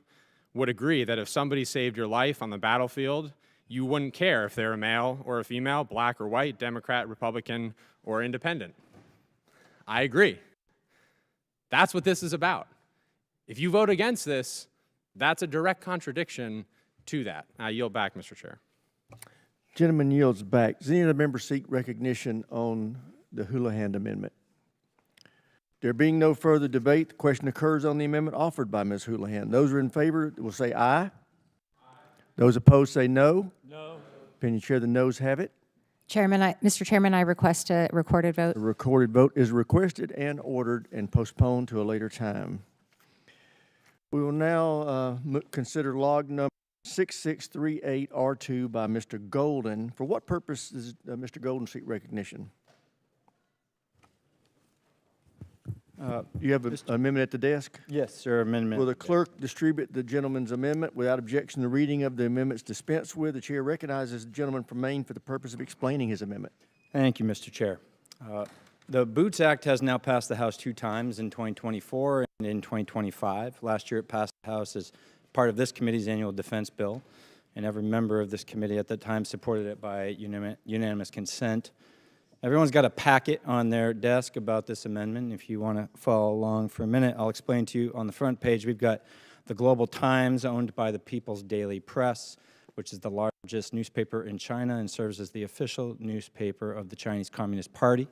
would agree that if somebody saved your life on the battlefield, you wouldn't care if they're a male or a female, black or white, Democrat, Republican, or independent. I agree. That's what this is about. If you vote against this, that's a direct contradiction to that. I yield back, Mr. Chair. Gentleman yields back. Does any other member seek recognition on the Houlihan amendment? There being no further debate, the question occurs on the amendment offered by Ms. Houlihan. Those who are in favor will say aye. Aye. Those opposed say no. No. Opinion chair, the noes have it. Mr. Chairman, I request a recorded vote. A recorded vote is requested and ordered and postponed to a later time. We will now consider log number 6638R2 by Mr. Golden. For what purpose does Mr. Golden seek recognition? You have an amendment at the desk? Yes, sir, amendment. Will the clerk distribute the gentleman's amendment? Without objection, the reading of the amendments dispensed with. The chair recognizes the gentleman from Maine for the purpose of explaining his amendment. Thank you, Mr. Chair. The Boots Act has now passed the House 2 times, in 2024 and in 2025. Last year it passed the House as part of this committee's annual defense bill, and every member of this committee at the time supported it by unanimous consent. Everyone's got a packet on their desk about this amendment. If you want to follow along for a minute, I'll explain to you. On the front page, we've got the Global Times, owned by the People's Daily Press, which is the largest newspaper in China and serves as the official newspaper of the Chinese Communist Party. It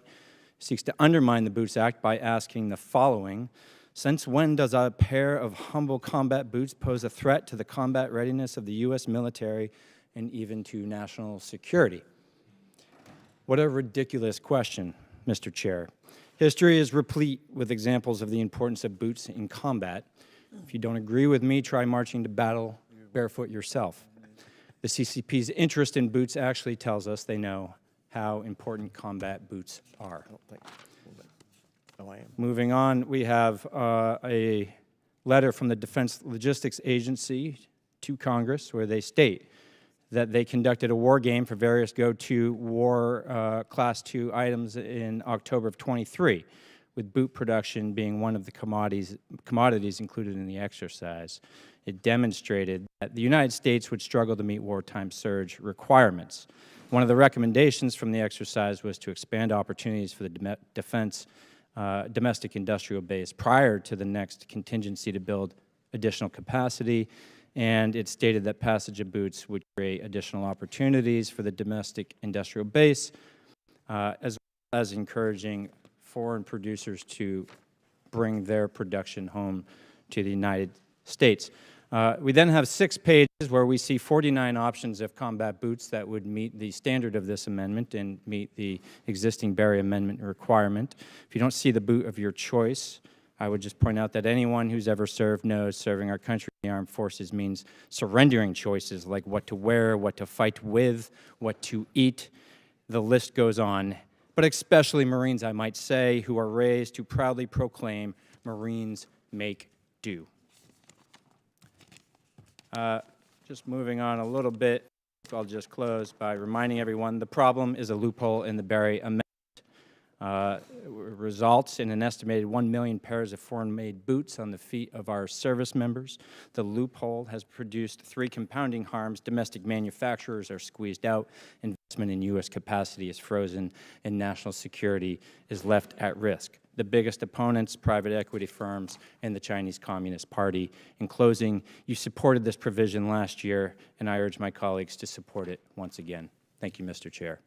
seeks to undermine the Boots Act by asking the following: since when does a pair of humble combat boots pose a threat to the combat readiness of the U.S. military and even to national security? What a ridiculous question, Mr. Chair. History is replete with examples of the importance of boots in combat. If you don't agree with me, try marching to battle barefoot yourself. The CCP's interest in boots actually tells us they know how important combat boots are. Moving on, we have a letter from the Defense Logistics Agency to Congress where they state that they conducted a war game for various go-to war Class II items in October of 23, with boot production being one of the commodities included in the exercise. It demonstrated that the United States would struggle to meet wartime surge requirements. One of the recommendations from the exercise was to expand opportunities for the domestic industrial base prior to the next contingency to build additional capacity, and it stated that passage of boots would create additional opportunities for the domestic industrial base, as well as encouraging foreign producers to bring their production home to the United States. We then have 6 pages where we see 49 options of combat boots that would meet the standard of this amendment and meet the existing Berry Amendment requirement. If you don't see the boot of your choice, I would just point out that anyone who's ever served knows serving our country in the armed forces means surrendering choices like what to wear, what to fight with, what to eat. The list goes on. But especially Marines, I might say, who are raised to proudly proclaim, Marines make do. Just moving on a little bit, I'll just close by reminding everyone the problem is a loophole in the Berry Amendment. Results in an estimated 1 million pairs of foreign-made boots on the feet of our service members. The loophole has produced 3 compounding harms. Domestic manufacturers are squeezed out, investment in U.S. capacity is frozen, and national security is left at risk. The biggest opponents, private equity firms, and the Chinese Communist Party. In closing, you supported this provision last year, and I urge my colleagues to support it once again. Thank you, Mr. Chair.